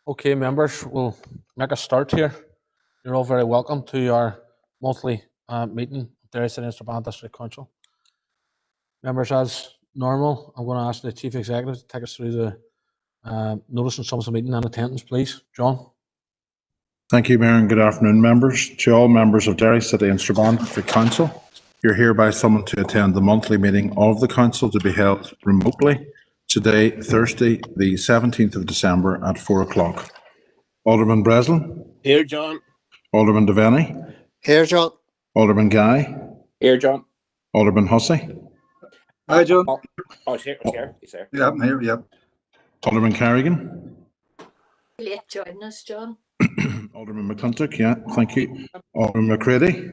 Okay, members, we'll make a start here. You're all very welcome to our monthly meeting of Derry City and Strabane District Council. Members, as normal, I'm going to ask the Chief Executive to take us through the notice and sums of meeting and attendance, please. John. Thank you, Mayor, and good afternoon, members. To all members of Derry City and Strabane District Council, you're hereby summoned to attend the monthly meeting of the Council to be held remotely today, Thursday, the 17th of December at 4 o'clock. Alderman Breslin. Here, John. Alderman Devaney. Here, John. Alderman Guy. Here, John. Alderman Hussey. Hi, John. He's here. He's here. Yeah, I'm here, yep. Alderman Carrigan. Late joining us, John. Alderman McClintock, yeah, thank you. Alderman McCready.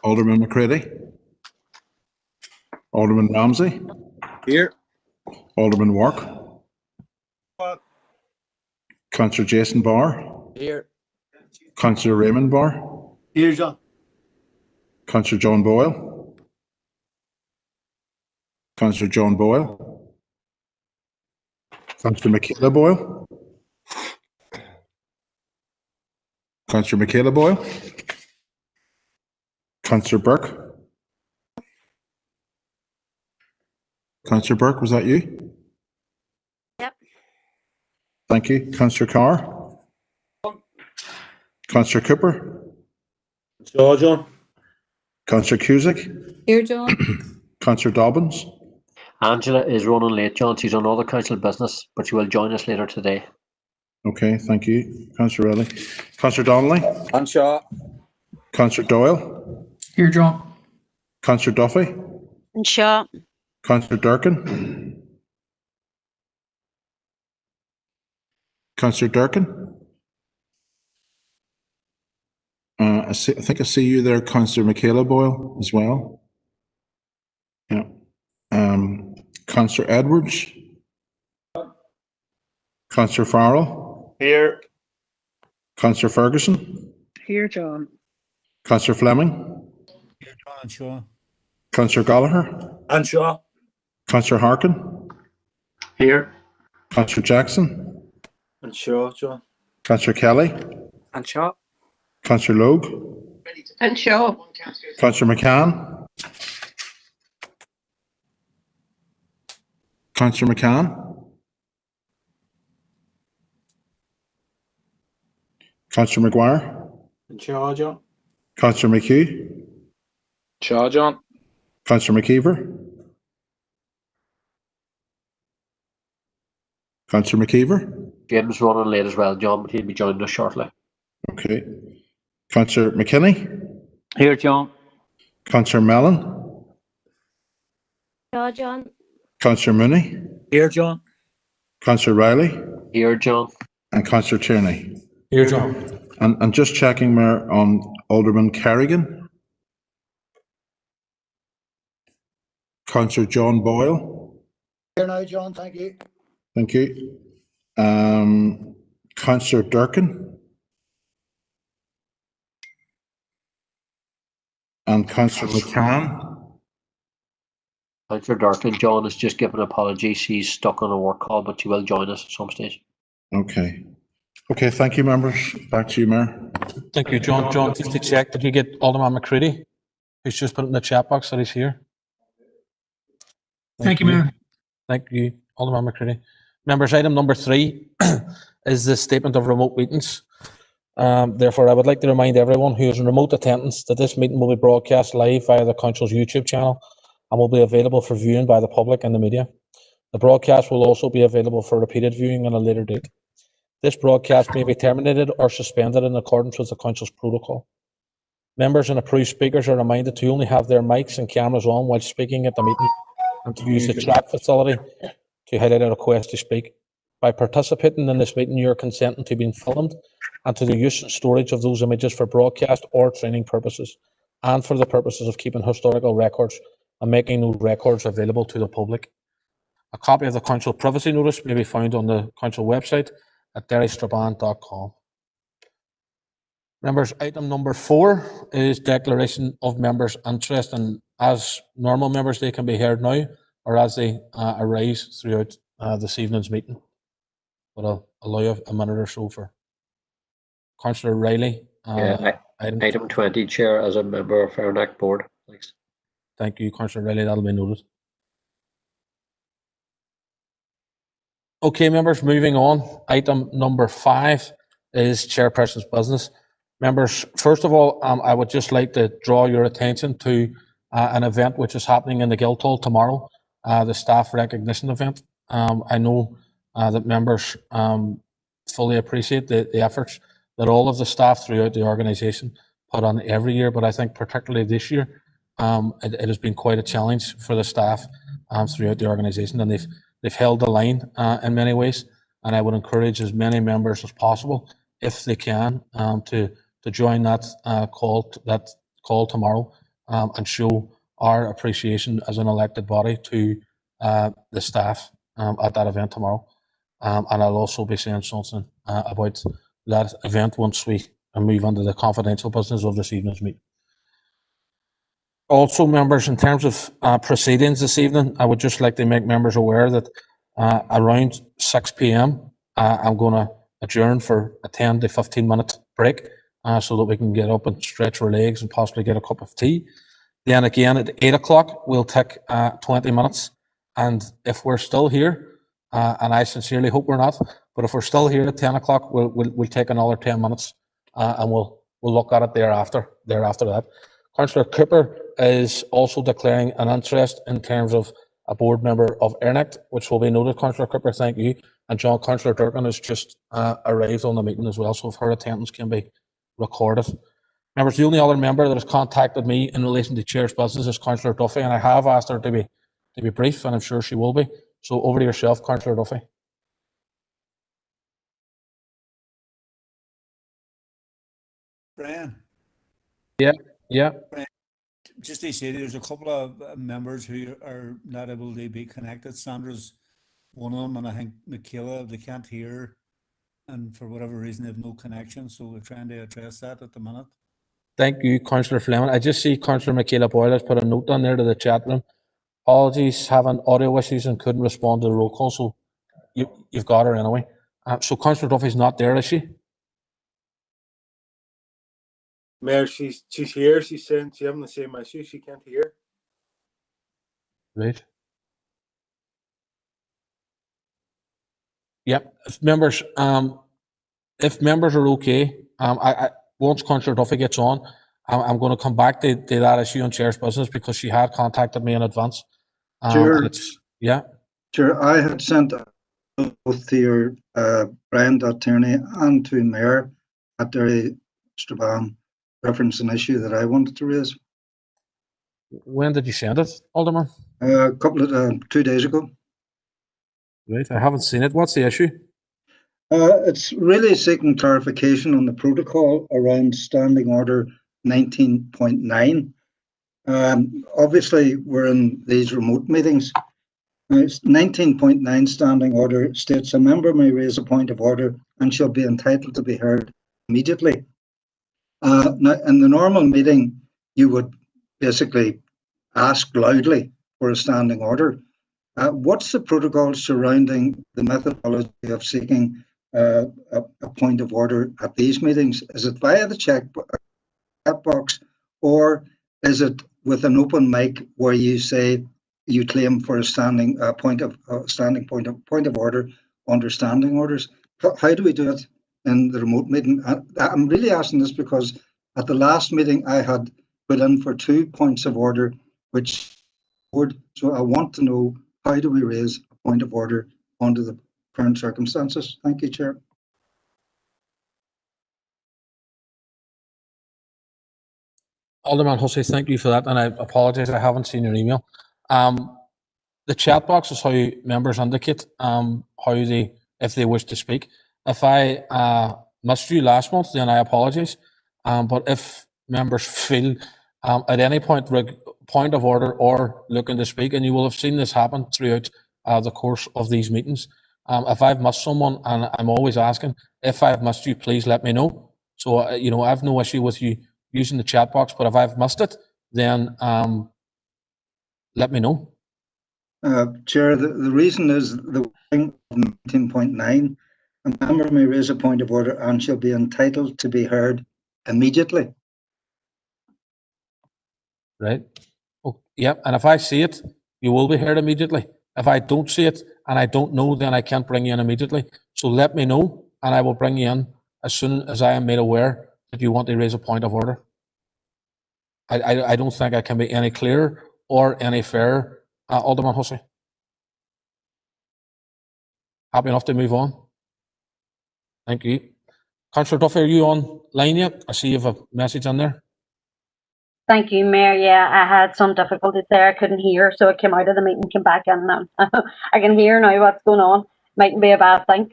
Alderman McCready. Alderman Ramsey. Here. Alderman Wark. Councillor Jason Barr. Here. Councillor Raymond Barr. Here, John. Councillor John Boyle. Councillor John Boyle. Councillor Michaela Boyle. Councillor Michaela Boyle. Councillor Burke. Councillor Burke, was that you? Yep. Thank you. Councillor Carr. Councillor Cooper. Sure, John. Councillor Cusick. Here, John. Councillor Dobbins. Angela is running late, John. She's on other council business, but she will join us later today. Okay, thank you. Councillor Riley. Councillor Donnelly. And Shaw. Councillor Doyle. Here, John. Councillor Duffy. And Shaw. Councillor Durkin. Councillor Durkin. I think I see you there, Councillor Michaela Boyle, as well. Yeah. Councillor Edwards. Councillor Farrell. Here. Councillor Ferguson. Here, John. Councillor Fleming. Here, John and Shaw. Councillor Gallagher. And Shaw. Councillor Harkin. Here. Councillor Jackson. And Shaw, John. Councillor Kelly. And Shaw. Councillor Logue. And Shaw. Councillor McCann. Councillor McCann. Councillor McGuire. And Shaw, John. Councillor McHugh. Shaw, John. Councillor McKeever. Councillor McKeever. Jim's running late as well, John, but he'll be joining us shortly. Okay. Councillor McKinney. Here, John. Councillor Mellon. Shaw, John. Councillor Mooney. Here, John. Councillor Riley. Here, John. And Councillor Tierney. Here, John. And just checking, Mayor, on Alderman Carrigan. Councillor John Boyle. Here now, John, thank you. Thank you. Councillor Durkin. And Councillor McCann. Councillor Durkin, John has just given apologies. She's stuck on a work call, but she will join us at some stage. Okay. Okay, thank you, members. Back to you, Mayor. Thank you, John. John, just to check, did you get Alderman McCready, who's just put in the chat box that he's here? Thank you, Mayor. Thank you, Alderman McCready. Members, item number 3 is the statement of remote meetings. Therefore, I would like to remind everyone who is in remote attendance that this meeting will be broadcast live via the Council's YouTube channel and will be available for viewing by the public and the media. The broadcast will also be available for repeated viewing at a later date. This broadcast may be terminated or suspended in accordance with the Council's protocol. Members and approved speakers are reminded to only have their mics and cameras on while speaking at the meeting and to use the chat facility to highlight a request to speak. By participating in this meeting, you are consenting to being filmed and to the use and storage of those images for broadcast or training purposes and for the purposes of keeping historical records and making those records available to the public. A copy of the Council privacy notice may be found on the Council website at derrystrabane.com. Members, item number 4 is declaration of members' interest, and as normal members, they can be heard now. or as they arise throughout this evening's meeting. But I'll allow you a minute or so for Councillor Riley. Item 20, Chair, as a member of Fairneck Board. Thanks. Thank you, Councillor Riley. That'll be noted. Okay, members, moving on. Item number 5 is Chairperson's business. Members, first of all, I would just like to draw your attention to an event which is happening in the Guildhall tomorrow, the staff recognition event. I know that members fully appreciate the efforts that all of the staff throughout the organisation put on every year, but I think particularly this year, it has been quite a challenge for the staff throughout the organisation, and they've held the line in many ways. And I would encourage as many members as possible, if they can, to join that call tomorrow and show our appreciation as an elected body to the staff at that event tomorrow. And I'll also be saying something about that event once we move on to the confidential business of this evening's meeting. Also, members, in terms of proceedings this evening, I would just like to make members aware that around 6 p.m. I'm going to adjourn for a 10 to 15 minute break so that we can get up and stretch our legs and possibly get a cup of tea. Then again at 8 o'clock, we'll take 20 minutes. And if we're still here, and I sincerely hope we're not, but if we're still here at 10 o'clock, we'll take another 10 minutes and we'll look at it thereafter that. Councillor Cooper is also declaring an interest in terms of a board member of ERNECT, which will be noted. Councillor Cooper, thank you. And John, Councillor Durkin has just arrived on the meeting as well, so if her attendance can be recorded. Members, the only other member that has contacted me in relation to Chair's business is Councillor Duffy, and I have asked her to be brief, and I'm sure she will be. So over to yourself, Councillor Duffy. Brian. Yeah. Just to say, there's a couple of members who are not able to be connected. Sandra's one of them, and I think Michaela, they can't hear, and for whatever reason, they have no connection. So we're trying to address that at the minute. Thank you, Councillor Fleming. I just see Councillor Michaela Boyle has put a note down there to the chat room. Apologies, having audio issues and couldn't respond to the roll call. So you've got her anyway. So Councillor Duffy's not there, is she? Mayor, she's here. She's saying she's having the same issue. She can't hear. Right. Yep. If members are okay, I once Councillor Duffy gets on, I'm going to come back to that issue on Chair's business because she had contacted me in advance. Chair, Chair, I had sent both to your Brian Tierney and to Mayor at Derry Strabane reference an issue that I wanted to raise. When did you send it, Alderman? A couple of 2 days ago. Right, I haven't seen it. What's the issue? It's really seeking clarification on the protocol around Standing Order 19.9. Obviously, we're in these remote meetings. 19.9 Standing Order states a member may raise a point of order and shall be entitled to be heard immediately. Now, in the normal meeting, you would basically ask loudly for a standing order. What's the protocol surrounding the methodology of seeking a point of order at these meetings? Is it via the chat box, or is it with an open mic where you say you claim for a standing point of order under standing orders? How do we do it in the remote meeting? I'm really asking this because at the last meeting I had put in for 2 points of order, so I want to know, how do we raise a point of order under the current circumstances? Thank you, Chair. Alderman Hussey, thank you for that, and I apologise, I haven't seen your email. The chat box is how members indicate if they wish to speak. If I missed you last month, then I apologise. But if members feel at any point of order or looking to speak, and you will have seen this happen throughout the course of these meetings, if I've missed someone, and I'm always asking, if I've missed you, please let me know. So I have no issue with you using the chat box, but if I've missed it, then let me know. Chair, the reason is the wording of 19.9. A member may raise a point of order and shall be entitled to be heard immediately. Right? Oh, yep. And if I see it, you will be heard immediately. If I don't see it and I don't know, then I can't bring you in immediately. So let me know and I will bring you in as soon as I am made aware that you want to raise a point of order. I don't think I can be any clearer or any fairer. Alderman Hussey. Happy enough to move on? Thank you. Councillor Duffy, are you online yet? I see you have a message in there. Thank you, Mayor. Yeah, I had some difficulties there. I couldn't hear, so I came out of the meeting, came back in now. I can hear now what's going on. Mightn't be a bad thing.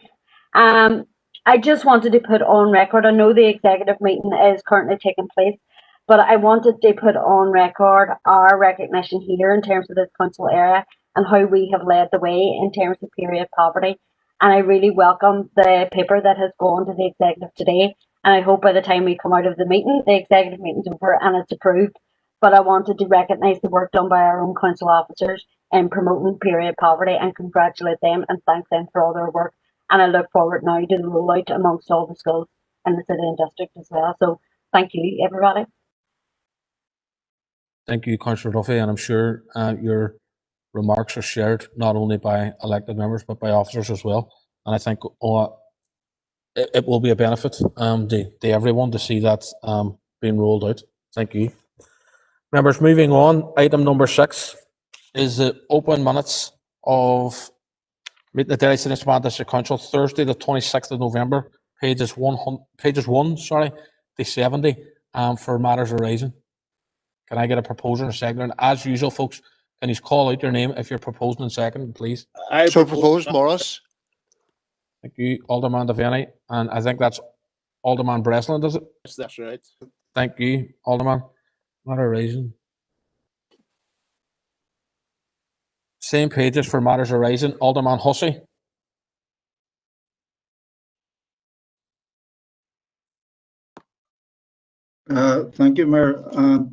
I just wanted to put on record, I know the executive meeting is currently taking place, but I wanted to put on record our recognition here in terms of this council area and how we have led the way in terms of period poverty. And I really welcome the paper that has gone to the executive today. And I hope by the time we come out of the meeting, the executive meeting's over and it's approved. But I wanted to recognise the work done by our own council officers in promoting period poverty and congratulate them and thank them for all their work. And I look forward now to the rollout amongst all the schools in the city and district as well. So thank you, everybody. Thank you, Councillor Duffy, and I'm sure your remarks are shared not only by elected members but by officers as well. And I think it will be a benefit to everyone to see that being rolled out. Thank you. Members, moving on, item number 6 is the open minutes of meeting the Derry City and Strabane District Council Thursday, the 26th of November, pages 1 to 70 for matters arising. Can I get a proposer and a seconder? And as usual, folks, can you call out your name if you're proposing and second, please? I propose Morris. Thank you, Alderman Devaney. And I think that's Alderman Breslin, does it? Yes, that's right. Thank you, Alderman. Matter arising. Same pages for matters arising. Alderman Hussey. Thank you, Mayor.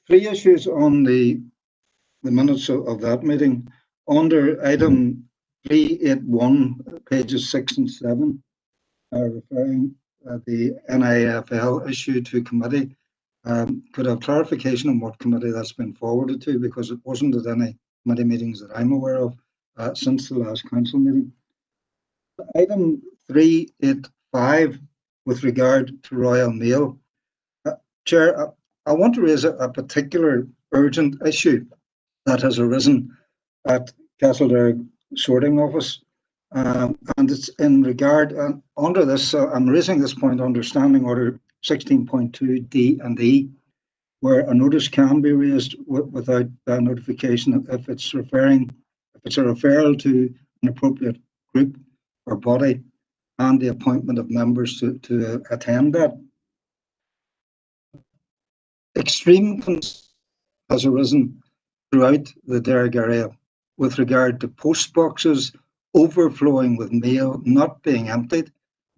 3 issues on the minutes of that meeting. Under item 381, pages 6 and 7, referring the NIFL issue to committee. Could I have clarification on what committee that's been forwarded to, because it wasn't at any committee meetings that I'm aware of since the last council meeting. Item 385 with regard to Royal Mail. Chair, I want to raise a particular urgent issue that has arisen at Castleberg Sorting Office. And it's in regard, under this, I'm raising this point under Standing Order 16.2 D and E, where a notice can be raised without notification if it's a referral to an appropriate group or body and the appointment of members to attend that. Extreme concern has arisen throughout the Derry area with regard to post boxes overflowing with mail not being emptied,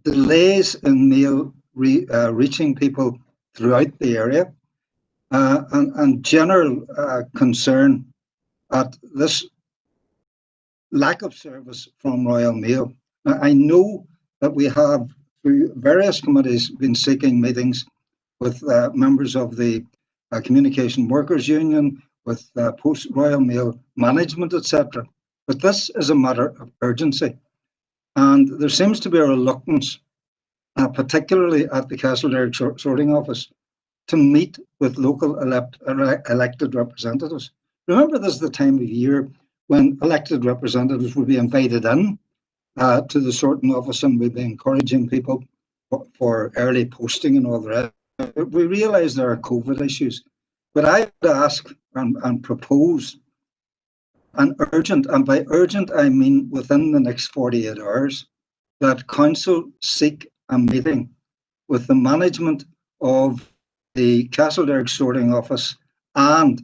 delays in mail reaching people throughout the area, and general concern at this lack of service from Royal Mail. Now, I know that we have, through various committees, been seeking meetings with members of the Communication Workers Union, with Post Royal Mail management, etc. But this is a matter of urgency. And there seems to be a reluctance, particularly at the Castleberg Sorting Office, to meet with local elected representatives. Remember, this is the time of year when elected representatives would be invited in to the sorting office, and we'd be encouraging people for early posting and all the rest. We realise there are COVID issues, but I would ask and propose an urgent, and by urgent I mean within the next 48 hours, that council seek a meeting with the management of the Castleberg Sorting Office and,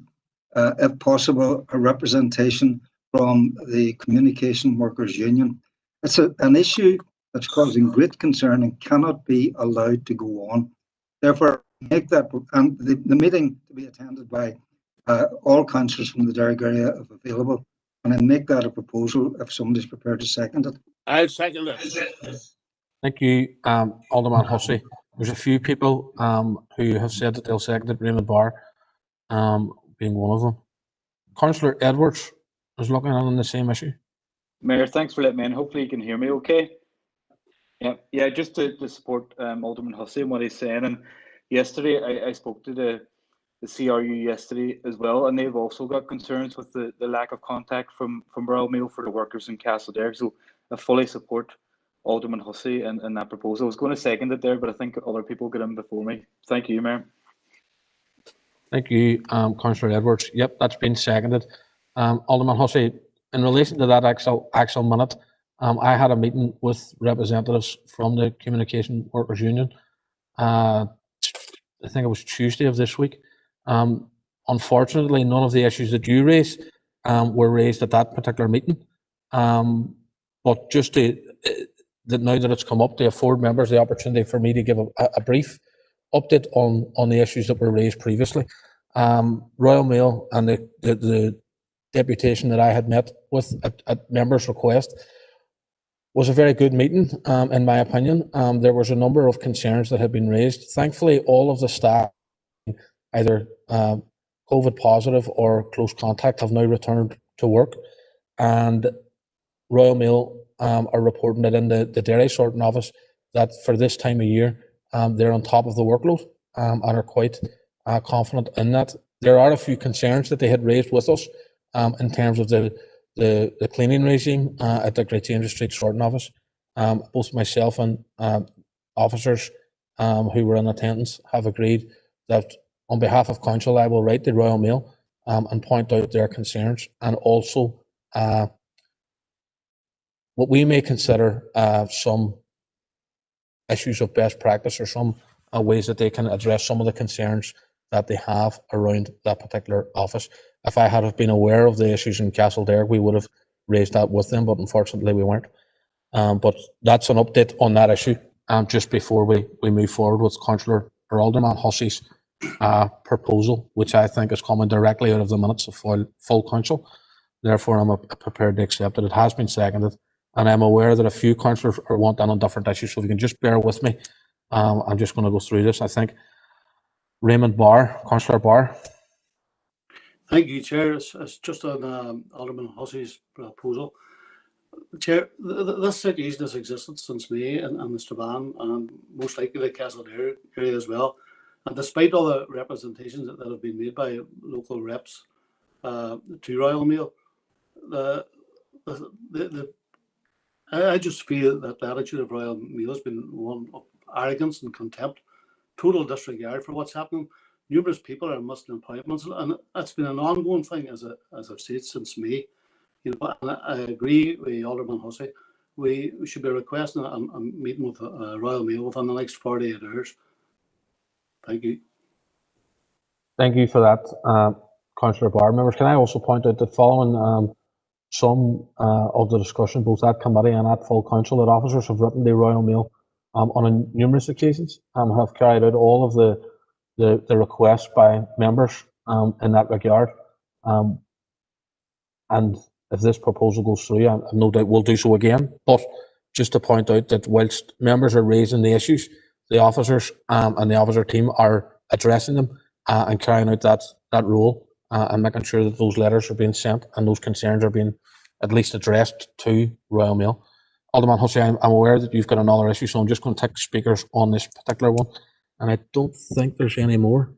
if possible, a representation from the Communication Workers Union. It's an issue that's causing great concern and cannot be allowed to go on. Therefore, make that, and the meeting to be attended by all councillors from the Derry area if available, and I make that a proposal if somebody's prepared to second it. I'll second it. Thank you, Alderman Hussey. There's a few people who have said that they'll second it, Raymond Barr being one of them. Councillor Edwards is looking on the same issue. Mayor, thanks for letting me in. Hopefully you can hear me okay. Yeah, just to support Alderman Hussey and what he's saying. And yesterday I spoke to the CRU yesterday as well, and they've also got concerns with the lack of contact from Royal Mail for the workers in Castle Derry. So I fully support Alderman Hussey and that proposal. I was going to second it there, but I think other people got in before me. Thank you, Mayor. Thank you, Councillor Edwards. Yep, that's been seconded. Alderman Hussey, in relation to that actual minute, I had a meeting with representatives from the Communication Workers Union. I think it was Tuesday of this week. Unfortunately, none of the issues that you raised were raised at that particular meeting. But just that now that it's come up, to afford members the opportunity for me to give a brief update on the issues that were raised previously. Royal Mail and the deputation that I had met with at members' request was a very good meeting, in my opinion. There was a number of concerns that had been raised. Thankfully, all of the staff, either COVID positive or close contact, have now returned to work, and Royal Mail are reporting that in the Derry sorting office that for this time of year they're on top of the workload and are quite confident in that. There are a few concerns that they had raised with us in terms of the cleaning regime at the Great James Street sorting office. Both myself and officers who were in attendance have agreed that on behalf of council I will write the Royal Mail and point out their concerns, and also what we may consider some issues of best practice, or some ways that they can address some of the concerns that they have around that particular office. If I had been aware of the issues in Castle Derry, we would have raised that with them, but unfortunately we weren't. But that's an update on that issue just before we move forward with Councillor or Alderman Hussey's proposal, which I think is coming directly out of the minutes of full council. Therefore, I'm prepared to accept it. It has been seconded, and I'm aware that a few councillors are wanting on different issues, so if you can just bear with me, I'm just going to go through this. I think Raymond Barr, Councillor Barr. Thank you, Chair. It's just on Alderman Hussey's proposal. Chair, this situation has existed since May in the Strabane, and most likely the Castle Derry area as well. And despite all the representations that have been made by local reps to Royal Mail, I just feel that the attitude of Royal Mail has been one of arrogance and contempt, total disregard for what's happening. Numerous people are missing appointments, and it's been an ongoing thing, as I've said, since May. You know, and I agree with Alderman Hussey. We should be requesting a meeting with Royal Mail within the next 48 hours. Thank you. Thank you for that, Councillor Barr. Members, can I also point out that following some of the discussion, both at committee and at full council, that officers have written the Royal Mail on numerous occasions and have carried out all of the requests by members in that regard. And if this proposal goes through, I have no doubt we'll do so again. But just to point out that whilst members are raising the issues, the officers and the officer team are addressing them and carrying out that role and making sure that those letters are being sent and those concerns are being at least addressed to Royal Mail. Alderman Hussey, I'm aware that you've got another issue, so I'm just going to take speakers on this particular one. And I don't think there's any more.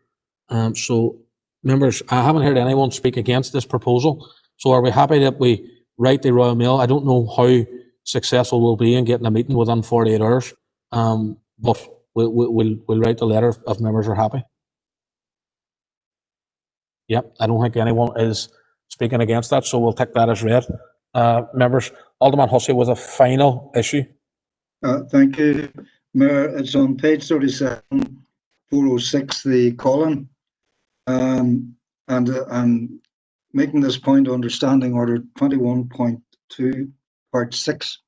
So, members, I haven't heard anyone speak against this proposal. So are we happy that we write the Royal Mail? I don't know how successful we'll be in getting a meeting within 48 hours, but we'll write the letter if members are happy. Yep, I don't think anyone is speaking against that, so we'll take that as read. Members, Alderman Hussey was a final issue. Thank you, Mayor. It's on page 37, 406, the column. And making this point, understanding order 21.2, part 6.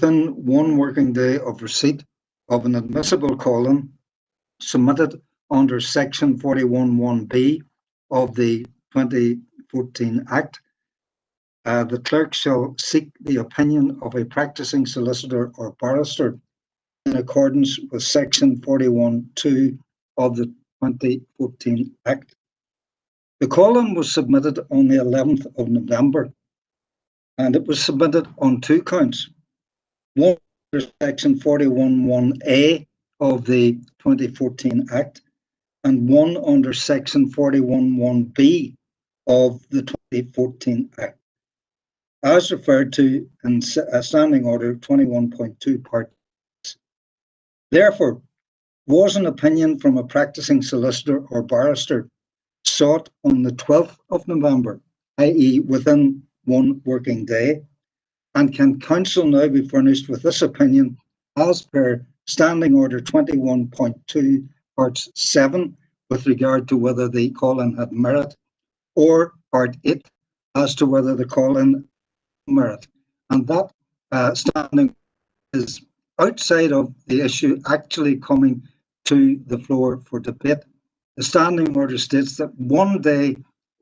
Within 1 working day of receipt of an admissible column submitted under section 41(1)(b) of the 2014 Act, the clerk shall seek the opinion of a practicing solicitor or barrister in accordance with section 41(2) of the 2014 Act. The call-in was submitted on the 11th of November, and it was submitted on 2 counts. One under section 41(1)A of the 2014 Act, and one under section 41(1)B of the 2014 Act, as referred to in Standing Order 21.2 Part 6. Therefore, was an opinion from a practicing solicitor or barrister sought on the 12th of November, i.e. within 1 working day, and can Council now be furnished with this opinion as per Standing Order 21.2 Part 7 with regard to whether the call-in had merit, or Part 8 as to whether the call-in had merit. And that standing is outside of the issue actually coming to the floor for debate. The standing order states that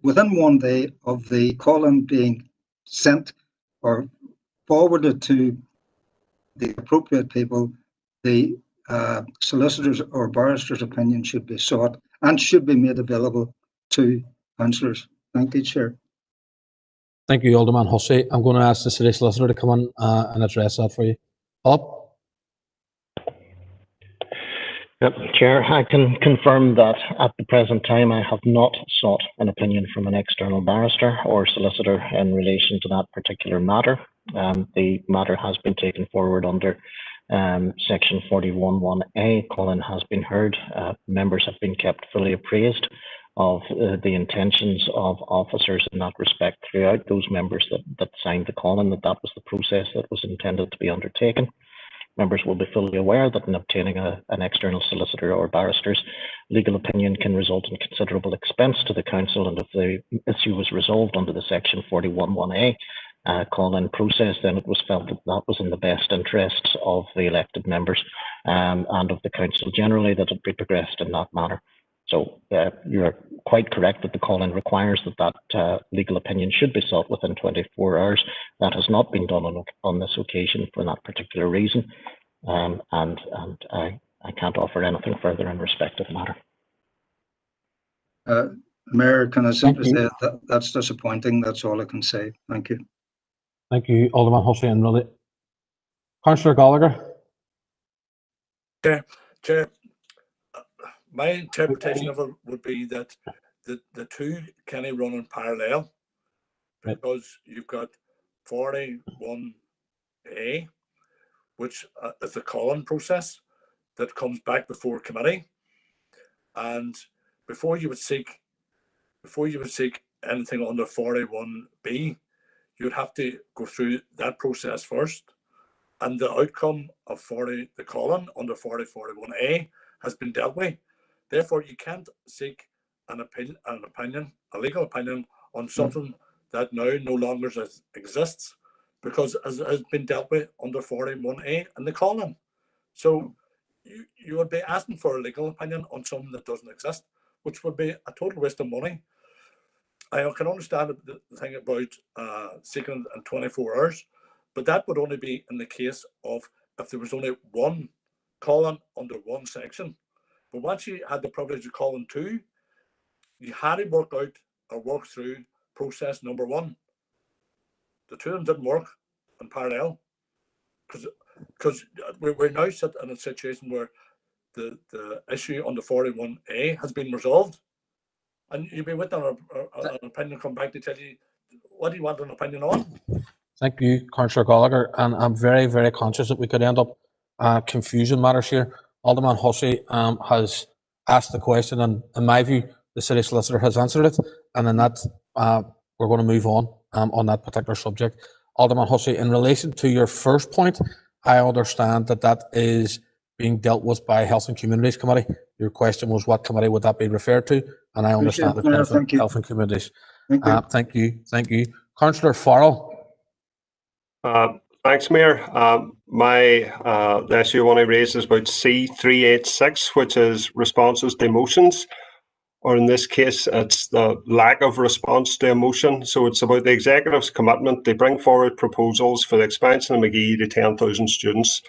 within 1 day of the call-in being sent or forwarded to the appropriate people, the solicitor's or barrister's opinion should be sought and should be made available to councillors. Thank you, Chair. Thank you, Alderman Hussey. I'm going to ask the City Solicitor to come in and address that for you. Philip? Yep, Chair, I can confirm that at the present time I have not sought an opinion from an external barrister or solicitor in relation to that particular matter. The matter has been taken forward under section 41(1)A. Call-in has been heard. Members have been kept fully appraised of the intentions of officers in that respect throughout. Those members that signed the call-in, that was the process that was intended to be undertaken. Members will be fully aware that in obtaining an external solicitor or barrister's legal opinion can result in considerable expense to the council, and if the issue was resolved under the section 41(1)A call-in process, then it was felt that that was in the best interests of the elected members and of the council generally, that it be progressed in that manner. So you're quite correct that the call-in requires that legal opinion should be sought within 24 hours. That has not been done on this occasion for that particular reason, and I can't offer anything further in respect of the matter. Mayor, can I simply say that that's disappointing? That's all I can say. Thank you. Thank you, Alderman Hussey. And really, Councillor Gallagher. Chair, my interpretation of it would be that the two can run in parallel, because you've got 41(1)A, which is the call-in process that comes back before committee, and before you would seek anything under 41(B), you'd have to go through that process first, and the outcome of the call-in under 41(A) has been dealt with. Therefore, you can't seek a legal opinion on something that now no longer exists, because it has been dealt with under 41(A) and the call-in. So you would be asking for a legal opinion on something that doesn't exist, which would be a total waste of money. I can understand the thing about seeking in 24 hours, but that would only be in the case of if there was only one call-in under one section. But once you had the privilege of calling 2, you had to work through process number 1. The 2 of them didn't work in parallel, because we're now sitting in a situation where the issue under 41(A) has been resolved, and you'll be waiting on an opinion come back to tell you what do you want an opinion on. Thank you, Councillor Gallagher. And I'm very, very conscious that we could end up confusing matters here. Alderman Hussey has asked the question, and in my view, the City Solicitor has answered it. And in that, we're going to move on that particular subject. Alderman Hussey, in relation to your first point, I understand that is being dealt with by Health and Communities Committee. Your question was what committee would that be referred to? And I understand it's Health and Communities. Thank you. Thank you. Councillor Farrell. Thanks, Mayor. The issue I want to raise is about C386, which is responses to motions. or in this case, it's the lack of response to a motion. So it's about the executive's commitment. They bring forward proposals for the expansion of McGee to 10,000 students.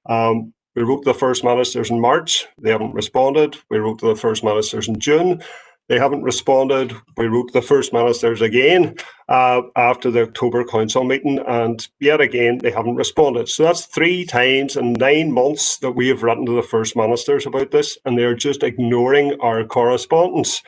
We wrote to the First Ministers in March. They haven't responded. We wrote to the First Ministers in June. They haven't responded. We wrote to the First Ministers again after the October Council meeting, and yet again they haven't responded. So that's 3 times in 9 months that we have written to the First Ministers about this, and they're just ignoring our correspondence.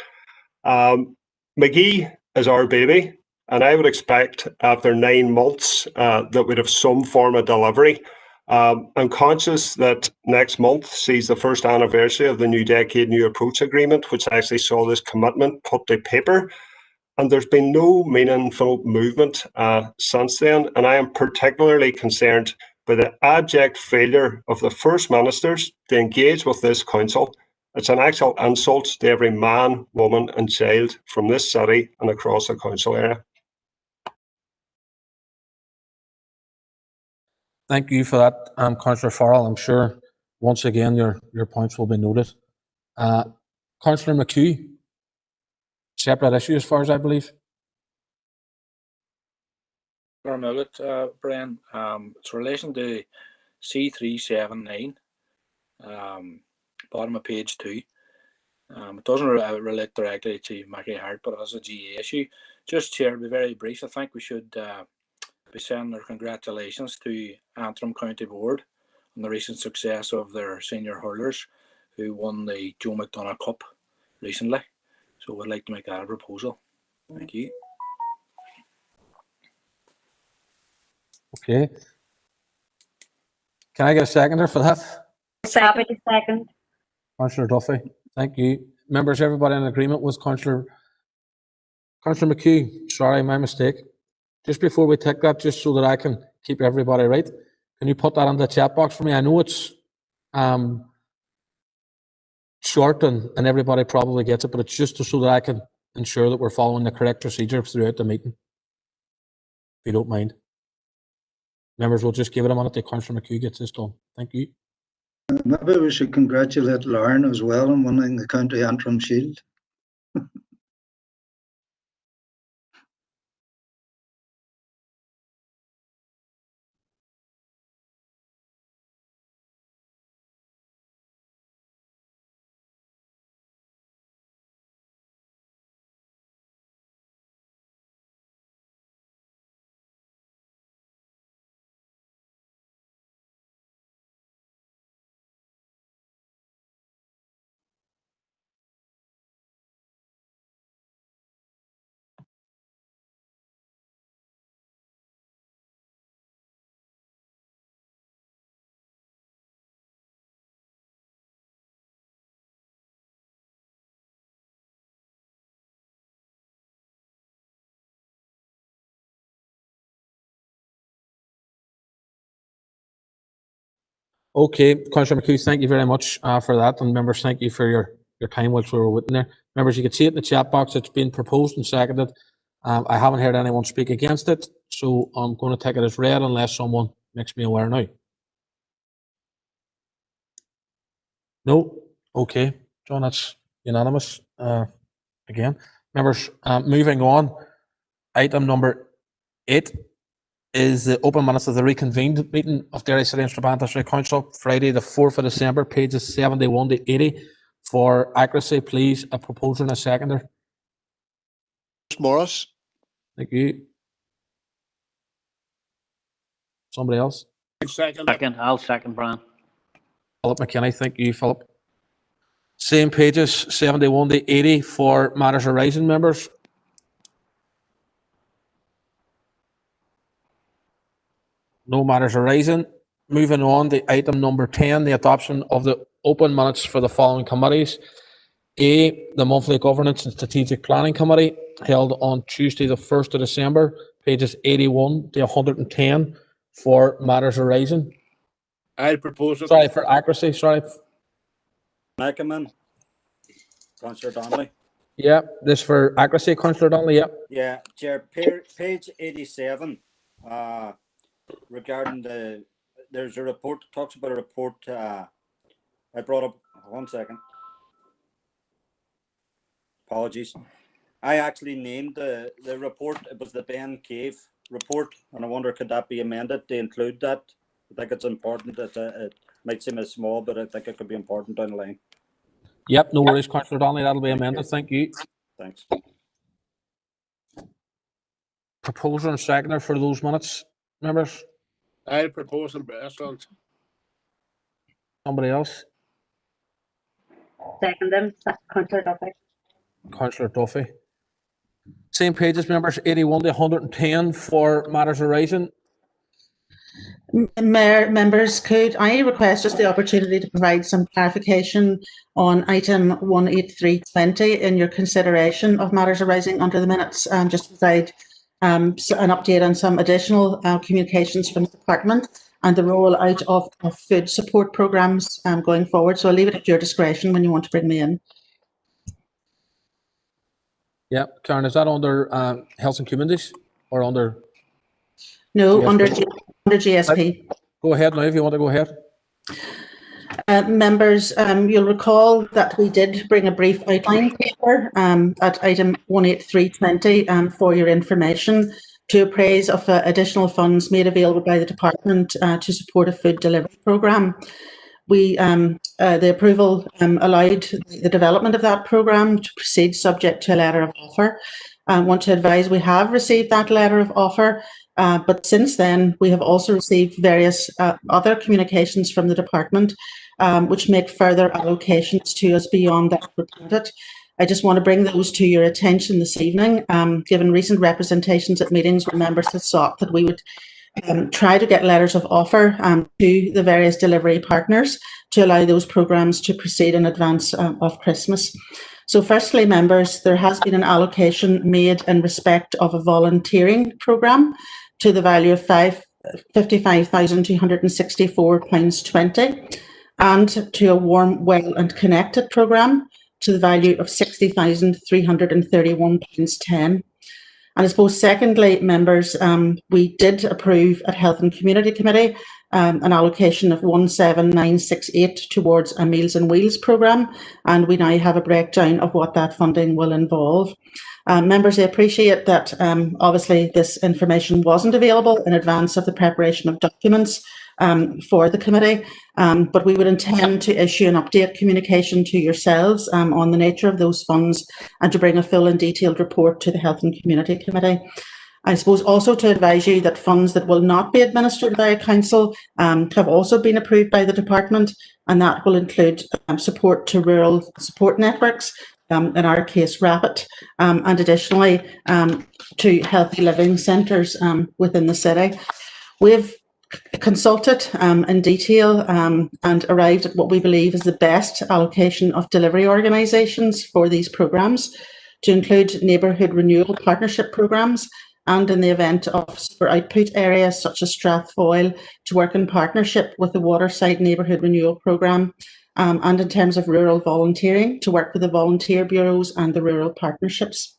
McGee is our baby, and I would expect after 9 months that we'd have some form of delivery. I'm conscious that next month sees the first anniversary of the New Decade New Approach Agreement, which actually saw this commitment put to paper. And there's been no meaningful movement since then. And I am particularly concerned by the abject failure of the First Ministers to engage with this council. It's an actual insult to every man, woman and child from this city and across the council area. Thank you for that, Councillor Farrell. I'm sure once again your points will be noted. Councillor McHugh, separate issue as far as I believe. Brian, it's in relation to C379, bottom of page 2. It doesn't relate directly to Mackie Hart, but it is a GA issue. Just Chair, be very brief. I think we should be sending our congratulations to Antrim County Board on the recent success of their senior hurlers who won the Joe McDonagh Cup recently. So we'd like to make that a proposal. Thank you. Okay. Can I get a seconder for that? Happy to second. Councillor Duffy, thank you. Members, everybody in agreement with Councillor McHugh? Sorry, my mistake. Just before we take that, just so that I can keep everybody right, can you put that in the chat box for me? I know it's short and everybody probably gets it, but it's just so that I can ensure that we're following the correct procedure throughout the meeting, if you don't mind. Members, we'll just give it a minute till Councillor McHugh gets this done. Thank you. Maybe we should congratulate Lauren as well on winning the County Antrim Shield. Okay, Councillor McHugh, thank you very much for that. And members, thank you for your time whilst we were waiting there. Members, you can see it in the chat box. It's been proposed and seconded. I haven't heard anyone speak against it, so I'm going to take it as read unless someone makes me aware now. No? Okay. John, that's unanimous again. Members, moving on. Item number 8 is the open minutes of the reconvened meeting of Derry City and Strabane District Council, Friday the 4th of December, pages 71 to 80. For accuracy, please, a proposer and a seconder. Morris. Thank you. Somebody else? Second. I'll second, Brian. Philip McKinney, thank you, Philip. Same pages, 71 to 80 for matters arising, members. No matters arising. Moving on to item number 10, the adoption of the open minutes for the following committees. A, the monthly governance and strategic planning committee held on Tuesday the 1st of December, pages 81 to 110 for matters arising. I propose it. Sorry, for accuracy, sorry. Ackerman. Councillor Donnelly. Yeah, this for accuracy, Councillor Donnelly, yeah. Yeah, Chair, page 87, regarding there's a report, talks about a report, I brought up, 1 second. Apologies. I actually named the report. It was the Ben Cave report, and I wonder could that be amended to include that? I think it's important. It might seem as small, but I think it could be important down the line. Yep, no worries, Councillor Donnelly. That'll be amended. Thank you. Thanks. Proposer and seconder for those minutes, members. I propose in restaurant. Somebody else? Second them, Councillor Duffy. Councillor Duffy. Same pages, members, 81 to 110 for matters arising. Mayor, members, could I request just the opportunity to provide some clarification on item 18320 in your consideration of matters arising under the minutes, just to provide an update on some additional communications from the department and the rollout of food support programmes going forward. So I'll leave it at your discretion when you want to bring me in. Yeah, Karen, is that under Health and Communities or under? No, GSP? under GSP. Go ahead now if you want to go ahead. Members, you'll recall that we did bring a brief outline paper at item 18320 for your information to appraise of additional funds made available by the department to support a food delivery programme. The approval allowed the development of that programme to proceed subject to a letter of offer. I want to advise we have received that letter of offer, but since then we have also received various other communications from the department which make further allocations to us beyond that reported. I just want to bring those to your attention this evening, given recent representations at meetings where members have sought that we would try to get letters of offer to the various delivery partners to allow those programmes to proceed in advance of Christmas. So firstly, members, there has been an allocation made in respect of a volunteering programme to the value of £55,264.20 and to a warm, well and connected programme to the value of £60,331.10. And I suppose secondly, members, we did approve at Health and Community Committee an allocation of 17968 towards a Meals and Wheels programme, and we now have a breakdown of what that funding will involve. Members, I appreciate that obviously this information wasn't available in advance of the preparation of documents for the committee, but we would intend to issue an update communication to yourselves on the nature of those funds and to bring a full and detailed report to the Health and Community Committee. I suppose also to advise you that funds that will not be administered by a council have also been approved by the department, and that will include support to rural support networks, in our case RAPID, and additionally to healthy living centres within the city. We've consulted in detail and arrived at what we believe is the best allocation of delivery organisations for these programmes, to include neighbourhood renewal partnership programmes, and in the event of super output areas such as Strathfoyle, to work in partnership with the Waterside Neighbourhood Renewal Programme, and in terms of rural volunteering, to work with the volunteer bureaus and the rural partnerships.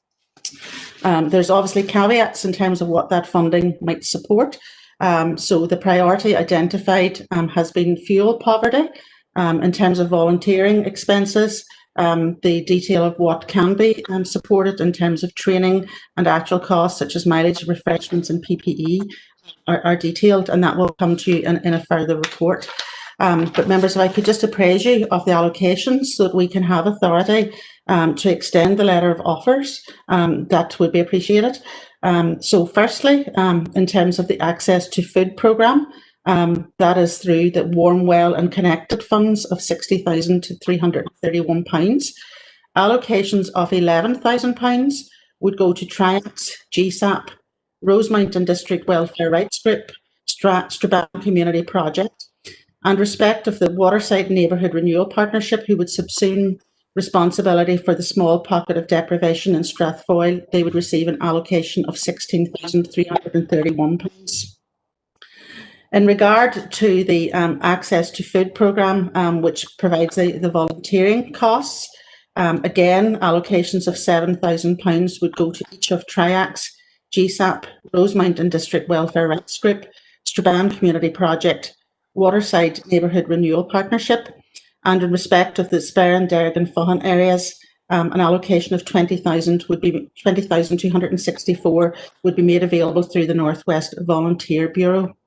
There's obviously caveats in terms of what that funding might support. So the priority identified has been fuel poverty. In terms of volunteering expenses, the detail of what can be supported in terms of training and actual costs such as mileage, refreshments and PPE are detailed, and that will come to you in a further report. But members, if I could just appraise you of the allocations so that we can have authority to extend the letter of offers, that would be appreciated. So firstly, in terms of the Access to Food programme, that is through the Warm, Well and Connected funds of £60,331. Allocations of £11,000 would go to Triax, GSAP, Rosemountain District Welfare Rights Group, Strabane Community Project, and respect of the Waterside Neighbourhood Renewal Partnership, who would subsume responsibility for the small pocket of deprivation in Strathfoyle, they would receive an allocation of £16,331. In regard to the Access to Food programme, which provides the volunteering costs, again, allocations of £7,000 would go to each of Triax, GSAP, Rosemountain District Welfare Rights Group, Strabane Community Project, Waterside Neighbourhood Renewal Partnership, and in respect of the Strabane, Derry and Faughan areas, An allocation of 20,264 would be made available through the Northwest Volunteer Bureau.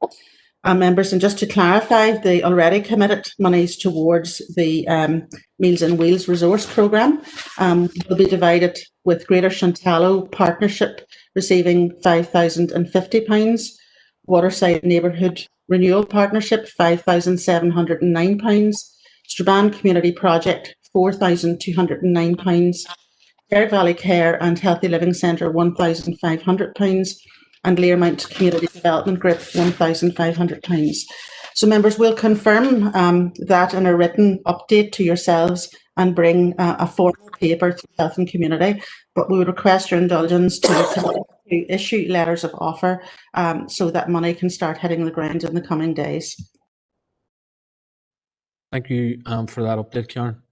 Members, and just to clarify, the already committed monies towards the Meals on Wheels resource programme will be divided, with Greater Shantallow Partnership receiving £5,050, Waterside Neighbourhood Renewal Partnership £5,709, Strabane Community Project £4,209, Derry Valley Care and Healthy Living Centre £1,500, and Learmount Community Development Group £1,500. So members will confirm that in a written update to yourselves and bring a formal paper to Health and Community, but we would request your indulgence to issue letters of offer so that money can start hitting the ground in the coming days. Thank you for that update, Karen.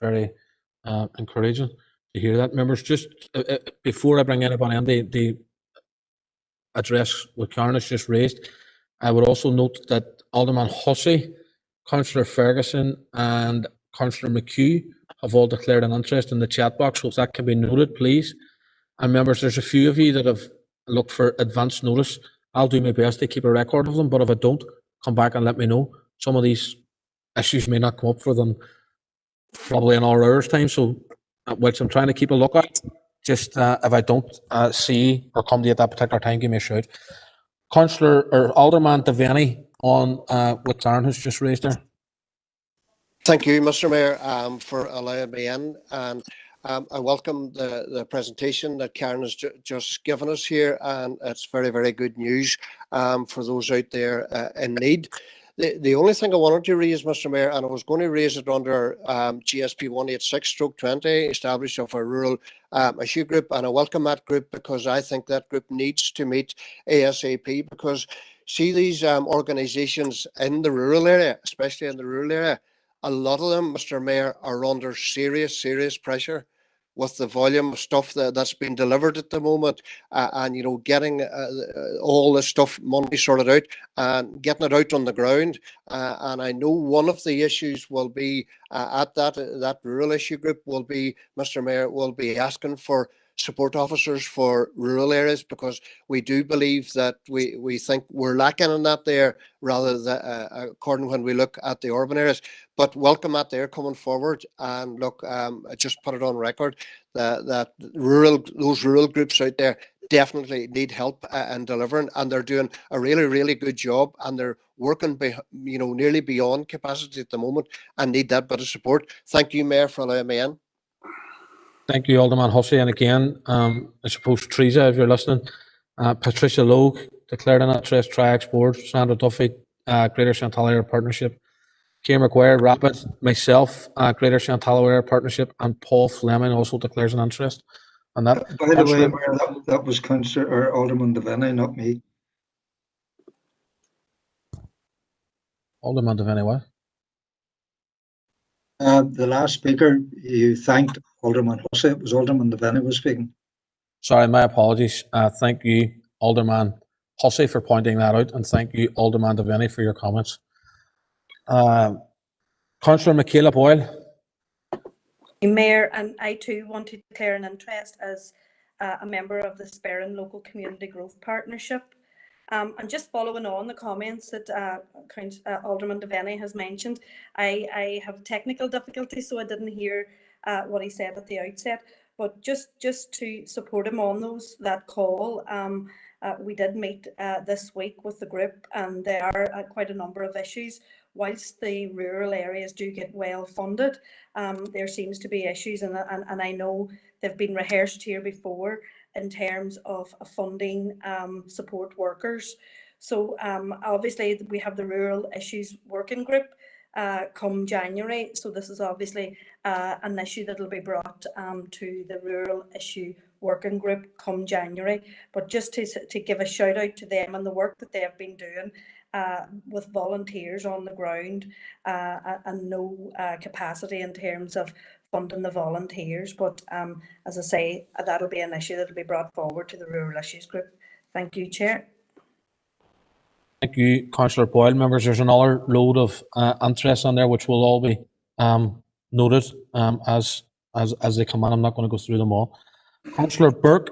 Very encouraging to hear that. Members, just before I bring anybody in, the address what Karen has just raised, I would also note that Alderman Hussey, Councillor Ferguson and Councillor McHugh have all declared an interest in the chat box, so if that can be noted, please. And members, there's a few of you that have looked for advance notice. I'll do my best to keep a record of them, but if I don't, come back and let me know. Some of these issues may not come up for them probably in our hours time, so which I'm trying to keep a lookout. Just if I don't see or come to you at that particular time, give me a shout. Councillor or Alderman Devaney on what Karen has just raised there. Thank you, Mr. Mayor, for allowing me in, and I welcome the presentation that Karen has just given us here, and it's very, very good news for those out there in need. The only thing I wanted to raise, Mr. Mayor, and I was going to raise it under GSP 186/20, established of a rural issue group, and I welcome that group because I think that group needs to meet ASAP, because see these organisations in the rural area, especially in the rural area, a lot of them, Mr. Mayor, are under serious pressure with the volume of stuff that's been delivered at the moment, and you know, getting all this stuff money sorted out and getting it out on the ground. And I know one of the issues will be at that rural issue group will be, Mr. Mayor, will be asking for support officers for rural areas, because we do believe that we think we're lacking in that there, rather than according when we look at the urban areas. But welcome that they're coming forward, and look, I just put it on record that those rural groups out there definitely need help in delivering, and they're doing a really good job, and they're working nearly beyond capacity at the moment, and need that bit of support. Thank you, Mayor, for allowing me in. Thank you, Alderman Hussey. And again, I suppose, Teresa, if you're listening, Patricia Logue declared an interest, Triax Board, Sandra Duffy, Greater Shantallow Partnership, Kieran McGuire, Rapid, myself, Greater Shantallow Partnership, and Paul Fleming also declares an interest. And that, by the way, Mayor, that was Councillor or Alderman Devaney, not me. Alderman Devaney, what? The last speaker, you thanked Alderman Hussey. It was Alderman Devaney was speaking. Sorry, my apologies. Thank you, Alderman Hussey, for pointing that out, and thank you, Alderman Devaney, for your comments. Councillor Michaela Boyle. Mayor, and I too want to declare an interest as a member of the Strabane Local Community Growth Partnership. And just following on the comments that Alderman Devaney has mentioned, I have technical difficulties, so I didn't hear what he said at the outset. But just to support him on that call, we did meet this week with the group, and there are quite a number of issues. Whilst the rural areas do get well funded, there seems to be issues, and I know they've been rehearsed here before in terms of funding support workers. So obviously we have the Rural Issues Working Group come January. So this is obviously an issue that will be brought to the Rural Issue Working Group come January. But just to give a shout out to them and the work that they have been doing with volunteers on the ground and no capacity in terms of funding the volunteers. But as I say, that'll be an issue that'll be brought forward to the Rural Issues Group. Thank you, Chair. Thank you, Councillor Boyle. Members, there's another load of interest on there which will all be noted as as they come in. I'm not going to go through them all. Councillor Burke.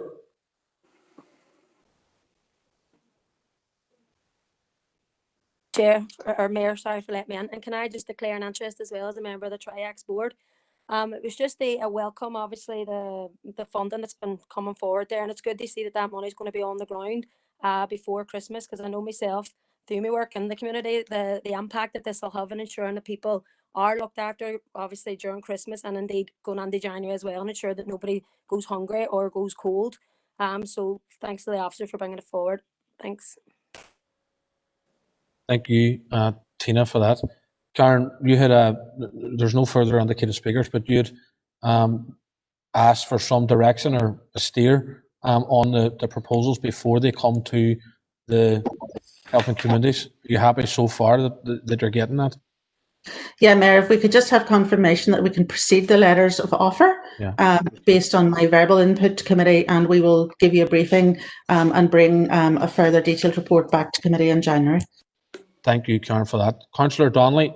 Chair, or Mayor, sorry for letting me in. And can I just declare an interest as well as a member of the Triax board? It was just a welcome, obviously, the funding that's been coming forward there, and it's good to see that that money is going to be on the ground before Christmas, because I know myself, through my work in the community, the impact that this will have in ensuring that people are looked after, obviously, during Christmas and indeed going on to January as well, and ensure that nobody goes hungry or goes cold. So thanks to the officer for bringing it forward. Thanks. Thank you, Tina, for that. Karen, you had there's no further indicated speakers, but you had asked for some direction or a steer on the proposals before they come to the Health and Communities. Are you happy so far that you're getting that? Yeah, Mayor, if we could just have confirmation that we can proceed the letters of offer based on my verbal input to committee, and we will give you a briefing and bring a further detailed report back to committee in January. Thank you, Karen, for that. Councillor Donnelly.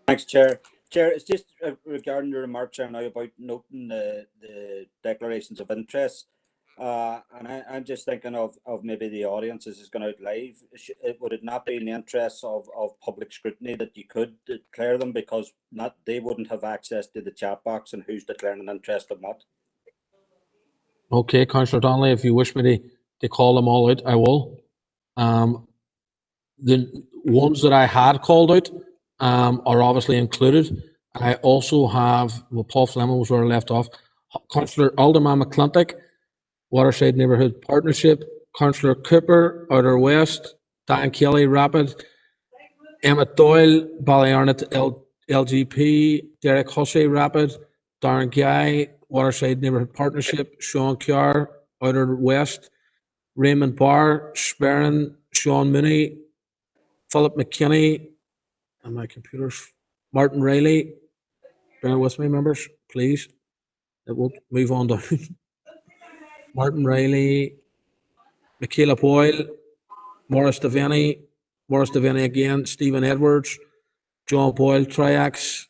Thanks, Chair. Chair, it's just regarding the remarks now about noting the declarations of interest. And I'm just thinking of maybe the audience as is going out live. Would it not be in the interests of public scrutiny that you could declare them, because they wouldn't have access to the chat box and who's declaring an interest of what? Okay, Councillor Donnelly, if you wish me to call them all out, I will. The ones that I had called out are obviously included. I also have, well, Paul Fleming was where I left off. Councillor Alderman McClintock, Waterside Neighbourhood Partnership. Councillor Cooper, Outer West. Dan Kelly, Rapid. Emmett Doyle, Ballyarnett LGP. Derek Hussey, Rapid. Darren Guy, Waterside Neighbourhood Partnership. Sean Carr, Outer West. Raymond Barr, Strabane, Sean Mooney, Philip McKinney, and my computer's Martin Riley. Bear with me, members, please. It won't move on down. Martin Riley, Michaela Boyle, Maurice Devaney again, Stephen Edwards, John Boyle, Triax,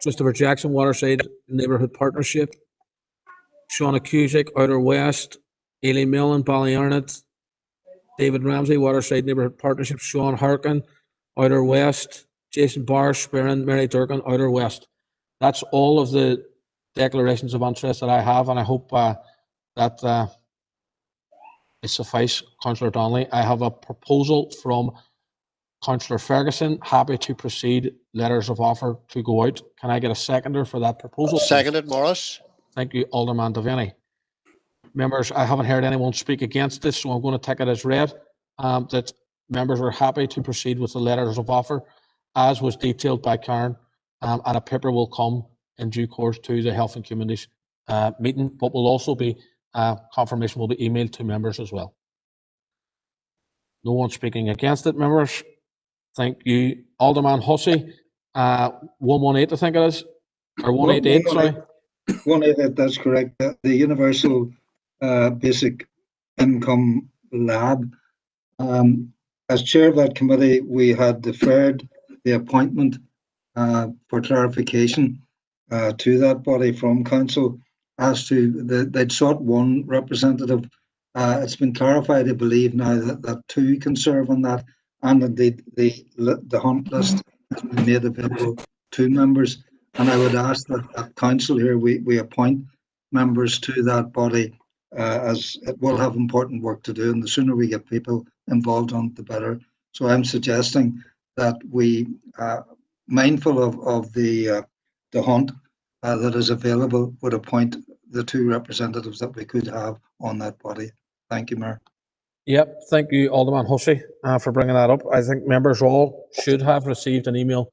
Christopher Jackson, Waterside Neighbourhood Partnership, Shauna Cusick, Outer West, Aileen Millen, Ballyarnett, David Ramsey, Waterside Neighbourhood Partnership, Sean Harkin, Outer West, Jason Barr, Spearin, Mary Durkin, Outer West. That's all of the declarations of interest that I have, and I hope that it suffice, Councillor Donnelly. I have a proposal from Councillor Ferguson, happy to proceed, letters of offer to go out. Can I get a seconder for that proposal, please? Seconded, Morris. Thank you, Alderman Devaney. Members, I haven't heard anyone speak against this, so I'm going to take it as read that members are happy to proceed with the letters of offer as was detailed by Karen, and a paper will come in due course to the Health and Communities meeting, but will also be confirmation will be emailed to members as well. No one speaking against it, members. Thank you. Alderman Hussey, 118, I think it is, or 188, sorry. 188, that's correct. The Universal Basic Income Lab. As chair of that committee, we had deferred the appointment for clarification to that body from council as to they'd sought one representative. It's been clarified, I believe, now that two can serve on that, and indeed the hunt list has been made available to members. And I would ask that at council here we appoint members to that body, as it will have important work to do, and the sooner we get people involved on it, the better. So I'm suggesting that we, mindful of the hunt that is available, would appoint the two representatives that we could have on that body. Thank you, Mayor. Yep, thank you, Alderman Hussey, for bringing that up. I think members all should have received an email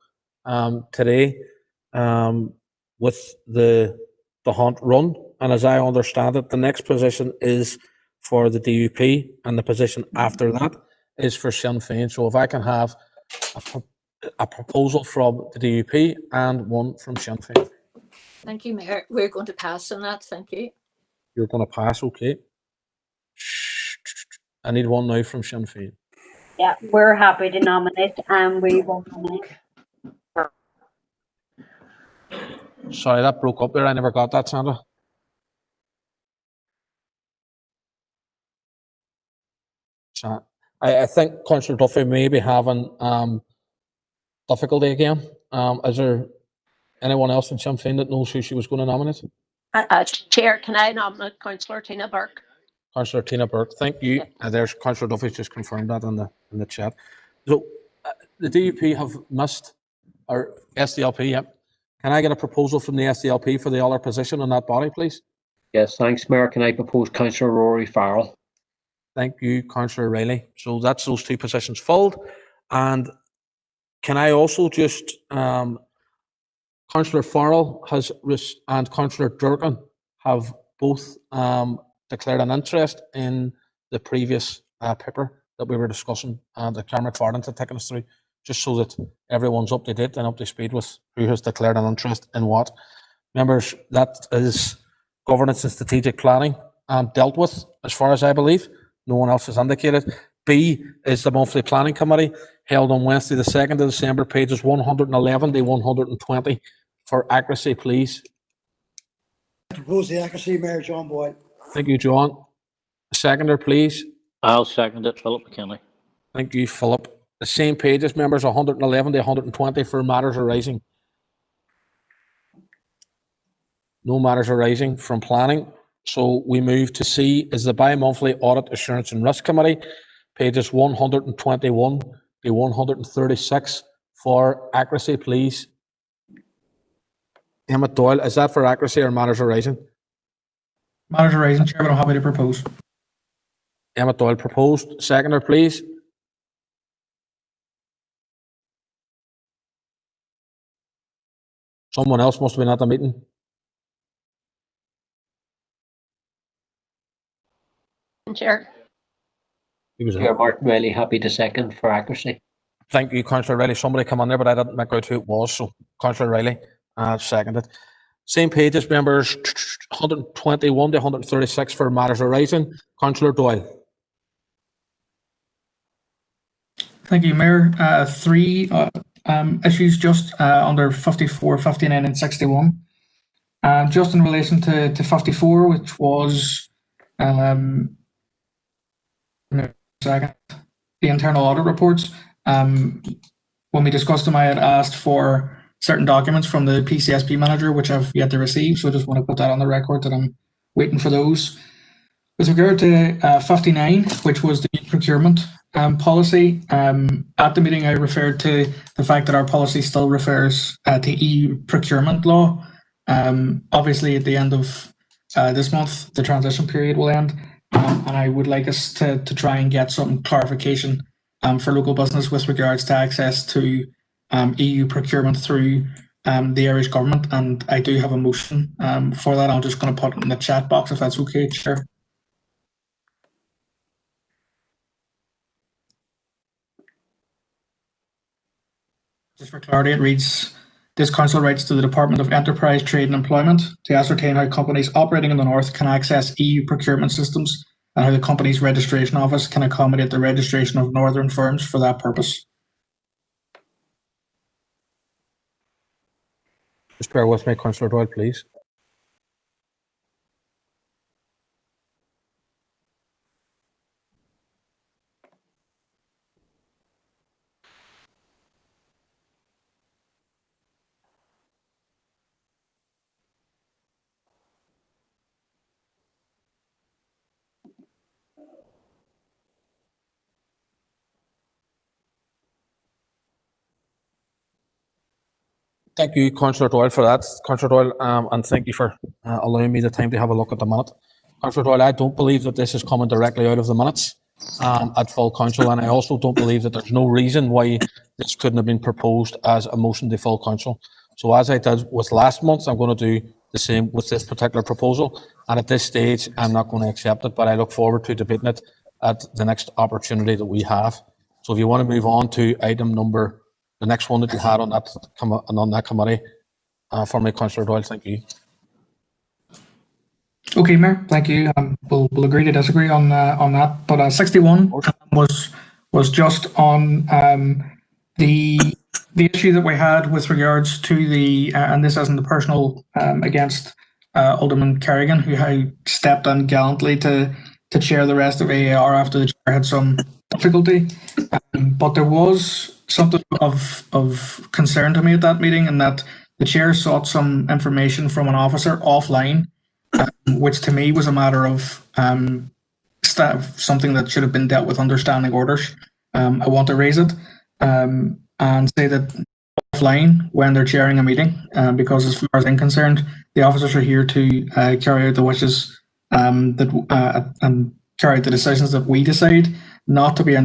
today with the hunt run, and as I understand it, the next position is for the DUP, and the position after that is for Sinn Féin. So if I can have a proposal from the DUP and one from Sinn Féin. Thank you, Mayor. We're going to pass on that. Thank you. You're going to pass, okay. I need one now from Sinn Féin. Yeah, we're happy to nominate, and we will nominate. Sorry, that broke up there. I never got that, Sandra. So I think Councillor Duffy may be having difficulty again. Is there anyone else in Sinn Féin that knows who she was going to nominate? Chair, can I nominate Councillor Tina Burke? Councillor Tina Burke, thank you. There's Councillor Duffy's just confirmed that in the chat. So the DUP have missed, or SDLP, yep. Can I get a proposal from the SDLP for the other position on that body, please? Yes, thanks, Mayor. Can I propose Councillor Rory Farrell? Thank you, Councillor Riley. So that's those two positions filled. And can I also just, Councillor Farrell and Councillor Durkin have both declared an interest in the previous paper that we were discussing, that Cameron McFarland had taken us through, just so that everyone's up to date and up to speed with who has declared an interest in what. Members, that is governance and strategic planning dealt with, as far as I believe. No one else has indicated. B is the monthly planning committee held on Wednesday, the 2nd of December, pages 111 to 120. For accuracy, please. I propose the accuracy, Mayor John Boyle. Thank you, John. Seconder, please. I'll second it, Philip McKinley. Thank you, Philip. The same pages, members, 111 to 120 for matters arising. No matters arising from planning. So we move to C is the bi-monthly audit assurance and risk committee, pages 121 to 136. For accuracy, please. Emmett Doyle, is that for accuracy or matters arising? Matters arising, Chair, but I'm happy to propose. Emmett Doyle proposed. Seconder, please. Someone else must have been at the meeting. Chair. Chair Martin Riley, happy to second for accuracy. Thank you, Councillor Riley. Somebody come on there, but I didn't make out who it was. So, Councillor Riley, seconded. Same pages, members, 121 to 136 for matters arising. Councillor Doyle. Thank you, Mayor. Three issues just under 54, 59 and 61. Just in relation to 54, which was the internal audit reports. When we discussed them, I had asked for certain documents from the PCSP manager, which I've yet to receive. So I just want to put that on the record that I'm waiting for those. With regard to 59, which was the procurement policy, at the meeting I referred to the fact that our policy still refers to EU procurement law. Obviously, at the end of this month, the transition period will end, and I would like us to try and get some clarification for local business with regards to access to EU procurement through the Irish government, and I do have a motion for that. I'm just going to put it in the chat box if that's okay, Chair. Just for clarity, it reads, this council writes to the Department of Enterprise, Trade and Employment to ascertain how companies operating in the North can access EU procurement systems and how the company's registration office can accommodate the registration of northern firms for that purpose. Just bear with me, Councillor Doyle, please. Thank you, Councillor Doyle, for that. Councillor Doyle, and thank you for allowing me the time to have a look at the minute. Councillor Doyle, I don't believe that this is coming directly out of the minutes at full council, and I also don't believe that there's no reason why this couldn't have been proposed as a motion to full council. So as I did with last month, I'm going to do the same with this particular proposal, and at this stage, I'm not going to accept it, but I look forward to debating it at the next opportunity that we have. So if you want to move on to item number, the next one that you had on that committee, for me, Councillor Doyle, thank you. Okay, Mayor, thank you. We'll agree to disagree on that. But 61 was just on the the issue that we had with regards to the, and this isn't a personal against Alderman Kerrigan, who stepped in gallantly to chair the rest of AAR after the chair had some difficulty. But there was something of concern to me at that meeting, in that the chair sought some information from an officer offline, which to me was a matter of something that should have been dealt with under standing orders. I want to raise it and say that offline when they're chairing a meeting, because as far as I'm concerned, the officers are here to carry out the wishes and carry out the decisions that we decide, not to be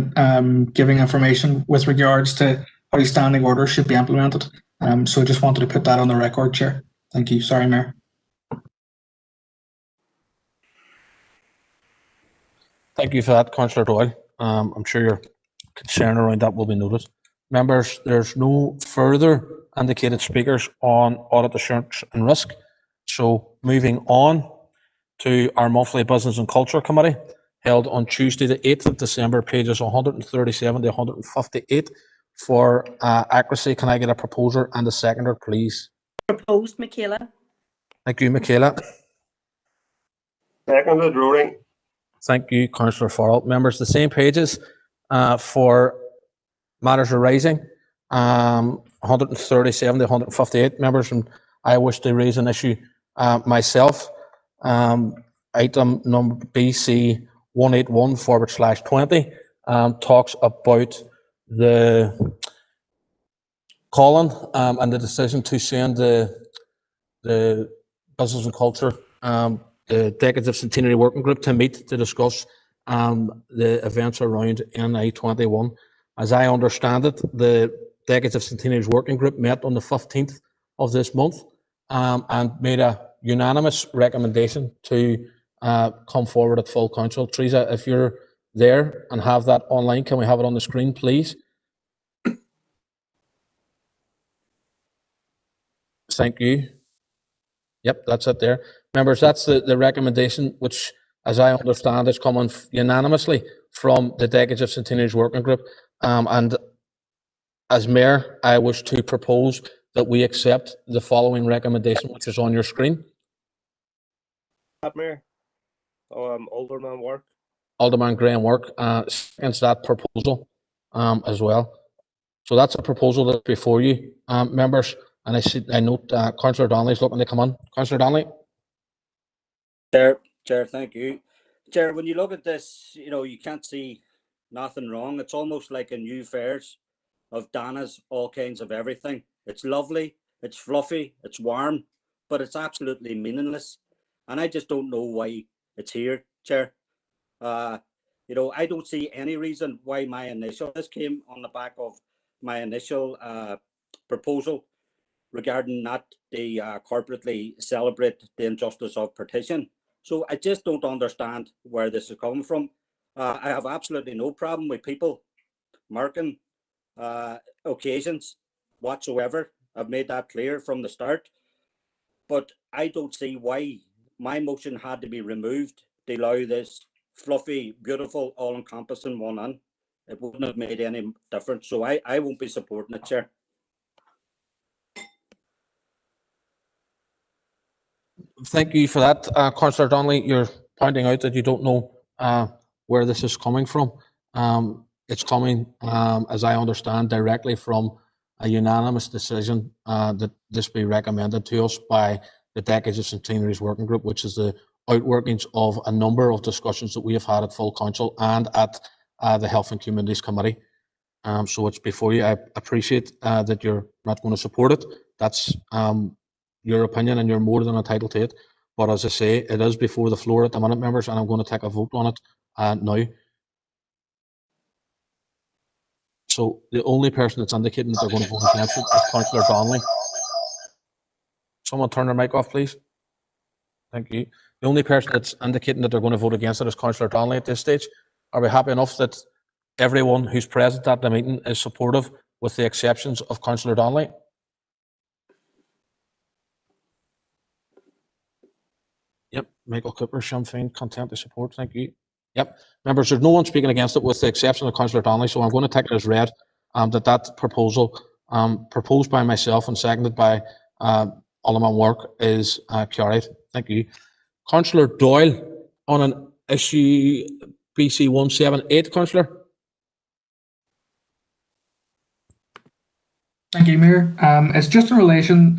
giving information with regards to how standing orders should be implemented. So I just wanted to put that on the record, Chair. Thank you. Sorry, Mayor. Thank you for that, Councillor Doyle. I'm sure your concern around that will be noted. Members, there's no further indicated speakers on audit assurance and risk. So moving on to our monthly Business and Culture Committee, held on Tuesday the 8th of December, pages 137 to 158. For accuracy, can I get a proposer and a seconder, please? Proposed, Michaela. Thank you, Michaela. Seconded, Rory. Thank you, Councillor Farrell. Members, the same pages for matters arising, 137 to 158. Members, and I wish to raise an issue myself. Item number BC 181/20 talks about the Colin and the decision to send the Business and Culture, the Decades of Centenary Working Group to meet to discuss the events around NI21. As I understand it, the Decades of Centenary Working Group met on the 15th of this month and made a unanimous recommendation to come forward at full council. Teresa, if you're there and have that online, can we have it on the screen, please? Thank you. Yep, that's it there. Members, that's the recommendation, which, as I understand, is coming unanimously from the Decades of Centenary Working Group. And as Mayor, I wish to propose that we accept the following recommendation, which is on your screen. Mayor, Alderman Work. Alderman Graham Work seconds that proposal as well. So that's a proposal that's before you, members. And I note Councillor Donnelly is looking to come on. Councillor Donnelly. Chair, thank you. Chair, when you look at this, you can't see nothing wrong. It's almost like a new fairs of Dana's, all kinds of everything. It's lovely, it's fluffy, it's warm, but it's absolutely meaningless. And I just don't know why it's here, Chair. I don't see any reason why this came on the back of my initial proposal regarding not the corporately celebrate the injustice of partition. So I just don't understand where this is coming from. I have absolutely no problem with people marking occasions whatsoever. I've made that clear from the start. But I don't see why my motion had to be removed to allow this fluffy, beautiful, all-encompassing one in. It wouldn't have made any difference. So I won't be supporting it, Chair. Thank you for that, Councillor Donnelly. You're pointing out that you don't know where this is coming from. It's coming, as I understand, directly from a unanimous decision that this be recommended to us by the Decades of Centenary's Working Group, which is the outworkings of a number of discussions that we have had at full council and at the Health and Communities Committee. So it's before you. I appreciate that you're not going to support it. That's your opinion and you're more than entitled to it. But as I say, it is before the floor at the minute, members, and I'm going to take a vote on it now. So the only person that's indicating that they're going to vote against it is Councillor Donnelly. Someone turn their mic off, please. Thank you. The only person that's indicating that they're going to vote against it is Councillor Donnelly at this stage. Are we happy enough that everyone who's present at the meeting is supportive, with the exceptions of Councillor Donnelly? Yep. Michael Cooper, Sinn Féin, content to support. Thank you. Yep. Members, there's no one speaking against it with the exception of Councillor Donnelly, so I'm going to take it as read that proposal proposed by myself and seconded by Alderman Work, is carried. Thank you. Councillor Doyle on an issue BC 178, Councillor. Thank you, Mayor. It's just in relation,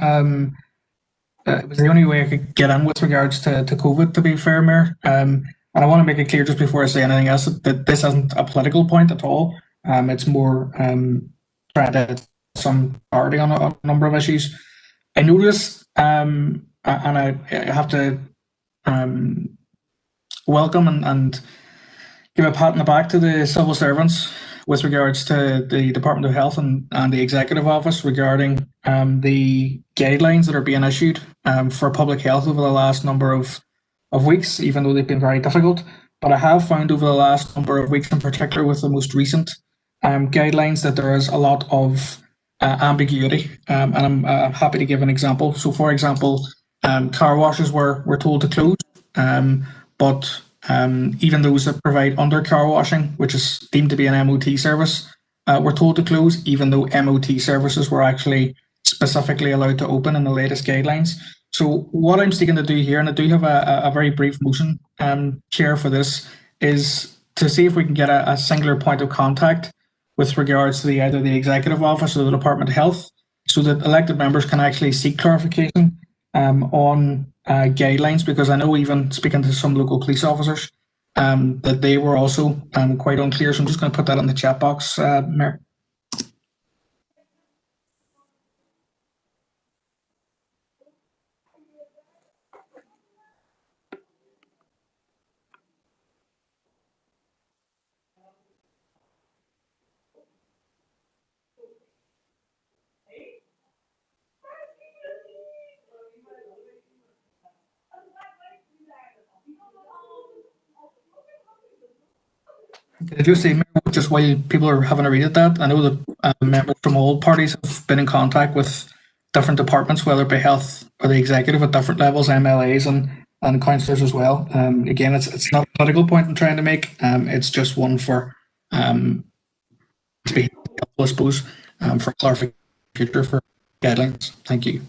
it was the only way I could get in with regards to COVID, to be fair, Mayor. And I want to make it clear just before I say anything else that this isn't a political point at all. It's more trying to get some clarity on a number of issues. I noticed, and I have to welcome and give a pat on the back to the civil servants with regards to the Department of Health and the Executive Office regarding the guidelines that are being issued for public health over the last number of weeks, even though they've been very difficult. But I have found over the last number of weeks, in particular with the most recent guidelines, that there is a lot of ambiguity. And I'm happy to give an example. So, for example, car washes were told to close, but even those that provide under car washing, which is deemed to be an MOT service, were told to close, even though MOT services were actually specifically allowed to open in the latest guidelines. So what I'm seeking to do here, and I do have a very brief motion, Chair, for this, is to see if we can get a singular point of contact with regards to either the Executive Office or the Department of Health, so that elected members can actually seek clarification on guidelines, because I know, even speaking to some local police officers, that they were also quite unclear. So I'm just going to put that in the chat box, Mayor. Can I just say, Mayor, just while people are having a read at that, I know that members from all parties have been in contact with different departments, whether it be health or the executive at different levels, MLAs and councillors as well. Again, it's not a political point I'm trying to make. It's just one for to be helpful, I suppose, for clarification for guidelines. Thank you.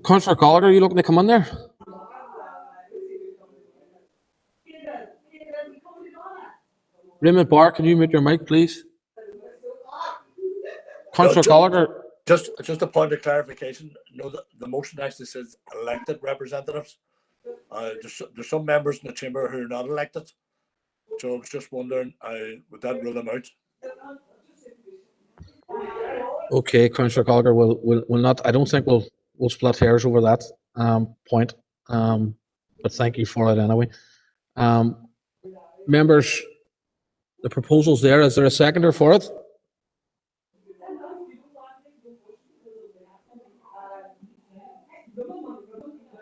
Councillor Gallagher, are you looking to come in there? Raymond Barr, can you mute your mic, please? Councillor Gallagher. Just a point of clarification. No, the motion actually says elected representatives. There's some members in the chamber who are not elected. So I was just wondering, would that rule them out? Okay, Councillor Gallagher, we'll not. I don't think we'll split hairs over that point. But thank you for it anyway. Members, the proposal's there. Is there a seconder for it?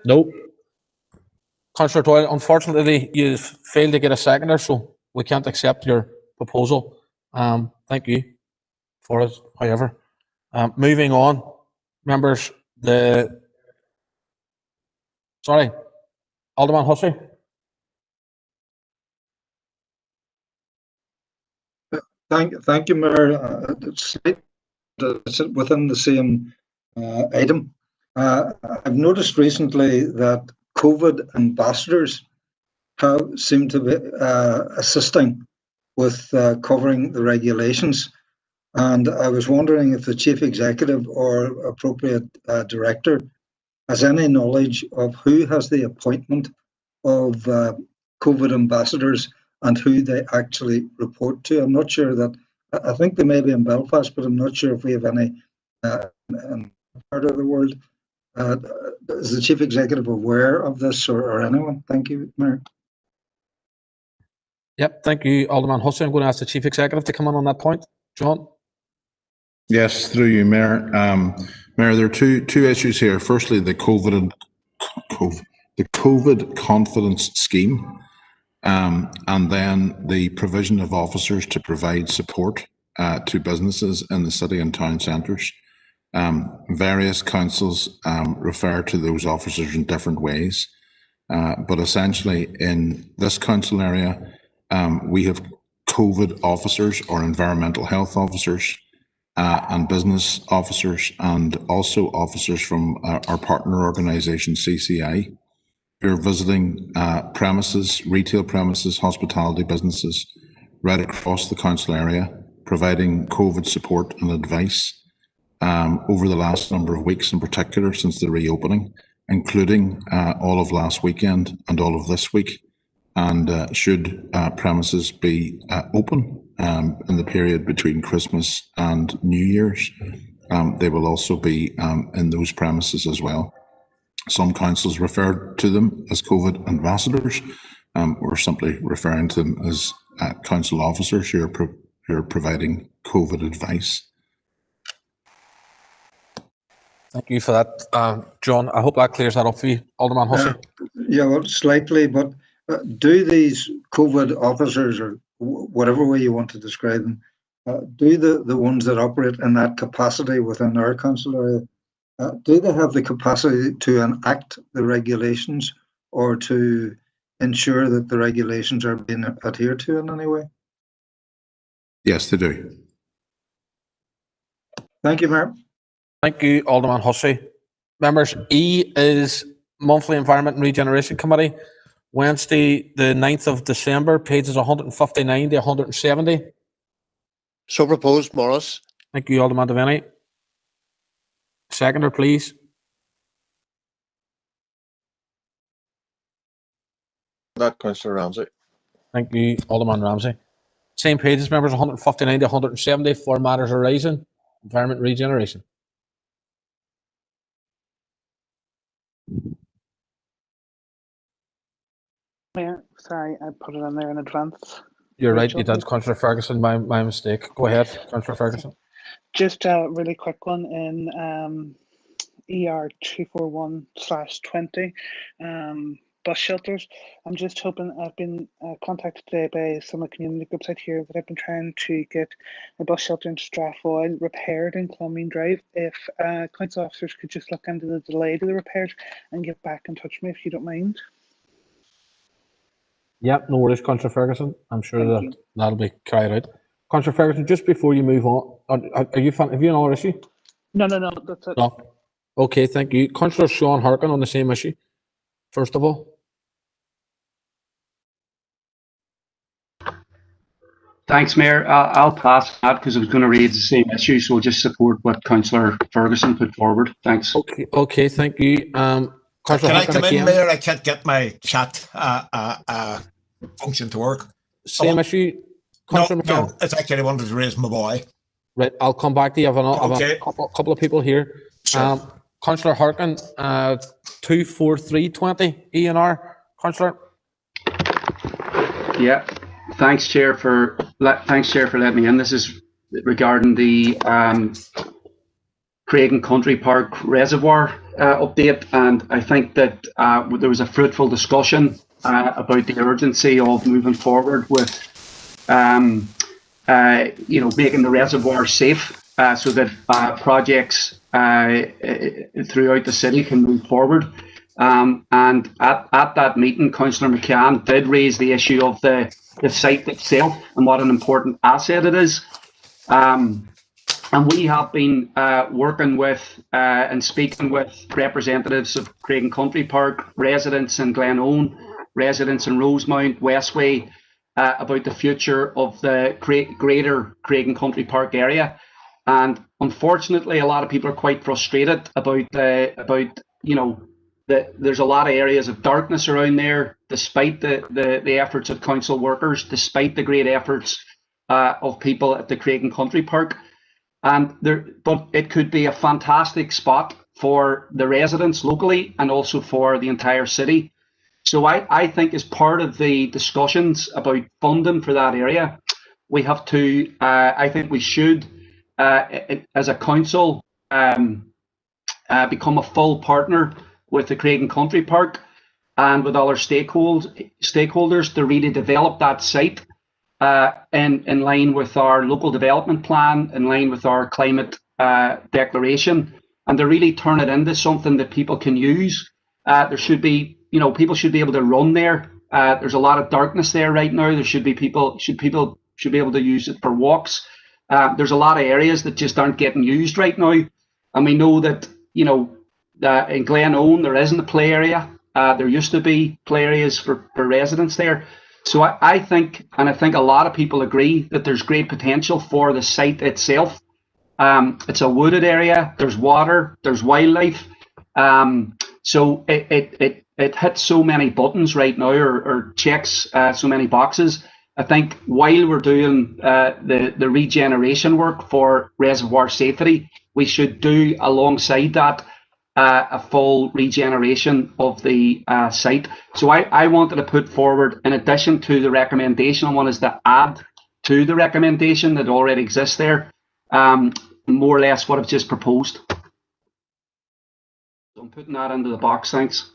No. Councillor Doyle, unfortunately, you've failed to get a seconder, so we can't accept your proposal. Thank you for it, however. Moving on, members, Alderman Hussey. Thank you, Mayor. It's within the same item. I've noticed recently that COVID ambassadors seem to be assisting with covering the regulations. And I was wondering if the Chief Executive or appropriate director has any knowledge of who has the appointment of COVID ambassadors and who they actually report to. I'm not sure that, I think they may be in Belfast, but I'm not sure if we have any in part of the world. Is the Chief Executive aware of this, or anyone? Thank you, Mayor. Yep, thank you, Alderman Hussey. I'm going to ask the Chief Executive to come on that point. John? Yes, through you, Mayor. Mayor, there are two issues here. Firstly, the COVID confidence scheme, and then the provision of officers to provide support to businesses in the city and town centres. Various councils refer to those officers in different ways. But essentially in this council area, we have COVID officers or environmental health officers and business officers, and also officers from our partner organisation CCI, who are visiting premises, retail premises, hospitality businesses right across the council area, providing COVID support and advice over the last number of weeks, in particular since the reopening, including all of last weekend and all of this week. And should premises be open in the period between Christmas and New Year's, they will also be in those premises as well. Some councils refer to them as COVID ambassadors. We're simply referring to them as council officers who are providing COVID advice. Thank you for that, John. I hope that clears that up for you, Alderman Hussey. Yeah, well, slightly, but do these COVID officers, or whatever way you want to describe them, do the ones that operate in that capacity within our council area, do they have the capacity to enact the regulations or to ensure that the regulations are being adhered to in any way? Yes, they do. Thank you, Mayor. Thank you, Alderman Hussey. Members, E is Monthly Environment and Regeneration Committee. Wednesday, the 9th of December, pages 159 to 170. So proposed, Morris. Thank you, Alderman Devaney. Seconder, please. That, Councillor Ramsey. Thank you, Alderman Ramsey. Same pages, members, 159 to 170 for matters arising. Environment and regeneration. Mayor, sorry, I put it on there in advance. You're right, you did, Councillor Ferguson. My mistake. Go ahead, Councillor Ferguson. Just a really quick one in ER 241/20, bus shelters. I'm just hoping, I've been contacted today by some of the community groups out here that I've been trying to get a bus shelter in Strabane repaired in Clonmene Drive. If council officers could just look into the delay to the repairs and get back in touch with me if you don't mind. Yep, no worries, Councillor Ferguson. I'm sure that'll be carried out. Councillor Ferguson, just before you move on, have you another issue? No, that's it. No. Okay, thank you. Councillor Sean Harkin on the same issue, first of all. Thanks, Mayor. I'll pass that because I was going to raise the same issue, so I'll just support what Councillor Ferguson put forward. Thanks. Okay, thank you. Can I come in, Mayor? I can't get my chat function to work. Same issue, Councillor No, it's actually I wanted to raise my boy. Right, I'll come back to you. I have a couple of people here. Sure. Councillor Harkin, 24320 ENR, Councillor. Yeah, thanks, Chair, for letting me in. This is regarding the Craig Country Park Reservoir update, and I think that there was a fruitful discussion about the urgency of moving forward with, making the reservoir safe so that projects throughout the city can move forward. And at that meeting, Councillor McCann did raise the issue of the site itself and what an important asset it is. And we have been working with and speaking with representatives of Craig Country Park, residents in Glenone, residents in Rosemount, Westway, about the future of the greater Craig Country Park area. And unfortunately, a lot of people are quite frustrated about there's a lot of areas of darkness around there, despite the efforts of council workers, despite the great efforts of people at the Craig Country Park. But it could be a fantastic spot for the residents locally and also for the entire city. So I think as part of the discussions about funding for that area, we have to, I think we should, as a council, become a full partner with the Craig Country Park and with other stakeholders to really develop that site in line with our local development plan, in line with our climate declaration, and to really turn it into something that people can use. There should be people should be able to run there. There's a lot of darkness there right now. There should be people should be able to use it for walks. There's a lot of areas that just aren't getting used right now, and we know that in Glenone there isn't a play area. There used to be play areas for residents there. So I think a lot of people agree that there's great potential for the site itself. It's a wooded area. There's water. There's wildlife. So it hits so many buttons right now, or checks so many boxes. I think while we're doing the regeneration work for reservoir safety, we should do alongside that a full regeneration of the site. So I wanted to put forward, in addition to the recommendation, I wanted to add to the recommendation that already exists there, more or less what I've just proposed. So I'm putting that into the box, thanks.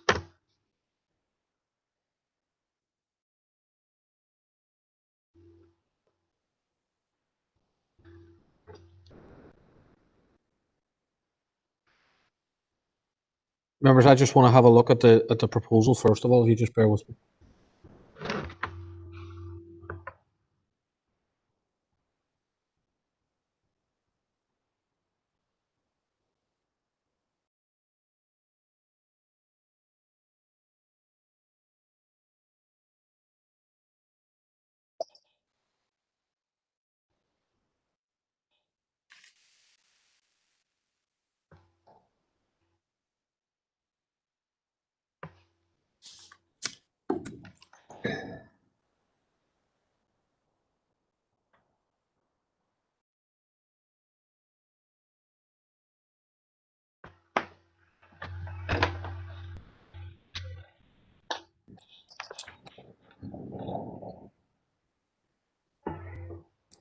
Members, I just want to have a look at the proposal first of all, if you just bear with me.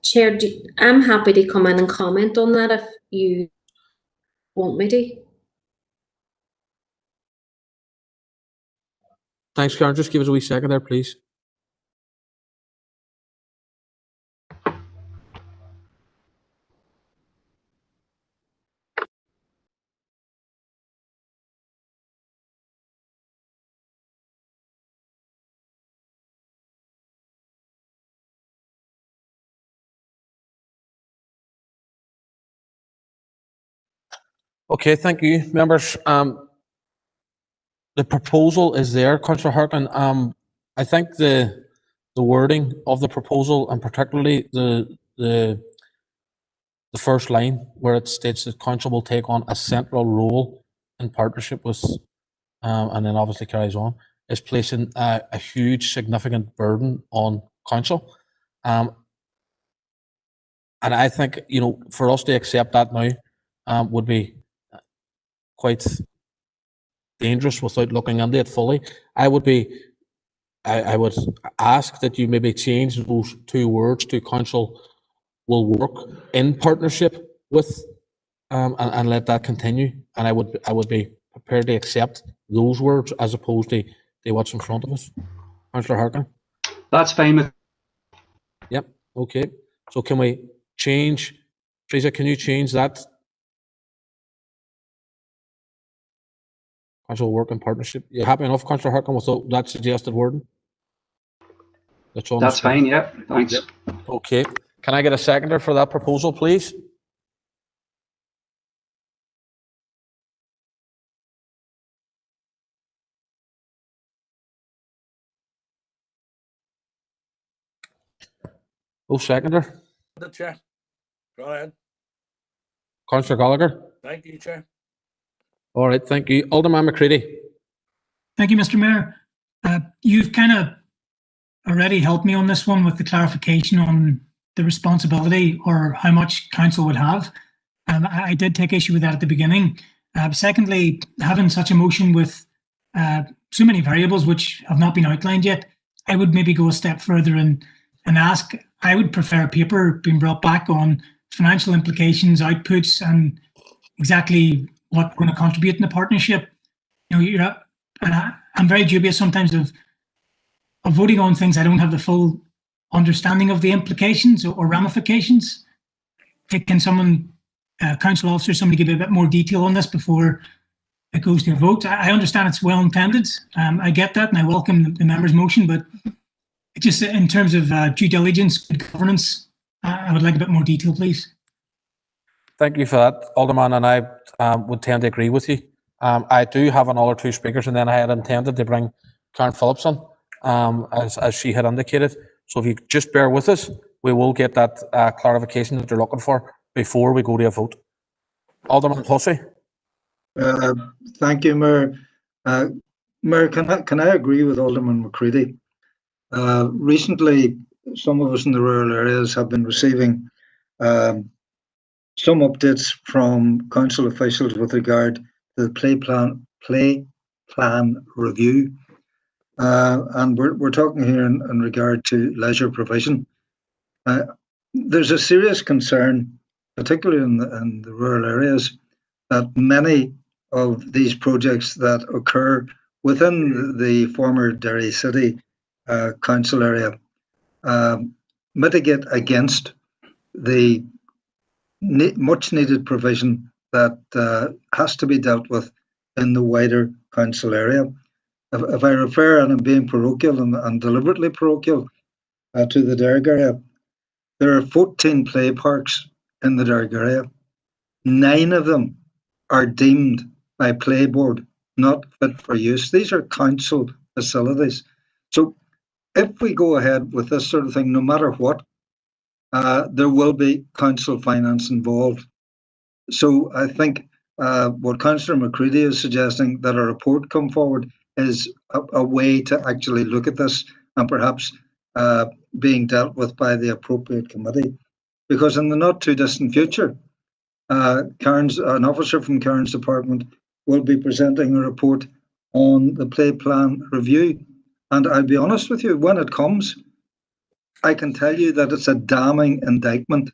Chair, I'm happy to come in and comment on that if you want me to. Thanks, Karen. Just give us a wee second there, please. Okay, thank you, members. The proposal is there, Councillor Harkin. I think the wording of the proposal, and particularly the first line where it states that council will take on a central role in partnership with, and then obviously carries on, is placing a huge significant burden on council. And I think, for us to accept that now would be quite dangerous without looking into it fully. I would ask that you maybe change those two words to council will work in partnership with, and let that continue. And I would be prepared to accept those words as opposed to what's in front of us. Councillor Harkin? That's fine with. Yep. Okay. So can we change, Teresa, can you change that? Council will work in partnership. You happy enough, Councillor Harkin, with that suggested wording? That's fine, yeah. Thanks. Yep. Okay. Can I get a seconder for that proposal, please? Oh, seconder. The chair. Go ahead. Councillor Gallagher. Thank you, Chair. All right, thank you. Alderman McCready. Thank you, Mr. Mayor. You've kind of already helped me on this one with the clarification on the responsibility or how much council would have. I did take issue with that at the beginning. Secondly, having such a motion with so many variables which have not been outlined yet, I would maybe go a step further and ask, I would prefer a paper being brought back on financial implications, outputs, and exactly what we're going to contribute in the partnership. I'm very dubious sometimes of voting on things I don't have the full understanding of the implications or ramifications. Can someone, council officer, somebody give a bit more detail on this before it goes to a vote. I understand it's well intended. I get that, and I welcome the member's motion, but just in terms of due diligence, good governance, I would like a bit more detail, please. Thank you for that, Alderman, and I would tend to agree with you. I do have another two speakers, and then I had intended to bring Karen Phillips on, as she had indicated. So if you just bear with us, we will get that clarification that you're looking for before we go to a vote. Alderman Hussey. Thank you, Mayor. Mayor, can I agree with Alderman McCready? Recently, some of us in the rural areas have been receiving some updates from council officials with regard to the play plan review, and we're talking here in regard to leisure provision. There's a serious concern, particularly in the rural areas, that many of these projects that occur within the former Derry City council area mitigate against the much needed provision that has to be dealt with in the wider council area. If I refer, and I'm being parochial and deliberately parochial, to the Derry area, there are 14 play parks in the Derry area. 9 of them are deemed by Play Board not fit for use. These are council facilities. So if we go ahead with this sort of thing, no matter what, there will be council finance involved. So I think what Councillor McCready is suggesting, that a report come forward, is a way to actually look at this, and perhaps being dealt with by the appropriate committee. Because in the not too distant future, an officer from Karen's department will be presenting a report on the play plan review. And I'll be honest with you, when it comes, I can tell you that it's a damning indictment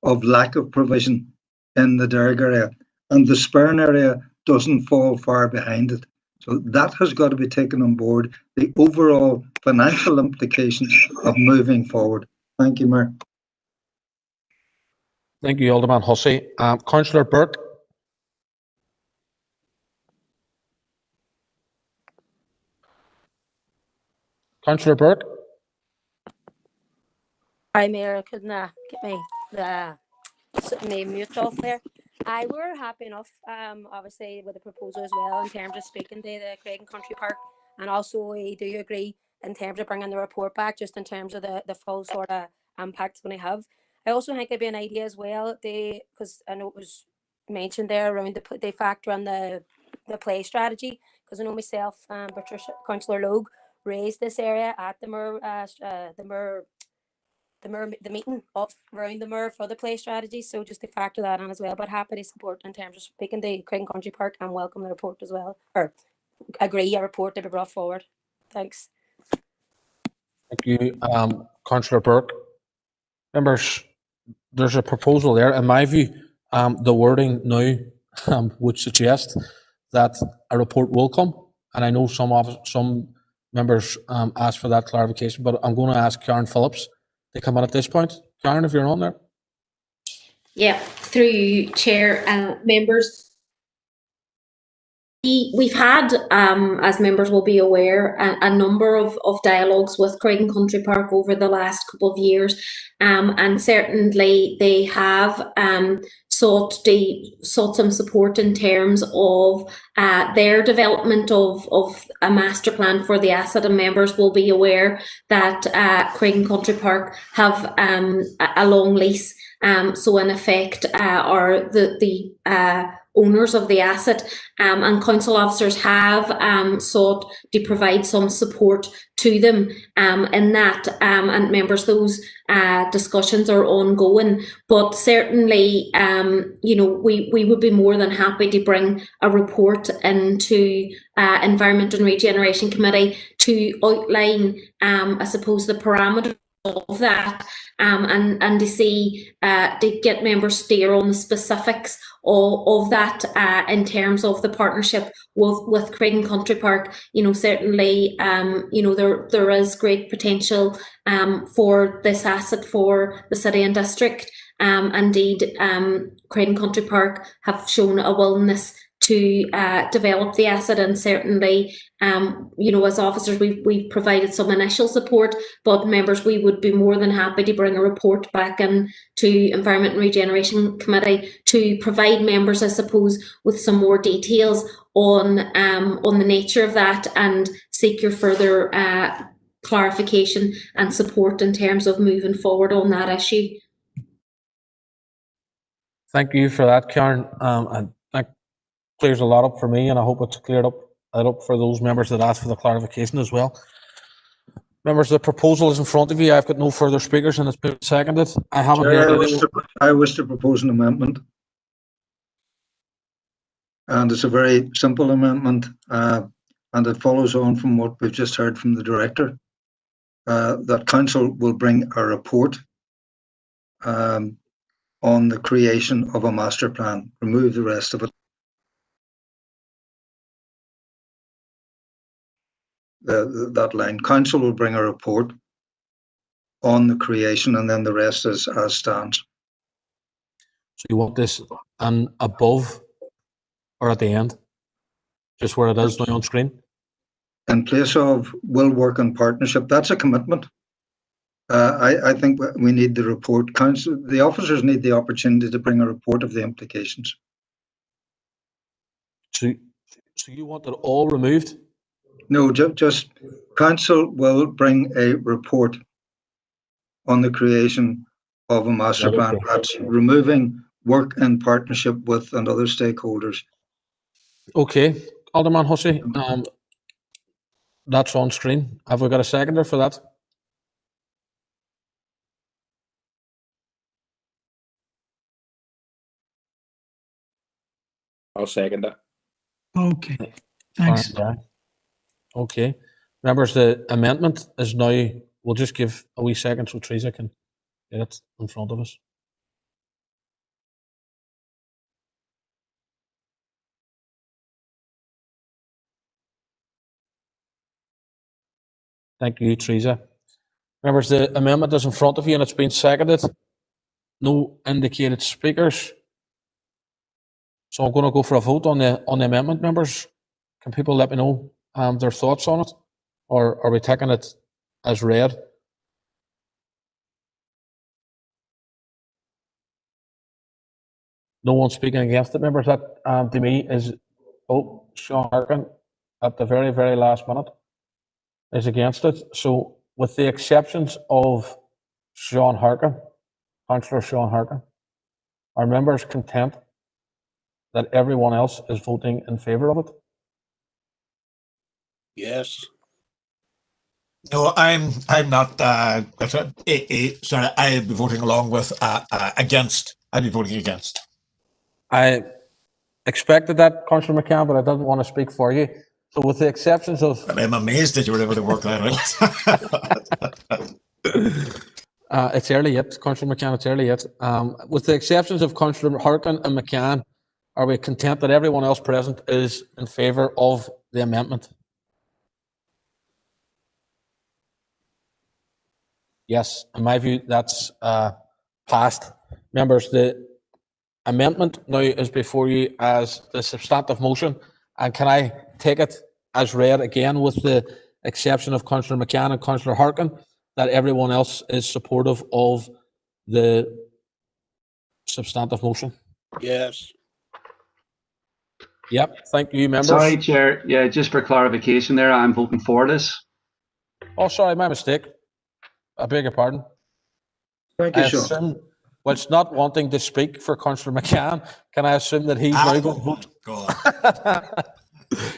of lack of provision in the Derry area, and the Strabane area doesn't fall far behind it. So that has got to be taken on board, the overall financial implications of moving forward. Thank you, Mayor. Thank you, Alderman Hussey. Councillor Burke. Councillor Burke. Hi, Mayor. I couldn't get my mute off there. We're happy enough, obviously, with the proposal as well in terms of speaking to the Craig Country Park, and also we do agree in terms of bringing the report back, just in terms of the full sort of impact it's going to have. I also think it'd be an idea as well, because I know it was mentioned there around the factor on the play strategy, because I know myself and Patricia, Councillor Logue, raised this area at the meeting of around the Mur for the play strategy, so just to factor that in as well. But happy to support in terms of speaking to Craig Country Park, and welcome the report as well, or agree a report to be brought forward. Thanks. Thank you, Councillor Burke. Members, there's a proposal there. In my view, the wording now would suggest that a report will come, and I know some members asked for that clarification, but I'm going to ask Karen Phillips to come in at this point. Karen, if you're on there. Yeah, through you, Chair, members. We've had, as members will be aware, a number of dialogues with Craig Country Park over the last couple of years, and certainly they have sought some support in terms of their development of a master plan for the asset, and members will be aware that Craig Country Park have a long lease, so in effect are the owners of the asset, and council officers have sought to provide some support to them in that, and members, those discussions are ongoing, but certainly we would be more than happy to bring a report into Environment and Regeneration Committee to outline I suppose the parameters of that, and to see to get members steer on the specifics of that in terms of the partnership with Craig Country Park. Certainly there is great potential for this asset for the city and district. Indeed, Craig Country Park have shown a willingness to develop the asset, and certainly, as officers, we've provided some initial support, but members, we would be more than happy to bring a report back in to Environment and Regeneration Committee to provide members, I suppose, with some more details on the nature of that, and seek your further clarification and support in terms of moving forward on that issue. Thank you for that, Karen. And that clears a lot up for me, and I hope it's cleared up for those members that asked for the clarification as well. Members, the proposal is in front of you. I've got no further speakers, and it's been seconded. I haven't heard anyone. I wish to propose an amendment. And it's a very simple amendment, and it follows on from what we've just heard from the Director, that Council will bring a report on the creation of a master plan. Remove the rest of it. That line. Council will bring a report on the creation, and then the rest is as stands. So you want this above or at the end? Just where it is now on screen? In place of will work in partnership, that's a commitment. I think we need the report. Council, the officers need the opportunity to bring a report of the implications. So you want it all removed? No, just Council will bring a report on the creation of a master plan. That's removing work in partnership with and other stakeholders. Okay, Alderman Hussey, that's on screen. Have we got a seconder for that? I'll second that. Okay, thanks. Okay, members, the amendment is now, we'll just give a wee second so Teresa can get it in front of us. Thank you, Teresa. Members, the amendment is in front of you and it's been seconded. No indicated speakers. So I'm going to go for a vote on the amendment, members. Can people let me know their thoughts on it? Or are we taking it as read? No one speaking against it, members. That to me is, Sean Harkin at the very, very last minute is against it. So with the exceptions of Sean Harkin, Councillor Sean Harkin, are members content that everyone else is voting in favour of it? Yes. No, I'm not. Sorry, I'll be voting along with against. I'll be voting against. I expected that, Councillor McCann, but I didn't want to speak for you. So with the exceptions of... I'm amazed that you were able to work that out. It's early yet, Councillor McCann, it's early yet. With the exceptions of Councillor Harkin and McCann, are we content that everyone else present is in favour of the amendment? Yes, in my view, that's passed. Members, the amendment now is before you as the substantive motion. And can I take it as read again with the exception of Councillor McCann and Councillor Harkin, that everyone else is supportive of the substantive motion? Yes. Yep, thank you, members. Sorry, Chair. Yeah, just for clarification there, I'm voting for this. Oh, sorry, my mistake. I beg your pardon. Thank you, Sean. Whilst not wanting to speak for Councillor McCann, can I assume that he's now going to vote?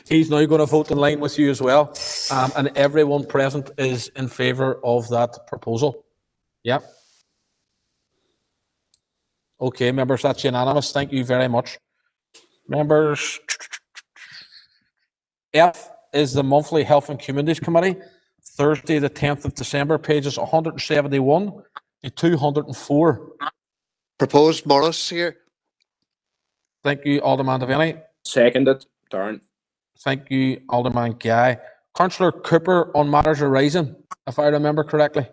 He's now going to vote in line with you as well. And everyone present is in favour of that proposal. Yep. Okay, members, that's unanimous. Thank you very much. Members, F is the monthly Health and Communities Committee, Thursday the 10th of December, pages 171 to 204. Proposed Morris here. Thank you, Alderman Devaney. Seconded, Darren. Thank you, Alderman Guy. Councillor Cooper on matters arising, if I remember correctly.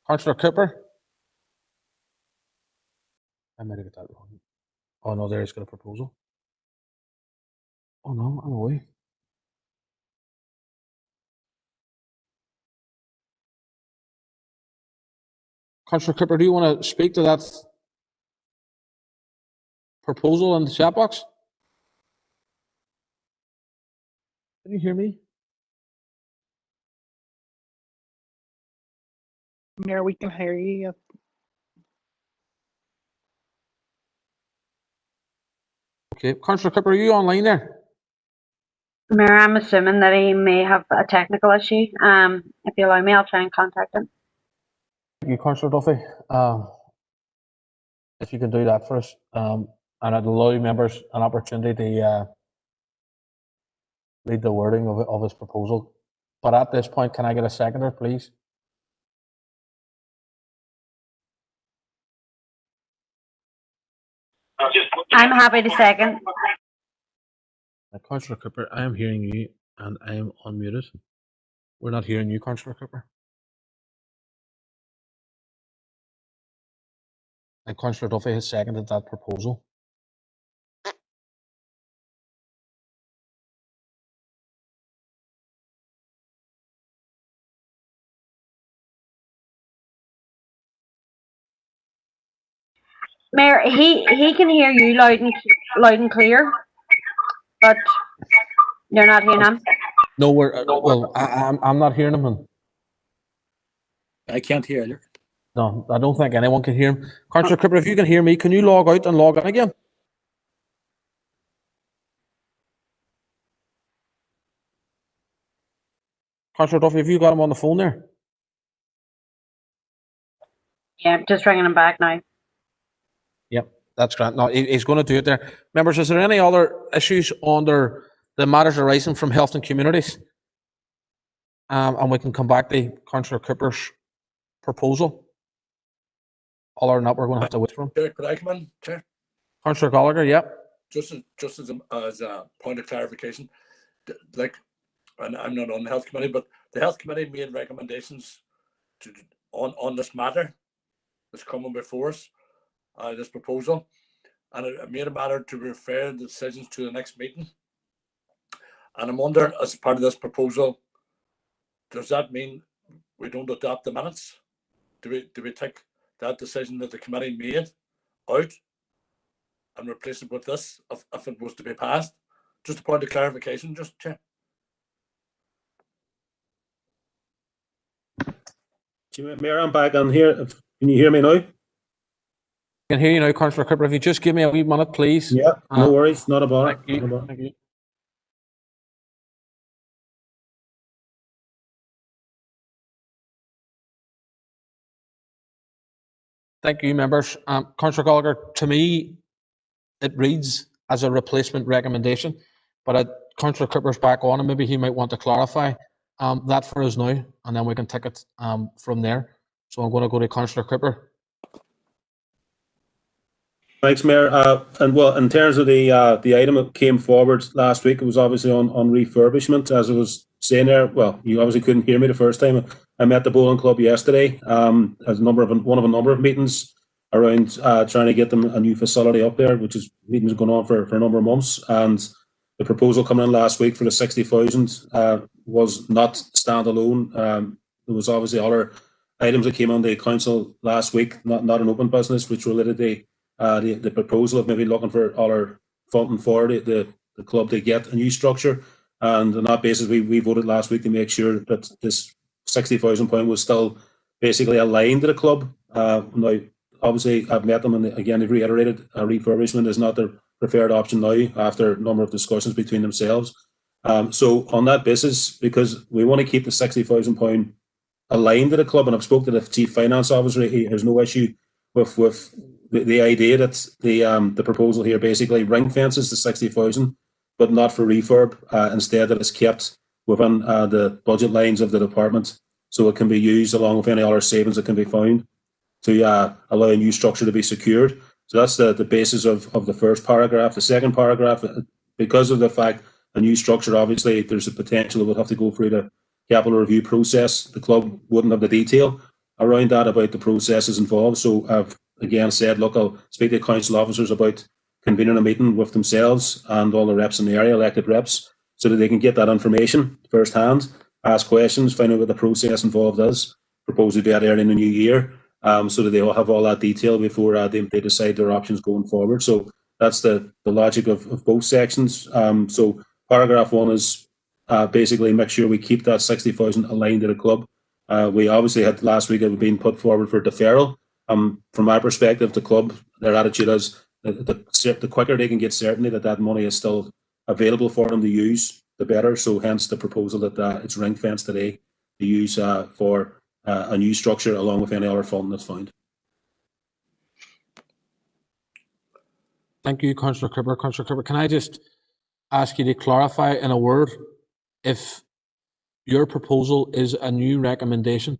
Councillor Cooper? I might have got that wrong. Oh no, Derry's got a proposal. Oh no, I'm away. Councillor Cooper, do you want to speak to that proposal in the chat box? Can you hear me? Mayor, we can hear you. Okay, Councillor Cooper, are you online there? Mayor, I'm assuming that he may have a technical issue. If you allow me, I'll try and contact him. Thank you, Councillor Duffy. If you can do that for us, and I'd allow members an opportunity to read the wording of his proposal. But at this point, can I get a seconder, please? I'm happy to second. Councillor Cooper, I am hearing you and I am unmuted. We're not hearing you, Councillor Cooper. And Councillor Duffy has seconded that proposal. Mayor, he can hear you loud and clear, but you're not hearing him. No, well, I'm not hearing him. And I can't hear you. no, I don't think anyone can hear him. Councillor Cooper, if you can hear me, can you log out and log in again? Councillor Duffy, have you got him on the phone there? Yeah, just ringing him back now. Yep, that's great. No, he's going to do it there. Members, is there any other issues under the matters arising from health and communities? And we can come back to Councillor Cooper's proposal. All or not, we're going to have to wait for him. Chair, could I come in, Chair? Councillor Gallagher, yep. Just as a point of clarification, like, and I'm not on the health committee, but the health committee made recommendations on this matter that's coming before us, this proposal, and it made a matter to refer the decisions to the next meeting. And I'm wondering, as part of this proposal, does that mean we don't adopt the minutes? Do we take that decision that the committee made out and replace it with this if it was to be passed? Just a point of clarification, just Chair. Mayor, I'm back on here. Can you hear me now? I can hear you now, Councillor Cooper. If you just give me a wee minute, please. Yeah, no worries. Not a bother. Thank you. Thank you. Thank you, members. Councillor Gallagher, to me, it reads as a replacement recommendation, but Councillor Cooper's back on, and maybe he might want to clarify that for us now, and then we can take it from there. So I'm going to go to Councillor Cooper. Thanks, Mayor. And well, in terms of the item that came forward last week, it was obviously on refurbishment. As I was saying there, well, you obviously couldn't hear me the first time. I met the bowling club yesterday as one of a number of meetings around trying to get them a new facility up there, which is meetings going on for a number of months. And the proposal coming in last week for the 60,000 was not standalone. There was obviously other items that came on the council last week, not an open business, which related to the proposal of maybe looking for other funding for the club to get a new structure. And on that basis, we voted last week to make sure that this £60,000 was still basically aligned to the club. Now, obviously, I've met them, and again, they've reiterated a refurbishment is not the preferred option now after a number of discussions between themselves. So on that basis, because we want to keep the £60,000 aligned to the club, and I've spoken to the chief finance officer, there's no issue with the idea that the proposal here basically ring fences the 60,000, but not for refurb. Instead, that it's kept within the budget lines of the department, so it can be used along with any other savings that can be found to allow a new structure to be secured. So that's the basis of the first paragraph. The second paragraph, because of the fact a new structure, obviously there's a potential it would have to go through the capital review process. The club wouldn't have the detail around that about the processes involved. So I've again said, look, I'll speak to council officers about convening a meeting with themselves and all the reps in the area, elected reps, so that they can get that information firsthand, ask questions, find out what the process involved is, propose to do that early in the new year, so that they all have all that detail before they decide their options going forward. So that's the logic of both sections. So paragraph 1 is basically make sure we keep that 60,000 aligned to the club. We obviously had last week it been put forward for deferral. From my perspective, the club, their attitude is the quicker they can get certainty that money is still available for them to use, the better. So hence the proposal that it's ring fenced today to use for a new structure along with any other funding that's found. Thank you, Councillor Cooper. Councillor Cooper, can I just ask you to clarify in a word if your proposal is a new recommendation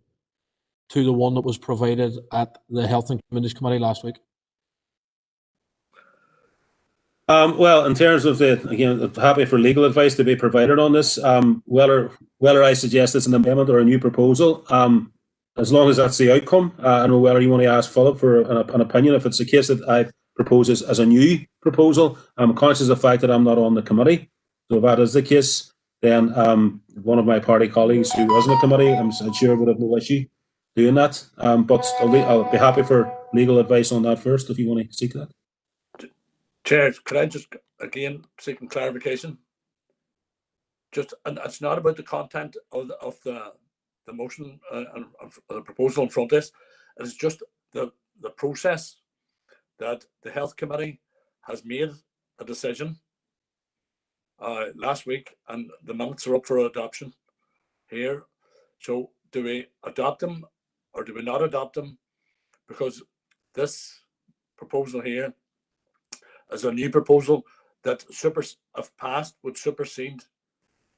to the one that was provided at the Health and Communities Committee last week? Well, in terms of again, happy for legal advice to be provided on this. Whether I suggest it's an amendment or a new proposal, as long as that's the outcome, I don't know whether you want to ask Philip for an opinion. If it's the case that I propose this as a new proposal, I'm conscious of the fact that I'm not on the committee. So if that is the case, then one of my party colleagues who was in the committee, I'm sure would have no issue doing that. But I'll be happy for legal advice on that first if you want to seek that. Chair, could I just again seek clarification? And it's not about the content of the motion and the proposal in front of us. It's just the process that the Health Committee has made a decision last week, and the minutes are up for adoption here. So do we adopt them or do we not adopt them? Because this proposal here is a new proposal that if passed would supersede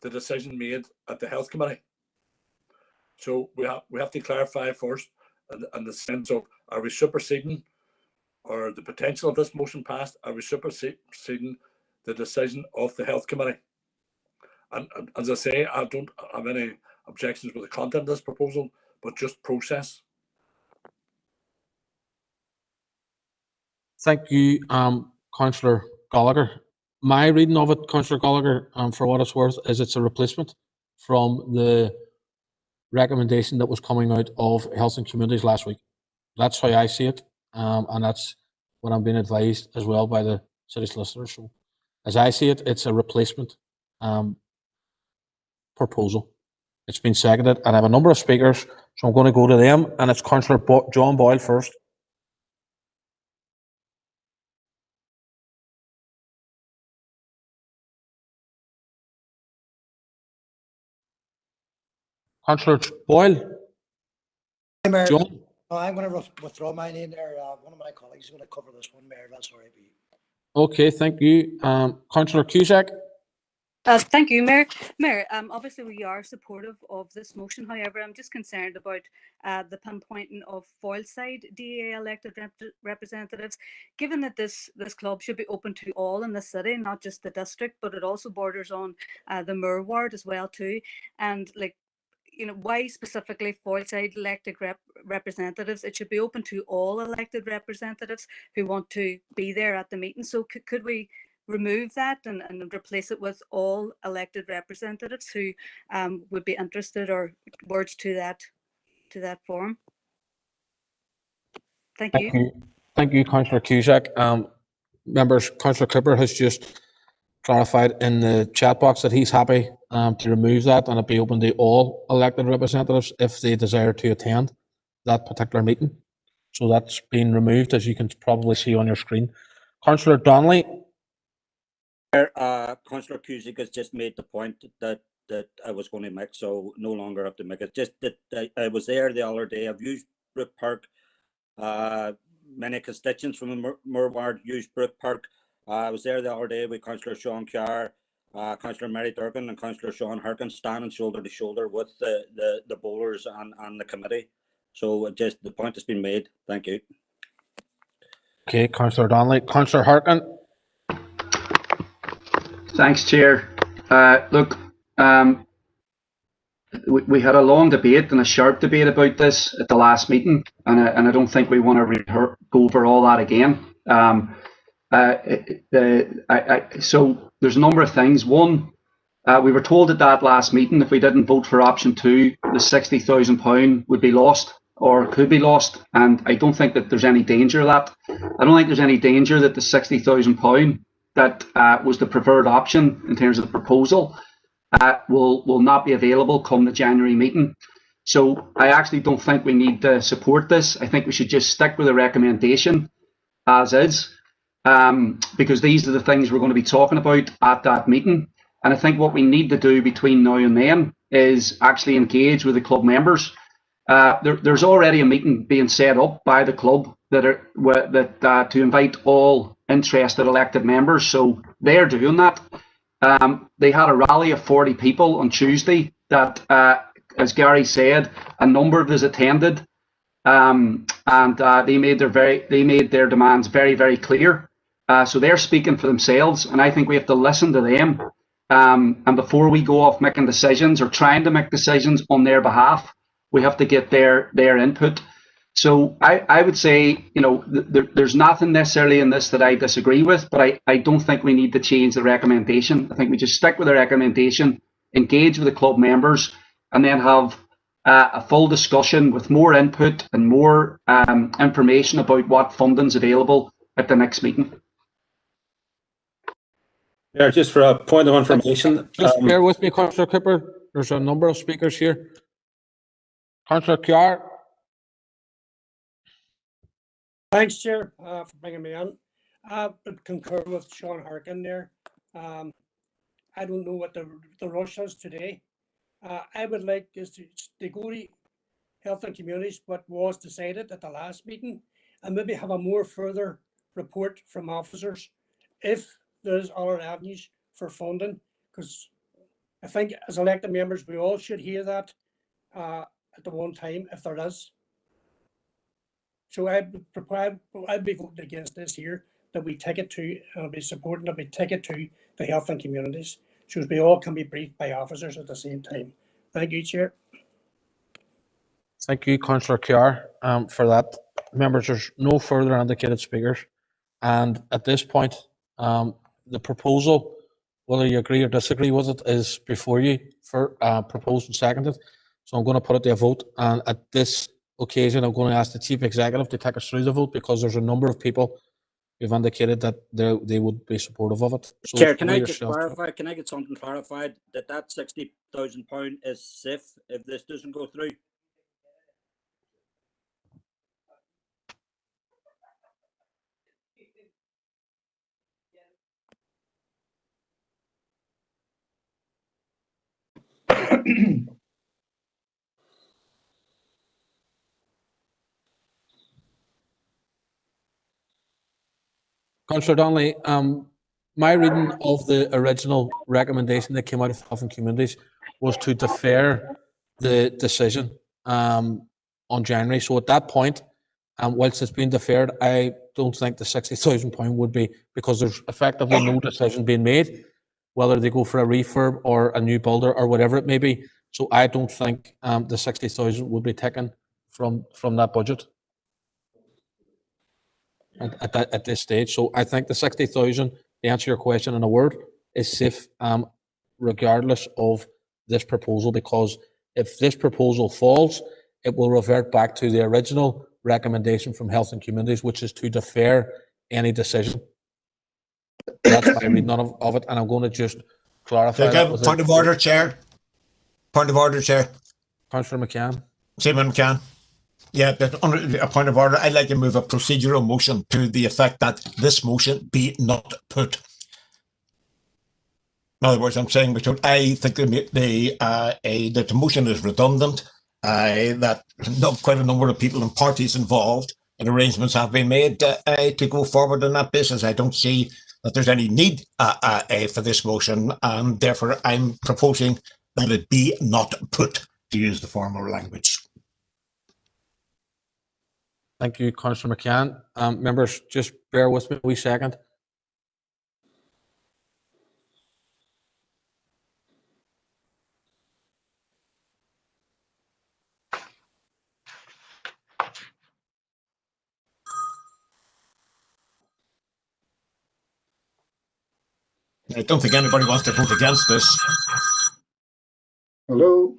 the decision made at the Health Committee. So we have to clarify first in the sense of, are we superseding, or the potential of this motion passed, are we superseding the decision of the Health Committee? And as I say, I don't have any objections with the content of this proposal, but just process. Thank you, Councillor Gallagher. My reading of it, Councillor Gallagher, for what it's worth, is it's a replacement from the recommendation that was coming out of Health and Communities last week. That's how I see it, and that's what I'm being advised as well by the city solicitor. So, as I see it, it's a replacement proposal. It's been seconded, and I have a number of speakers, so I'm going to go to them, and it's Councillor John Boyle first. Councillor Boyle. Mayor, John. I'm going to withdraw my name there. One of my colleagues is going to cover this one, Mayor. That's all right. Okay, thank you. Councillor Cusack. Thank you, Mayor. Mayor, obviously we are supportive of this motion. However, I'm just concerned about the pinpointing of Foyleside DA elected representatives, given that this club should be open to all in the city, not just the district, but it also borders on the Moor ward as well too. And why specifically Foyleside elected representatives? It should be open to all elected representatives who want to be there at the meeting. So could we remove that and replace it with all elected representatives who would be interested, or words to that form? Thank you. Thank you, Councillor Cusack. Members, Councillor Cooper has just clarified in the chat box that he's happy to remove that and it be open to all elected representatives if they desire to attend that particular meeting. So that's been removed, as you can probably see on your screen. Councillor Donnelly. Councillor Cusack has just made the point that I was going to make, so no longer have to make it. Just that I was there the other day. I've used Brook Park. Many constituents from the Moor ward use Brook Park. I was there the other day with Councillor Sean Carr, Councillor Mary Durkin and Councillor Sean Harkin, standing shoulder to shoulder with the bowlers and the committee. So just the point has been made. Thank you. Okay, Councillor Donnelly. Councillor Harkin. Thanks, Chair. Look, we had a long debate and a sharp debate about this at the last meeting, and I don't think we want to go over all that again. So there's a number of things. One, we were told at that last meeting if we didn't vote for option 2, the £60,000 would be lost or could be lost, and I don't think that there's any danger of that. I don't think there's any danger that the £60,000 that was the preferred option in terms of the proposal will not be available come the January meeting. So I actually don't think we need to support this. I think we should just stick with the recommendation as is, because these are the things we're going to be talking about at that meeting. And I think what we need to do between now and then is actually engage with the club members. There's already a meeting being set up by the club to invite all interested elected members. So they're doing that. They had a rally of 40 people on Tuesday that, as Gary said, a number of us attended, and they made their demands very, very clear. So they're speaking for themselves, and I think we have to listen to them. And before we go off making decisions or trying to make decisions on their behalf, we have to get their input. So I would say, there's nothing necessarily in this that I disagree with, but I don't think we need to change the recommendation. I think we just stick with the recommendation, engage with the club members, and then have a full discussion with more input and more information about what funding is available at the next meeting. Yeah, just for a point of information. Just bear with me, Councillor Cooper. There's a number of speakers here. Councillor Kiar. Thanks, Chair, for bringing me on. I would concur with Sean Harkin there. I don't know what the rush is today. I would like is to go to Health and Communities, what was decided at the last meeting, and maybe have a more further report from officers if there's other avenues for funding, because I think as elected members we all should hear that at the one time if there is. So I'd be voting against this here, that we take it to, I'll be supporting that we take it to the Health and Communities, so we all can be briefed by officers at the same time. Thank you, Chair. Thank you, Councillor Kiar, for that. Members, there's no further indicated speakers. And at this point, the proposal, whether you agree or disagree with it, is before you for proposed and seconded. So I'm going to put it to a vote. And at this occasion, I'm going to ask the Chief Executive to take us through the vote, because there's a number of people who've indicated that they would be supportive of it. So Chair, can I just clarify? Can I get something clarified that £60,000 is safe if this doesn't go through? Councillor Donnelly, my reading of the original recommendation that came out of Health and Communities was to defer the decision on January. So at that point, whilst it's been deferred, I don't think the £60,000 would be, because there's effectively no decision being made, whether they go for a refurb or a new builder or whatever it may be. So I don't think the 60,000 would be taken from that budget at this stage. So I think the 60,000, to answer your question in a word, is safe, regardless of this proposal, because if this proposal falls, it will revert back to the original recommendation from Health and Communities, which is to defer any decision. That's my reading of it, and I'm going to just clarify that. Point of order, Chair. Point of order, Chair. Councillor McCann. Simon McCann. Yeah, but under a point of order, I'd like to move a procedural motion to the effect that this motion be not put. In other words, I'm saying I think that the motion is redundant, that quite a number of people and parties involved, and arrangements have been made to go forward on that basis. I don't see that there's any need for this motion, and therefore I'm proposing that it be not put, to use the formal language. Thank you, Councillor McCann. Members, just bear with me a wee second. I don't think anybody wants to vote against this. Hello?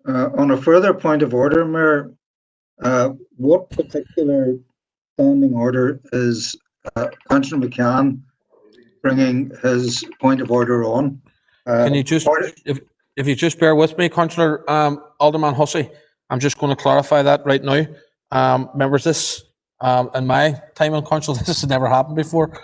On a further point of order, Mayor, what particular standing order is Councillor McCann bringing his point of order on? Can you just, if you just bear with me, Councillor Alderman Hussey, I'm just going to clarify that right now. Members, this, in my time on council, this has never happened before.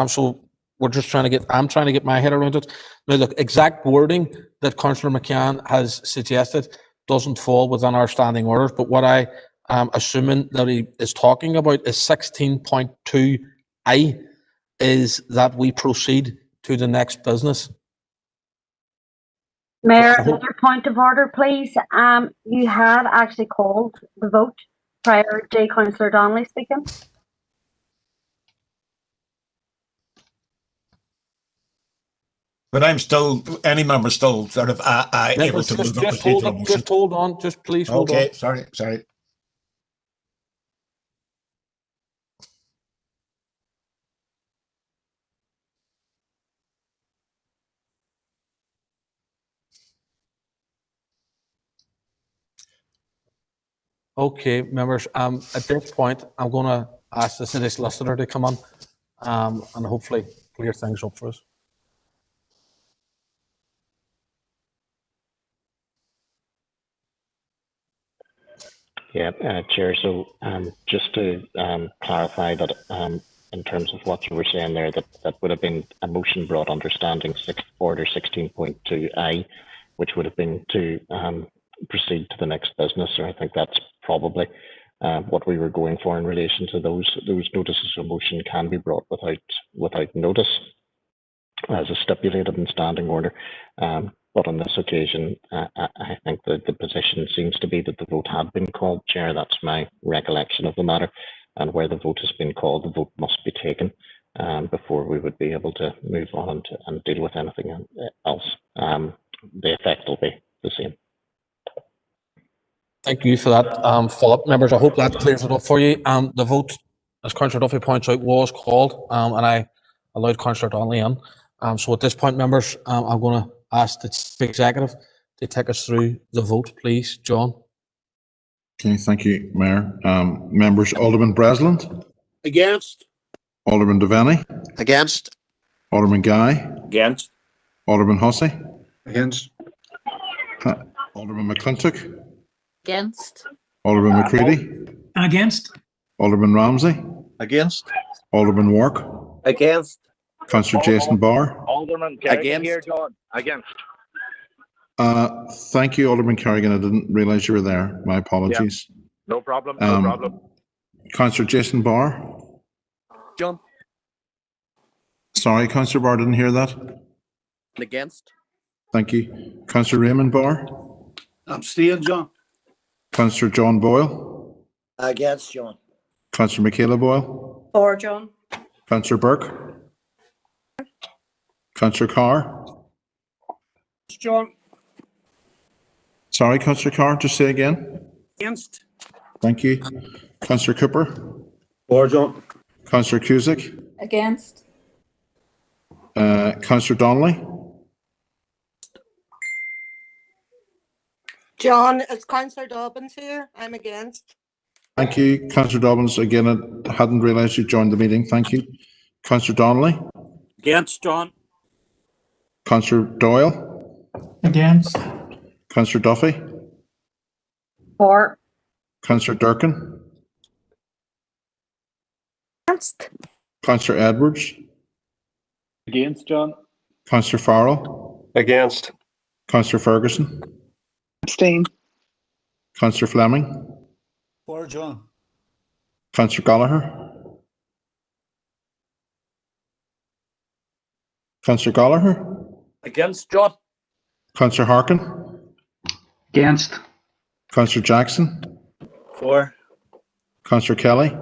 So we're just trying to get, I'm trying to get my head around it. Now, the exact wording that Councillor McCann has suggested doesn't fall within our standing orders, but what I am assuming that he is talking about is 16.2I, is that we proceed to the next business. Mayor, another point of order, please. You had actually called the vote prior to Councillor Donnelly speaking. But I'm still, any member still sort of able to move a procedural motion. Just hold on, just please hold on. Okay, sorry. Okay, members, at this point, I'm going to ask the city solicitor to come on and hopefully clear things up for us. Yeah, Chair. So just to clarify that in terms of what you were saying there, that would have been a motion brought under Standing Order 16.2I, which would have been to proceed to the next business. Or I think that's probably what we were going for in relation to those notices of motion can be brought without notice, as is stipulated in Standing Order. But on this occasion, I think that the position seems to be that the vote had been called, Chair. That's my recollection of the matter. And where the vote has been called, the vote must be taken before we would be able to move on and deal with anything else. The effect will be the same. Thank you for that, follow-up. Members, I hope that clears it up for you. The vote, as Councillor Duffy points out, was called, and I allowed Councillor Donnelly in. So at this point, members, I'm going to ask the Chief Executive to take us through the vote, please. John. Okay, thank you, Mayor. Members, Alderman Breslin. Against. Alderman Devaney. Against. Alderman Guy. Against. Alderman Hussey. Against. Alderman McClintock. Against. Alderman McCready. Against. Alderman Ramsey. Against. Alderman Wark. Against. Councillor Jason Barr. Alderman Kerrigan here, John. Against. Thank you, Alderman Kerrigan. I didn't realise you were there. My apologies. Yeah. No problem. No problem. Councillor Jason Barr. John. Sorry, Councillor Barr, didn't hear that. Against. Thank you. Councillor Raymond Barr. Abstain, John. Councillor John Boyle. Against, John. Councillor Michaela Boyle. For, John. Councillor Burke. Councillor Carr. John. Sorry, Councillor Carr, just say again. Against. Thank you. Councillor Cooper. For, John. Councillor Cusick. Against. Councillor Donnelly. John, is Councillor Dobbins here? I'm against. Thank you. Councillor Dobbins, again, I hadn't realised you joined the meeting. Thank you. Councillor Donnelly. Against, John. Councillor Doyle. Against. Councillor Duffy. For. Councillor Durkin. Against. Councillor Edwards. Against, John. Councillor Farrell. Against. Councillor Ferguson. Abstain. Councillor Fleming. For, John. Councillor Gallagher. Councillor Gallagher. Against, John. Councillor Harkin. Against. Councillor Jackson. For. Councillor Kelly.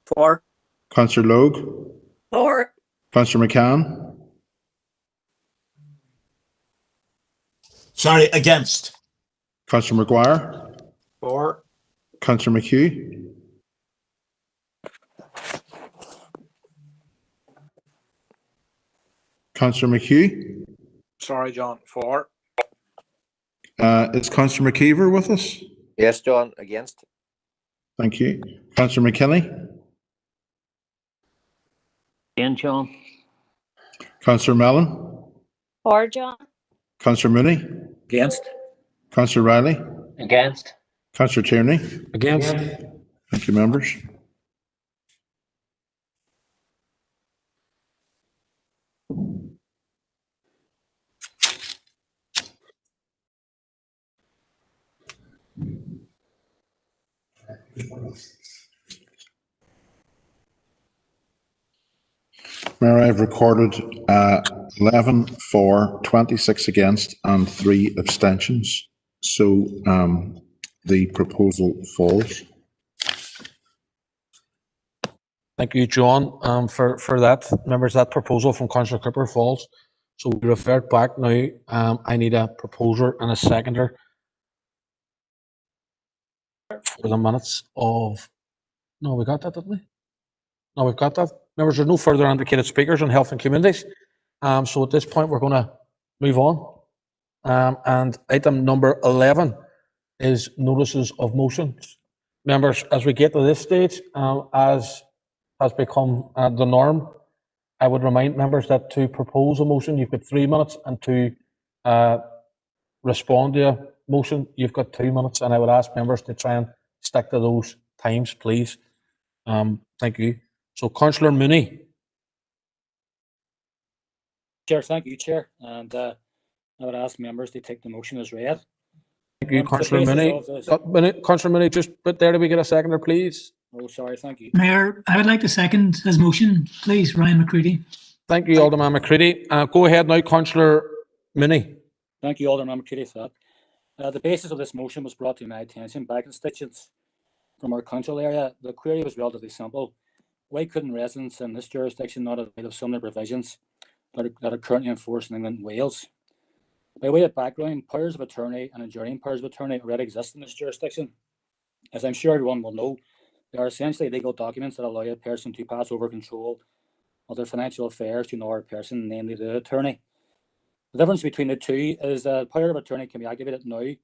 For. Councillor Logue. For. Councillor McCann. Sorry, against. Councillor Maguire. For. Councillor McHugh. Councillor McHugh. Sorry, John. For. Is Councillor McKeever with us? Yes, John. Against. Thank you. Councillor McKinney. Again, John. Councillor Mellon. For, John. Councillor Mooney. Against. Councillor Riley. Against. Councillor Tierney. Against. Thank you, members. Mayor, I've recorded 11 for, 26 against and 3 abstentions. So the proposal falls. Thank you, John, for that. Members, that proposal from Councillor Cooper falls. So we revert back now. I need a proposer and a seconder for the minutes of. No, we got that, didn't we? No, we've got that. Members, there's no further indicated speakers on health and communities. So at this point, we're going to move on. And item number 11 is notices of motions. Members, as we get to this stage, as has become the norm, I would remind members that to propose a motion, you've got 3 minutes, and to respond to a motion, you've got 2 minutes. And I would ask members to try and stick to those times, please. Thank you. So, Councillor Mooney. Chair, thank you, Chair. And I would ask members to take the motion as read. Thank you, Councillor Mooney. Councillor Mooney, just put there, do we get a seconder, please? Oh, sorry, thank you. Mayor, I would like to second his motion, please, Ryan McCready. Thank you, Alderman McCready. Go ahead now, Councillor Mooney. Thank you, Alderman McCready, for that. The basis of this motion was brought to my attention by constituents from our council area. The query was relatively simple. Why couldn't residents in this jurisdiction not avail of some of the provisions that are currently enforced in England and Wales? By way of background, powers of attorney and enduring powers of attorney already exist in this jurisdiction. As I'm sure everyone will know, they are essentially legal documents that allow a person to pass over control of their financial affairs to another person, namely the attorney. The difference between the two is that power of attorney can be activated now,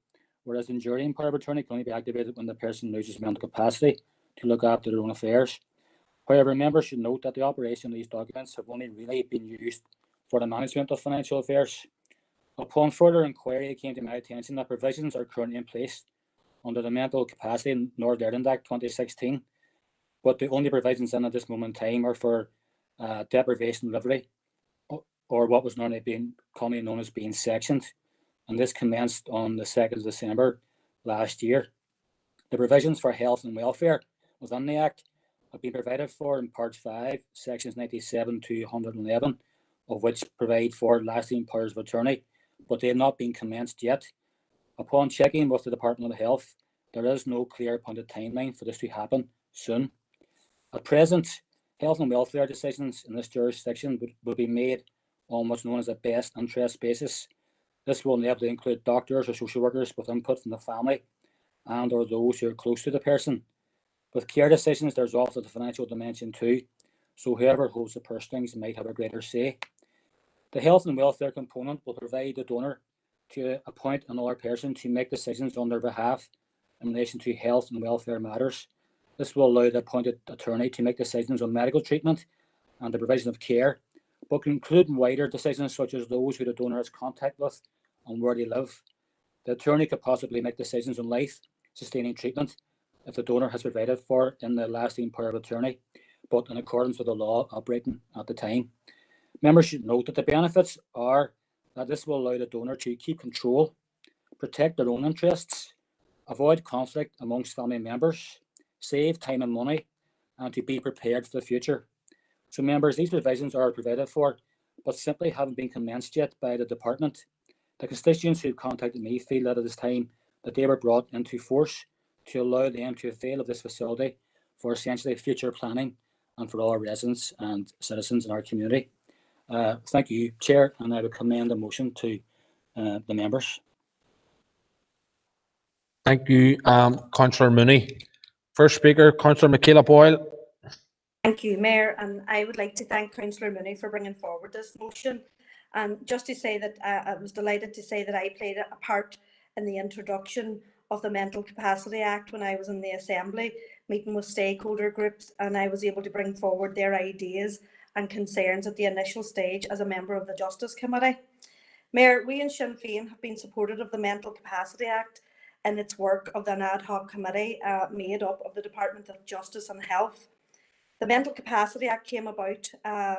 whereas enduring power of attorney can only be activated when the person loses mental capacity to look after their own affairs. However, members should note that the operation of these documents have only really been used for the management of financial affairs. Upon further inquiry, it came to my attention that provisions are currently in place under the Mental Capacity in Northern Ireland Act 2016, but the only provisions in at this moment in time are for deprivation delivery, or what was commonly known as being sectioned, and this commenced on the 2nd of December last year. The provisions for health and welfare within the Act have been provided for in Part 5, Sections 97 to 111, of which provide for lasting powers of attorney, but they have not been commenced yet. Upon checking with the Department of Health, there is no clear appointed timeline for this to happen soon. At present, health and welfare decisions in this jurisdiction would be made on what's known as a best interest basis. This will enable to include doctors or social workers with input from the family and or those who are close to the person. With care decisions, there's also the financial dimension too, so whoever holds the purse strings might have a greater say. The health and welfare component will provide the donor to appoint another person to make decisions on their behalf in relation to health and welfare matters. This will allow the appointed attorney to make decisions on medical treatment and the provision of care, but including wider decisions such as those who the donor has contact with and where they live. The attorney could possibly make decisions on life-sustaining treatment if the donor has provided for in the lasting power of attorney, but in accordance with the law operating at the time. Members should note that the benefits are that this will allow the donor to keep control, protect their own interests, avoid conflict amongst family members, save time and money, and to be prepared for the future. So members, these provisions are provided for, but simply haven't been commenced yet by the department. The constituents who contacted me feel that it is time that they were brought into force to allow them to avail of this facility for essentially future planning and for all our residents and citizens in our community. Thank you, Chair, and I would commend the motion to the members. Thank you, Councillor Mooney. First speaker, Councillor Michaela Boyle. Thank you, Mayor, and I would like to thank Councillor Mooney for bringing forward this motion. And just to say that I was delighted to say that I played a part in the introduction of the Mental Capacity Act when I was in the Assembly, meeting with stakeholder groups, and I was able to bring forward their ideas and concerns at the initial stage as a member of the Justice Committee. Mayor, we in Sinn Féin have been supportive of the Mental Capacity Act in its work of an ad hoc committee made up of the Department of Justice and Health. The Mental Capacity Act came about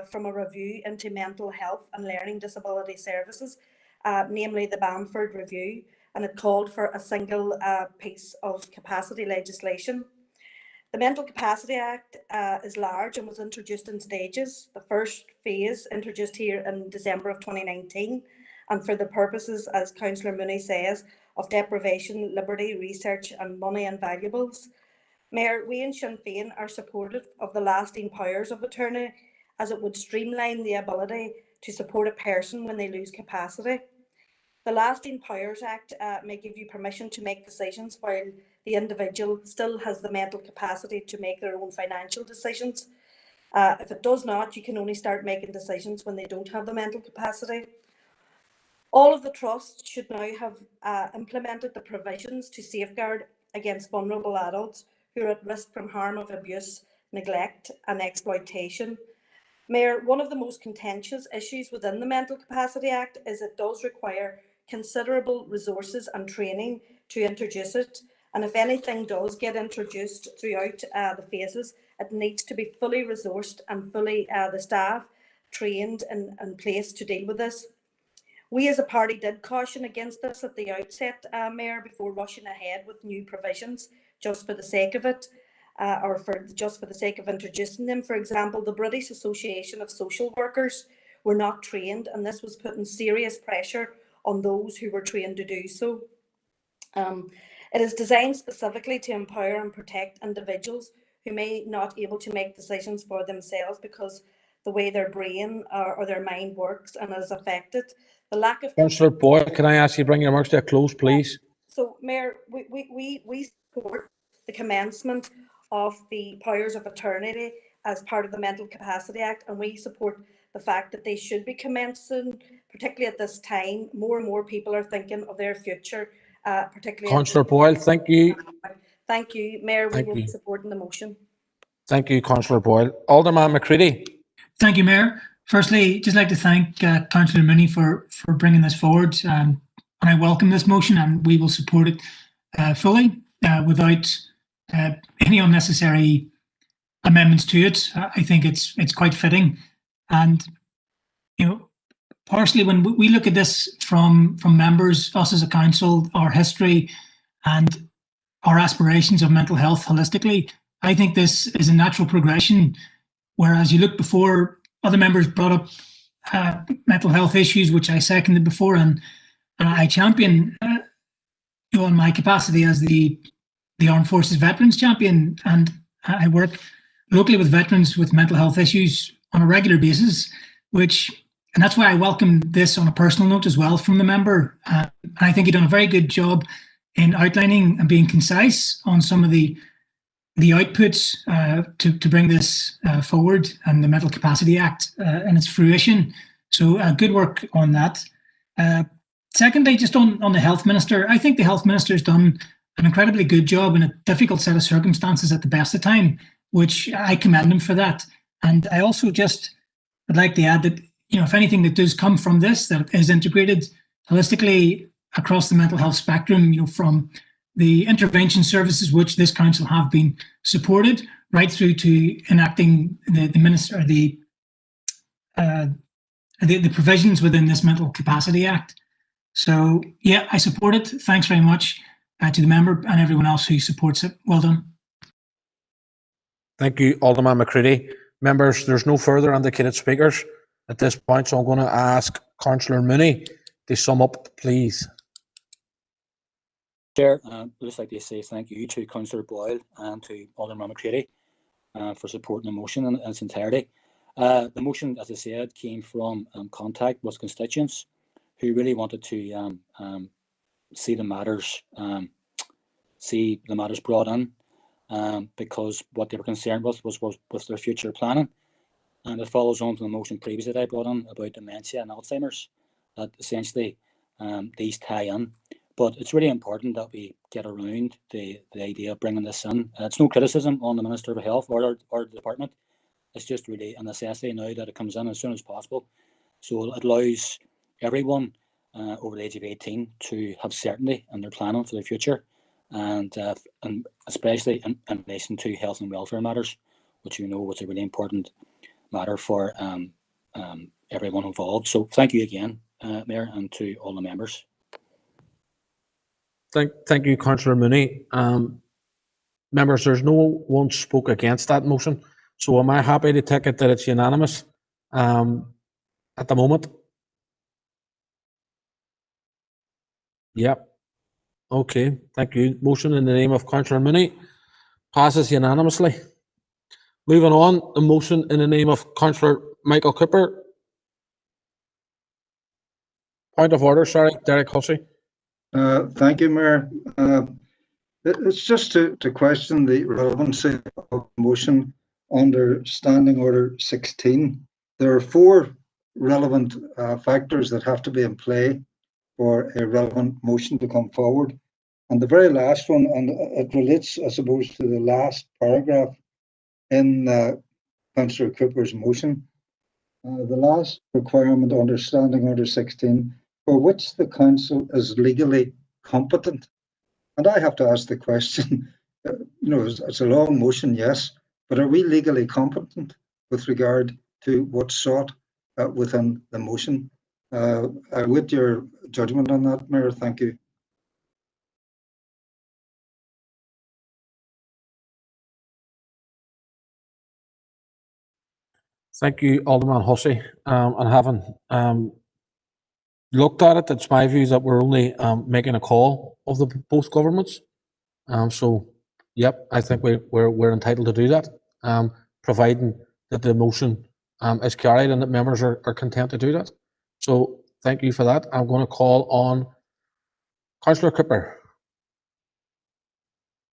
from a review into mental health and learning disability services, namely the Bamford Review, and it called for a single piece of capacity legislation. The Mental Capacity Act is large and was introduced in stages. The first phase introduced here in December of 2019, and for the purposes, as Councillor Mooney says, of deprivation, liberty, research and money and valuables. Mayor, we in Sinn Féin are supportive of the lasting powers of attorney, as it would streamline the ability to support a person when they lose capacity. The Lasting Powers Act may give you permission to make decisions while the individual still has the mental capacity to make their own financial decisions. If it does not, you can only start making decisions when they don't have the mental capacity. All of the trusts should now have implemented the provisions to safeguard against vulnerable adults who are at risk from harm of abuse, neglect and exploitation. Mayor, one of the most contentious issues within the Mental Capacity Act is it does require considerable resources and training to introduce it, and if anything does get introduced throughout the phases, it needs to be fully resourced and fully the staff trained and place to deal with this. We as a party did caution against this at the outset, Mayor, before rushing ahead with new provisions just for the sake of it, or just for the sake of introducing them. For example, the British Association of Social Workers were not trained, and this was putting serious pressure on those who were trained to do so. It is designed specifically to empower and protect individuals who may not be able to make decisions for themselves because the way their brain or their mind works and is affected. The lack of Councillor Boyle, can I ask you to bring your remarks to a close, please? So, Mayor, we support the commencement of the powers of attorney as part of the Mental Capacity Act, and we support the fact that they should be commencing, particularly at this time. More and more people are thinking of their future, particularly. Councillor Boyle, thank you. Thank you, Mayor. We Thank will you. be supporting the motion. Thank you, Councillor Boyle. Alderman McCready. Thank you, Mayor. Firstly, just like to thank Councillor Mooney for bringing this forward, and I welcome this motion, and we will support it fully without any unnecessary amendments to it. I think it's quite fitting, and you know, partially when we look at this from members, us as a council, our history, and our aspirations of mental health holistically, I think this is a natural progression. Whereas you look before, other members brought up mental health issues, which I seconded before, and I champion, in my capacity as the Armed Forces Veterans Champion, and I work locally with veterans with mental health issues on a regular basis, and that's why I welcome this on a personal note as well from the member. And I think you've done a very good job in outlining and being concise on some of the outputs to bring this forward, and the Mental Capacity Act and its fruition. So good work on that. Secondly, just on the Health Minister, I think the Health Minister has done an incredibly good job in a difficult set of circumstances at the best of time, which I commend him for that. And I also just would like to add that, if anything that does come from this that is integrated holistically across the mental health spectrum, from the intervention services which this council have been supported, right through to enacting the provisions within this Mental Capacity Act. So yeah, I support it. Thanks very much to the member and everyone else who supports it. Well done. Thank you, Alderman McCready. Members, there's no further indicated speakers at this point, so I'm going to ask Councillor Mooney to sum up, please. Chair, I'd just like to say thank you to Councillor Boyle and to Alderman McCready for supporting the motion in its entirety. The motion, as I said, came from contact with constituents who really wanted to see the matters brought in, because what they were concerned with was their future planning. And it follows on from the motion previously that I brought in about dementia and Alzheimer's, that essentially these tie in. But it's really important that we get around the idea of bringing this in. It's no criticism on the Minister of Health or the department. It's just really a necessity now that it comes in as soon as possible. So it allows everyone over the age of 18 to have certainty in their planning for the future, and especially in relation to health and welfare matters, which was a really important matter for everyone involved. So thank you again, Mayor, and to all the members. Thank you, Councillor Mooney. Members, there's no one spoke against that motion, so am I happy to take it that it's unanimous at the moment? Yep. Okay, thank you. Motion in the name of Councillor Mooney passes unanimously. Moving on, the motion in the name of Councillor Michael Cooper. Point of order, sorry, Derek Hussey. Thank you, Mayor. It's just to question the relevancy of the motion under Standing Order 16. There are 4 relevant factors that have to be in play for a relevant motion to come forward. And the very last one, and it relates, I suppose, to the last paragraph in Councillor Cooper's motion. The last requirement under Standing Order 16, for which the council is legally competent. And I have to ask the question, it's a long motion, yes, but are we legally competent with regard to what's sought within the motion? I await your judgment on that, Mayor. Thank you. Thank you, Alderman Hussey. And having looked at it, it's my view that we're only making a call of the both governments. So, yep, I think we're entitled to do that, providing that the motion is carried and that members are content to do that. So, thank you for that. I'm going to call on Councillor Cooper.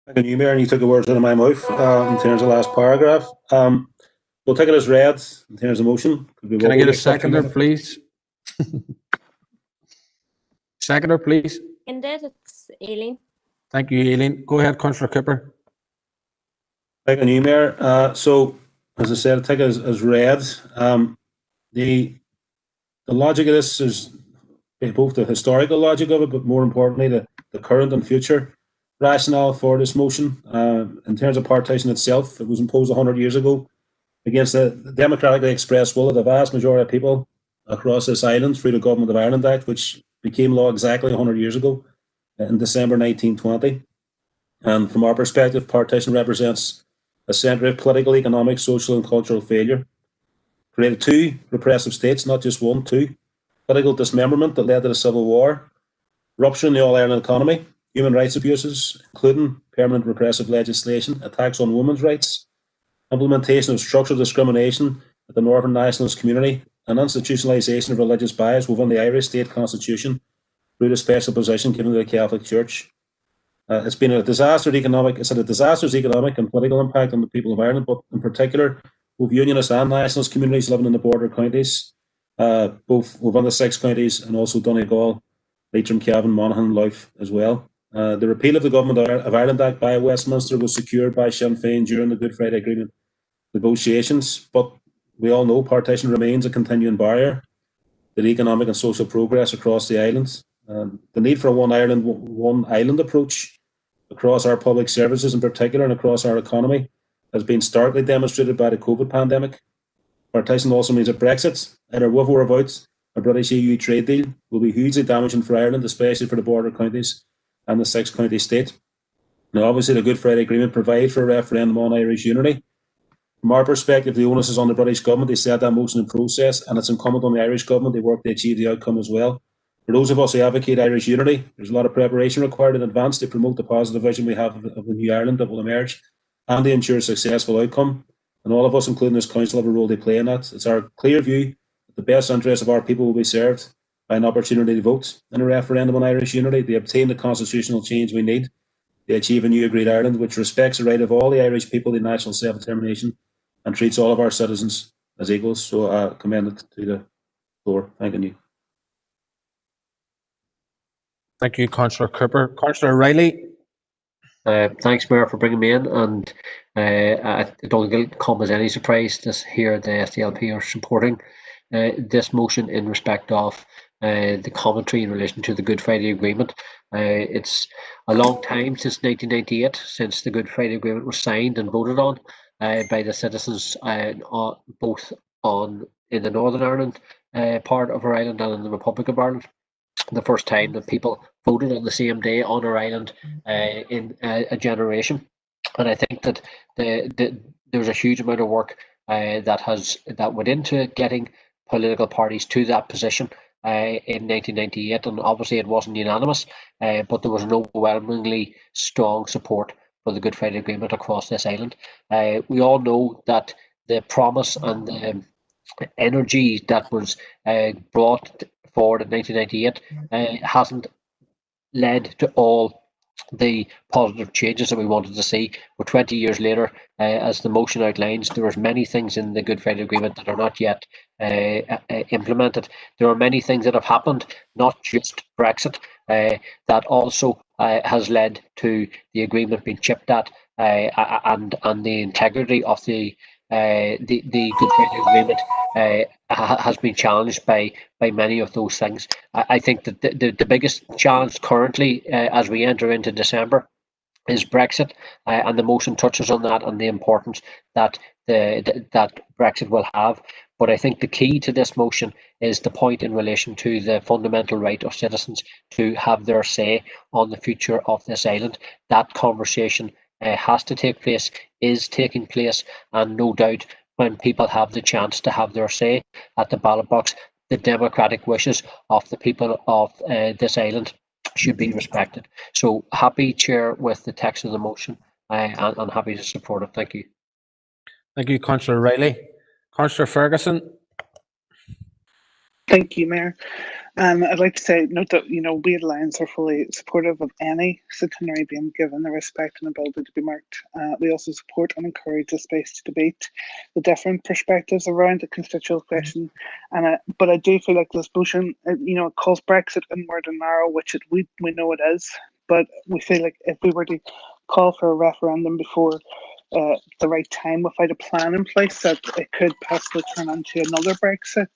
Thank you, Mayor, and you took the words out of my mouth in terms of the last paragraph. We'll take it as read in terms of motion. Can I get a seconder, please? Seconder, please. Indeed, it's Aileen. Thank you, Aileen. Go ahead, Councillor Cooper. Thank you, Mayor. So, as I said, I take it as read. The logic of this is both the historical logic of it, but more importantly, the current and future rationale for this motion. In terms of partition itself, it was imposed 100 years ago against the democratically expressed will of the vast majority of people across this island through the Government of Ireland Act, which became law exactly 100 years ago in December 1920. And from our perspective, partition represents a century of political, economic, social and cultural failure. Created 2 repressive states, not just 1, 2. Political dismemberment that led to the Civil War, rupture in the All-Ireland economy, human rights abuses, including permanent repressive legislation, attacks on women's rights, implementation of structural discrimination at the Northern Nationalist community, and institutionalisation of religious bias within the Irish state constitution through the special position given to the Catholic Church. It's had a disastrous economic and political impact on the people of Ireland, but in particular, both unionist and nationalist communities living in the border counties, both within the 6 counties and also Donegal, Leitrim, Cavan, Monaghan, Louth as well. The repeal of the Government of Ireland Act by Westminster was secured by Sinn Féin during the Good Friday Agreement negotiations, but we all know partition remains a continuing barrier to economic and social progress across the islands. The need for a one island approach across our public services in particular and across our economy has been starkly demonstrated by the COVID pandemic. Partition also means that Brexit, either with or without a British EU trade deal, will be hugely damaging for Ireland, especially for the border counties and the 6-county state. Now, obviously, the Good Friday Agreement provides for a referendum on Irish unity. From our perspective, the onus is on the British government to set that motion in process, and it's incumbent on the Irish government to work to achieve the outcome as well. For those of us who advocate Irish unity, there's a lot of preparation required in advance to promote the positive vision we have of the new Ireland that will emerge and to ensure a successful outcome. And all of us, including this council, have a role to play in that. It's our clear view that the best interests of our people will be served by an opportunity to vote in a referendum on Irish unity to obtain the constitutional change we need to achieve a new agreed Ireland, which respects the right of all the Irish people to national self-determination and treats all of our citizens as equals. So I commend it to the floor. Thanking you. Thank you, Councillor Cooper. Councillor Riley. Thanks, Mayor, for bringing me in, and I don't think it'll come as any surprise to hear the SDLP are supporting this motion in respect of the commentary in relation to the Good Friday Agreement. It's a long time since 1998 since the Good Friday Agreement was signed and voted on by the citizens both in the Northern Ireland part of our island and in the Republic of Ireland. The first time that people voted on the same day on our island in a generation, and I think that there's a huge amount of work that went into getting political parties to that position in 1998, and obviously it wasn't unanimous, but there was an overwhelmingly strong support for the Good Friday Agreement across this island. We all know that the promise and the energy that was brought forward in 1998 hasn't led to all the positive changes that we wanted to see. But 20 years later, as the motion outlines, there are many things in the Good Friday Agreement that are not yet implemented. There are many things that have happened, not just Brexit, that also has led to the agreement being chipped at and the integrity of the Good Friday Agreement has been challenged by many of those things. I think that the biggest challenge currently as we enter into December is Brexit, and the motion touches on that and the importance that that Brexit will have. But I think the key to this motion is the point in relation to the fundamental right of citizens to have their say on the future of this island. That conversation has to take place, is taking place, and no doubt when people have the chance to have their say at the ballot box, the democratic wishes of the people of this island should be respected. So happy, Chair, with the text of the motion and happy to support it. Thank you. Thank you, Councillor Riley. Councillor Ferguson. Thank you, Mayor. I'd like to note that, we at Alliance are fully supportive of any centenary being given the respect and ability to be marked. We also support and encourage the space to debate the different perspectives around the constitutional question. But I do feel like this motion, it calls Brexit inward and narrow, which we know it is. But we feel like if we were to call for a referendum before the right time without a plan in place, that it could possibly turn into another Brexit.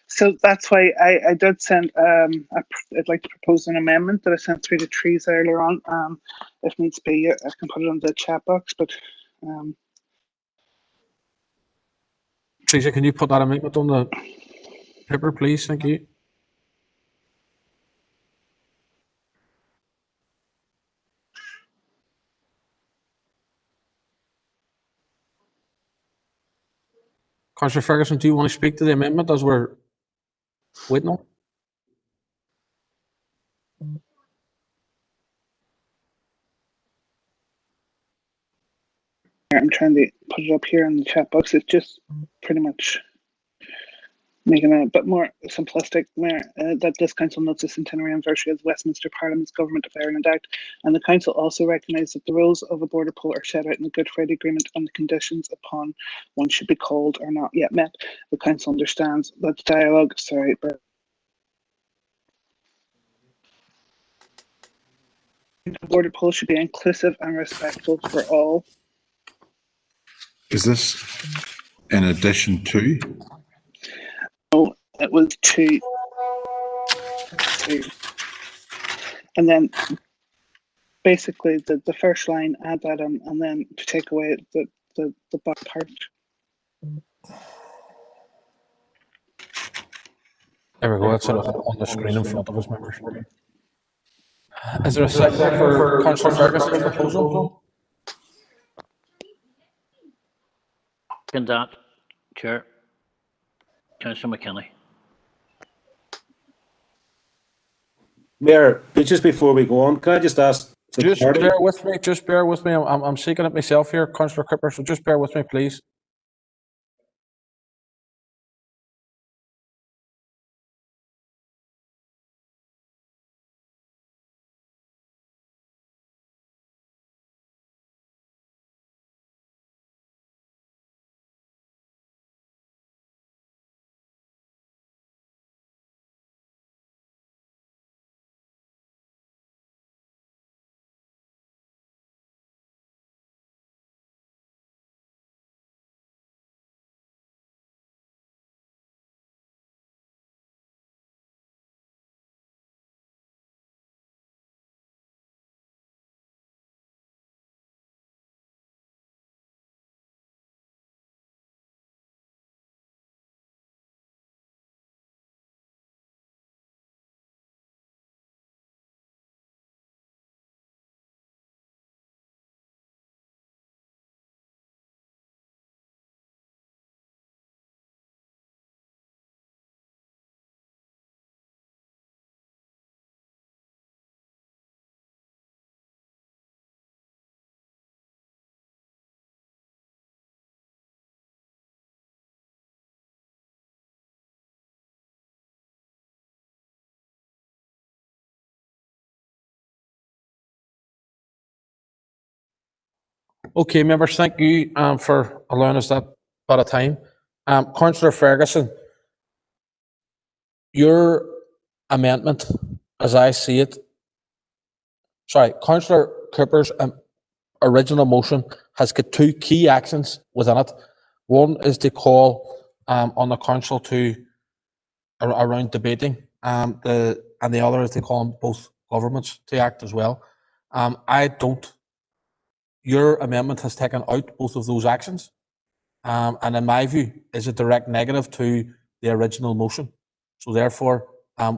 So that's why I did send, I'd like to propose an amendment that I sent through the trees earlier on. If needs be, I can put it on the chat box, but Teresa, can you put that amendment on the paper, please? Thank you. Councillor Ferguson, do you want to speak to the amendment as we're waiting on? I'm trying to put it up here in the chat box. It's just pretty much making it a bit more simplistic, that this council notes the centenary anniversary of the Westminster Parliament's Government of Ireland Act, and the council also recognises that the rules of a border poll are set out in the Good Friday Agreement and the conditions upon one should be called are not yet met. The council understands that the dialogue, The border poll should be inclusive and respectful for all. Is this in addition to? No, it was two. And then basically the first line, add that in, and then to take away the back part. There we go. That's it on the screen in front of us, members. Is there a second for Councillor Ferguson's proposal? Second that, Chair. Councillor McKinney. Mayor, just before we go on, can I just ask? Just bear with me. Just bear with me. I'm seeking it myself here, Councillor Cooper. So just bear with me, please. Okay, members, thank you for allowing us that bit of time. Councillor Ferguson, your amendment, as I see it, sorry, Councillor Cooper's original motion has got two key actions within it. One is to call on the council to around debating, and the other is to call on both governments to act as well. Your amendment has taken out both of those actions, and in my view, is a direct negative to the original motion. So therefore,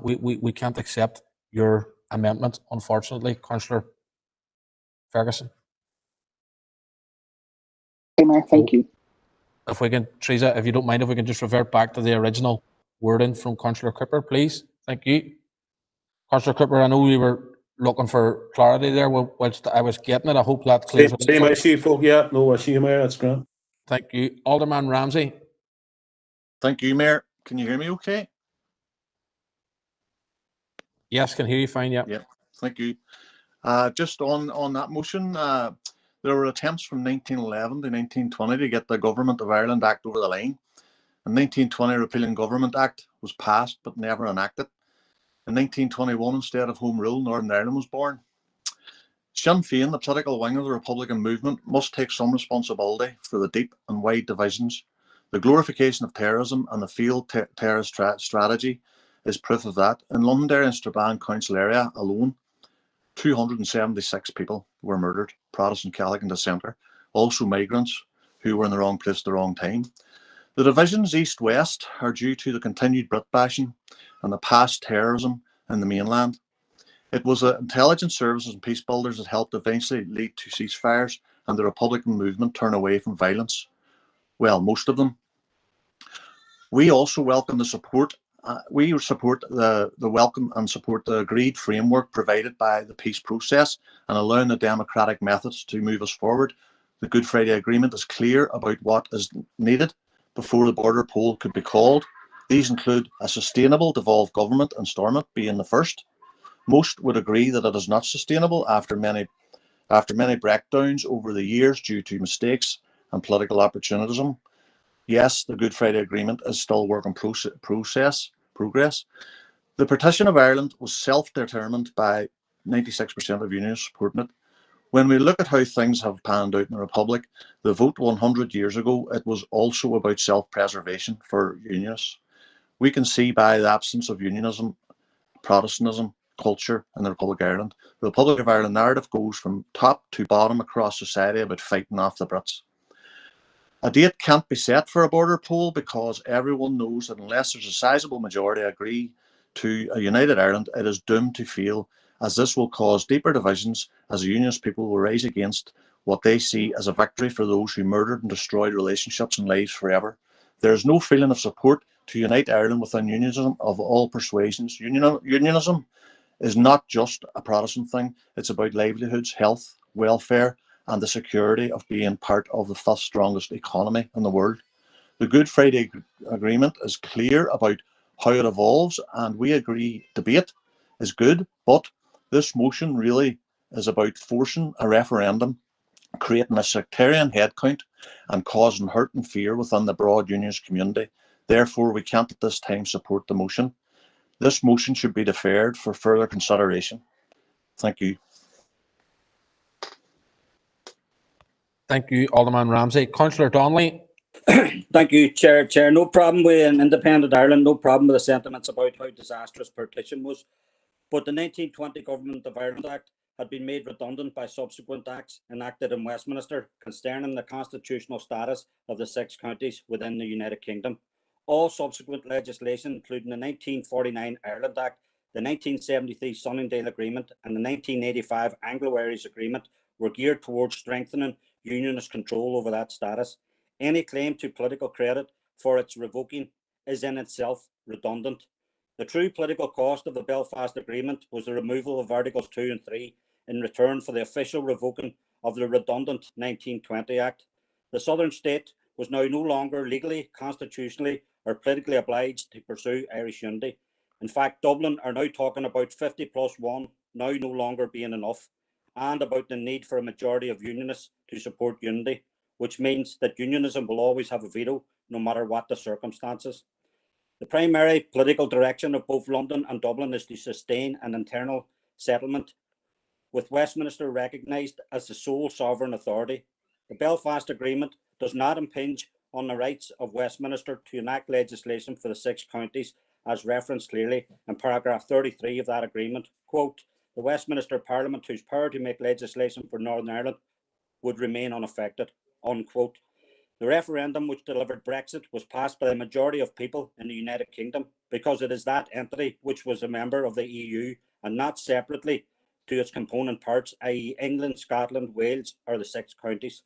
we can't accept your amendment, unfortunately, Councillor Ferguson. Thank you. If we can, Teresa, if you don't mind, if we can just revert back to the original wording from Councillor Cooper, please. Thank you. Councillor Cooper, I know we were looking for clarity there whilst I was getting it. I hope that clears it. Same issue, folk. Yeah, no issue, Mayor. That's great. Thank you. Alderman Ramsey. Thank you, Mayor. Can you hear me okay? Yes, can hear you fine, yeah. Yeah, thank you. Just on that motion, there were attempts from 1911 to 1920 to get the Government of Ireland Act over the line. The 1920 Repealing Government Act was passed but never enacted. In 1921, instead of Home Rule, Northern Ireland was born. Sinn Féin, the political wing of the Republican movement, must take some responsibility for the deep and wide divisions. The glorification of terrorism and the failed terrorist strategy is proof of that. In Londonderry and Strabane council area alone, 276 people were murdered, Protestant, Catholic and dissenter, also migrants who were in the wrong place at the wrong time. The divisions east-west are due to the continued Brit bashing and the past terrorism in the mainland. It was the intelligence services and peace builders that helped eventually lead to ceasefires and the Republican movement turn away from violence. Well, most of them. We also welcome the support. We support the welcome and support the agreed framework provided by the peace process and allowing the democratic methods to move us forward. The Good Friday Agreement is clear about what is needed before the border poll could be called. These include a sustainable devolved government and Stormont being the first. Most would agree that it is not sustainable after many breakdowns over the years due to mistakes and political opportunism. Yes, the Good Friday Agreement is still work in progress. The partition of Ireland was self-determined by 96% of unions supporting it. When we look at how things have panned out in the Republic, the vote 100 years ago, it was also about self-preservation for unionists. We can see by the absence of unionism, Protestantism, culture in the Republic of Ireland. The Republic of Ireland narrative goes from top to bottom across society about fighting off the Brits. A date can't be set for a border poll because everyone knows that unless there's a sizable majority agree to a united Ireland, it is doomed to fail, as this will cause deeper divisions as the unionist people will rise against what they see as a victory for those who murdered and destroyed relationships and lives forever. There is no feeling of support to unite Ireland within unionism of all persuasions. Unionism is not just a Protestant thing, it's about livelihoods, health, welfare, and the security of being part of the fifth strongest economy in the world. The Good Friday Agreement is clear about how it evolves, and we agree debate is good, but this motion really is about forcing a referendum, creating a sectarian headcount, and causing hurt and fear within the broad unionist community. Therefore, we can't at this time support the motion. This motion should be deferred for further consideration. Thank you. Thank you, Alderman Ramsey. Councillor Donnelly. Thank you, Chair. No problem with an independent Ireland, no problem with the sentiments about how disastrous partition was. But the 1920 Government of Ireland Act had been made redundant by subsequent acts enacted in Westminster concerning the constitutional status of the 6 counties within the United Kingdom. All subsequent legislation, including the 1949 Ireland Act, the 1973 Sunningdale Agreement, and the 1985 Anglo-Irish Agreement, were geared towards strengthening unionist control over that status. Any claim to political credit for its revoking is in itself redundant. The true political cost of the Belfast Agreement was the removal of Articles 2 and 3 in return for the official revoking of the redundant 1920 Act. The Southern state was now no longer legally, constitutionally, or politically obliged to pursue Irish unity. In fact, Dublin are now talking about 50+1 now no longer being enough, and about the need for a majority of unionists to support unity, which means that unionism will always have a veto, no matter what the circumstances. The primary political direction of both London and Dublin is to sustain an internal settlement, with Westminster recognised as the sole sovereign authority. The Belfast Agreement does not impinge on the rights of Westminster to enact legislation for the 6 counties, as referenced clearly in paragraph 33 of that agreement. Quote, the Westminster Parliament, whose power to make legislation for Northern Ireland would remain unaffected, unquote. The referendum which delivered Brexit was passed by the majority of people in the United Kingdom because it is that entity which was a member of the EU and not separately to its component parts, i.e. England, Scotland, Wales, or the 6 counties.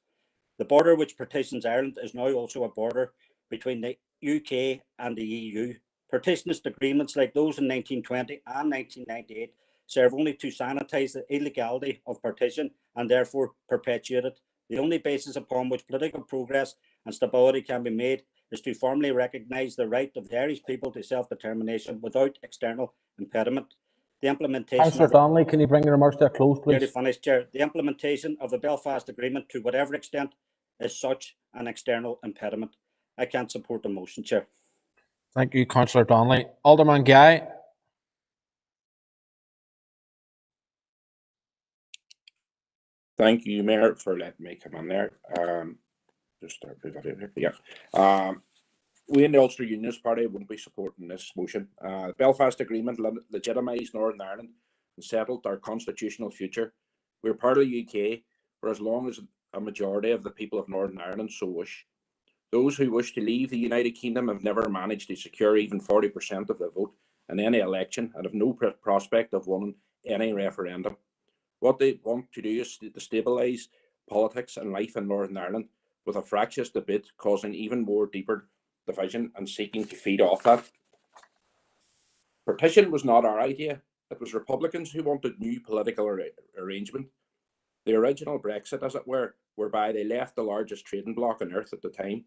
The border which partitions Ireland is now also a border between the UK and the EU. Partitionist agreements like those in 1920 and 1998 serve only to sanitise the illegality of partition and therefore perpetuate it. The only basis upon which political progress and stability can be made is to formally recognise the right of the Irish people to self-determination without external impediment. The implementation Councillor Donnelly, can you bring your remarks to a close, please? Nearly finished, Chair. The implementation of the Belfast Agreement, to whatever extent, is such an external impediment. I can't support the motion, Chair. Thank you, Councillor Donnelly. Alderman Guy. Thank you, Mayor, for letting me come in there. We in the Ulster Unionist Party won't be supporting this motion. The Belfast Agreement legitimised Northern Ireland and settled our constitutional future. We're part of the UK for as long as a majority of the people of Northern Ireland so wish. Those who wish to leave the United Kingdom have never managed to secure even 40% of the vote in any election and have no prospect of winning any referendum. What they want to do is to destabilise politics and life in Northern Ireland with a fractious debate causing even more deeper division and seeking to feed off that. Partition was not our idea. It was Republicans who wanted new political arrangement. The original Brexit, as it were, whereby they left the largest trading bloc on earth at the time.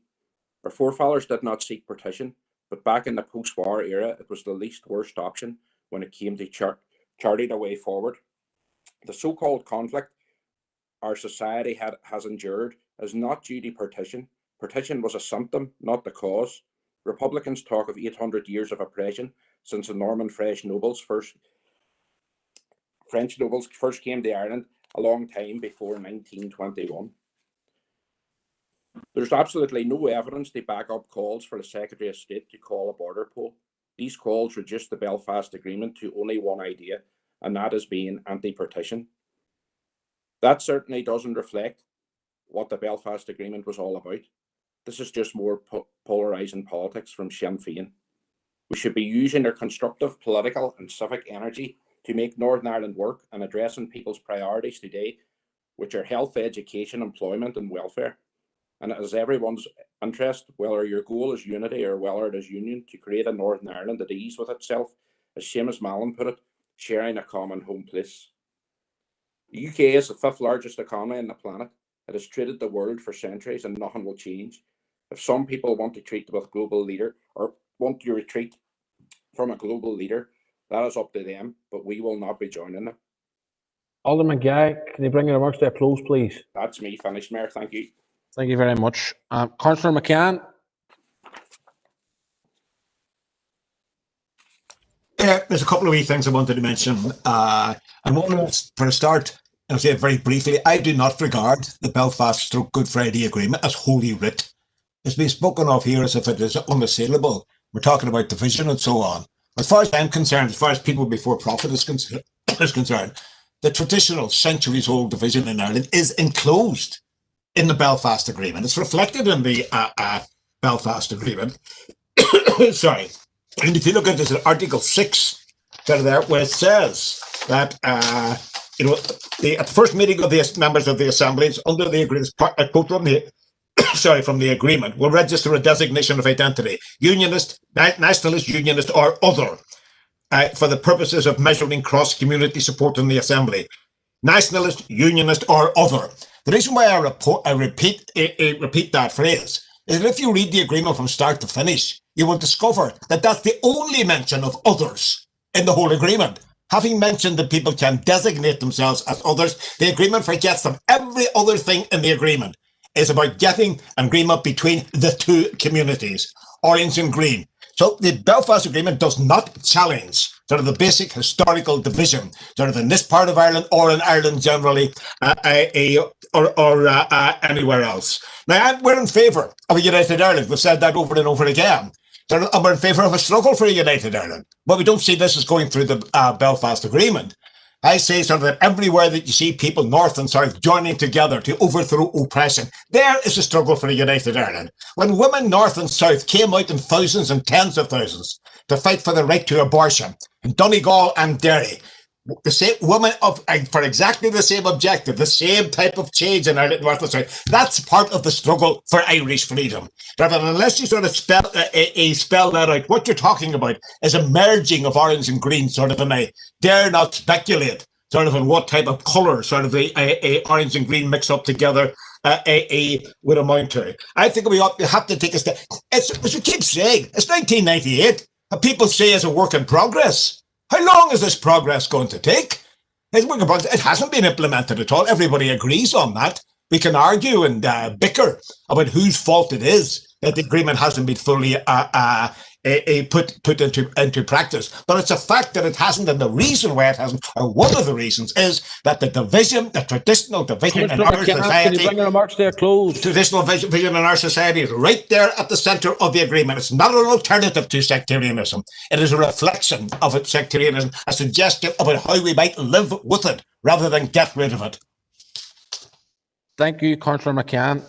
Our forefathers did not seek partition, but back in the post-war era, it was the least worst option when it came to charting a way forward. The so-called conflict our society has endured is not due to partition. Partition was a symptom, not the cause. Republicans talk of 800 years of oppression since the Norman Fresh nobles French nobles first came to Ireland a long time before 1921. There's absolutely no evidence to back up calls for the Secretary of State to call a border poll. These calls reduce the Belfast Agreement to only one idea, and that is being anti-partition. That certainly doesn't reflect what the Belfast Agreement was all about. This is just more polarising politics from Sinn Féin. We should be using our constructive political and civic energy to make Northern Ireland work and addressing people's priorities today, which are health, education, employment and welfare. And it is everyone's interest, whether your goal is unity or whether it is union, to create a Northern Ireland at ease with itself, as Seamus Mallon put it, sharing a common home place. The UK is the 5th largest economy on the planet. It has traded the world for centuries and nothing will change. If some people want to treat with global leader or want to retreat from a global leader, that is up to them, but we will not be joining them. Alderman Guy, can you bring your remarks to a close, please? That's me finished, Mayor. Thank you. Thank you very much. Councillor McCann. There's a couple of wee things I wanted to mention. And one is, for a start, I'll say it very briefly, I do not regard the Belfast-Good Friday Agreement as holy writ. It's been spoken of here as if it is unassailable. We're talking about division and so on. As far as I'm concerned, as far as people before profit is concerned, the traditional centuries-old division in Ireland is enclosed in the Belfast Agreement. It's reflected in the Belfast Agreement. Sorry. And if you look at this, Article 6, there, where it says that, at the first meeting of the members of the assemblies under the agreement, I quote from the, from the agreement, will register a designation of identity, unionist, nationalist, unionist, or other, for the purposes of measuring cross-community support in the assembly. Nationalist, unionist, or other. The reason why I repeat that phrase is that if you read the agreement from start to finish, you will discover that that's the only mention of others in the whole agreement. Having mentioned that people can designate themselves as others, the agreement forgets them. Every other thing in the agreement is about getting an agreement between the two communities, orange and green. So the Belfast Agreement does not challenge sort of the basic historical division, sort of in this part of Ireland or in Ireland generally, or anywhere else. Now, we're in favour of a united Ireland. We've said that over and over again. And we're in favour of a struggle for a united Ireland. But we don't see this as going through the Belfast Agreement. I say sort of that everywhere that you see people north and south joining together to overthrow oppression, there is a struggle for a united Ireland. When women north and south came out in thousands and tens of thousands to fight for the right to abortion in Donegal and Derry, the same women for exactly the same objective, the same type of change in Ireland north and south, that's part of the struggle for Irish freedom. Rather than unless you sort of spell that out, what you're talking about is a merging of orange and green, sort of, and I dare not speculate sort of on what type of colour sort of the orange and green mix up together would amount to. I think we have to take a step. As we keep saying, it's 1998, and people say it's a work in progress. How long is this progress going to take? It hasn't been implemented at all. Everybody agrees on that. We can argue and bicker about whose fault it is that the agreement hasn't been fully put into practice. But it's a fact that it hasn't, and the reason why it hasn't, or one of the reasons, is that the traditional division in our society, can you bring your remarks to a close? Traditional division in our society is right there at the centre of the agreement. It's not an alternative to sectarianism. It is a reflection of its sectarianism, a suggestion about how we might live with it rather than get rid of it. Thank you, Councillor McCann.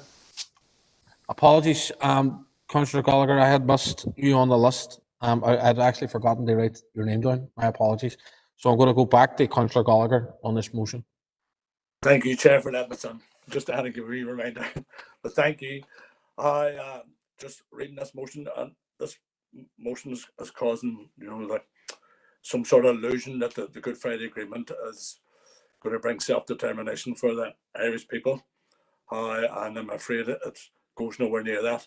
Apologies, Councillor Gallagher, I had missed you on the list. I'd actually forgotten to write your name down. My apologies. So I'm going to go back to Councillor Gallagher on this motion. Thank you, Chair, for that, my son. Just to have a wee reminder. But thank you. I just reading this motion, and this motion is causing, like some sort of illusion that the Good Friday Agreement is going to bring self-determination for the Irish people. And I'm afraid it goes nowhere near that.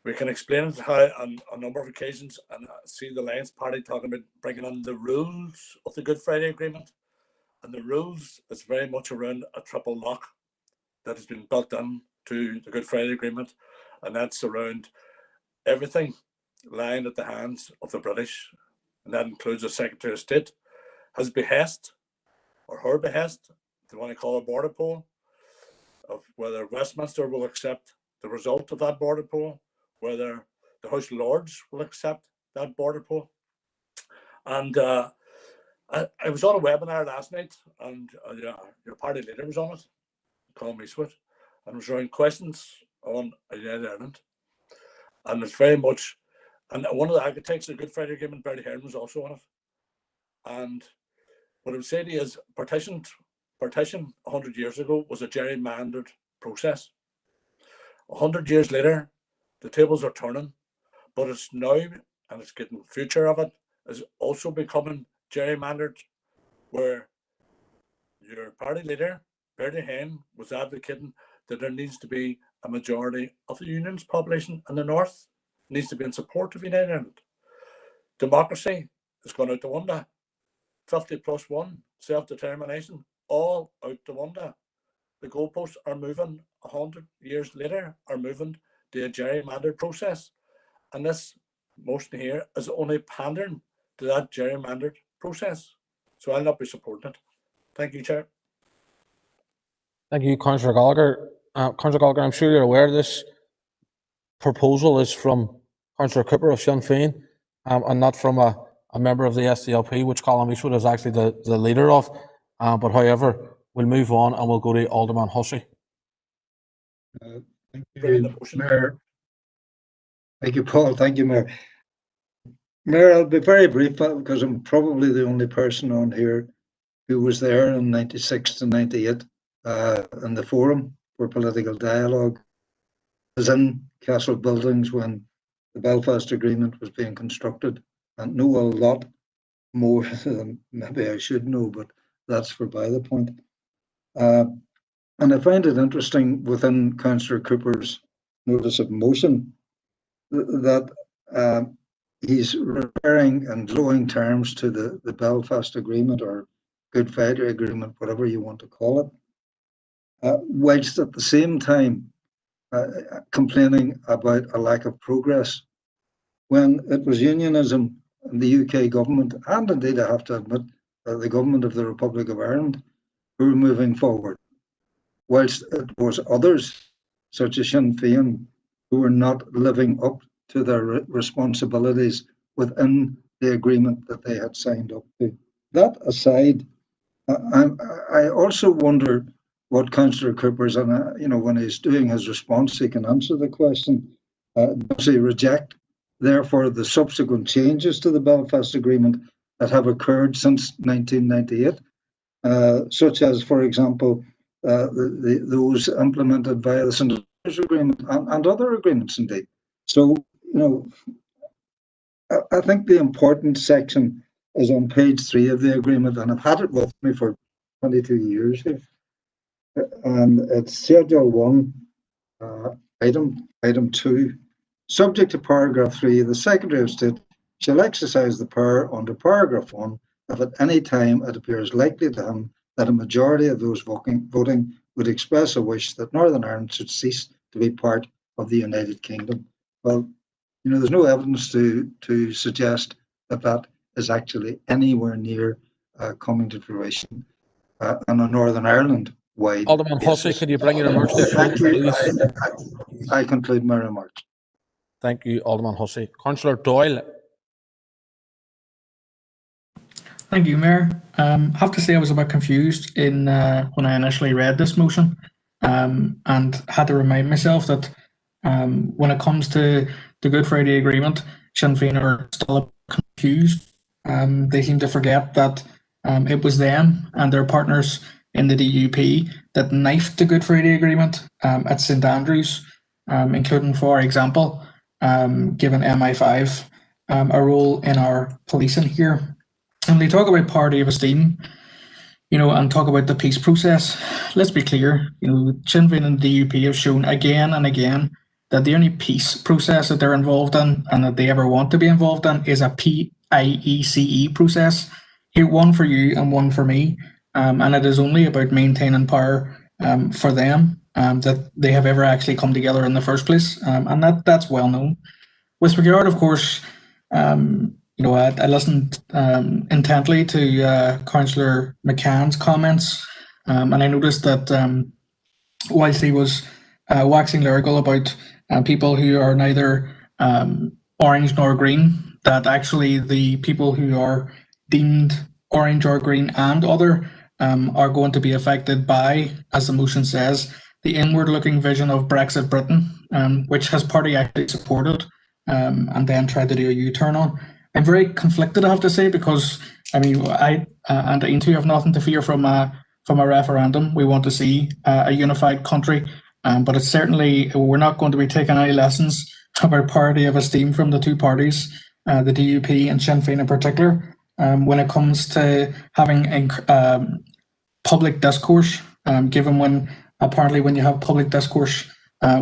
We can explain it on a number of occasions, and I see the Alliance Party talking about bringing on the rules of the Good Friday Agreement. And the rules is very much around a triple lock that has been built into the Good Friday Agreement, and that's around everything lying at the hands of the British and that includes the Secretary of State, his behest or her behest, if you want to call a border poll, of whether Westminster will accept the result of that border poll, whether the House of Lords will accept that border poll. And I was on a webinar last night, and your party leader was on it, Colm Eastwood, and was around questions on United Ireland. And it's very much, and one of the architects of the Good Friday Agreement, Bertie Hearn, was also on it. And what I would say to you is partition 100 years ago was a gerrymandered process. 100 years later, the tables are turning, but it's now, and it's getting future of it, is also becoming gerrymandered, where your party leader, Bertie Hearn, was advocating that there needs to be a majority of the Union's population in the north, needs to be in support of United Ireland. Democracy has gone out the window. 50+1, self-determination, all out the window. The goalposts are moving 100 years later, are moving to a gerrymandered process. And this motion here is only pandering to that gerrymandered process. So I'll not be supporting it. Thank you, Chair. Thank you, Councillor Gallagher. Councillor Gallagher, I'm sure you're aware this proposal is from Councillor Cooper of Sinn Féin and not from a member of the SDLP, which Colm Eastwood is actually the leader of. But however, we'll move on and we'll go to Alderman Hussey. Thank you, Mayor. Thank you, Paul. Thank you, Mayor. Mayor, I'll be very brief because I'm probably the only person on here who was there in 96 to 98 in the Forum for Political Dialogue. I was in Castle Buildings when the Belfast Agreement was being constructed and know a lot more than maybe I should know, but that's for by the point. And I find it interesting within Councillor Cooper's notice of motion that he's referring in glowing terms to the Belfast Agreement or Good Friday Agreement, whatever you want to call it, whilst at the same time complaining about a lack of progress when it was unionism in the UK government, and indeed I have to admit the government of the Republic of Ireland, who were moving forward, whilst it was others, such as Sinn Féin, who were not living up to their responsibilities within the agreement that they had signed up to. That aside, I also wonder what Councillor Cooper's, and when he's doing his response, he can answer the question, does he reject, therefore, the subsequent changes to the Belfast Agreement that have occurred since 1998, such as, for example, those implemented via the St. Andrews Agreement and other agreements indeed. So, I think the important section is on page 3 of the agreement, and I've had it with me for 22 years here. And it's Schedule 1, item 2. Subject to paragraph 3, the Secretary of State shall exercise the power under paragraph 1 if at any time it appears likely to him that a majority of those voting would express a wish that Northern Ireland should cease to be part of the United Kingdom. Well, there's no evidence to suggest that that is actually anywhere near coming to fruition on a Northern Ireland wide. Alderman Hussey, could you bring your remarks to a close, please? I conclude my remarks. Thank you, Alderman Hussey. Councillor Doyle. Thank you, Mayor. I have to say I was a bit confused in when I initially read this motion, and had to remind myself that when it comes to the Good Friday Agreement, Sinn Féin are still a bit confused. They seem to forget that it was them and their partners in the DUP that knifed the Good Friday Agreement at St. Andrews, including, for example, giving MI5 a role in our policing here. And they talk about party of esteem, and talk about the peace process. Let's be clear, Sinn Féin and the DUP have shown again and again that the only peace process that they're involved in and that they ever want to be involved in is a PIECE process. Here, one for you and one for me. And it is only about maintaining power for them that they have ever actually come together in the first place. And that's well known. With regard, of course, I listened intently to Councillor McCann's comments, and I noticed that whilst he was waxing lyrical about people who are neither orange nor green, that actually the people who are deemed orange or green and other are going to be affected by, as the motion says, the inward-looking vision of Brexit Britain, which his party actually supported and then tried to do a U-turn on. I'm very conflicted, I have to say, because I and Aintu have nothing to fear from a referendum. We want to see a unified country, but it's certainly, we're not going to be taking any lessons about parity of esteem from the two parties, the DUP and Sinn Féin in particular, when it comes to having public discourse, given when apparently when you have public discourse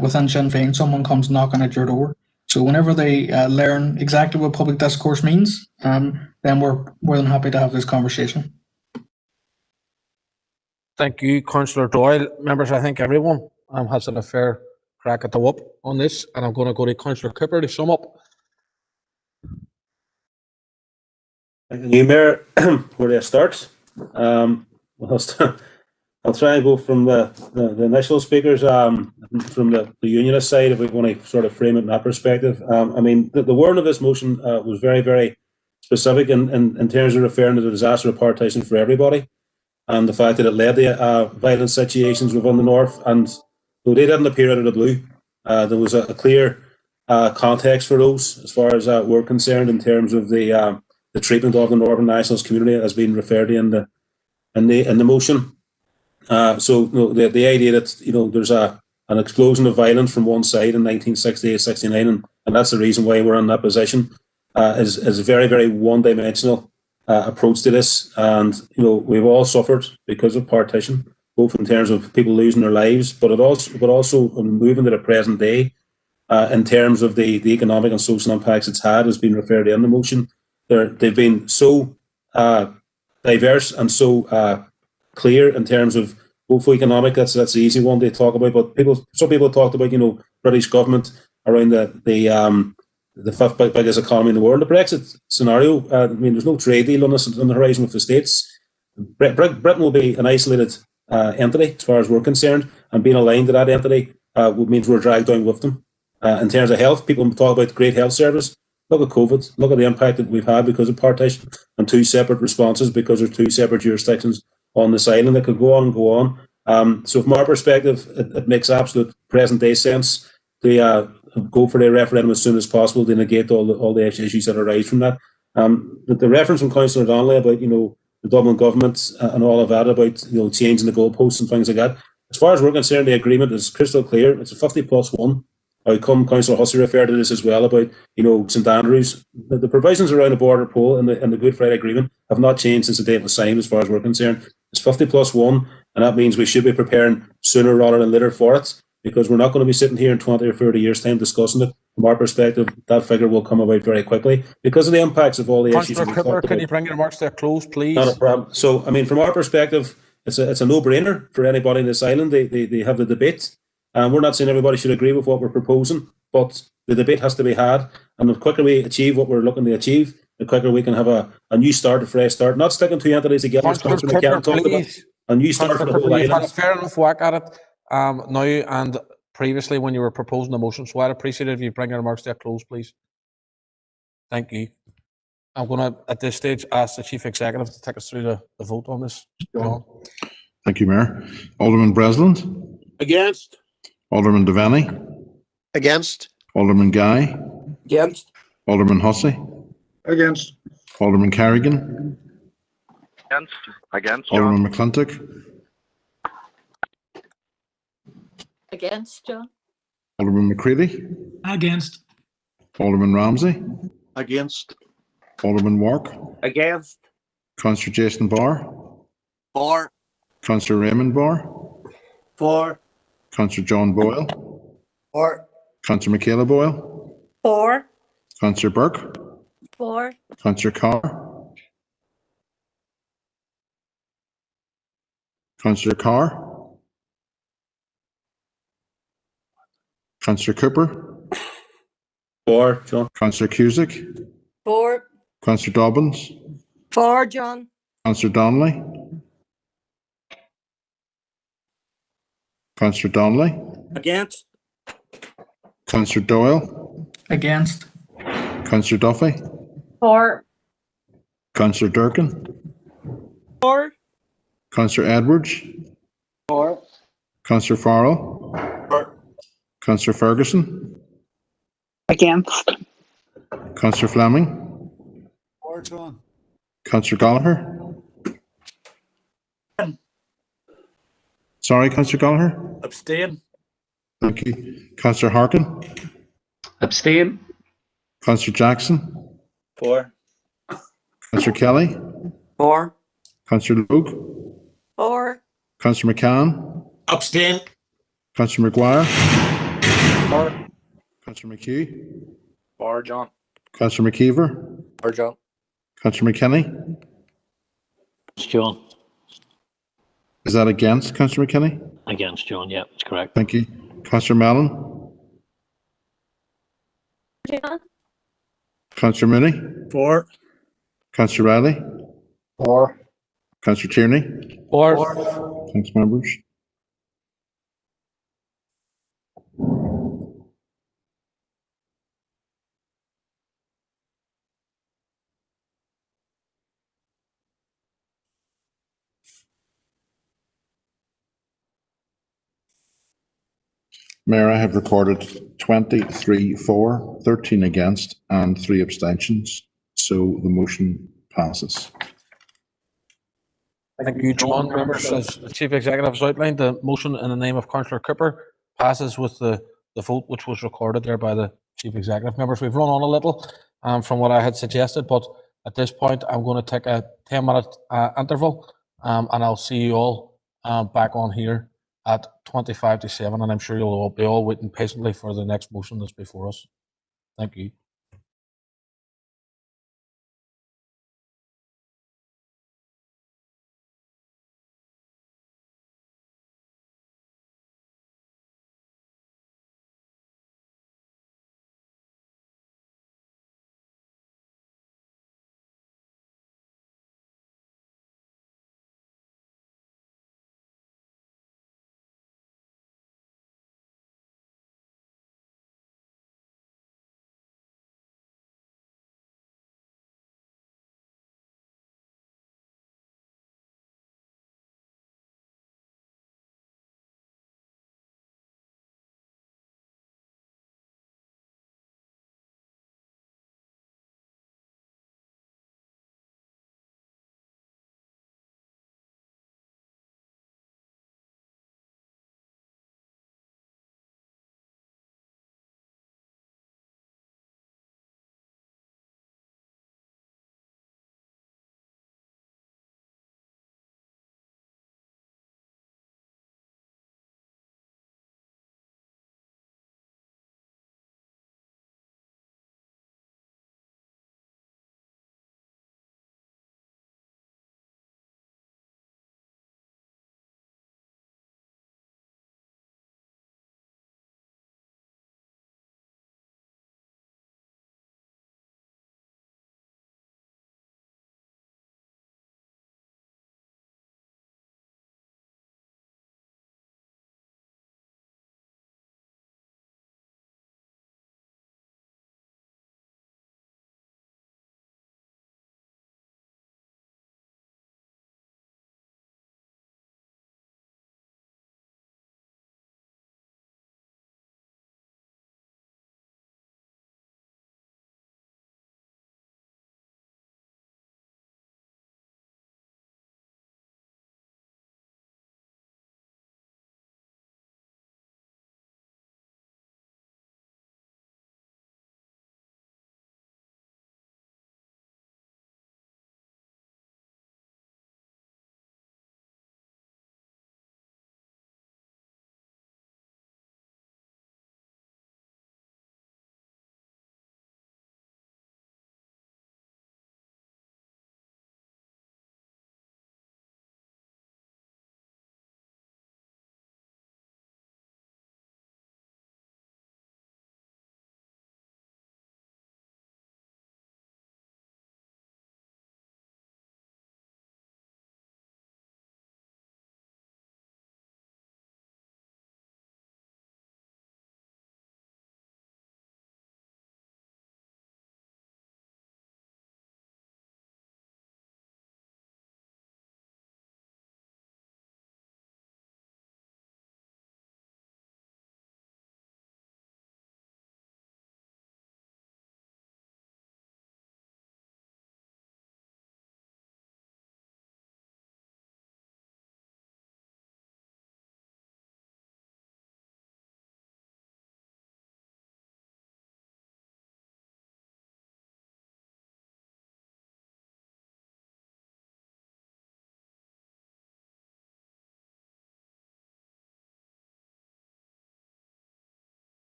within Sinn Féin, someone comes knocking at your door. So whenever they learn exactly what public discourse means, then we're more than happy to have this conversation. Thank you, Councillor Doyle. Members, I think everyone has had a fair crack at the whip on this, and I'm going to go to Councillor Cooper to sum up. Thank you, Mayor. Where do I start? I'll try and go from the initial speakers, from the unionist side, if we want to sort of frame it in that perspective. The wording of this motion was very, very specific in terms of referring to the disaster of partition for everybody, and the fact that it led to violent situations within the north. And though they didn't appear out of the blue, there was a clear context for those, as far as we're concerned, in terms of the treatment of the Northern Nationalist community as being referred to in the motion. The idea that there's an explosion of violence from one side in 1968-69, and that's the reason why we're in that position, is a very, very one-dimensional approach to this. And we've all suffered because of partition, both in terms of people losing their lives, but also moving to the present day, in terms of the economic and social impacts it's had, has been referred to in the motion. They've been so diverse and so clear in terms of both economic. That's the easy one to talk about. But some people talked about British government around the fifth biggest economy in the world. The Brexit scenario. There's no trade deal on the horizon with the States. Britain will be an isolated entity as far as we're concerned, and being aligned to that entity means we're dragged down with them. In terms of health, people talk about great health service. Look at COVID. Look at the impact that we've had because of partition, and two separate responses because there's two separate jurisdictions on this island that could go on and go on. So from our perspective, it makes absolute present day sense to go for the referendum as soon as possible to negate all the issues that arise from that. The reference from Councillor Donnelly about the Dublin government and all of that about changing the goalposts and things like that. As far as we're concerned, the agreement is crystal clear. It's a 50+1 outcome. Councillor Hussey referred to this as well about St Andrews. The provisions around the border poll and the Good Friday Agreement have not changed since the date it was signed. As far as we're concerned, it's 50+1, and that means we should be preparing sooner rather than later for it, because we're not going to be sitting here in 20 or 30 years' time discussing it. From our perspective, that figure will come about very quickly because of the impacts of all the issues. Councillor Cooper, can you bring your remarks to a close, please? Not a problem. So, from our perspective, it's a no-brainer for anybody in this island. They have the debate. We're not saying everybody should agree with what we're proposing, but the debate has to be had. And the quicker we achieve what we're looking to achieve, the quicker we can have a new start, a fresh start. Not sticking two entities together. Councillor Cooper, please. A new start for the whole You've had a island. fair enough whack at it now and previously when you were proposing the motion, so I'd appreciate it if you bring your remarks to a close, please. Thank you. I'm going to, at this stage, ask the Chief Executive to take us through the vote on this. John. Thank you, Mayor. Alderman Breslin. Against. Alderman Devaney. Against. Alderman Guy. Against. Alderman Hussey. Against. Alderman Carrigan. Against. Alderman McClintock. Against, John. Alderman McCready. Against. Alderman Ramsey. Against. Alderman Wark. Against. Councillor Jason Barr. For. Councillor Raymond Barr. For. Councillor John Boyle. For. Councillor Michaela Boyle. For. Councillor Burke. For. Councillor Carr. Councillor Carr. Councillor Cooper. For, John. Councillor Cusick. For. Councillor Dobbins, For, John. Councillor Donnelly, Councillor Donnelly, Against? Councillor Doyle, Against. Councillor Duffy, For. Councillor Durkin, For. Councillor Edwards, For. Councillor Farrell, Councillor Ferguson, Against. Councillor Fleming, For, John. Councillor Gallagher. Sorry, Councillor Gallagher. Abstain. Thank you. Councillor Harkin, Abstain. Councillor Jackson, For. Councillor Kelly, For. Councillor Logue, For. Councillor McCann, Abstain. Councillor McGuire, For. Councillor McHugh, For, John. Councillor McKeever, For, John. Councillor McKinney. John. Is that against, Councillor McKinney? Against, John. Yeah, that's correct. Thank you. Councillor Mellon, John. Councillor Mooney, For. Councillor Riley, For. Councillor Tierney. For. Thanks, members. Mayor, I have recorded 23 for, 13 against, and 3 abstentions. So the motion passes. Thank you, John. Members, as the Chief Executive has outlined, the motion in the name of Councillor Cooper passes with the vote which was recorded there by the Chief Executive. Members, we've run on a little from what I had suggested, but at this point, I'm going to take a 10-minute interval, and I'll see you all back on here at 25 to 7, and I'm sure you'll all be all waiting patiently for the next motion that's before us. Thank you.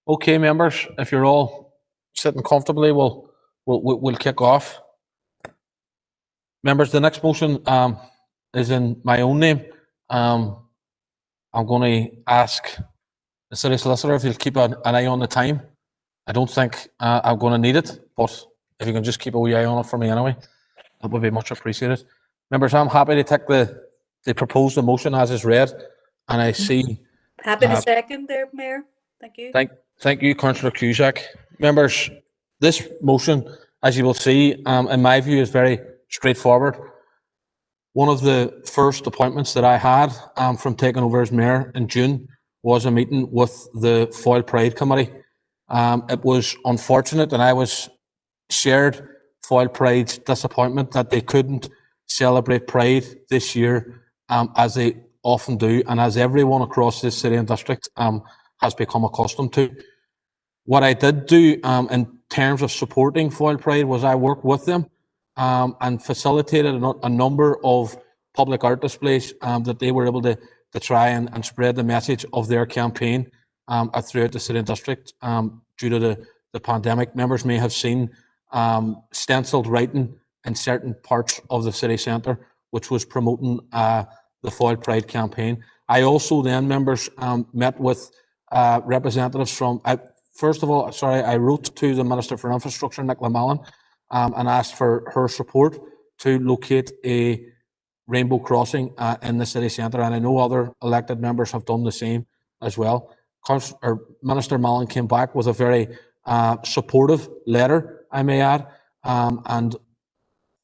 Okay, members, if you're all sitting comfortably, we'll kick off. Members, the next motion is in my own name. I'm going to ask the city solicitor if he'll keep an eye on the time. I don't think I'm going to need it, but if you can just keep a wee eye on it for me anyway, that would be much appreciated. Members, I'm happy to take the proposed motion as is read, and I see. Happy to second there, Mayor. Thank you. Thank you, Councillor Cusack. Members, this motion, as you will see, in my view, is very straightforward. One of the first appointments that I had from taking over as mayor in June was a meeting with the Foyle Pride Committee. It was unfortunate, and I was shared Foyle Pride's disappointment that they couldn't celebrate Pride this year as they often do, and as everyone across this city and district has become accustomed to. What I did do in terms of supporting Foyle Pride was I worked with them and facilitated a number of public art displays that they were able to try and spread the message of their campaign throughout the city and district due to the pandemic. Members may have seen stenciled writing in certain parts of the city centre, which was promoting the Foyle Pride campaign. I also then, members, met with representatives from, first of all, I wrote to the Minister for Infrastructure, Nicola Mallon, and asked for her support to locate a rainbow crossing in the city centre, and I know other elected members have done the same as well. Minister Mallon came back with a very supportive letter, I may add, and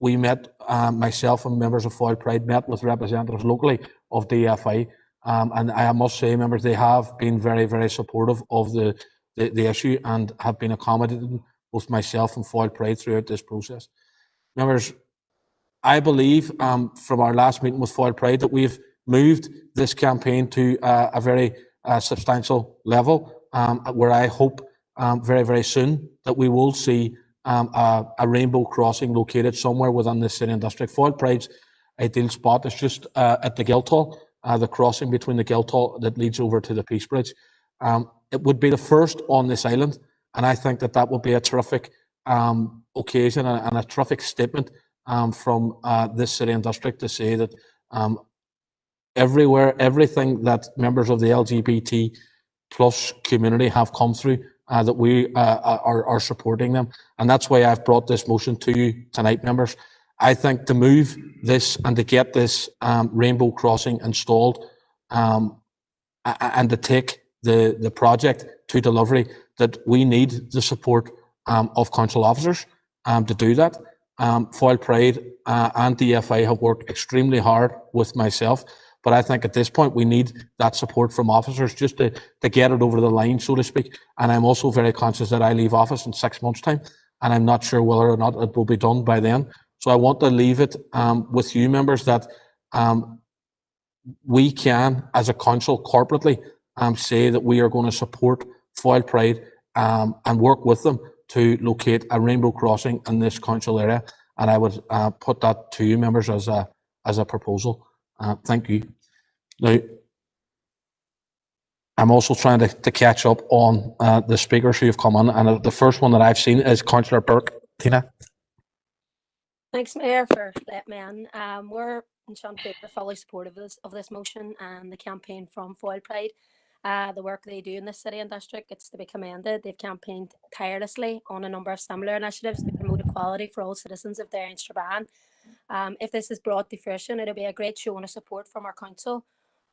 we met, myself and members of Foyle Pride met with representatives locally of DFI, and I must say, members, they have been very, very supportive of the issue and have been accommodating both myself and Foyle Pride throughout this process. Members, I believe from our last meeting with Foyle Pride that we've moved this campaign to a very substantial level where I hope very, very soon that we will see a rainbow crossing located somewhere within the city and district. Foyle Pride's ideal spot is just at the Guildhall, the crossing between the Guildhall that leads over to the Peace Bridge. It would be the first on this island, and I think that would be a terrific occasion and a terrific statement from this city and district to say that everywhere, everything that members of the LGBT plus community have come through, that we are supporting them. And that's why I've brought this motion to you tonight, members. I think to move this and to get this rainbow crossing installed and to take the project to delivery, that we need the support of council officers to do that. Foyle Pride and DFI have worked extremely hard with myself, but I think at this point we need that support from officers just to get it over the line, so to speak. And I'm also very conscious that I leave office in 6 months' time, and I'm not sure whether or not it will be done by then. So I want to leave it with you, members, that we can, as a council corporately, say that we are going to support Foyle Pride and work with them to locate a rainbow crossing in this council area. And I would put that to you, members, as a proposal. Thank you. Now, I'm also trying to catch up on the speakers who have come on, and the first one that I've seen is Councillor Burke. Tina. Thanks, Mayor, for letting me in. We're in Sean Faber fully supportive of this motion and the campaign from Foyle Pride. The work they do in this city and district, it's to be commended. They've campaigned tirelessly on a number of similar initiatives to promote equality for all citizens of Derry and Strabane. If this is brought to fruition, it'll be a great show of support from our council.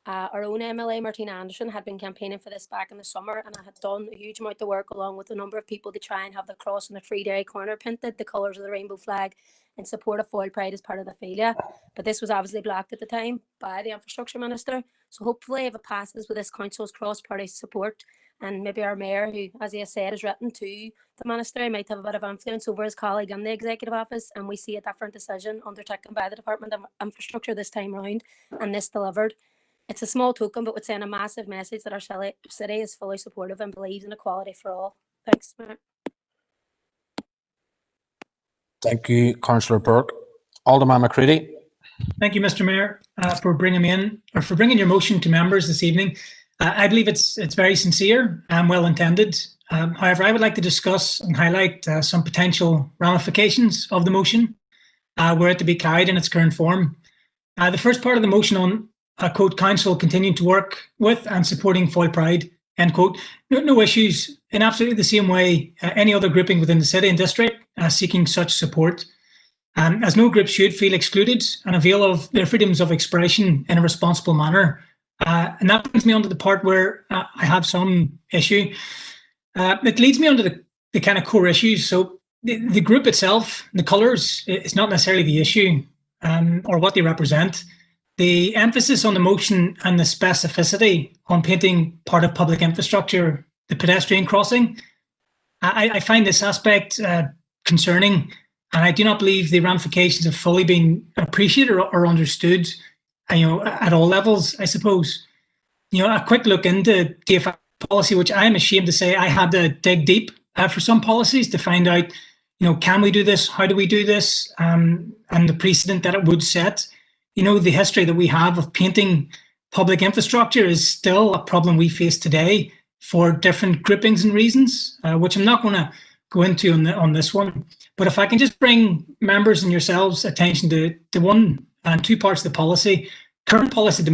Our own MLA, Martina Anderson, had been campaigning for this back in the summer, and I had done a huge amount of work along with a number of people to try and have the cross in the Free Derry corner painted the colours of the rainbow flag in support of Foyle Pride as part of the failure. But this was obviously blocked at the time by the Infrastructure Minister. So hopefully if it passes with this council's cross-party support, and maybe our mayor, who, as he has said, has written to the minister, might have a bit of influence over his colleague in the executive office, and we see a different decision undertaken by the Department of Infrastructure this time round, and this delivered. It's a small token, but would send a massive message that our city is fully supportive and believes in equality for all. Thanks, Mayor. Thank you, Councillor Burke. Alderman McCready. Thank you, Mr. Mayor, for bringing me in, or for bringing your motion to members this evening. I believe it's very sincere and well intended. However, I would like to discuss and highlight some potential ramifications of the motion were it to be carried in its current form. The first part of the motion on, quote, council continuing to work with and supporting Foyle Pride, end quote, no issues in absolutely the same way any other grouping within the city and district seeking such support. As no group should feel excluded and avail of their freedoms of expression in a responsible manner. And that brings me on to the part where I have some issue. It leads me on to the kind of core issues. So the group itself, the colours, is not necessarily the issue or what they represent. The emphasis on the motion and the specificity on painting part of public infrastructure, the pedestrian crossing, I find this aspect concerning, and I do not believe the ramifications have fully been appreciated or understood, at all levels, I suppose. A quick look into DFI policy, which I am ashamed to say I had to dig deep for some policies to find out, can we do this? How do we do this? And the precedent that it would set. The history that we have of painting public infrastructure is still a problem we face today for different groupings and reasons, which I'm not going to go into on this one. But if I can just bring members and yourselves attention to one and two parts of the policy. Current policy at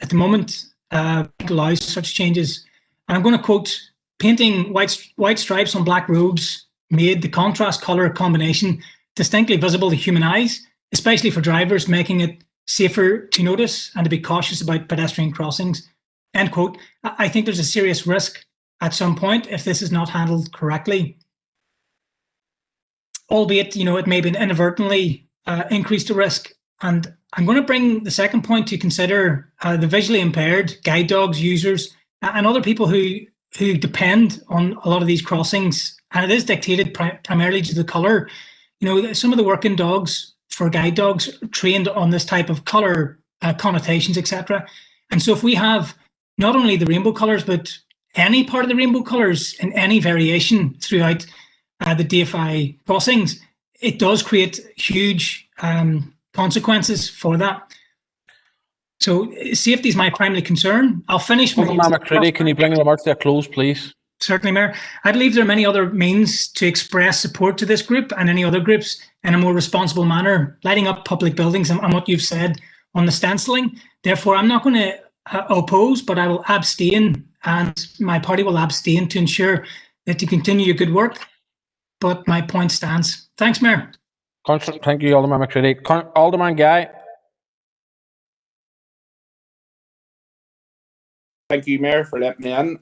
the moment allows such changes. And I'm going to quote, painting white stripes on black roads made the contrast colour combination distinctly visible to human eyes, especially for drivers, making it safer to notice and to be cautious about pedestrian crossings, end quote. I think there's a serious risk at some point if this is not handled correctly. Albeit, it may be inadvertently increase the risk. And I'm going to bring the second point to consider the visually impaired, guide dogs users, and other people who depend on a lot of these crossings. And it is dictated primarily to the colour. Some of the working dogs for guide dogs trained on this type of colour connotations, etc. And so if we have not only the rainbow colours, but any part of the rainbow colours in any variation throughout the DFI crossings, it does create huge consequences for that. So safety is my primary concern. I'll finish. McCready, can you bring the remarks to a close, please? Certainly, Mayor. I believe there are many other means to express support to this group and any other groups in a more responsible manner, lighting up public buildings and what you've said on the stenciling. Therefore, I'm not going to oppose, but I will abstain, and my party will abstain to ensure that you continue your good work. But my point stands. Thanks, Mayor. Thank you, Alderman McCready. Alderman Guy. Thank you, Mayor, for letting me in.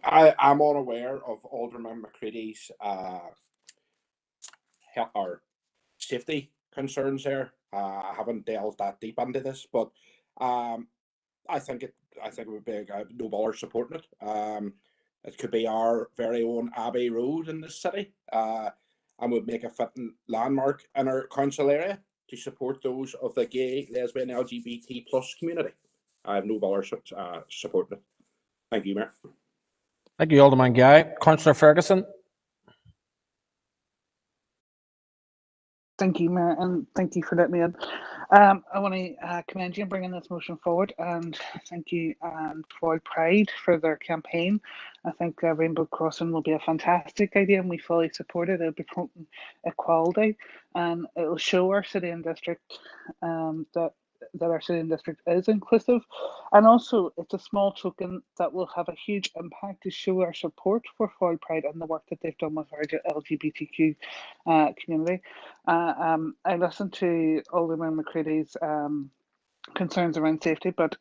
I am unaware of Alderman McCready's safety concerns there. I haven't delved that deep into this, but I think it would be no bother supporting it. It could be our very own Abbey Road in this city, and would make a fitting landmark in our council area to support those of the gay, lesbian, LGBT+ community. I have no bother supporting it. Thank you, Mayor. Thank you, Alderman Guy. Councillor Ferguson. Thank you, Mayor, and thank you for letting me in. I want to commend you in bringing this motion forward, and thank you Foyle Pride for their campaign. I think Rainbow Crossing will be a fantastic idea, and we fully support it. It'll be promoting equality, and it will show our city and district that our city and district is inclusive, and also it's a small token that will have a huge impact to show our support for Foyle Pride and the work that they've done with our LGBTQ community. I listened to Alderman McCready's concerns around safety, but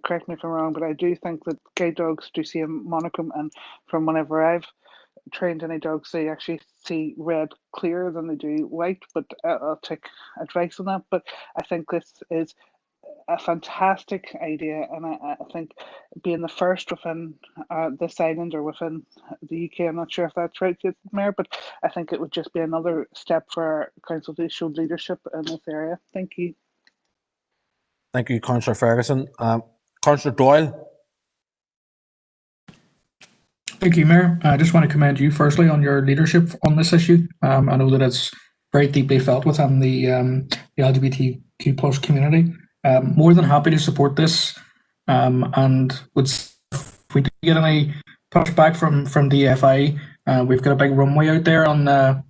correct me if I'm wrong, but I do think that guide dogs do see a monochrome, and from whenever I've trained any dogs, they actually see red clearer than they do white, but I'll take advice on that. But I think this is a fantastic idea, and I think being the first within this island or within the UK, I'm not sure if that's right, Mayor, but I think it would just be another step for our council to show leadership in this area. Thank you. Thank you, Councillor Ferguson. Councillor Doyle. Thank you, Mayor. I just want to commend you firstly on your leadership on this issue. I know that it's very deeply felt within the LGBTQ+ community. More than happy to support this, and would, if we do get any pushback from DFI. We've got a big runway out there on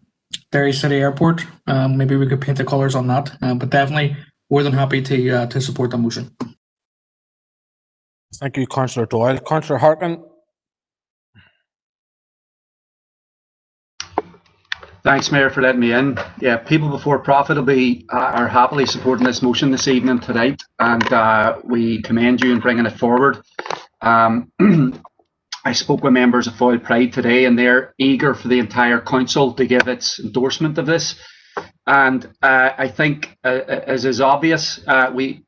Derry City Airport. Maybe we could paint the colours on that, but definitely more than happy to support the motion. Thank you, Councillor Doyle. Councillor Harkin. Thanks, Mayor, for letting me in. Yeah, People Before Profit are happily supporting this motion this evening tonight, and we commend you in bringing it forward. I spoke with members of Foyle Pride today, and they're eager for the entire council to give its endorsement of this. And I think, as is obvious, the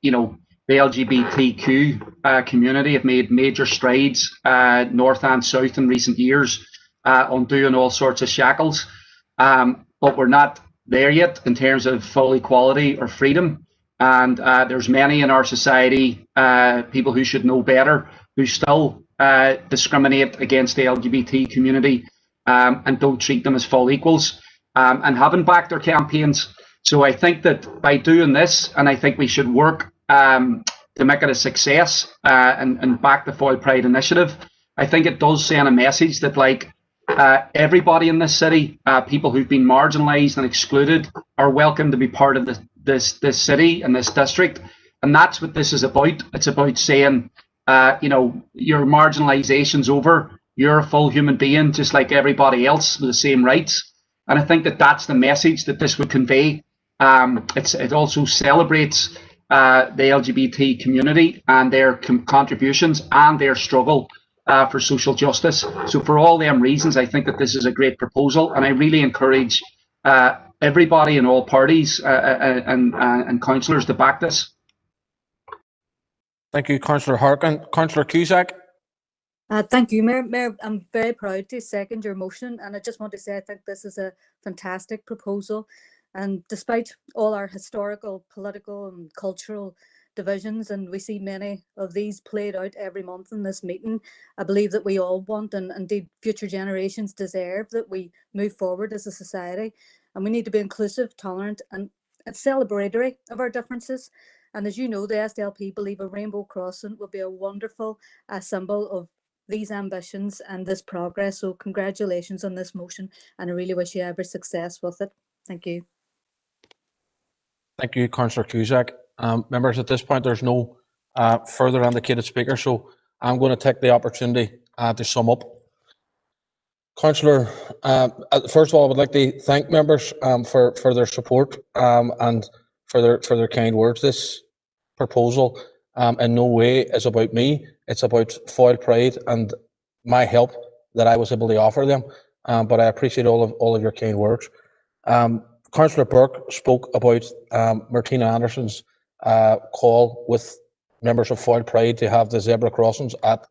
LGBTQ community have made major strides, north and south, in recent years on doing all sorts of shackles. But we're not there yet in terms of full equality or freedom. And there's many in our society, people who should know better, who still discriminate against the LGBT community and don't treat them as full equals, and haven't backed their campaigns. So I think that by doing this, and I think we should work to make it a success and back the Foyle Pride initiative, I think it does send a message that, like, everybody in this city, people who've been marginalised and excluded, are welcome to be part of this city and this district. And that's what this is about. It's about saying, your marginalisation's over. You're a full human being, just like everybody else, with the same rights. And I think that that's the message that this would convey. It also celebrates the LGBT community and their contributions and their struggle for social justice. So for all them reasons, I think that this is a great proposal, and I really encourage everybody in all parties and councillors to back this. Thank you, Councillor Harkin. Councillor Cusack. Thank you, Mayor. Mayor, I'm very proud to second your motion, and I just want to say I think this is a fantastic proposal. And despite all our historical, political and cultural divisions, and we see many of these played out every month in this meeting, I believe that we all want, and indeed future generations deserve, that we move forward as a society. And we need to be inclusive, tolerant and celebratory of our differences. And as you know, the SDLP believe a rainbow crossing will be a wonderful symbol of these ambitions and this progress. So congratulations on this motion, and I really wish you every success with it. Thank you. Thank you, Councillor Cusack. Members, at this point, there's no further indicated speaker, so I'm going to take the opportunity to sum up. Councillor, first of all, I would like to thank members for their support and for their kind words. This proposal in no way is about me. It's about Foyle Pride and my help that I was able to offer them. But I appreciate all of your kind words. Councillor Burke spoke about Martina Anderson's call with members of Foyle Pride to have the zebra crossings at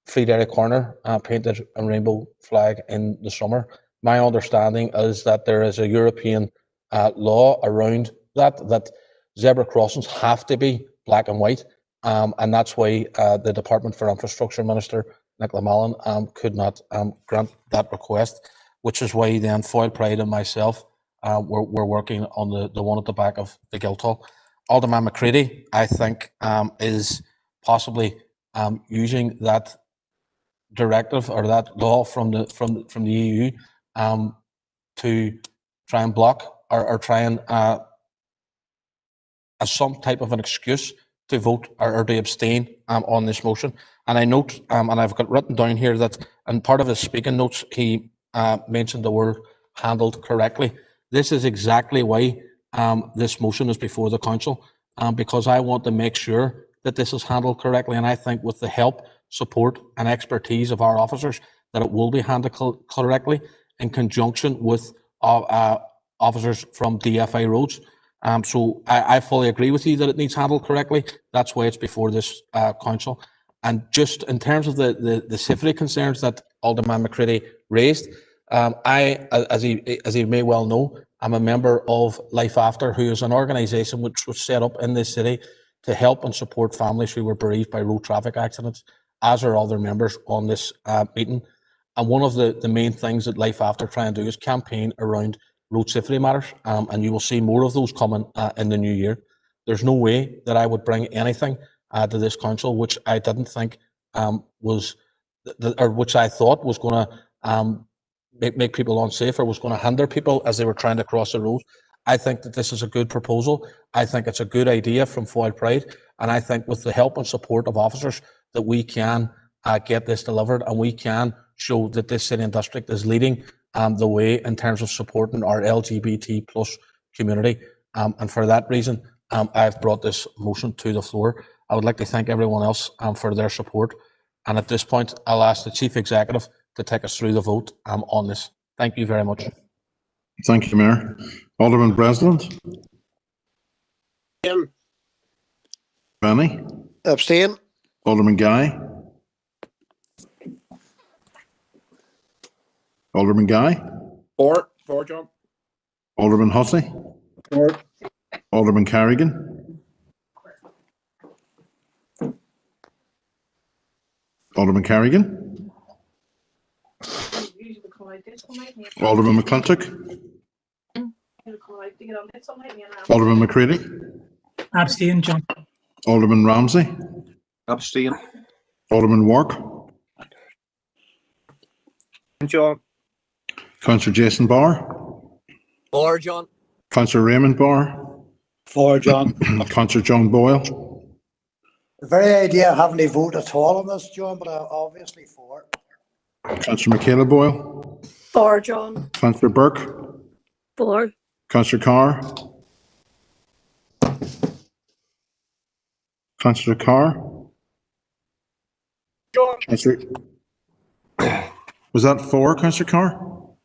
Free Derry Corner painted a rainbow flag in the summer. My understanding is that there is a European law around that zebra crossings have to be black and white, and that's why the Department for Infrastructure Minister Nicola Mallon could not grant that request, which is why then Foyle Pride and myself we're working on the one at the back of the Guildhall. Alderman McCready, I think, is possibly using that directive or that law from the EU to try and block or try and as some type of an excuse to vote or to abstain on this motion. And I note, and I've got written down here that in part of his speaking notes, he mentioned the word handled correctly. This is exactly why this motion is before the council, because I want to make sure that this is handled correctly. And I think with the help, support and expertise of our officers, that it will be handled correctly in conjunction with officers from DFI Roads. So I fully agree with you that it needs handled correctly. That's why it's before this council. And just in terms of the safety concerns that Alderman McCready raised, as he may well know, I'm a member of Life After, who is an organisation which was set up in this city to help and support families who were bereaved by road traffic accidents, as are other members on this meeting. And one of the main things that Life After try and do is campaign around road safety matters, and you will see more of those coming in the new year. There's no way that I would bring anything to this council which I didn't think was or which I thought was going to make people unsafe or was going to hinder people as they were trying to cross the road. I think that this is a good proposal. I think it's a good idea from Foyle Pride, and I think with the help and support of officers that we can get this delivered, and we can show that this city and district is leading the way in terms of supporting our LGBT plus community. And for that reason, I've brought this motion to the floor. I would like to thank everyone else for their support. And at this point, I'll ask the Chief Executive to take us through the vote on this. Thank you very much. Thank you, Mayor. Alderman Breslin. Benny. Abstain. Alderman Guy. Alderman Guy. For John. Alderman Hussey. For. Alderman Carrigan. Alderman Carrigan. Alderman McClintock. Alderman McCready. Abstain, John. Alderman Ramsey. Abstain. Alderman Wark. John. Councillor Jason Barr. For John. Councillor Raymond Barr. For John. Councillor John Boyle. The very idea of having to vote at all on this, John, but obviously for. Councillor Michaela Boyle. For John. Councillor Burke. For. Councillor Carr. Councillor Carr. John. Councillor. Was that for Councillor Carr?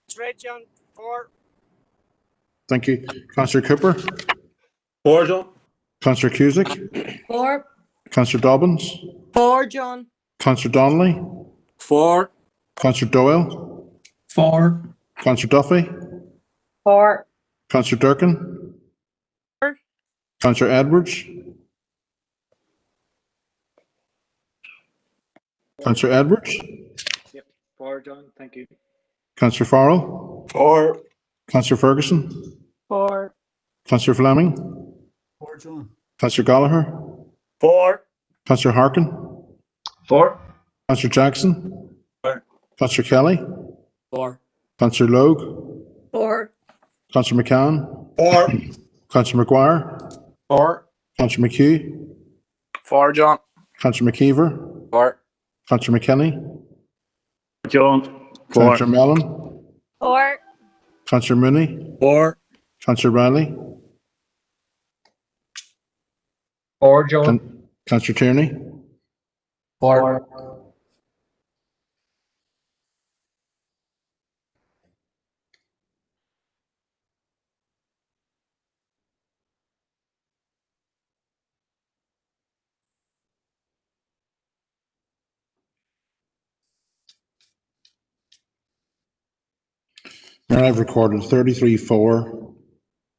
That's right, John. For. Thank you. Councillor Cooper. For John. Councillor Cusick. For. Councillor Dobbins. For John. Councillor Donnelly. For. Councillor Doyle. For. Councillor Duffy. For. Councillor Durkin. For. Councillor Edwards. Councillor Edwards. Yep. For John. Thank you. Councillor Farrell. For. Councillor Ferguson. For. Councillor Fleming. For John. Councillor Gallagher. For. Councillor Harkin. For. Councillor Jackson. For. Councillor Kelly. For. Councillor Logue. For. Councillor McCann. For. Councillor McGuire. For. Councillor McHugh. For John. Councillor McKeever. For. Councillor McKinney. John. For. Councillor Mellon. For. Councillor Mooney. For. Councillor Riley. For John. Councillor Tierney. For. Now I've recorded 33 for,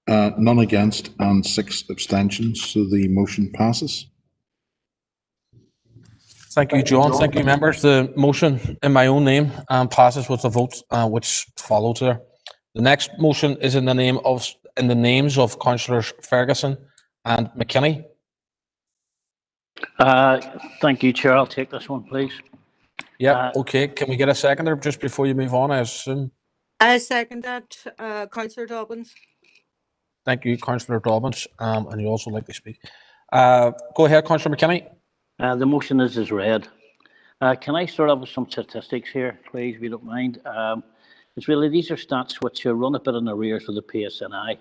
none against, and 6 abstentions, so the motion passes. Thank you, John. Thank you, members. The motion in my own name passes with the vote which follows there. The next motion is in the names of Councillors Ferguson and McKinney. Thank you, Chair. I'll take this one, please. Yeah, okay. Can we get a seconder just before you move on, I assume? I second that, Councillor Dobbins. Thank you, Councillor Dobbins, and you also like to speak. Go ahead, Councillor McKinney. The motion is as read. Can I start off with some statistics here, please, if you don't mind? It's really, these are stats which run a bit in arrears for the PSNI.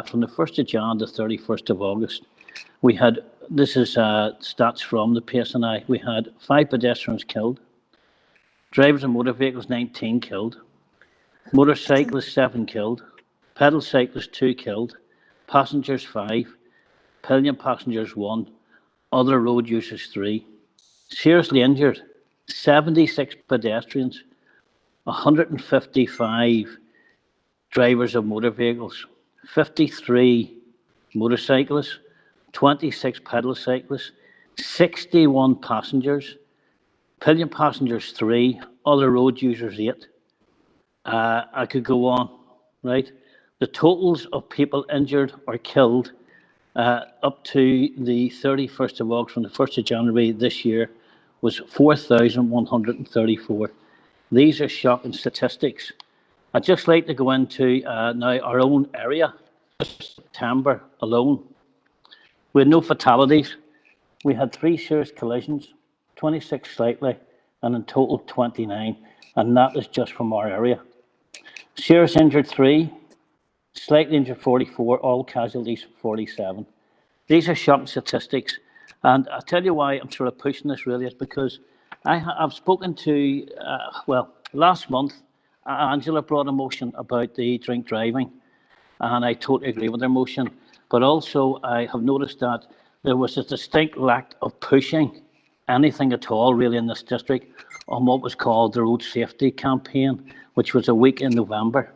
From the 1st of Jan to 31st of August, we had, this is stats from the PSNI, we had 5 pedestrians killed, drivers of motor vehicles 19 killed, motorcyclists 7 killed, pedal cyclists 2 killed, passengers 5, pillion passengers 1, other road users 3, seriously injured 76 pedestrians, 155 drivers of motor vehicles, 53 motorcyclists, 26 pedal cyclists, 61 passengers, pillion passengers 3, other road users 8. I could go on, right? The totals of people injured or killed up to the 31st of August, from the 1st of January this year, was 4,134. These are shocking statistics. I'd just like to go into now our own area. September alone, we had no fatalities. We had 3 serious collisions, 26 slightly, and in total 29, and that is just from our area. Serious injured 3, slightly injured 44, all casualties 47. These are shocking statistics, and I'll tell you why I'm sort of pushing this really is because I've spoken to, last month, Angela brought a motion about the drink driving, and I totally agree with their motion. But also, I have noticed that there was a distinct lack of pushing anything at all, really, in this district on what was called the road safety campaign, which was a week in November.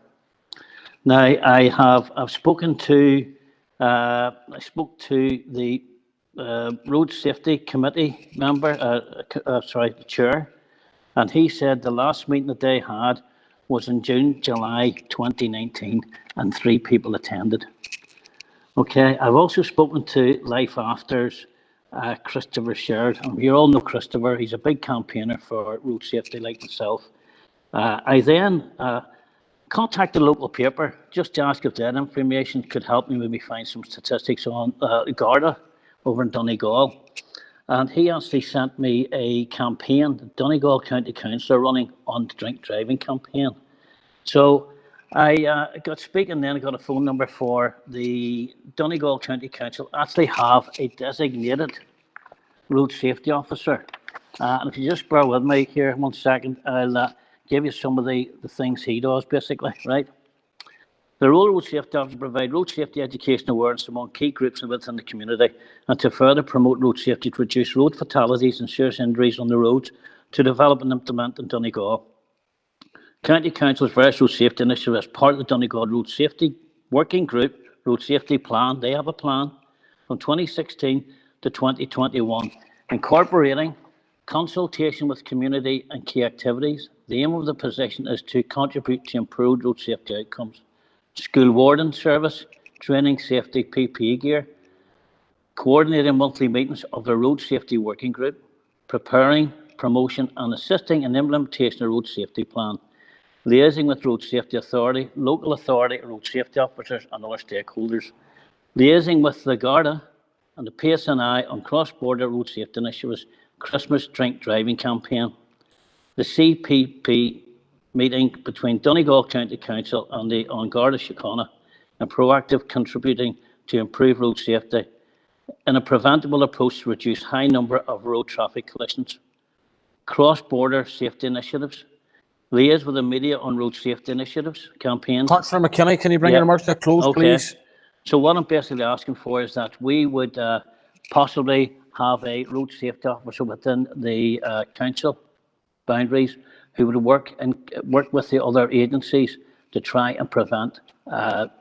Now, I've spoken to, I spoke to the road safety committee member, the chair, and he said the last meeting that they had was in July 2019, and 3 people attended. Okay, I've also spoken to Life After's Christopher Sherrod, and you all know Christopher. He's a big campaigner for road safety, like myself. I then contacted the local paper just to ask if that information could help me maybe find some statistics on Garda over in Donegal. And he actually sent me a campaign that Donegal County Council are running on the drink driving campaign. So I got speaking then, I got a phone number for the Donegal County Council, actually have a designated road safety officer. And if you just bear with me here 1 second, I'll give you some of the things he does basically, right? The role of road safety officer provide road safety education awareness among key groups within the community and to further promote road safety to reduce road fatalities and serious injuries on the roads to develop and implement in Donegal. County Council's various road safety initiatives as part of the Donegal Road Safety Working Group Road Safety Plan. They have a plan from 2016 to 2021, incorporating consultation with community and key activities. The aim of the position is to contribute to improved road safety outcomes. School warden service, training, safety, PPE gear, coordinating monthly meetings of the Road Safety Working Group, preparing, promotion and assisting in implementation of road safety plan, liaising with Road Safety Authority, local authority, road safety officers and other stakeholders, liaising with the Garda and the PSNI on cross-border road safety initiatives, Christmas drink driving campaign, the CPP meeting between Donegal County Council and the Garda Síochána, and proactive contributing to improve road safety in a preventable approach to reduce high number of road traffic collisions, cross-border safety initiatives, liaise with the media on road safety initiatives, campaigns. Councillor McKinney, can you bring your remarks to a close, please? So what I'm basically asking for is that we would possibly have a road safety officer within the council boundaries who would work with the other agencies to try and prevent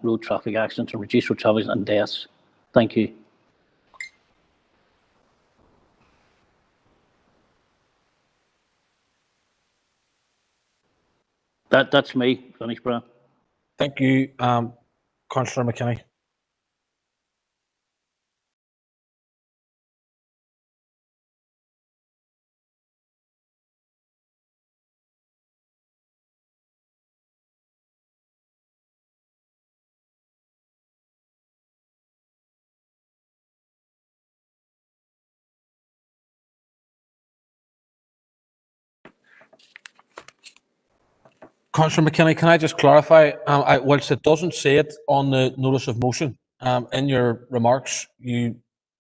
road traffic accidents and reduce road traffic and deaths. Thank you. That's me, finished, Brian. Thank you, Councillor McKinney. Councillor McKinney, can I just clarify, whilst it doesn't say it on the notice of motion, in your remarks, you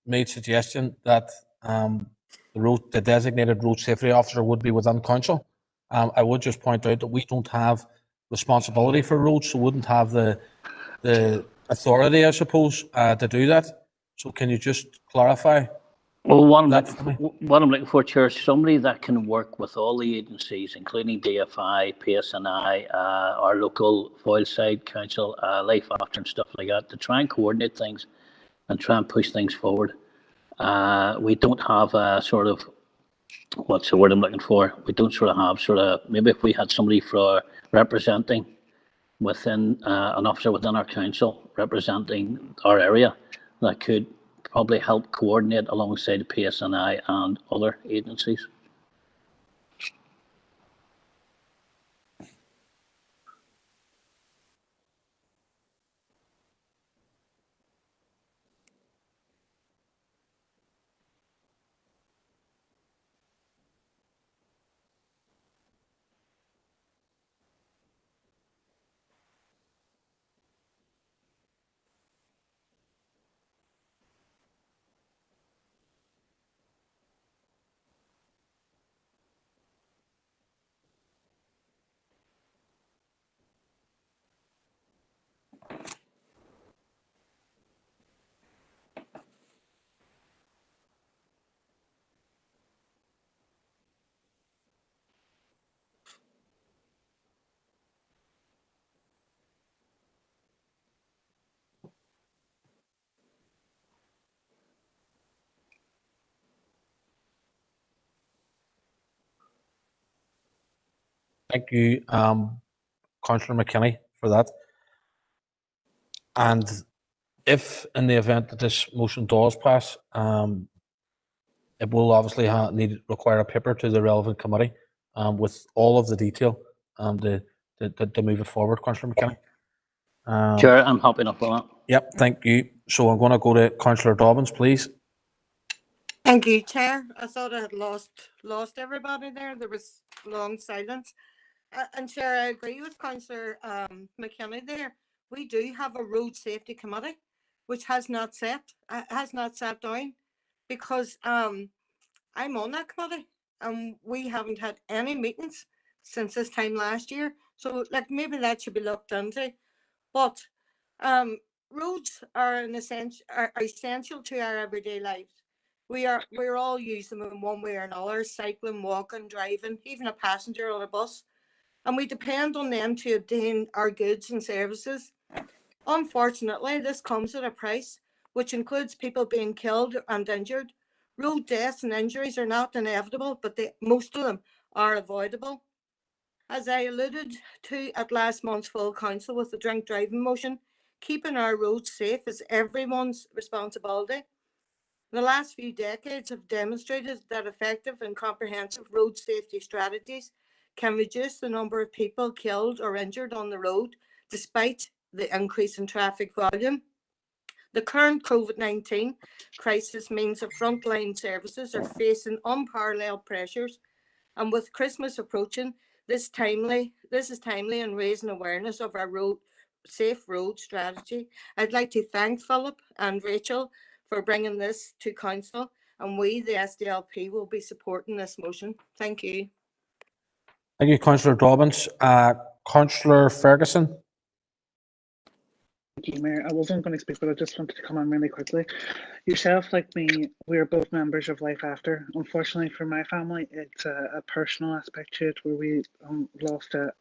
made suggestion that the designated road safety officer would be within council. I would just point out that we don't have responsibility for roads, so wouldn't have the authority, I suppose, to do that. So can you just clarify? Well, what I'm looking for, Chair, is somebody that can work with all the agencies, including DFI, PSNI, our local Foyleside Council, Life After and stuff like that, to try and coordinate things and try and push things forward. We don't have a sort of, what's the word I'm looking for? We don't sort of have sort of, maybe if we had somebody for representing within, an officer within our council representing our area that could probably help coordinate alongside the PSNI and other agencies. Thank you, Councillor McKinney, for that. And if in the event that this motion does pass, it will obviously require a paper to the relevant committee with all of the detail to move it forward, Councillor McKinney. Chair, I'm happy enough with that. Yep, thank you. So I'm going to go to Councillor Dobbins, please. Thank you, Chair. I thought I had lost everybody there. There was long silence. And Chair, I agree with Councillor McKinney there. We do have a road safety committee, which has not sat down, because I'm on that committee and we haven't had any meetings since this time last year. So like maybe that should be looked into. But roads are essential to our everyday lives. We're all using them in one way or another: cycling, walking, driving, even a passenger on a bus, and we depend on them to obtain our goods and services. Unfortunately, this comes at a price, which includes people being killed and injured. Road deaths and injuries are not inevitable, but most of them are avoidable. As I alluded to at last month's full council with the drink driving motion, keeping our roads safe is everyone's responsibility. The last few decades have demonstrated that effective and comprehensive road safety strategies can reduce the number of people killed or injured on the road, despite the increase in traffic volume. The current COVID-19 crisis means that frontline services are facing unparalleled pressures, and with Christmas approaching, this is timely in raising awareness of our safe road strategy. I'd like to thank Philip and Rachel for bringing this to council, and we, the SDLP, will be supporting this motion. Thank you. Thank you, Councillor Dobbins. Councillor Ferguson. Thank you, Mayor. I wasn't going to speak, but I just wanted to come on really quickly. Yourself, like me, we're both members of Life After. Unfortunately for my family, it's a personal aspect to it, where we lost a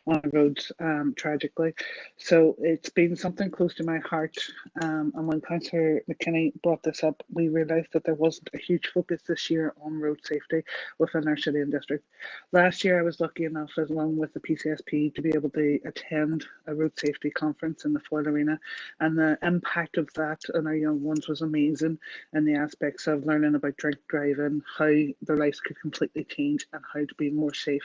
on the roads tragically. So it's been something close to my heart. And when Councillor McKinney brought this up, we realised that there wasn't a huge focus this year on road safety within our city and district. Last year, I was lucky enough, as along with the PCSP, to be able to attend a road safety conference in the Foyle Arena, and the impact of that on our young ones was amazing, in the aspects of learning about drink driving, how their lives could completely change, and how to be more safe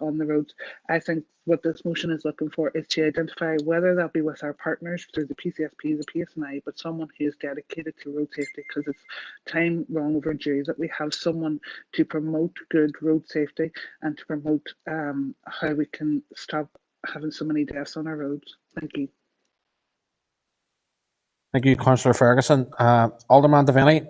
on the roads. I think what this motion is looking for is to identify, whether that be with our partners through the PCSP, the PSNI, but someone who is dedicated to road safety, because it's time long overdue that we have someone to promote good road safety and to promote how we can stop having so many deaths on our roads. Thank you. Thank you, Councillor Ferguson. Alderman Devaney.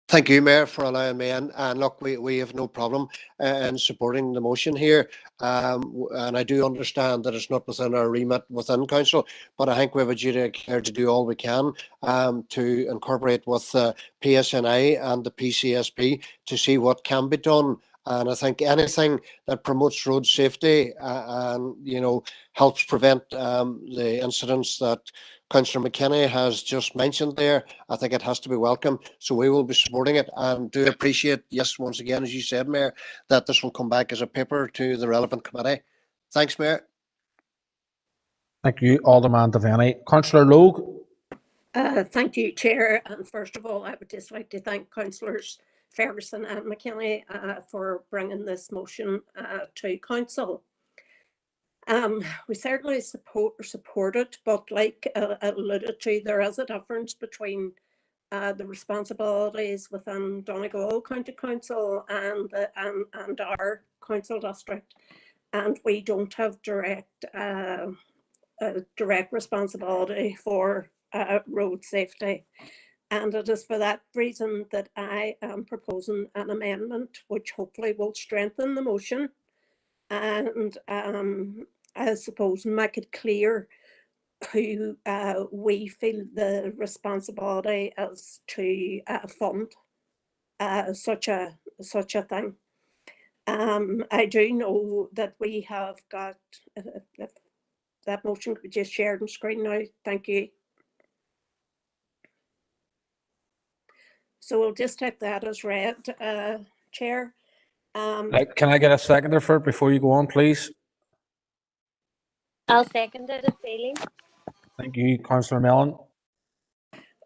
Thank you, Mayor, for allowing me in. And look, we have no problem in supporting the motion here. And I do understand that it's not within our remit within council, but I think we have a duty of care to do all we can to incorporate with PSNI and the PCSP to see what can be done. And I think anything that promotes road safety and, you know, helps prevent the incidents that Councillor McKinney has just mentioned there, I think it has to be welcome. So we will be supporting it, and do appreciate, yes, once again, as you said, Mayor, that this will come back as a paper to the relevant committee. Thanks, Mayor. Thank you, Alderman Devaney. Councillor Logue. Thank you, Chair. And first of all, I would just like to thank Councillors Ferguson and McKinney for bringing this motion to Council. We certainly support it, but like alluded to, there is a difference between the responsibilities within Donegal County Council and our council district, and we don't have direct responsibility for road safety. And it is for that reason that I am proposing an amendment which hopefully will strengthen the motion and I suppose make it clear who we feel the responsibility is to fund such a thing. I do know that we have got that motion could be just shared on screen now. Thank you. So we'll just take that as read, Chair. Like, can I get a seconder for it before you go on, please? I'll second it, Feeling. Thank you, Councillor Mellon.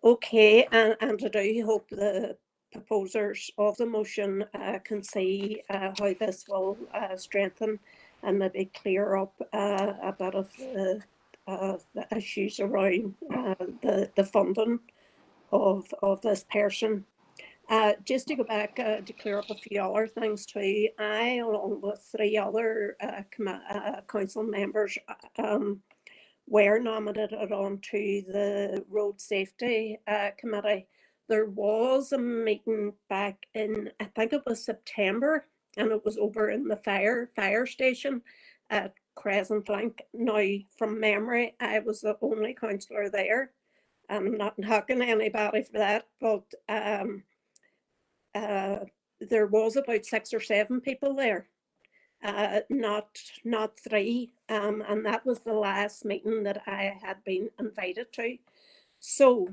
Okay, and I do hope the proposers of the motion can see how this will strengthen and maybe clear up a bit of the issues around the funding of this person. Just to go back to clear up a few other things too, I, along with 3 other council members, were nominated onto the Road Safety Committee. There was a meeting back in, I think it was September, and it was over in the fire station at Crescent Link. Now, from memory, I was the only councillor there. I'm not knocking anybody for that, but there was about 6 or 7 people there, not 3, and that was the last meeting that I had been invited to. So,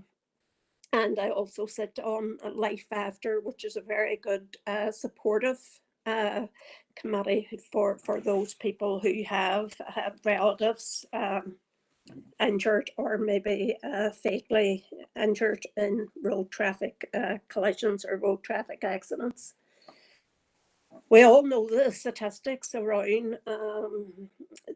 and I also sit on Life After, which is a very good supportive committee for those people who have relatives injured or maybe fatally injured in road traffic collisions or road traffic accidents. We all know the statistics around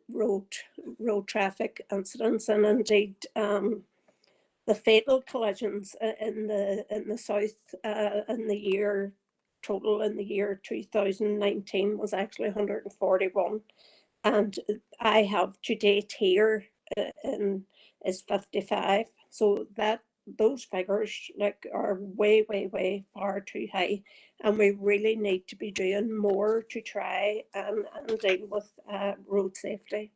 road traffic incidents, and indeed the fatal collisions in the south in the year total in the year 2019 was actually 141, and I have to date here is 55. So that those figures are way far too high, and we really need to be doing more to try and deal with road safety.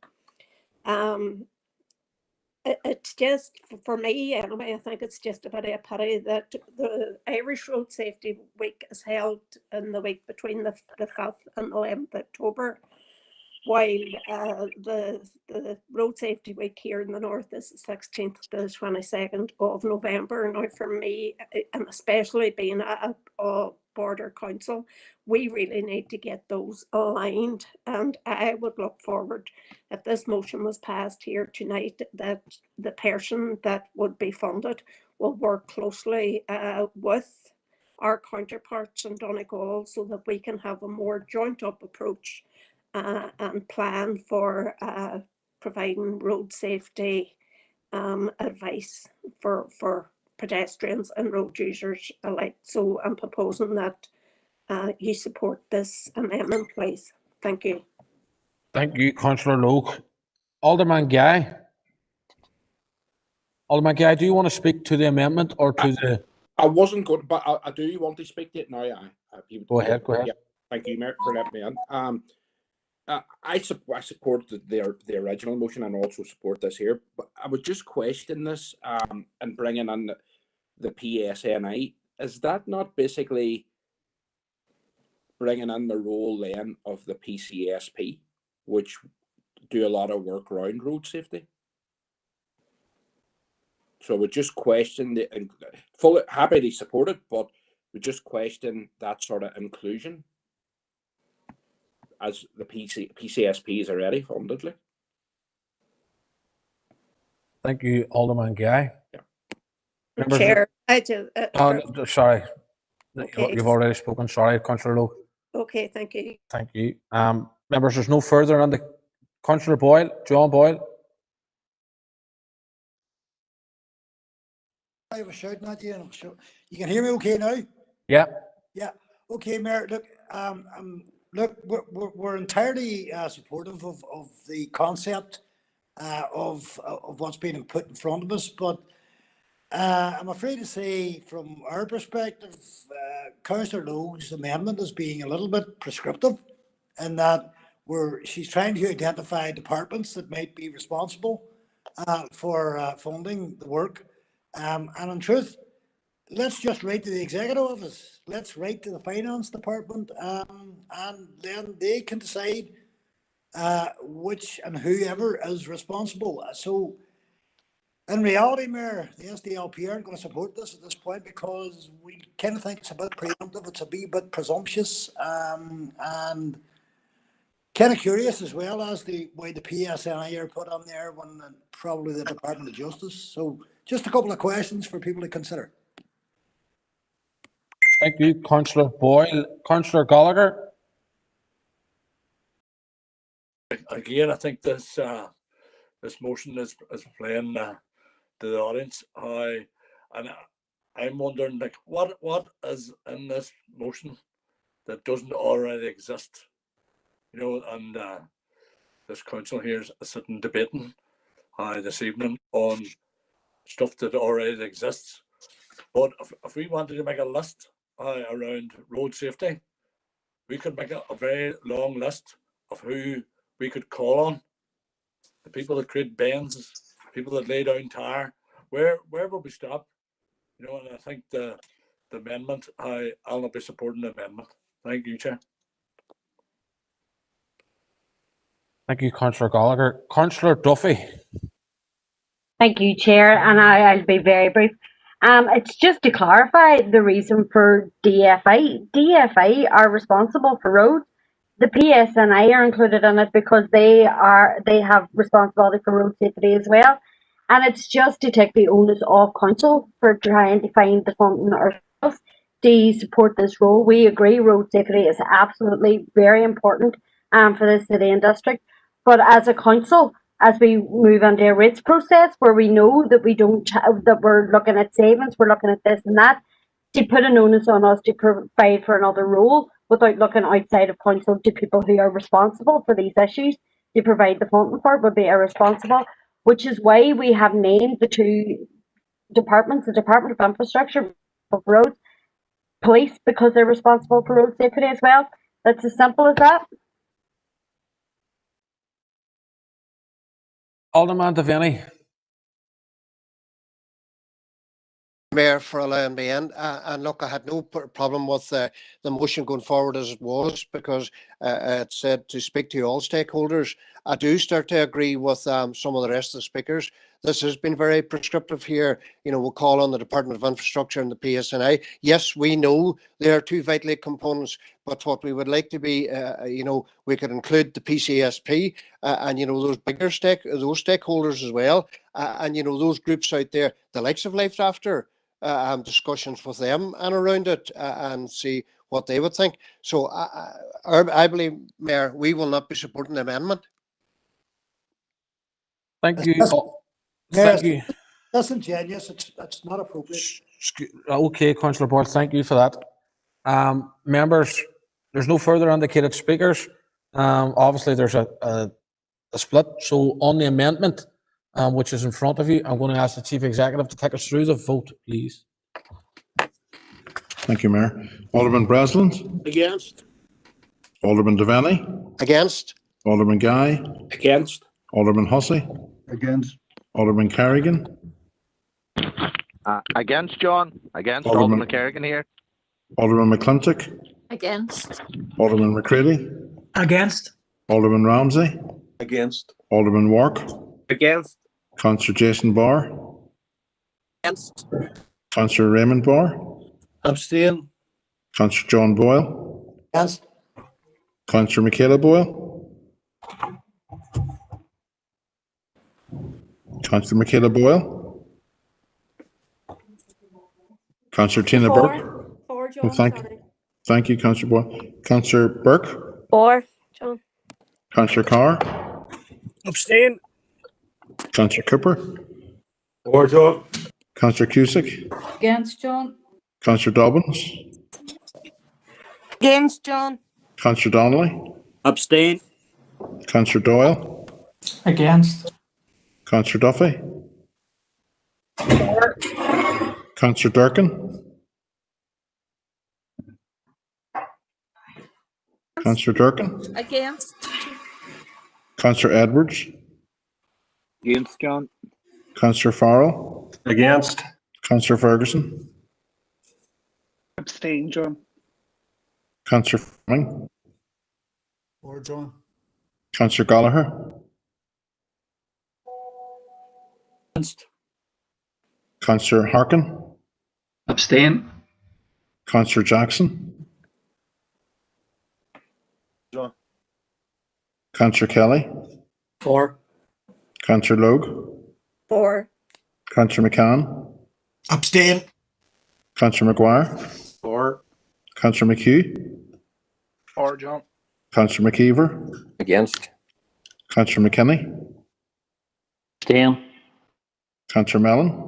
It's just, for me anyway, I think it's just a bit of a pity that the Irish Road Safety Week is held in the week between the 5th and 11th October, while the Road Safety Week here in the north is the 16th to the 22nd of November. Now, for me, and especially being a border council, we really need to get those aligned, and I would look forward, if this motion was passed here tonight, that the person that would be funded will work closely with our counterparts in Donegal so that we can have a more joint up approach and plan for providing road safety advice for pedestrians and road users alike. So I'm proposing that you support this amendment, please. Thank you. Thank you, Councillor Logue. Alderman Guy. Alderman Guy, do you want to speak to the amendment or to the... I wasn't good, but I do want to speak to it now. Go ahead. Yeah, thank you, Mayor, for letting me in. I support the original motion and also support this here, but I would just question this and bringing in the PSNI. Is that not basically bringing in the role then of the PCSP, which do a lot of work around road safety? So we just question fully happy to support it, but we just question that sort of inclusion as the PCSP is already funded. Like. Thank you, Alderman Guy. Yeah. Chair, I do. Sorry, okay. You've already spoken. Sorry, Councillor Logue. Okay, thank you. Thank you. Members, there's no further on the Councillor Boyle, John Boyle. I was shouting at you, and you can hear me okay now? Yeah. Yeah. Okay, Mayor. Look, we're entirely supportive of the concept of what's being put in front of us, but I'm afraid to say, from our perspective, Councillor Logue's amendment is being a little bit prescriptive, in that she's trying to identify departments that might be responsible for funding the work. And in truth, let's just write to the executive office. Let's write to the finance department, and then they can decide which and whoever is responsible. So In reality, Mayor, the SDLP aren't going to support this at this point because we kind of think it's a bit preemptive, it's a wee bit presumptuous, and kind of curious as well as the way the PSNI are put on there when probably the Department of Justice. So just a couple of questions for people to consider. Thank you, Councillor Boyle. Councillor Gallagher. Again, I think this motion is playing to the audience. I'm wondering, like, what is in this motion that doesn't already exist? You know, and this council here is sitting debating this evening on stuff that already exists. But if we wanted to make a list around road safety, we could make a very long list of who we could call on. The people that create bends, people that lay down tire. Where will we stop? You know, and I think the amendment, I'll not be supporting the amendment. Thank you, Chair. Thank you, Councillor Gallagher. Councillor Duffy. Thank you, Chair, and I'll be very brief. It's just to clarify the reason for DFI. DFI are responsible for roads. The PSNI are included in it because they have responsibility for road safety as well. And it's just to take the onus off council for trying to find the funding ourselves to support this role. We agree road safety is absolutely very important for the city and district. But as a council, as we move into a rates process where we know that that we're looking at savings, we're looking at this and that, to put an onus on us to provide for another role without looking outside of council to people who are responsible for these issues to provide the funding for it would be irresponsible, which is why we have named the two departments, the Department of Infrastructure of Roads, Police, because they're responsible for road safety as well. That's as simple as that. Alderman Devaney. Mayor, for allowing me in. And look, I had no problem with the motion going forward as it was because it said to speak to all stakeholders. I do start to agree with some of the rest of the speakers. This has been very prescriptive here. You know, we'll call on the Department of Infrastructure and the PSNI. Yes, we know they are two vital components, but what we would like to be, you know, we could include the PCSP and, you know, those bigger those stakeholders as well. And, you know, those groups out there, the likes of Life After, discussions with them and around it and see what they would think. So I believe, Mayor, we will not be supporting the amendment. Thank you. Mayor, Thank you. disingenuous, it's not appropriate. Okay, Councillor Boyle, thank you for that. Members, there's no further indicated speakers. Obviously, there's a split. So on the amendment, which is in front of you, I'm going to ask the Chief Executive to take us through the vote, please. Thank you, Mayor. Alderman Breslin. Against. Alderman Devaney. Against. Alderman Guy. Against. Alderman Hussey. Against. Alderman Carrigan. Against, John. Against Alderman Kerrigan here. Alderman McClintock. Against. Alderman McCready. Against. Alderman Ramsey. Against. Alderman Wark. Against. Councillor Jason Barr. Against. Councillor Raymond Barr. Abstain. Councillor John Boyle. Against. Councillor Michaela Boyle. Councillor Michaela Boyle. Councillor Tina Burke. For John, Thank you, Councillor Boyle. Councillor Burke. For John. Councillor Carr. Abstain. Councillor Cooper. For John. Councillor Cusick. Against, John. Councillor Dobbins. Against, John. Councillor Donnelly. Abstain. Councillor Doyle. Against. Councillor Duffy. Councillor Durkin. Councillor Durkin. Against. Councillor Edwards. Against, John. Councillor Farrell. Against. Councillor Ferguson. Abstain, John. Councillor Fleming. For John. Councillor Gallagher. Against. Councillor Harkin, Abstain. Councillor Jackson, John. Councillor Kelly, For. Councillor Logue, For. Councillor McCann, Abstain. Councillor Maguire, For. Councillor McHugh, For, John. Councillor McKeever, Against. Councillor McKinney, Abstain. Councillor Mellon,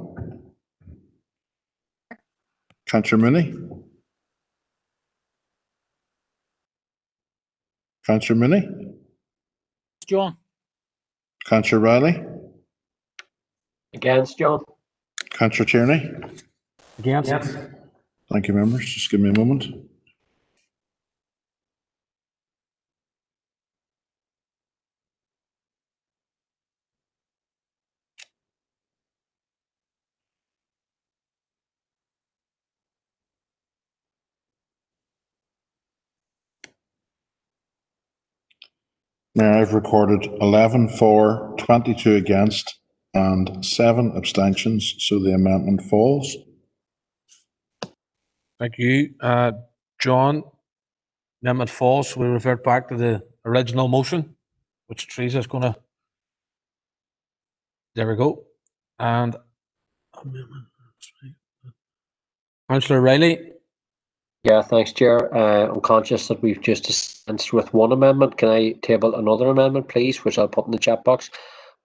Councillor Mooney, Councillor Mooney, John. Councillor Riley, Against, John. Councillor Tierney. Against. Thank you, members. Just give me a moment. Mayor, I've recorded 11 for, 22 against, and 7 abstentions, so the amendment falls. Thank you. John, amendment falls. We revert back to the original motion, which Teresa's going to. There we go. And Councillor Riley. Yeah, thanks, Chair. I'm conscious that we've just dispensed with one amendment. Can I table another amendment, please, which I'll put in the chat box?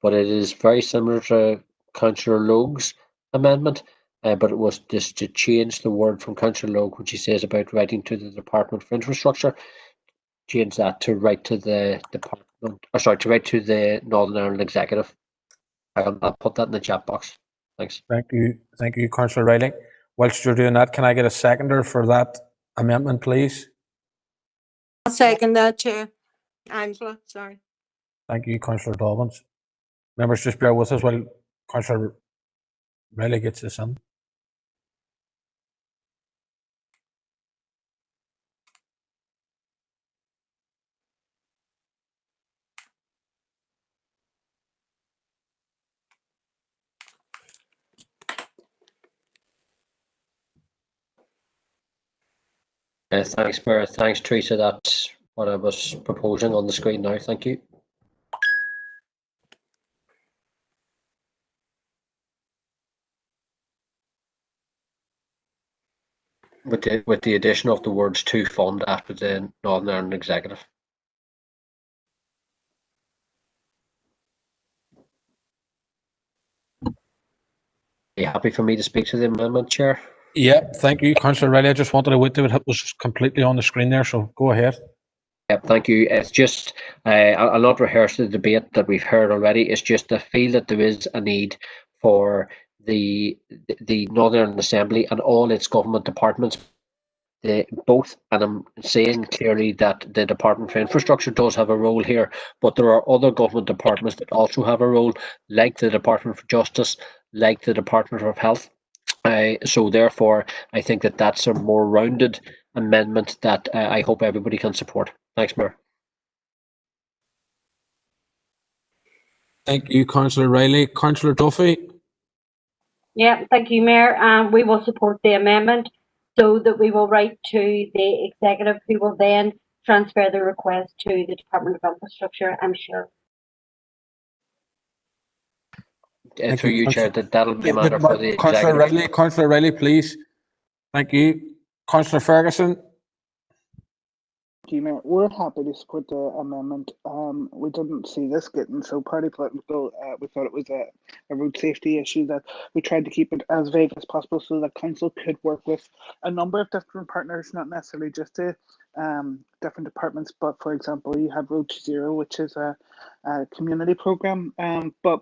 But it is very similar to Councillor Logue's amendment, but it was just to change the word from Councillor Logue, which he says about writing to the Department for Infrastructure, change that to write to the department, or sorry, to write to the Northern Ireland Executive. I'll put that in the chat box. Thanks. Thank you, Councillor Riley. Whilst you're doing that, can I get a seconder for that amendment, please? I'll second that, Chair. Angela, sorry. Thank you, Councillor Dobbins. Members, just bear with us while Councillor Riley gets this in. Thanks, Mayor. Thanks, Teresa. That's what I was proposing on the screen now. Thank you. With the addition of the words "to fund" after the Northern Ireland Executive. Are you happy for me to speak to the amendment, Chair? Yeah, thank you, Councillor Riley. I just wanted to wait till it was completely on the screen there, so go ahead. Yep, thank you. It's just, I'll not rehearse the debate that we've heard already. It's just I feel that there is a need for the Northern Ireland Assembly and all its government departments, both, and I'm saying clearly that the Department for Infrastructure does have a role here, but there are other government departments that also have a role, like the Department for Justice, like the Department of Health. So therefore, I think that that's a more rounded amendment that I hope everybody can support. Thanks, Mayor. Thank you, Councillor Riley. Councillor Duffy. Yeah, thank you, Mayor. We will support the amendment so that we will write to the executive, who will then transfer the request to the Department of Infrastructure, I'm sure. Through you, Chair, that'll be a matter for the executive. Councillor Riley, please. Thank you. Councillor Ferguson. Mayor, we're happy to support the amendment. We didn't see this getting so party political. We thought it was a road safety issue that we tried to keep it as vague as possible so that council could work with a number of different partners, not necessarily just to different departments, but for example, you have Road to Zero, which is a community program. But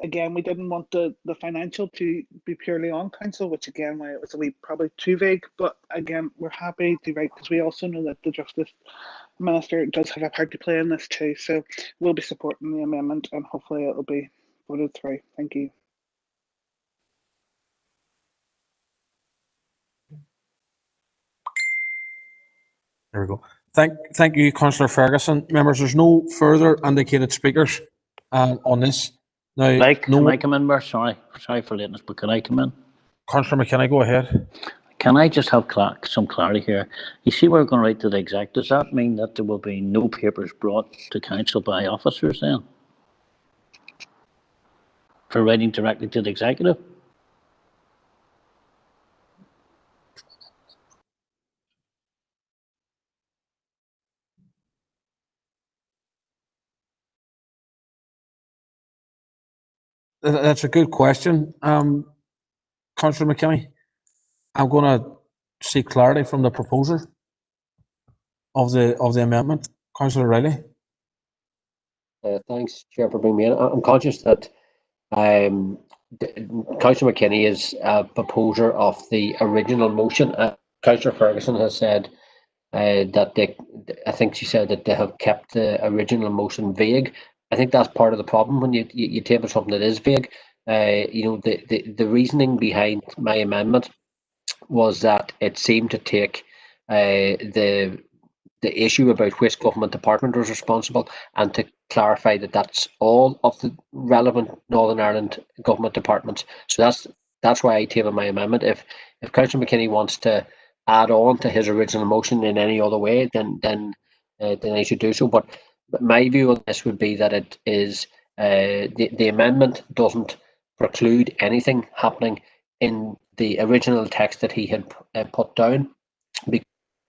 again, we didn't want the financial to be purely on council, which again, why it was probably too vague. But again, we're happy to write because we also know that the Justice Minister does have a part to play in this too. So we'll be supporting the amendment and hopefully it'll be voted through. Thank you. There we go. Thank you, Councillor Ferguson. Members, there's no further indicated speakers on this. Now, Can I come in, Mayor? Sorry for lateness, but can I come in? Councillor McKenna, go ahead. Can I just have some clarity here? You see, we're going right to the exec. Does that mean that there will be no papers brought to council by officers then? For writing directly to the executive? That's a good question, Councillor McKinney. I'm going to seek clarity from the proposer of the amendment, Councillor Riley. Thanks, Chair, for bringing me in. I'm conscious that Councillor McKinney is a proposer of the original motion. Councillor Ferguson has said that I think she said that they have kept the original motion vague. I think that's part of the problem when you table something that is vague. The reasoning behind my amendment was that it seemed to take the issue about which government department was responsible and to clarify that that's all of the relevant Northern Ireland government departments. So that's why I tabled my amendment. If Councillor McKinney wants to add on to his original motion in any other way, then he should do so. But my view on this would be that it is the amendment doesn't preclude anything happening in the original text that he had put down.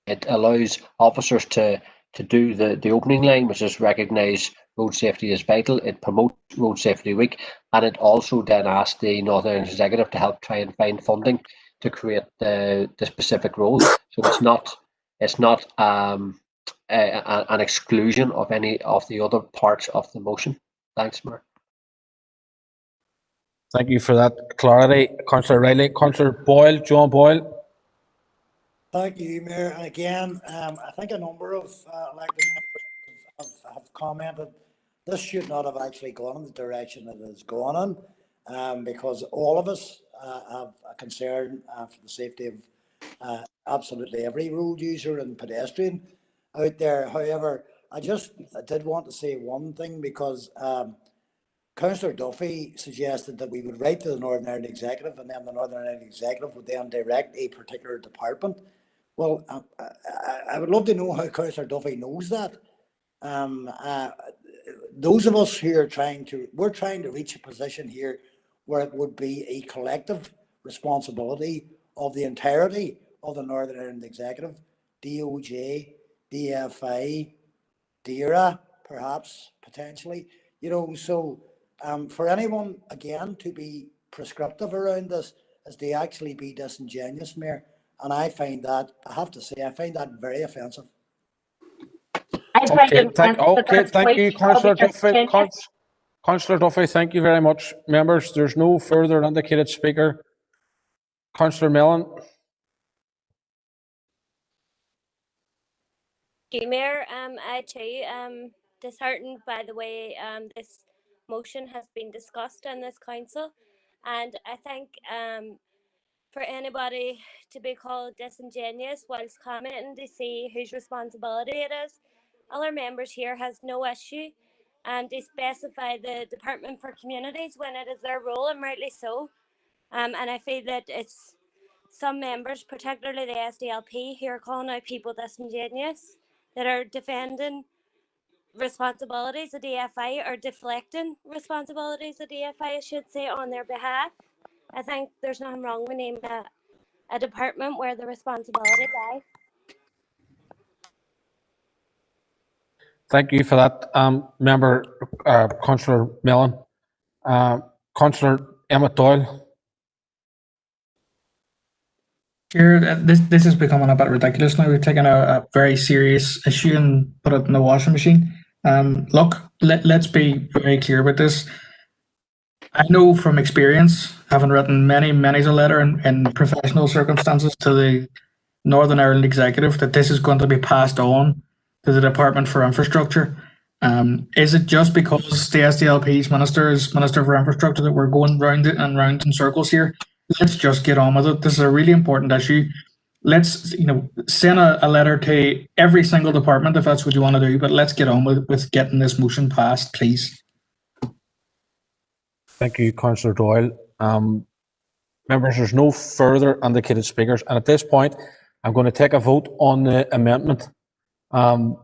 It allows officers to do the opening line, which is recognise road safety is vital. It promotes Road Safety Week, and it also then asks the Northern Ireland Executive to help try and find funding to create the specific role. So it's not an exclusion of any of the other parts of the motion. Thanks, Mayor. Thank you for that clarity, Councillor Riley. Councillor Boyle, John Boyle. Thank you, Mayor. And again, I think a number of elected members have commented this should not have actually gone in the direction that it has gone in, because all of us have a concern for the safety of absolutely every road user and pedestrian out there. However, I did want to say one thing, because Councillor Duffy suggested that we would write to the Northern Ireland Executive, and then the Northern Ireland Executive would then direct a particular department. Well, I would love to know how Councillor Duffy knows that. Those of us who are trying to reach a position here where it would be a collective responsibility of the entirety of the Northern Ireland Executive, DOJ, DFI, DERA, perhaps, potentially, so for anyone, again, to be prescriptive around this is to actually be disingenuous, Mayor. And I find that very offensive. Thank you, Councillor Duffy. Councillor Duffy, thank you very much. Members, there's no further indicated speaker. Councillor Mellon. Thank you, Mayor. I too am disheartened by the way this motion has been discussed in this council, and I think for anybody to be called disingenuous whilst commenting to see whose responsibility it is, other members here has no issue to specify the Department for Communities when it is their role, and rightly so. And I feel that it's some members, particularly the SDLP, who are calling out people disingenuous, that are defending responsibilities of DFI, or deflecting responsibilities of DFI, I should say, on their behalf. I think there's nothing wrong with naming a department where the responsibility lies. Thank you for that, member, Councillor Mellon. Councillor Emmett Doyle. Chair, this is becoming a bit ridiculous now. We've taken a very serious issue and put it in the washing machine. Look, let's be very clear with this. I know from experience, having written many a letter in professional circumstances to the Northern Ireland Executive, that this is going to be passed on to the Department for Infrastructure. Is it just because the SDLP's Minister is Minister for Infrastructure that we're going round and round in circles here? Let's just get on with it. This is a really important issue. Let's send a letter to every single department if that's what you want to do, but let's get on with getting this motion passed, please. Thank you, Councillor Doyle. Members, there's no further indicated speakers, and at this point, I'm going to take a vote on the amendment, and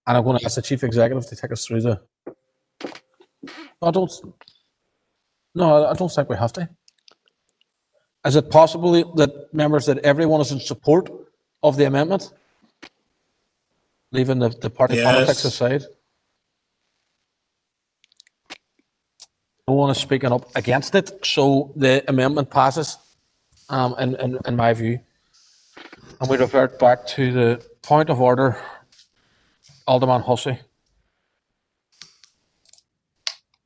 I'm going to ask the Chief Executive to take us through the. I don't think we have to. Is it possible that members, that everyone is in support of the amendment, leaving the party politics aside? No one is speaking up against it, so the amendment passes, in my view. And we revert back to the point of order. Alderman Hussey.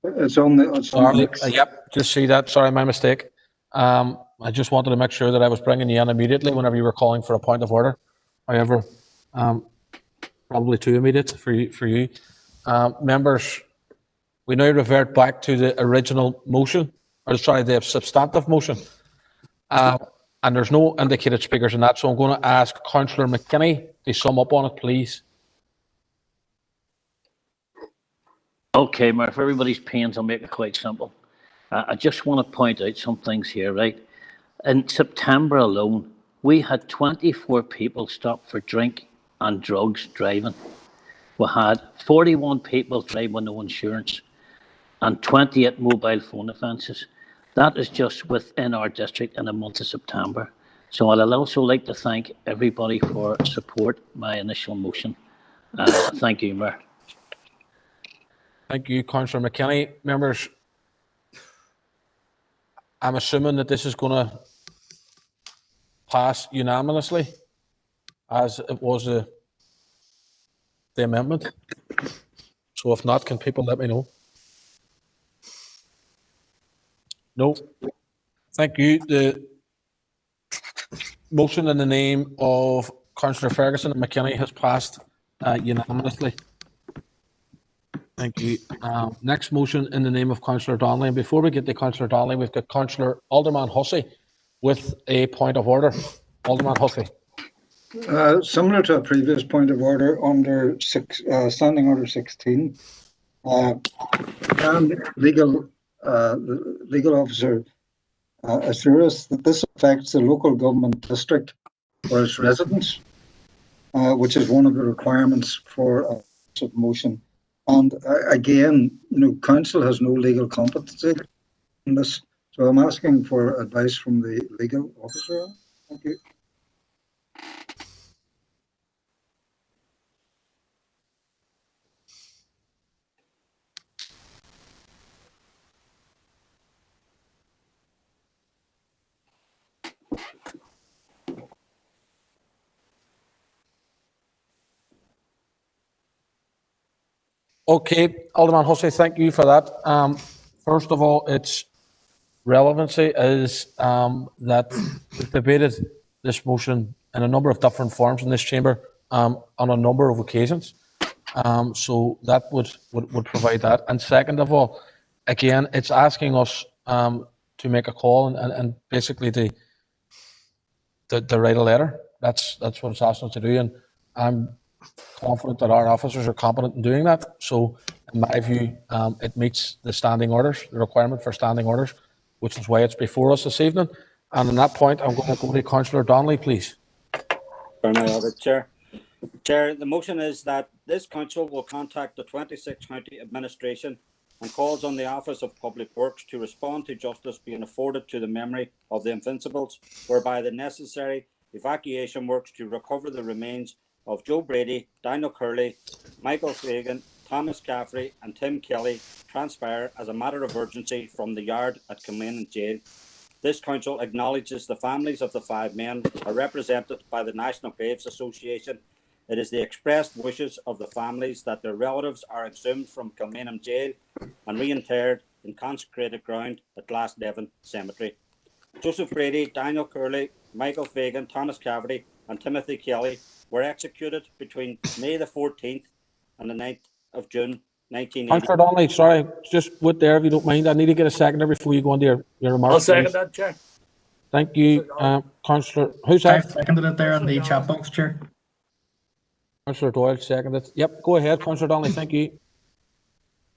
It's on the Sorry, yep, just see that. Sorry, my mistake. I just wanted to make sure that I was bringing you in immediately whenever you were calling for a point of order. However, probably too immediate for you. Members, we now revert back to the original motion, or sorry, the substantive motion. And there's no indicated speakers in that, so I'm going to ask Councillor McKinney to sum up on it, please. Okay, Mayor, for everybody's pains, I'll make it quite simple. I just want to point out some things here, right? In September alone, we had 24 people stopped for drink and drugs driving. We had 41 people driving with no insurance and 28 mobile phone offences. That is just within our district in the month of September. So I'd also like to thank everybody for support my initial motion. Thank you, Mayor. Thank you, Councillor McKinney. Members, I'm assuming that this is going to pass unanimously, as it was the amendment. So if not, can people let me know? No. Thank you. The motion in the name of Councillor Ferguson and McKinney has passed unanimously. Thank you. Next motion in the name of Councillor Donnelly. And before we get to Councillor Donnelly, we've got Councillor Alderman Hussey with a point of order. Alderman Hussey. Similar to a previous point of order under Standing Order 16, can legal officer assure us that this affects the local government district or its residents, which is one of the requirements for a submotion. And again, council has no legal competency in this, so I'm asking for advice from the legal officer. Thank you. Okay, Alderman Hussey, thank you for that. First of all, its relevancy is that we've debated this motion in a number of different forms in this chamber on a number of occasions. So that would provide that. And second of all, again, it's asking us to make a call and basically to write a letter. That's what it's asking us to do, and I'm confident that our officers are competent in doing that. So in my view, it meets the standing orders, the requirement for standing orders, which is why it's before us this evening. And on that point, I'm going to go to Councillor Donnelly, please. Chair. Chair, the motion is that this council will contact the 26 county administration and calls on the Office of Public Works to respond to justice being afforded to the memory of the Invincibles, whereby the necessary evacuation works to recover the remains of Joe Brady, Daniel Curley, Michael Fagan, Thomas Caffrey and Tim Kelly transpire as a matter of urgency from the yard at Kilmainham Jail. This council acknowledges the families of the 5 men are represented by the National Graves Association. It is the expressed wishes of the families that their relatives are exhumed from Kilmainham Jail and reinterred in consecrated ground at Glasnevin Cemetery. Joseph Brady, Daniel Curley, Michael Fagan, Thomas Caffrey and Timothy Kelly were executed between May the 14th and the 9th of June 1980. Councillor Donnelly, sorry, just wait there if you don't mind. I need to get a seconder before you go into your remarks. I'll second please. that, Chair. Thank you, Councillor. Who's that? I've seconded it there in the chat box, Chair. Councillor Doyle seconded. Yep, go ahead, Councillor Donnelly. Thank you.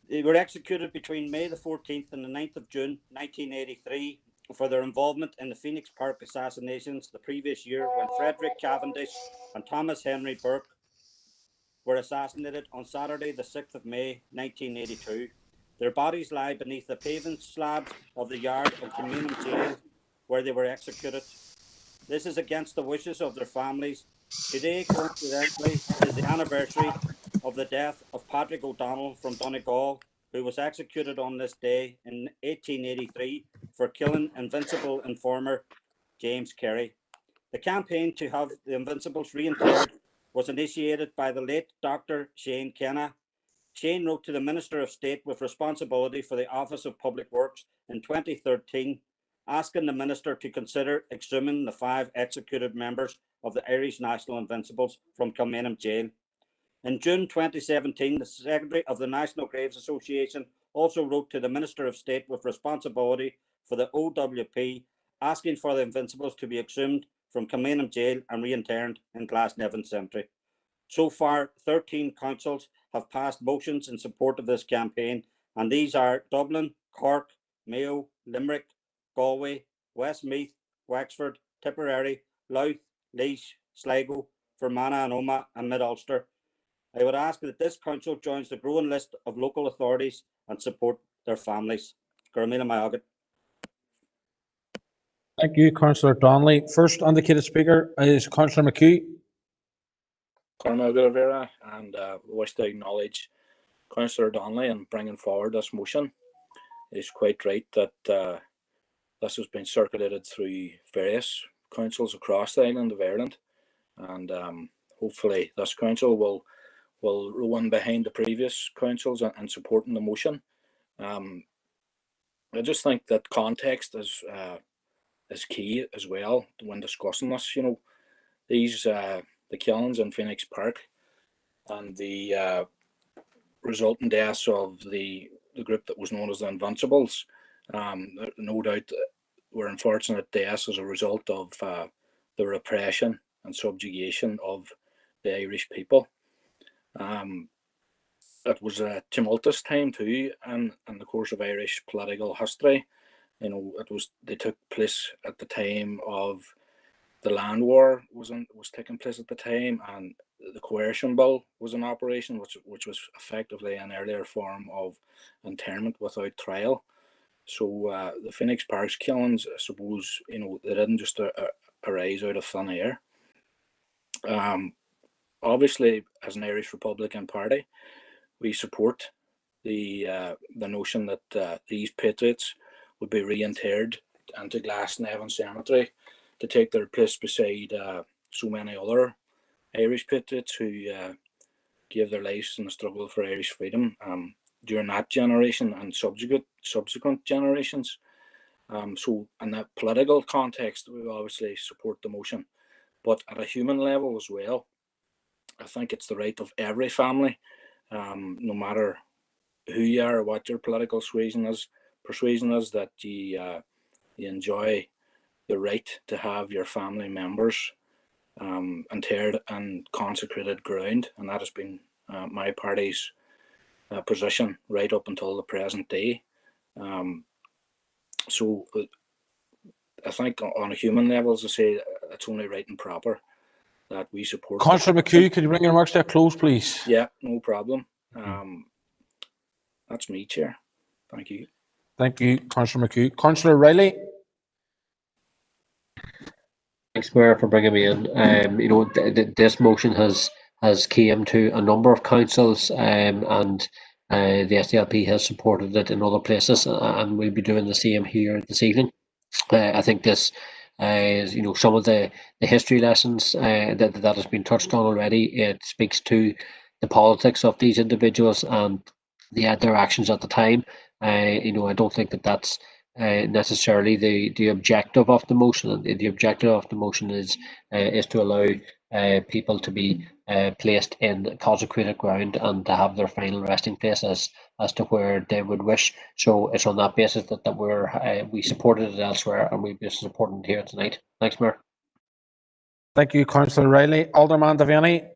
They were executed between May the 14th and the 9th of June 1983 for their involvement in the Phoenix Park assassinations the previous year, when Frederick Cavendish and Thomas Henry Burke were assassinated on Saturday the 6th of May 1982. Their bodies lie beneath the paving slabs of the yard of Kilmainham Jail, where they were executed. This is against the wishes of their families. Today, coincidentally, is the anniversary of the death of Patrick O'Donnell from Donegal, who was executed on this day in 1883 for killing Invincible informer James Carey. The campaign to have the Invincibles reinterred was initiated by the late Dr. Shane Kenna. Shane wrote to the Minister of State with responsibility for the Office of Public Works in 2013, asking the Minister to consider exhuming the 5 executed members of the Irish National Invincibles from Kilmainham Jail. In June 2017, the Secretary of the National Graves Association also wrote to the Minister of State with responsibility for the OWP, asking for the Invincibles to be exhumed from Kilmainham Jail and reinterred in Glasnevin Cemetery. So far, 13 councils have passed motions in support of this campaign, and these are Dublin, Cork, Mayo, Limerick, Galway, Westmeath, Wexford, Tipperary, Louth, Laois, Sligo, Fermanagh and Omagh, and Mid-Ulster. I would ask that this council joins the growing list of local authorities and support their families. Gurmila Mayagat. Thank you, Councillor Donnelly. First indicated speaker is Councillor McHugh. Cormac Rivera, and wish to acknowledge Councillor Donnelly in bringing forward this motion. It's quite right that this has been circulated through various councils across the island of Ireland, and hopefully this council will run behind the previous councils and supporting the motion. I just think that context is key as well when discussing this. You know, these the killings in Phoenix Park and the resulting deaths of the group that was known as the Invincibles, no doubt were unfortunate deaths as a result of the repression and subjugation of the Irish people. It was a tumultuous time too, and in the course of Irish political history. You know, they took place at the time of the land war was taking place at the time, and the coercion bill was in operation, which was effectively an earlier form of internment without trial. So the Phoenix Park's killings, I suppose, you know, they didn't just arise out of thin air. Obviously, as an Irish Republican Party, we support the notion that these patriots would be reinterred into Glasnevin Cemetery to take their place beside so many other Irish patriots who gave their lives in the struggle for Irish freedom during that generation and subsequent generations. So in that political context, we obviously support the motion, but at a human level as well, I think it's the right of every family, no matter who you are or what your political persuasion is, that you enjoy the right to have your family members interred in consecrated ground, and that has been my party's position right up until the present day. So I think on a human level, as I say, it's only right and proper that we support. Councillor McHugh, could you bring your remarks to a close, please? Yeah, no problem. That's me, Chair. Thank you. Thank you, Councillor McHugh. Councillor Riley. Thanks, Mayor, for bringing me in. You know, this motion has came to a number of councils, and the SDLP has supported it in other places, and we'll be doing the same here this evening. I think this, you know, some of the history lessons that has been touched on already. It speaks to the politics of these individuals and their actions at the time. You know, I don't think that that's necessarily the objective of the motion. The objective of the motion is to allow people to be placed in consecrated ground and to have their final resting place as to where they would wish. So it's on that basis that we supported it elsewhere, and we'll be supporting it here tonight. Thanks, Mayor. Thank you, Councillor Riley. Alderman Devaney.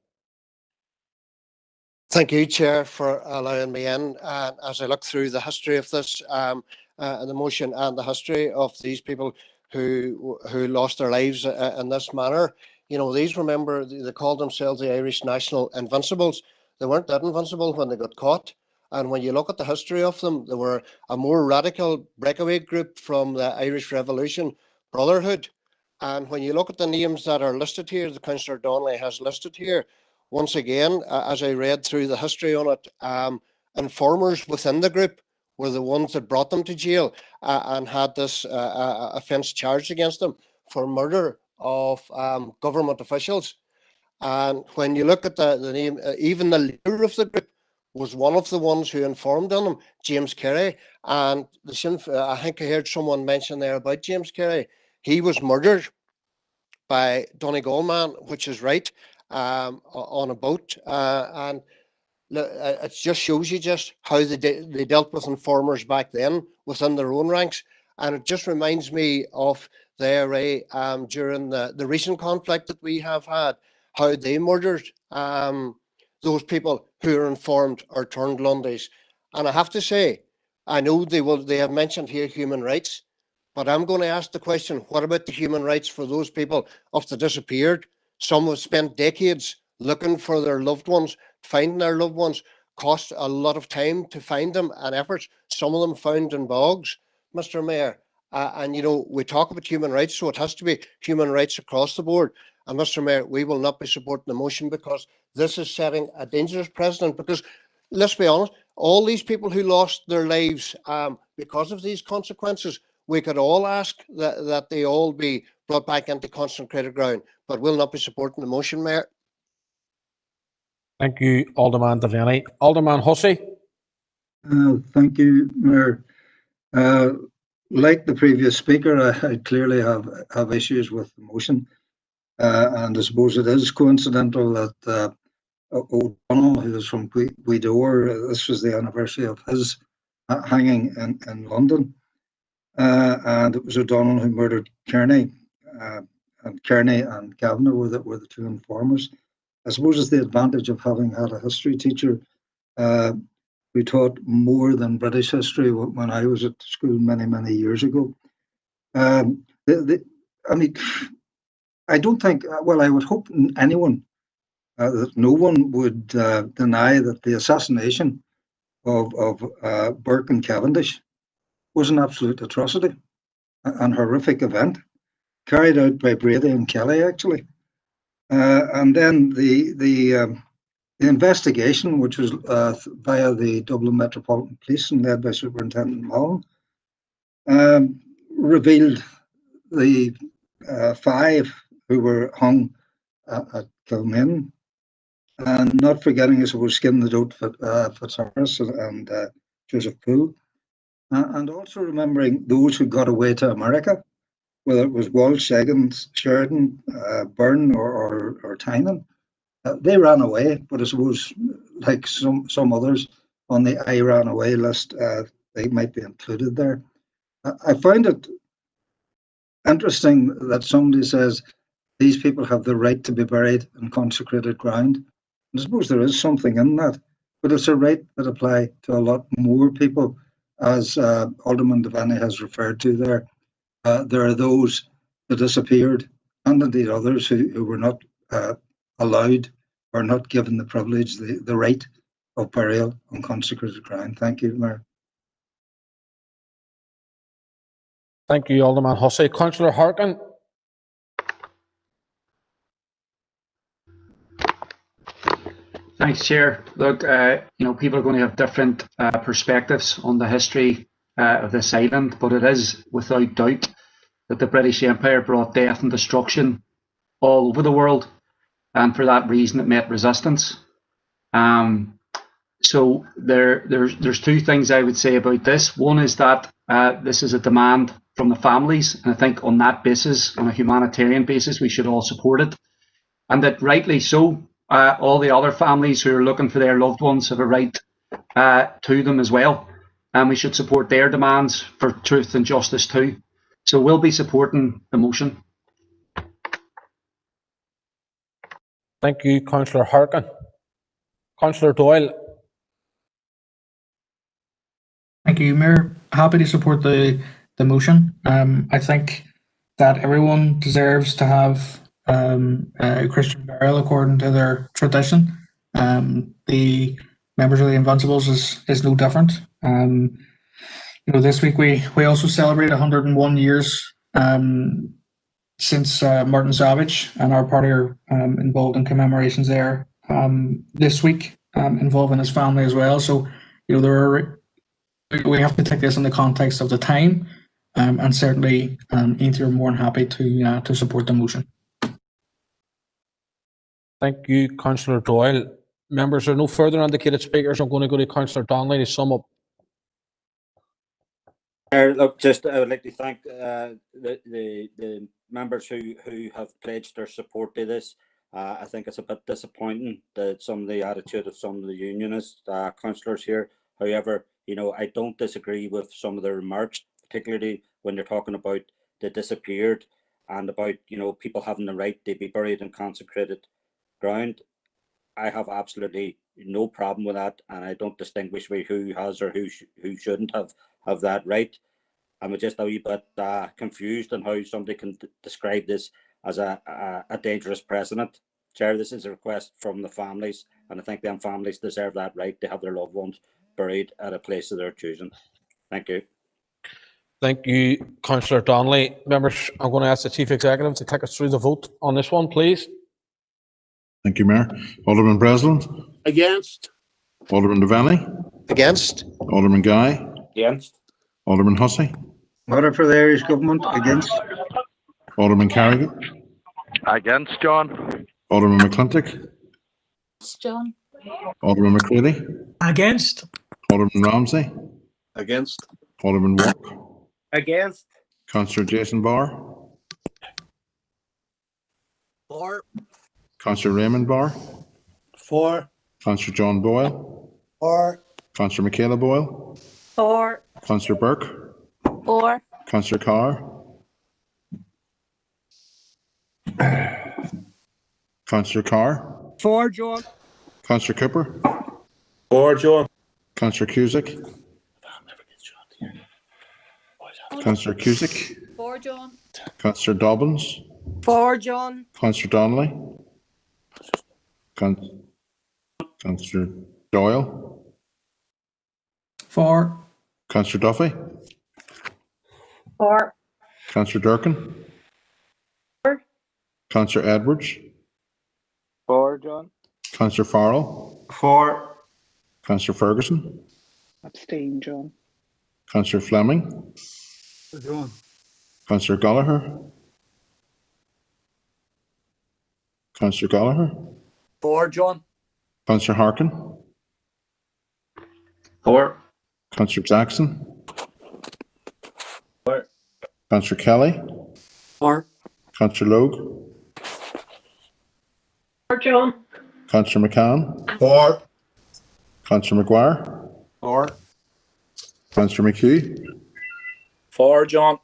Thank you, Chair, for allowing me in. And as I look through the history of this, the motion and the history of these people who lost their lives in this manner, you know, these, remember, they called themselves the Irish National Invincibles. They weren't that invincible when they got caught. And when you look at the history of them, they were a more radical breakaway group from the Irish Revolution Brotherhood. And when you look at the names that are listed here, the Councillor Donnelly has listed here, once again, as I read through the history on it, informers within the group were the ones that brought them to jail and had this offence charged against them for murder of government officials. And when you look at the name, even the leader of the group was one of the ones who informed on them, James Carey. And I think I heard someone mention there about James Carey. He was murdered by Donegal man, which is right, on a boat. And it just shows you just how they dealt with informers back then within their own ranks. And it just reminds me of the IRA during the recent conflict that we have had, how they murdered those people who are informed or turned Lundies. And I have to say, I know they have mentioned here human rights, but I'm going to ask the question, what about the human rights for those people of the disappeared? Some have spent decades looking for their loved ones, finding their loved ones, cost a lot of time to find them and efforts, some of them found in bogs, Mr. Mayor. And, you know, we talk about human rights, so it has to be human rights across the board. And, Mr. Mayor, we will not be supporting the motion because this is setting a dangerous precedent. Because, let's be honest, all these people who lost their lives because of these consequences, we could all ask that they all be brought back into consecrated ground, but we'll not be supporting the motion, Mayor. Thank you, Alderman Devaney. Alderman Hussey. Thank you, Mayor. Like the previous speaker, I clearly have issues with the motion, and I suppose it is coincidental that O'Donnell, who is from Gweedore, this was the anniversary of his hanging in London, and it was O'Donnell who murdered Kearney, and Kearney and Kavanagh were the two informers. I suppose it's the advantage of having had a history teacher who taught more than British history when I was at school many years ago. I mean, I don't think, well, I would hope anyone, that no one would deny that the assassination of Burke and Cavendish was an absolute atrocity, an horrific event carried out by Brady and Kelly, actually. And then the investigation, which was via the Dublin Metropolitan Police and led by Superintendent Mullen, revealed the 5 who were hung at Kilmaine, and not forgetting, I suppose, Skin the Doat Fitzharris and Joseph Poole, and also remembering those who got away to America, whether it was Walsh, Higgins, Sheridan, Byrne, or Tynan. They ran away, but I suppose, like some others on the I ran away list, they might be included there. I find it interesting that somebody says these people have the right to be buried in consecrated ground. And I suppose there is something in that, but it's a right that applies to a lot more people, as Alderman Devaney has referred to there. There are those that disappeared, and indeed others who were not allowed or not given the privilege, the right of burial on consecrated ground. Thank you, Mayor. Thank you, Alderman Hussey. Councillor Harkin. Thanks, Chair. Look, you know, people are going to have different perspectives on the history of this island, but it is without doubt that the British Empire brought death and destruction all over the world, and for that reason it met resistance. So there's 2 things I would say about this. One is that this is a demand from the families, and I think on that basis, on a humanitarian basis, we should all support it, and that rightly so. All the other families who are looking for their loved ones have a right to them as well, and we should support their demands for truth and justice too. So we'll be supporting the motion. Thank you, Councillor Harkin. Councillor Doyle. Thank you, Mayor. Happy to support the motion. I think that everyone deserves to have a Christian burial according to their tradition. The members of the Invincibles is no different. This week we also celebrate 101 years since Martin Savage, and our party are involved in commemorations there this week, involving his family as well. So, we have to take this in the context of the time, and certainly, Ether are more than happy to support the motion. Thank you, Councillor Doyle. Members, there are no further indicated speakers. I'm going to go to Councillor Donnelly to sum up. Look, I would like to thank the members who have pledged their support to this. I think it's a bit disappointing that some of the attitude of some of the unionist councillors here. However, I don't disagree with some of the remarks, particularly when they're talking about the disappeared and about people having the right to be buried in consecrated ground. I have absolutely no problem with that, and I don't distinguish with who has or who shouldn't have that right. I'm just a wee bit confused on how somebody can describe this as a dangerous precedent. Chair, this is a request from the families, and I think them families deserve that right to have their loved ones buried at a place of their choosing. Thank you. Thank you, Councillor Donnelly. Members, I'm going to ask the Chief Executive to take us through the vote on this one, please. Thank you, Mayor. Alderman Breslin. Against. Alderman Devaney. Against. Alderman Guy. Against. Alderman Hussey. Order for the Irish Government. Against. Alderman Carrigan. Against, John. Alderman McClintock. John. Alderman McCready. Against. Alderman Ramsey. Against. Alderman Walk. Against. Councillor Jason Barr. For. Councillor Raymond Barr. For. Councillor John Boyle. For. Councillor Michaela Boyle. For. Councillor Burke. For. Councillor Carr. Councillor Carr. For, John. Councillor Cooper. For, John. Councillor Cusick. Councillor Cusick. For John. Councillor Dobbins. For John. Councillor Donnelly. Councillor Doyle. For. Councillor Duffy. For. Councillor Durkin. For. Councillor Edwards. For, John. Councillor Farrell. For. Councillor Ferguson. Abstain, John. Councillor Fleming. John. Councillor Gallagher. Councillor Gallagher. For, John. Councillor Harkin. For. Councillor Jackson. For. Councillor Kelly. For. Councillor Logue. For, John. Councillor McCann. For. Councillor McGuire. For. Councillor McHugh. For, John.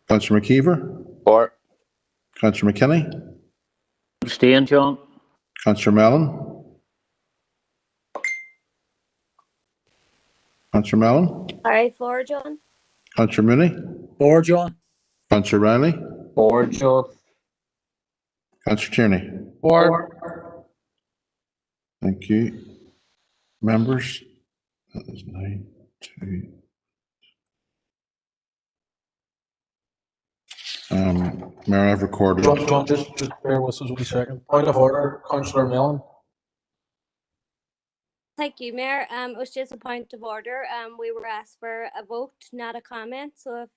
Councillor McKeever. For. Councillor McKinney. Abstain, John. Councillor Mellon. Councillor Mellon. Aye, for John. Councillor Mooney. For, John. Councillor Riley. For, John. Councillor Tierney. For. Thank you. Members, that is 9, 2. Mayor, I've recorded. John, just bear with us a wee second. Point of order, Councillor Mellon. Thank you, Mayor. It was just a point of order. We were asked for a vote, not a comment. So if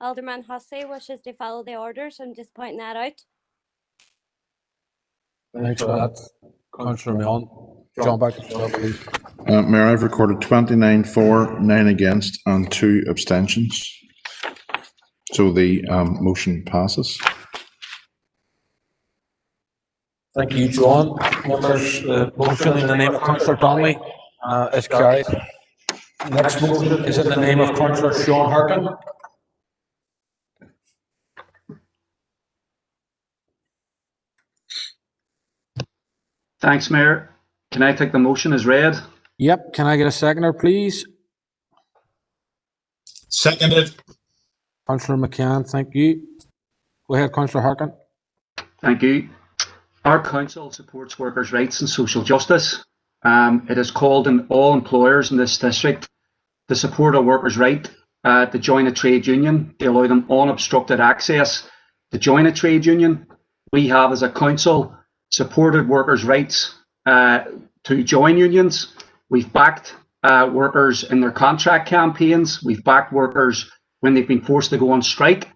Alderman Hussey wishes to follow the orders, I'm just pointing that out. Thanks for that, Councillor Mellon. John, back to you, please. Mayor, I've recorded 29 for, 9 against, and 2 abstentions. So the motion passes. Thank you, John. Members, the motion in the name of Councillor Donnelly is carried. Next motion is in the name of Councillor Sean Harkin. Thanks, Mayor. Can I take the motion as read? Yep. Can I get a seconder, please? Seconded. Councillor McCann, thank you. Go ahead, Councillor Harkin. Thank you. Our council supports workers' rights and social justice. It has called on all employers in this district to support a workers' right to join a trade union, to allow them unobstructed access to join a trade union. We have, as a council, supported workers' rights to join unions. We've backed workers in their contract campaigns. We've backed workers when they've been forced to go on strike.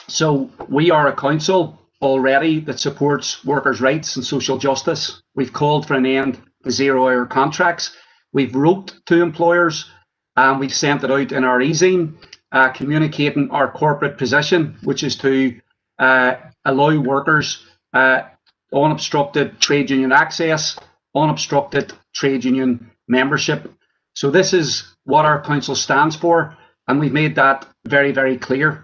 So we are a council already that supports workers' rights and social justice. We've called for an end to zero-hour contracts. We've wrote to employers and we've sent it out in our e-zine communicating our corporate position, which is to allow workers unobstructed trade union access, unobstructed trade union membership. So this is what our council stands for, and we've made that very, very clear.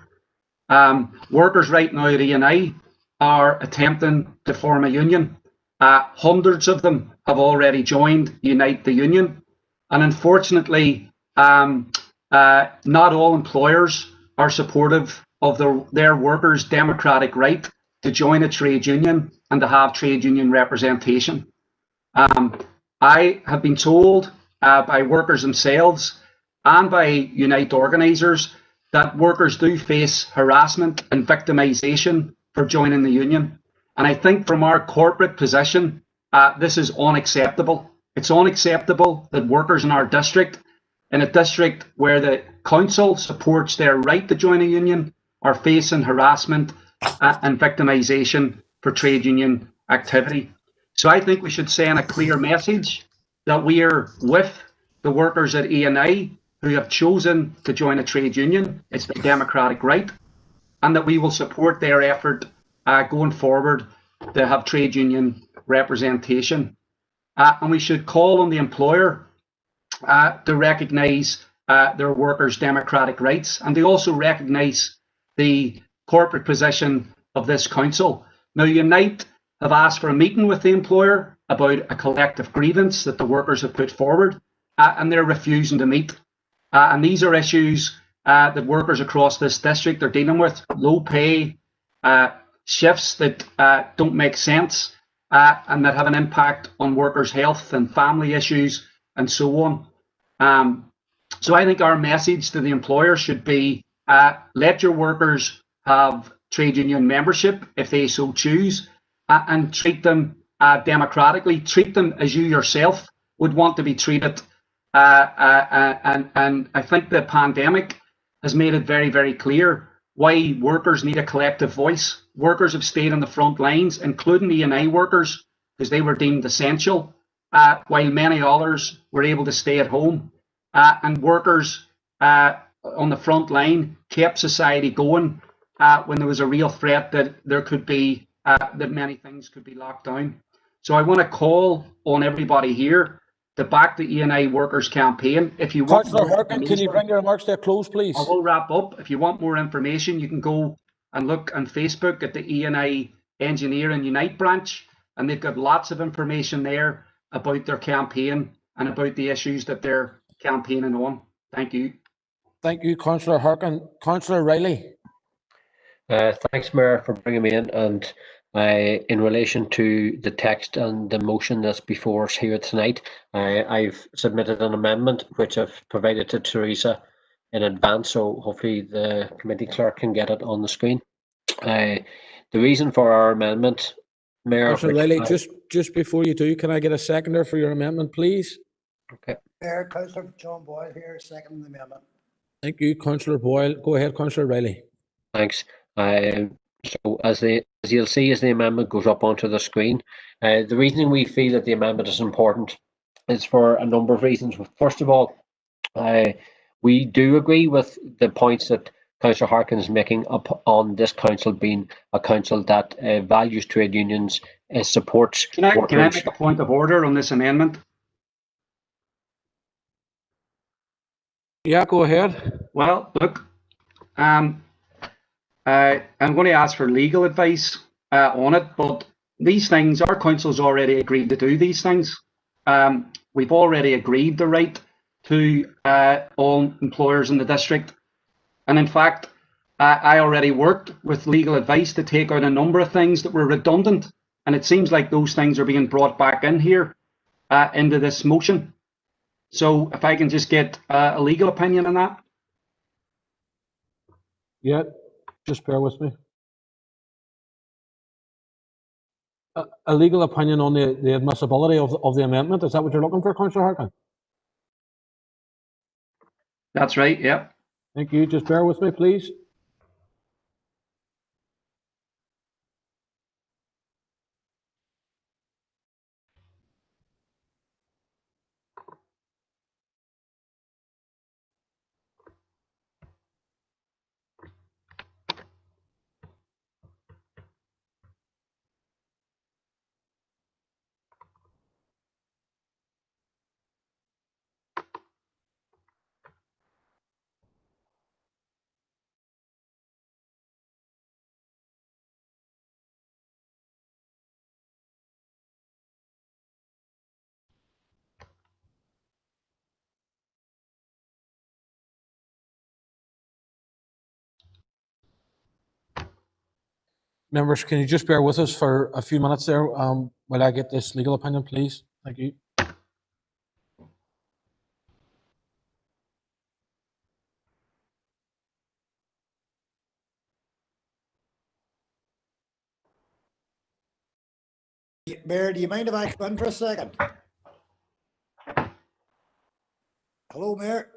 Workers right now at E&I are attempting to form a union. Hundreds of them have already joined Unite the Union, and unfortunately, not all employers are supportive of their workers' democratic right to join a trade union and to have trade union representation. I have been told by workers themselves and by Unite organisers that workers do face harassment and victimisation for joining the union. And I think from our corporate position, this is unacceptable. It's unacceptable that workers in our district, in a district where the council supports their right to join a union, are facing harassment and victimisation for trade union activity. So I think we should send a clear message that we are with the workers at E&I who have chosen to join a trade union. It's their democratic right, and that we will support their effort going forward to have trade union representation. And we should call on the employer to recognise their workers' democratic rights, and they also recognise the corporate position of this council. Now, Unite have asked for a meeting with the employer about a collective grievance that the workers have put forward, and they're refusing to meet. And these are issues that workers across this district are dealing with: low pay, shifts that don't make sense, and that have an impact on workers' health and family issues and so on. So I think our message to the employer should be, let your workers have trade union membership if they so choose, and treat them democratically, treat them as you yourself would want to be treated. And I think the pandemic has made it very, very clear why workers need a collective voice. Workers have stayed on the front lines, including E&I workers, because they were deemed essential, while many others were able to stay at home. And workers on the front line kept society going when there was a real threat that there could be, that many things could be locked down. So I want to call on everybody here to back the E&I workers campaign. If you want Councillor Harkin, can you bring your remarks to a close, please? I will wrap up. If you want more information, you can go and look on Facebook at the E&I Engineer and Unite branch, and they've got lots of information there about their campaign and about the issues that they're campaigning on. Thank you. Thank you, Councillor Harkin. Councillor Riley. Thanks, Mayor, for bringing me in. And in relation to the text and the motion that's before us here tonight, I've submitted an amendment which I've provided to Teresa in advance, so hopefully the committee clerk can get it on the screen. The reason for our amendment, Mayor... Councillor Riley, just before you do, can I get a seconder for your amendment, please? Okay. Mayor, Councillor John Boyle here, second the amendment. Thank you, Councillor Boyle. Go ahead, Councillor Riley. Thanks. So as you'll see as the amendment goes up onto the screen, the reason we feel that the amendment is important is for a number of reasons. First of all, we do agree with the points that Councillor Harkin is making up on this council being a council that values trade unions, supports workers. Can I make a point of order on this amendment? Yeah, go ahead. Well, look, I'm going to ask for legal advice on it, but these things, our council's already agreed to do these things. We've already agreed the right to all employers in the district. And in fact, I already worked with legal advice to take out a number of things that were redundant. And it seems like those things are being brought back in here into this motion. So if I can just get a legal opinion on that. Yeah, just bear with me. A legal opinion on the admissibility of the amendment. Is that what you're looking for, Councillor Harkin? That's right, yeah. Thank you. Just bear with me, please. Members, can you just bear with us for a few minutes there while I get this legal opinion, please? Thank you. Mayor, do you mind if I come in for a second? Hello, Mayor.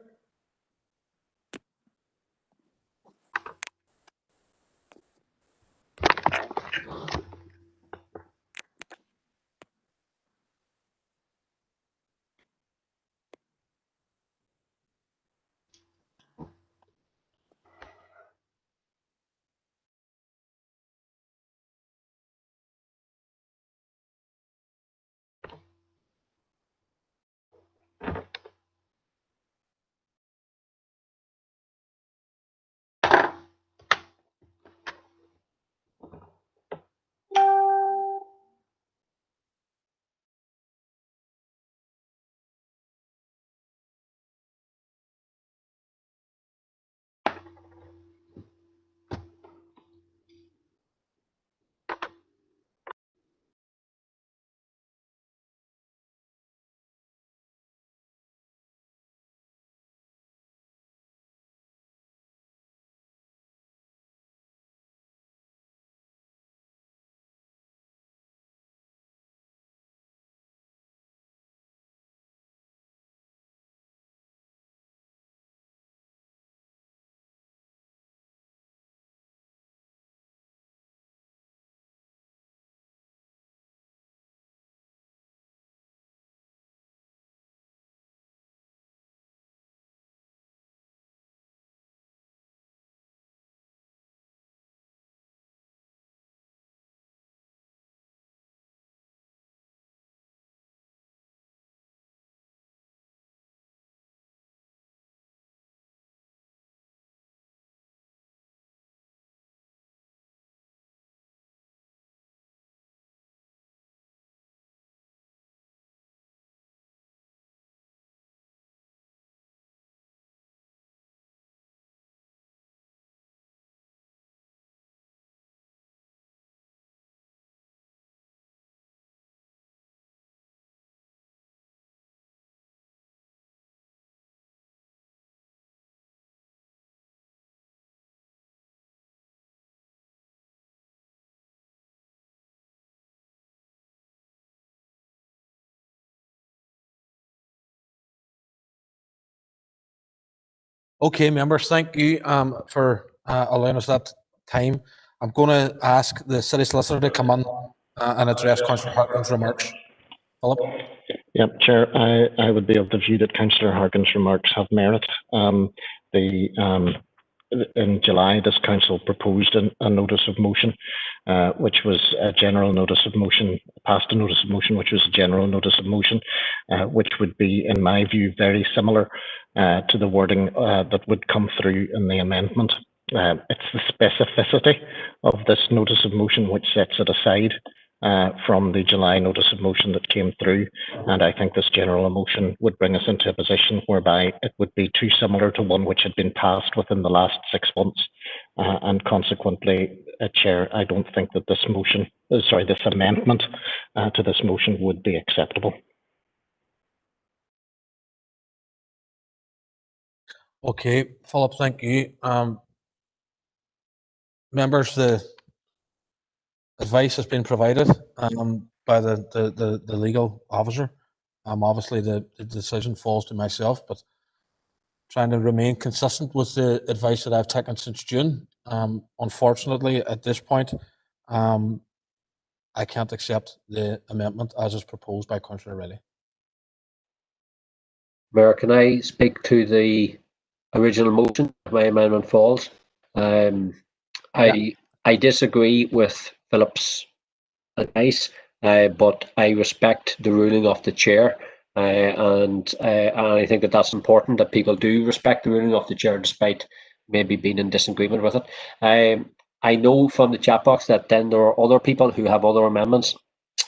Okay, members, thank you for allowing us that time. I'm going to ask the city solicitor to come on and address Councillor Harkin's remarks. Philip? Yep, Chair, I would be of the view that Councillor Harkin's remarks have merit. In July, this council proposed a notice of motion, which was a general notice of motion, passed a notice of motion, which was a general notice of motion, which would be, in my view, very similar to the wording that would come through in the amendment. It's the specificity of this notice of motion which sets it aside from the July notice of motion that came through, and I think this general motion would bring us into a position whereby it would be too similar to one which had been passed within the last 6 months, and consequently, Chair, I don't think that this motion, this amendment to this motion would be acceptable. Okay, Philip, thank you. Members, the advice has been provided by the legal officer. Obviously, the decision falls to myself, but trying to remain consistent with the advice that I've taken since June. Unfortunately, at this point, I can't accept the amendment as is proposed by Councillor Riley. Mayor, can I speak to the original motion? My amendment falls. I disagree with Philip's advice, but I respect the ruling of the chair, and I think that that's important, that people do respect the ruling of the chair despite maybe being in disagreement with it. I know from the chat box that then there are other people who have other amendments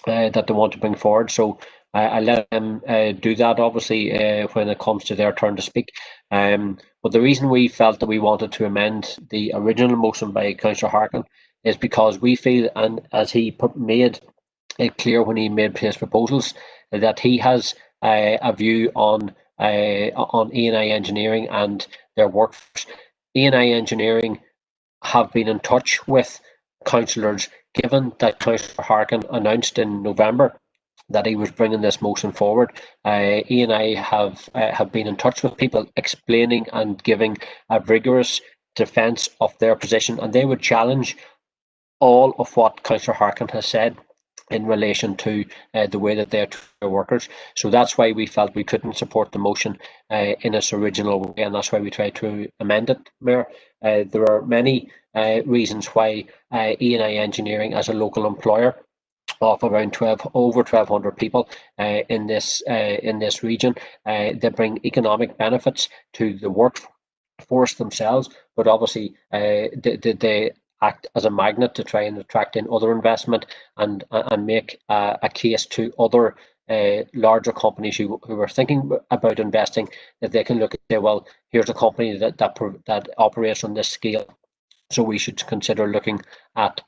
that they want to bring forward, so I let them do that, obviously, when it comes to their turn to speak. But the reason we felt that we wanted to amend the original motion by Councillor Harkin is because we feel, and as he made it clear when he made his proposals, that he has a view on E&I Engineering and their workforce. E&I Engineering have been in touch with councillors, given that Councillor Harkin announced in November that he was bringing this motion forward. E&I have been in touch with people, explaining and giving a vigorous defence of their position, and they would challenge all of what Councillor Harkin has said in relation to the way that they treat their workers. So that's why we felt we couldn't support the motion in its original way, and that's why we tried to amend it, Mayor. There are many reasons why E&I Engineering, as a local employer of around over 1,200 people in this region, they bring economic benefits to the workforce themselves, but obviously they act as a magnet to try and attract in other investment and make a case to other larger companies who are thinking about investing, that they can look and say, well, here's a company that operates on this scale, so we should consider looking at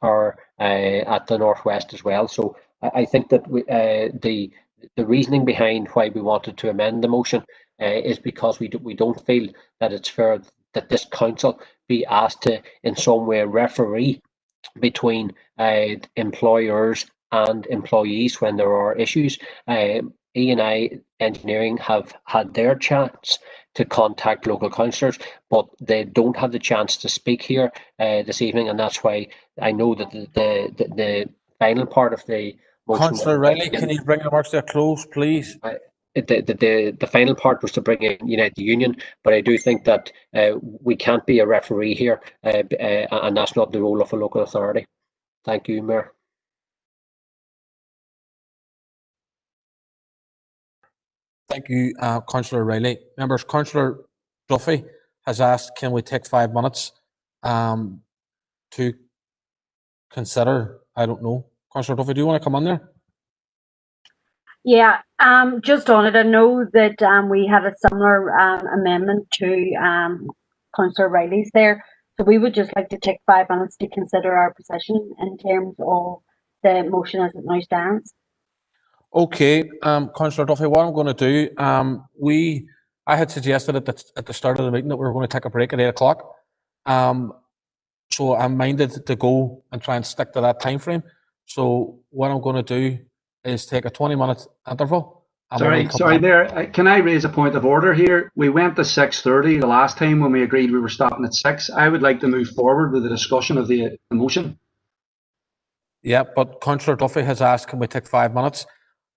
at the Northwest as well. So I think that the reasoning behind why we wanted to amend the motion is because we don't feel that it's fair that this council be asked to in some way referee between employers and employees when there are issues. E&I Engineering have had their chance to contact local councillors, but they don't have the chance to speak here this evening, and that's why I know that the final part of the motion. Councillor Riley, can you bring the remarks to a close, please? The final part was to bring in Unite the Union, but I do think that we can't be a referee here, and that's not the role of a local authority. Thank you, Mayor. Thank you, Councillor Riley. Members, Councillor Duffy has asked, can we take 5 minutes to consider, I don't know. Councillor Duffy, do you want to come on there? Yeah, just on it, I know that we had a similar amendment to Councillor Riley's there. So we would just like to take 5 minutes to consider our position in terms of the motion as it now stands. Okay, Councillor Duffy, what I'm going to do, I had suggested at the start of the meeting that we were going to take a break at 8 o'clock. So I'm minded to go and try and stick to that time frame. So what I'm going to do is take a 20-minute interval. Sorry there. Can I raise a point of order here? We went to 6:30 the last time when we agreed we were stopping at 6. I would like to move forward with the discussion of the motion. Yeah, but Councillor Duffy has asked, can we take 5 minutes?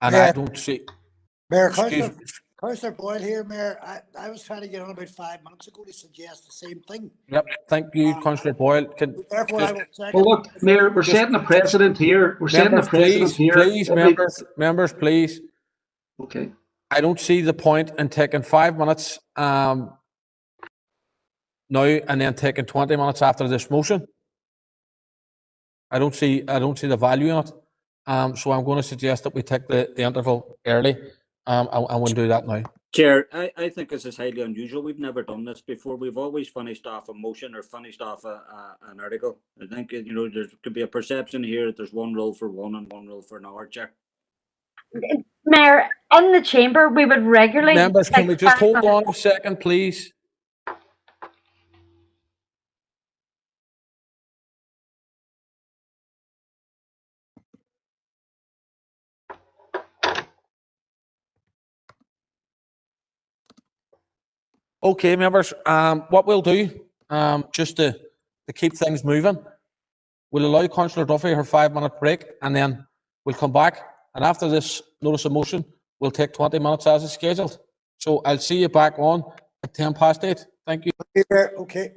And I don't see... Mayor, Councillor Boyle here, Mayor. I was trying to get on about 5 minutes ago to suggest the same thing. Yep, thank you, Councillor Boyle. Therefore, I will second. Well, look, Mayor, we're setting a precedent here. We're setting a precedent here. Please, members, please. Okay. I don't see the point in taking 5 minutes now and then taking 20 minutes after this motion. I don't see the value in it. So I'm going to suggest that we take the interval early, and we'll do that now. Chair, I think this is highly unusual. We've never done this before. We've always finished off a motion or finished off an article. I think, there could be a perception here that there's one rule for one and one rule for another, Chair. Mayor, in the chamber, we would regularly Members, can take we just 5 hold on a minutes. second, please? Okay, members, what we'll do, just to keep things moving, we'll allow Councillor Duffy her 5-minute break, and then we'll come back. And after this notice of motion, we'll take 20 minutes as is scheduled. So I'll see you back on at 8:10. Thank you. Okay.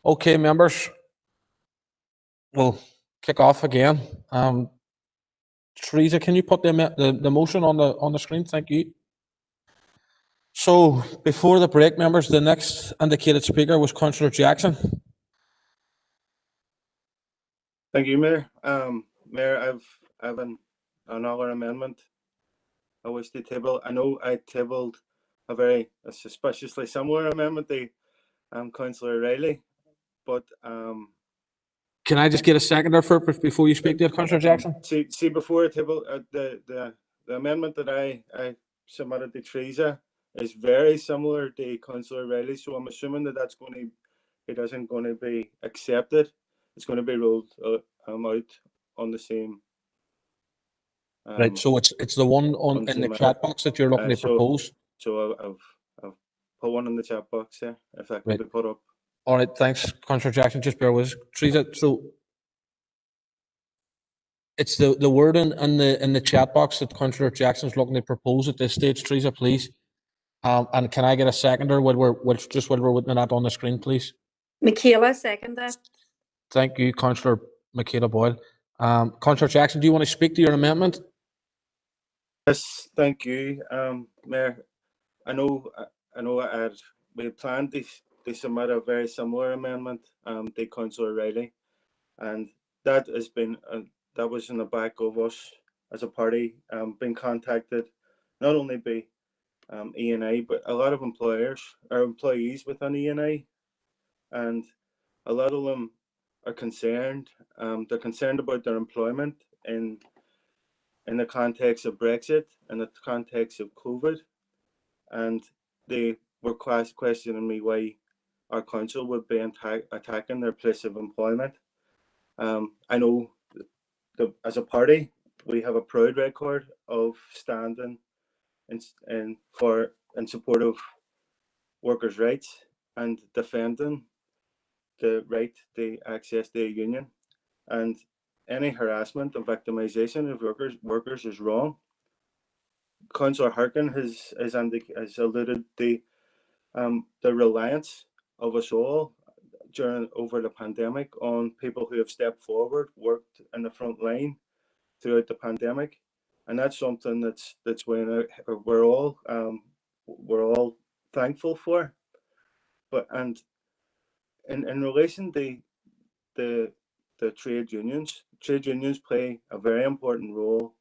Okay, members, we'll kick off again. Teresa, can you put the motion on the screen? Thank you. So before the break, members, the next indicated speaker was Councillor Jackson. Thank you, Mayor. Mayor, I've another amendment I wish to table. I know I tabled a very suspiciously similar amendment to Councillor Riley, but Can I just get a seconder for it before you speak to it, Councillor Jackson? see before I table the amendment that I submitted to Teresa is very similar to Councillor Riley, so I'm assuming that it isn't going to be accepted. It's going to be ruled out on the same. Right, so it's the one in the chat box that you're looking to propose. So I've put one in the chat box there, if that can be put up. All right, thanks, Councillor Jackson. Just bear with us. Teresa, so it's the wording in the chat box that Councillor Jackson's looking to propose at this stage, Teresa, please. And can I get a seconder while we're witnessing that on the screen, please? Michaela, second that. Thank you, Councillor Michaela Boyle. Councillor Jackson, do you want to speak to your amendment? Yes, thank you, Mayor. I know we had planned to submit a very similar amendment to Councillor Riley, and that has been that was in the back of us as a party being contacted not only by E&A but a lot of employees within E&A, and a lot of them are concerned. They're concerned about their employment in the context of Brexit and the context of COVID, and they were questioning me why our council would be attacking their place of employment. I know that as a party, we have a proud record of standing in support of workers' rights and defending the right to access to a union. And any harassment and victimization of workers is wrong. Councillor Harkin has alluded to the reliance of us all over the pandemic on people who have stepped forward, worked in the front line throughout the pandemic, and that's something that's we're all thankful for. But and in relation to the trade unions play a very important role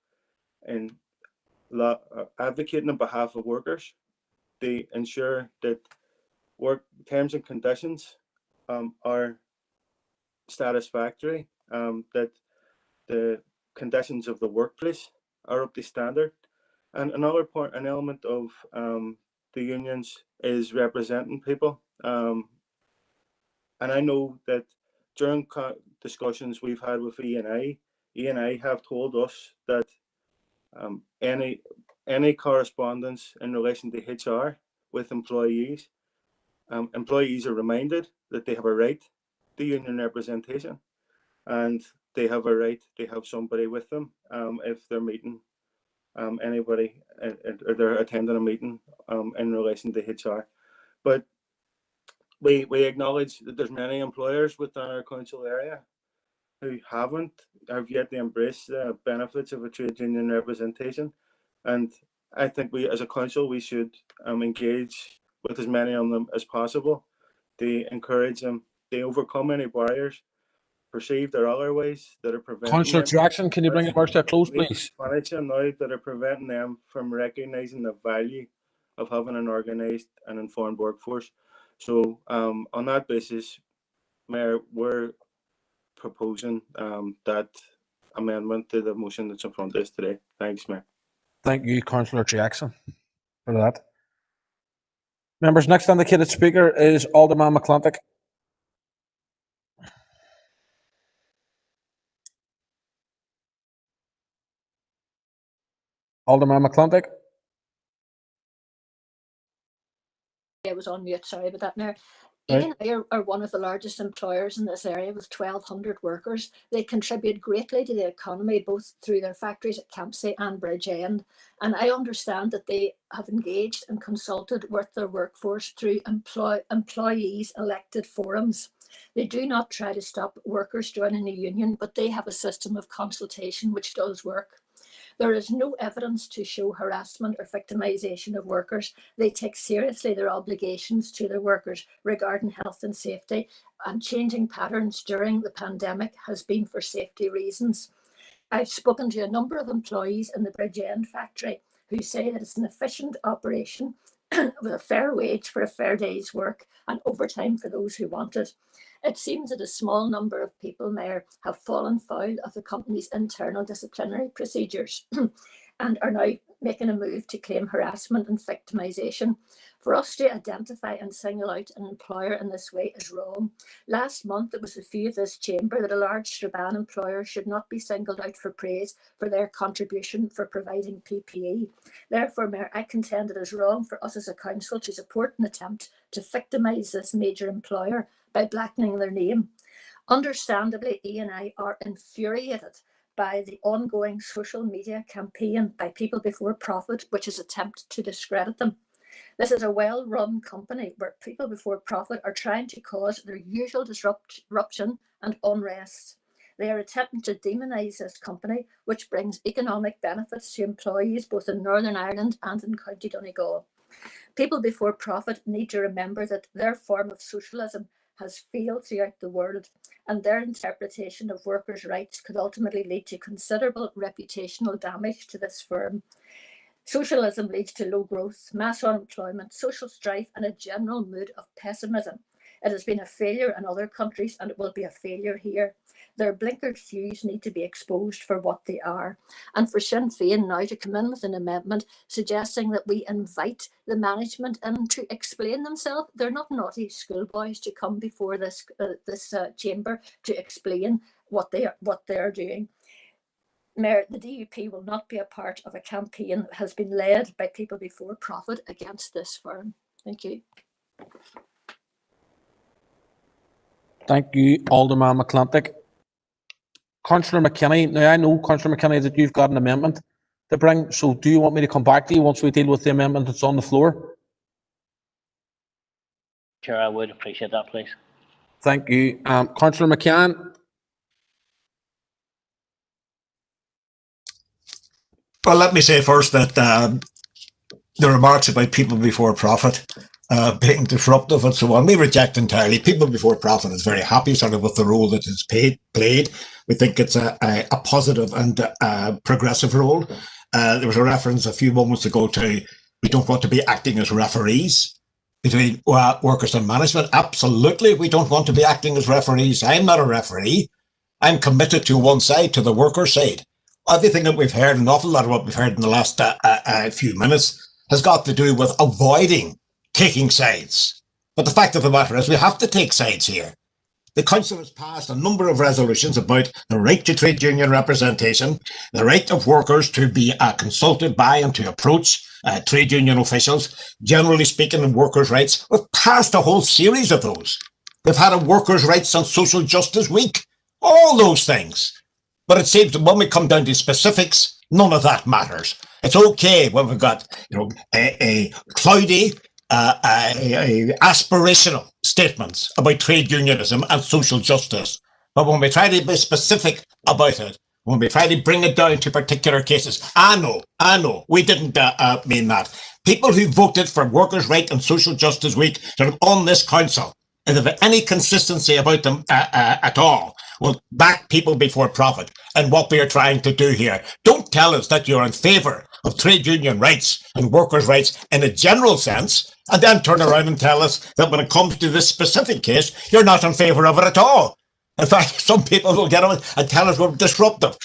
in advocating on behalf of workers. They ensure that work terms and conditions are satisfactory, that the conditions of the workplace are up to standard. And another an element of the unions is representing people. And I know that during discussions we've had with E&A have told us that any correspondence in relation to HR with employees, employees are reminded that they have a right to union representation, and they have a right to have somebody with them if they're meeting anybody or they're attending a meeting in relation to HR. But we acknowledge that there's many employers within our council area who have yet to embrace the benefits of a trade union representation, and I think we as a council we should engage with as many of them as possible to encourage them to overcome any barriers, perceived or otherwise, that are preventing Councillor them. Jackson, can you bring it to a close, please? Now that are preventing them from recognising the value of having an organised and informed workforce. So on that basis, Mayor, we're proposing that amendment to the motion that's in front of us today. Thanks, Mayor. Thank you, Councillor Jackson, for that. Members, next indicated speaker is Alderman McClintock. Alderman McClintock. I was on mute, sorry about that, Mayor. Right. E&I are one of the largest employers in this area with 1,200 workers. They contribute greatly to the economy, both through their factories at Campsie and Bridgend. And I understand that they have engaged and consulted with their workforce through employees elected forums. They do not try to stop workers joining a union, but they have a system of consultation which does work. There is no evidence to show harassment or victimisation of workers. They take seriously their obligations to their workers regarding health and safety, and changing patterns during the pandemic has been for safety reasons. I've spoken to a number of employees in the Bridgend factory who say that it's an efficient operation with a fair wage for a fair day's work and overtime for those who want it. It seems that a small number of people, Mayor, have fallen foul of the company's internal disciplinary procedures and are now making a move to claim harassment and victimisation. For us to identify and single out an employer in this way is wrong. Last month, it was the view of this chamber that a large Strabane employer should not be singled out for praise for their contribution for providing PPE. Therefore, Mayor, I contend it is wrong for us as a council to support an attempt to victimise this major employer by blackening their name. Understandably, E&I are infuriated by the ongoing social media campaign by People Before Profit, which is attempted to discredit them. This is a well-run company where People Before Profit are trying to cause their usual disruption and unrest. They are attempting to demonise this company, which brings economic benefits to employees both in Northern Ireland and in County Donegal. People Before Profit need to remember that their form of socialism has failed throughout the world, and their interpretation of workers' rights could ultimately lead to considerable reputational damage to this firm. Socialism leads to low growth, mass unemployment, social strife, and a general mood of pessimism. It has been a failure in other countries, and it will be a failure here. Their blinkered views need to be exposed for what they are. And for Sinn Féin now to come in with an amendment suggesting that we invite the management in to explain themselves. They're not naughty schoolboys to come before this chamber to explain what they're doing. Mayor, the DUP will not be a part of a campaign that has been led by People Before Profit against this firm. Thank you. Thank you, Alderman McClintock. Councillor McKinney, now I know, Councillor McKinney, that you've got an amendment to bring, so do you want me to come back to you once we deal with the amendment that's on the floor? Chair, I would appreciate that, please. Thank you. Councillor McCann. Well, let me say first that the remarks about People Before Profit being disruptive and so on, we reject entirely. People Before Profit is very happy sort of with the role that it's played. We think it's a positive and progressive role. There was a reference a few moments ago to we don't want to be acting as referees between workers and management. Absolutely, we don't want to be acting as referees. I'm not a referee. I'm committed to one side, to the worker side. Everything that we've heard, an awful lot of what we've heard in the last few minutes, has got to do with avoiding taking sides. But the fact of the matter is we have to take sides here. The Council has passed a number of resolutions about the right to trade union representation, the right of workers to be consulted by and to approach trade union officials, generally speaking, in workers' rights. We've passed a whole series of those. We've had a Workers' Rights and Social Justice Week, all those things. But it seems that when we come down to specifics, none of that matters. It's okay when we've got, a cloudy, aspirational statements about trade unionism and social justice. But when we try to be specific about it, when we try to bring it down to particular cases, I know, we didn't mean that. People who voted for Workers' Right and Social Justice Week that are on this council, if they have any consistency about them at all, will back People Before Profit and what we are trying to do here. Don't tell us that you're in favour of trade union rights and workers' rights in a general sense, and then turn around and tell us that when it comes to this specific case, you're not in favour of it at all. In fact, some people will get on and tell us we're disruptive.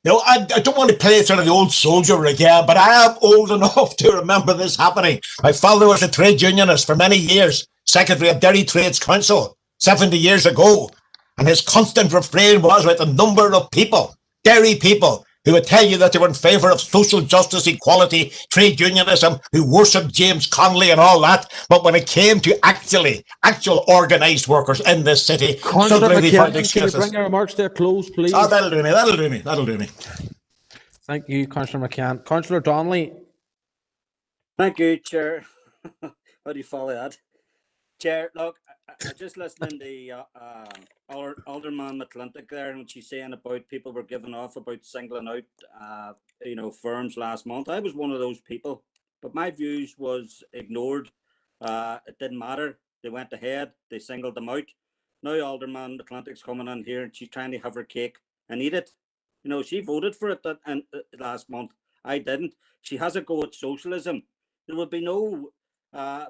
I don't want to play sort of the old soldier again, but I am old enough to remember this happening. My father was a trade unionist for many years, secretary of Derry Trades Council, 70 years ago. And his constant refrain was about the number of people, Derry people, who would tell you that they were in favour of social justice, equality, trade unionism, who worshipped James Connolly and all that. But when it came to actual organised workers in this city, suddenly they found excuses. Can you bring your remarks to a close, please? Oh, that'll do me. Thank you, Councillor McCann. Councillor Donnelly. Thank you, Chair. How do you follow that? Chair, look, I just listening to Alderman McClintock there, and what she's saying about people were giving off about singling out, firms last month. I was one of those people, but my views was ignored. It didn't matter. They went ahead. They singled them out. Now Alderman McClintock's coming in here, and she's trying to have her cake and eat it. She voted for it last month. I didn't. She has a go at socialism. There would be no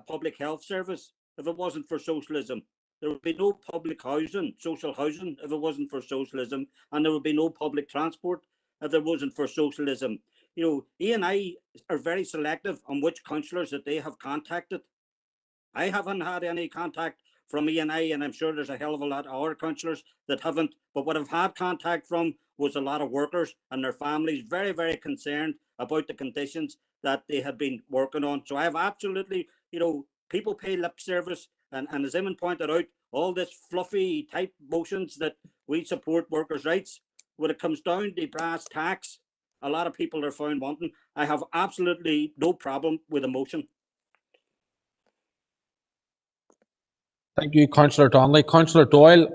public health service if it wasn't for socialism. There would be no public housing, social housing, if it wasn't for socialism, and there would be no public transport if there wasn't for socialism. E&I are very selective on which councillors that they have contacted. I haven't had any contact from E&I, and I'm sure there's a hell of a lot of our councillors that haven't. But what I've had contact from was a lot of workers and their families, very, very concerned about the conditions that they had been working on. So I have absolutely, people pay lip service, and as Eamon pointed out, all this fluffy type motions that we support workers' rights. When it comes down to brass tacks, a lot of people are found wanting. I have absolutely no problem with a motion. Thank you, Councillor Donnelly. Councillor Doyle.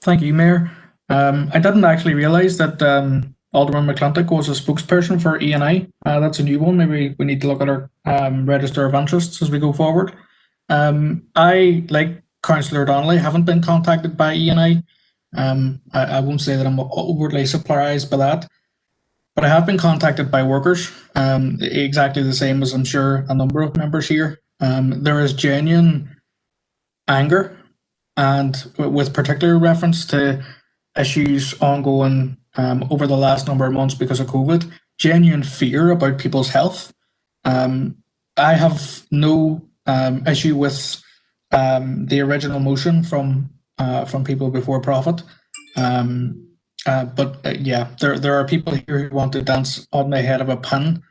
Thank you, Mayor. I didn't actually realise that Alderman McClintock was a spokesperson for E&I. That's a new one. Maybe we need to look at our register of interests as we go forward. I, like Councillor Donnelly, haven't been contacted by E&I. I won't say that I'm overly surprised by that, but I have been contacted by workers, exactly the same as I'm sure a number of members here. There is genuine anger, and with particular reference to issues ongoing over the last number of months because of COVID, genuine fear about people's health. I have no issue with the original motion from People Before Profit. But yeah, there are people here who want to dance on the head of a pin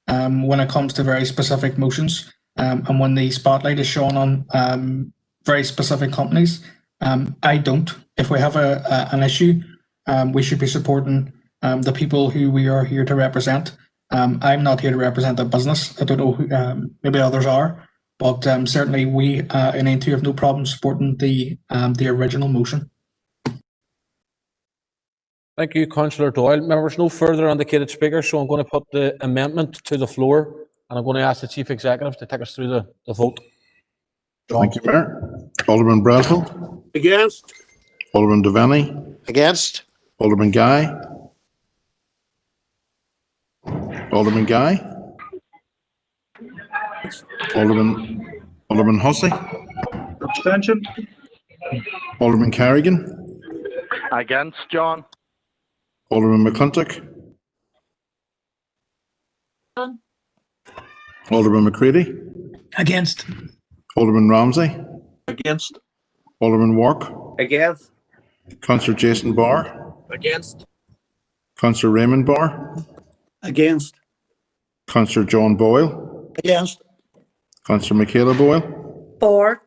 when it comes to very specific motions, and when the spotlight is shown on very specific companies. I don't. If we have an issue, we should be supporting the people who we are here to represent. I'm not here to represent a business. I don't know who, maybe others are, but certainly we in N2 have no problem supporting the original motion. Thank you, Councillor Doyle. Members, no further indicated speakers, so I'm going to put the amendment to the floor, and I'm going to ask the Chief Executive to take us through the vote. John. Thank you, Mayor. Alderman Braswell. Against. Alderman Devaney. Against. Alderman Guy. Alderman Guy. Alderman Hussey. Abstention. Alderman Carrigan. Against, John. Alderman McClintock. Alderman McCready. Against. Alderman Ramsey. Against. Alderman Wark. Against. Councillor Jason Barr. Against. Councillor Raymond Barr. Against. Councillor John Boyle. Against. Councillor Michaela Boyle. For.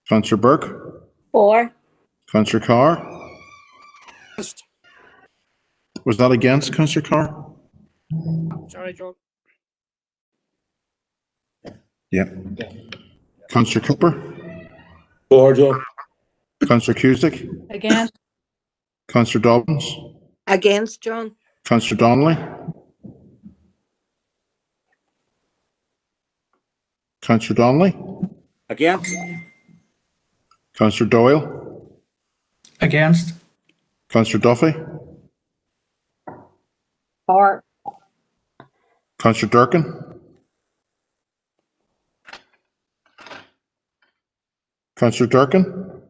Councillor Burke. For. Councillor Carr. Was that against, Councillor Carr? Sorry, John. Yeah. Councillor Cooper. For, John. Councillor Cusick. Against. Councillor Dobbins. Against, John. Councillor Donnelly. Councillor Donnelly. Against. Councillor Doyle. Against. Councillor Duffy. For. Councillor Durkin. Councillor Durkin.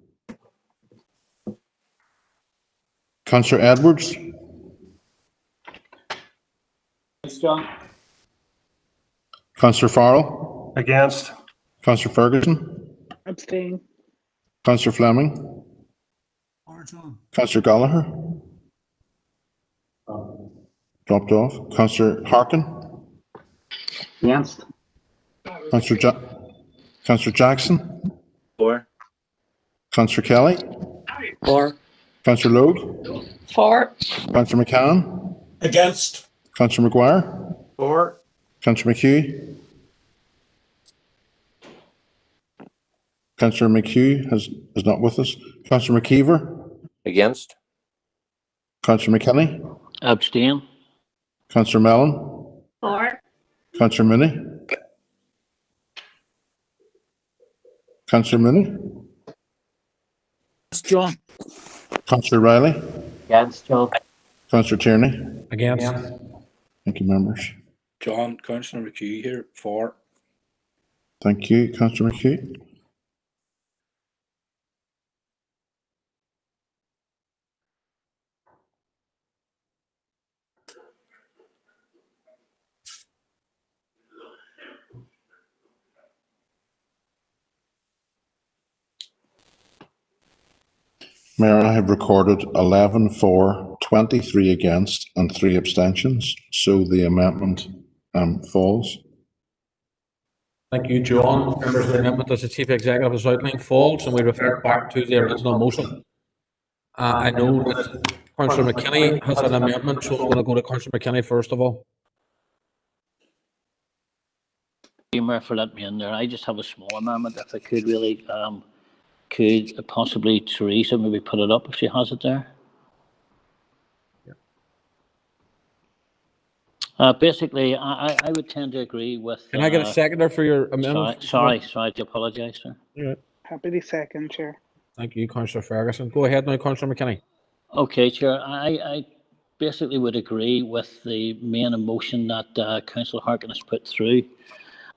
Councillor Edwards. John. Councillor Farrell. Against. Councillor Ferguson. Abstain. Councillor Fleming. Councillor Gallagher. Dropped off. Councillor Harkin. Against. Councillor Jackson. For. Councillor Kelly. For. Councillor Logue. For. Councillor McCann. Against. Councillor McGuire. For. Councillor McHugh. Councillor McHugh is not with us. Councillor McKeever? Against? Councillor McKinney? Abstain. Councillor Mellon? For. Councillor Mooney? Councillor Mooney? John. Councillor Riley? Against, John. Councillor Tierney? Against. Thank you, members. John, Councillor McHugh here, for. Thank you, Councillor McHugh. Mayor, I have recorded 11 for, 23 against, and 3 abstentions, so the amendment falls. Thank you, John. Members, the amendment as the Chief Executive has outlined falls, and we revert back to the original motion. I know that Councillor McKinney has an amendment, so I'm going to go to Councillor McKinney first of all. Mayor, for letting me in there. I just have a small amendment, if I could really. Could possibly Teresa maybe put it up if she has it there? Basically, I would tend to agree with. Can I get a seconder for your amendment? Sorry, I apologise, sir. Yeah. Happy to second, Chair. Thank you, Councillor Ferguson. Go ahead now, Councillor McKinney. Okay, Chair. I basically would agree with the main motion that Councillor Harkin has put through.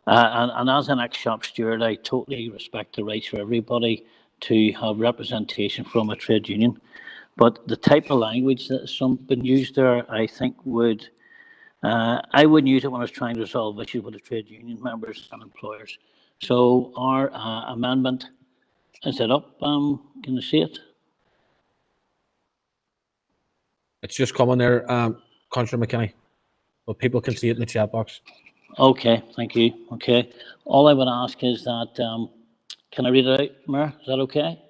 And as an ex-shop steward, I totally respect the rights for everybody to have representation from a trade union. But the type of language that has been used there, I think would, I wouldn't use it when I was trying to resolve issues with the trade union members and employers. So our amendment, is it up? Can you see it? It's just coming there, Councillor McKinney, but people can see it in the chat box. Okay, thank you. Okay. All I would ask is that, can I read it out, Mayor? Is that okay?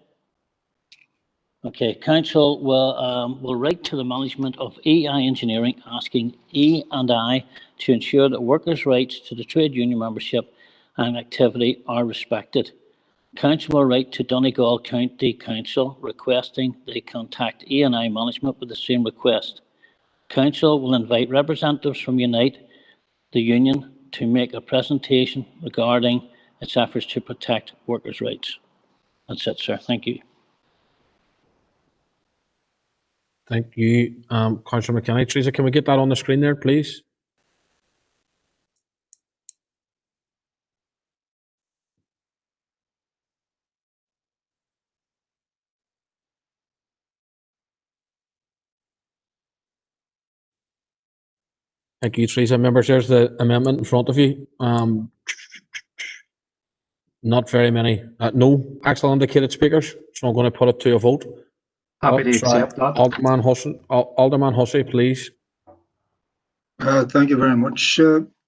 Okay, Council will write to the management of EI Engineering asking E&I to ensure that workers' rights to the trade union membership and activity are respected. Council will write to Donegal County Council requesting they contact E&I management with the same request. Council will invite representatives from Unite, the union, to make a presentation regarding its efforts to protect workers' rights. That's it, sir. Thank you. Thank you, Councillor McKinney. Teresa, can we get that on the screen there, please? Thank you, Teresa. Members, there's the amendment in front of you. Not very many. No actual indicated speakers, so I'm going to put it to a vote. Happy to accept that. Alderman Hussey, please. Thank you very much,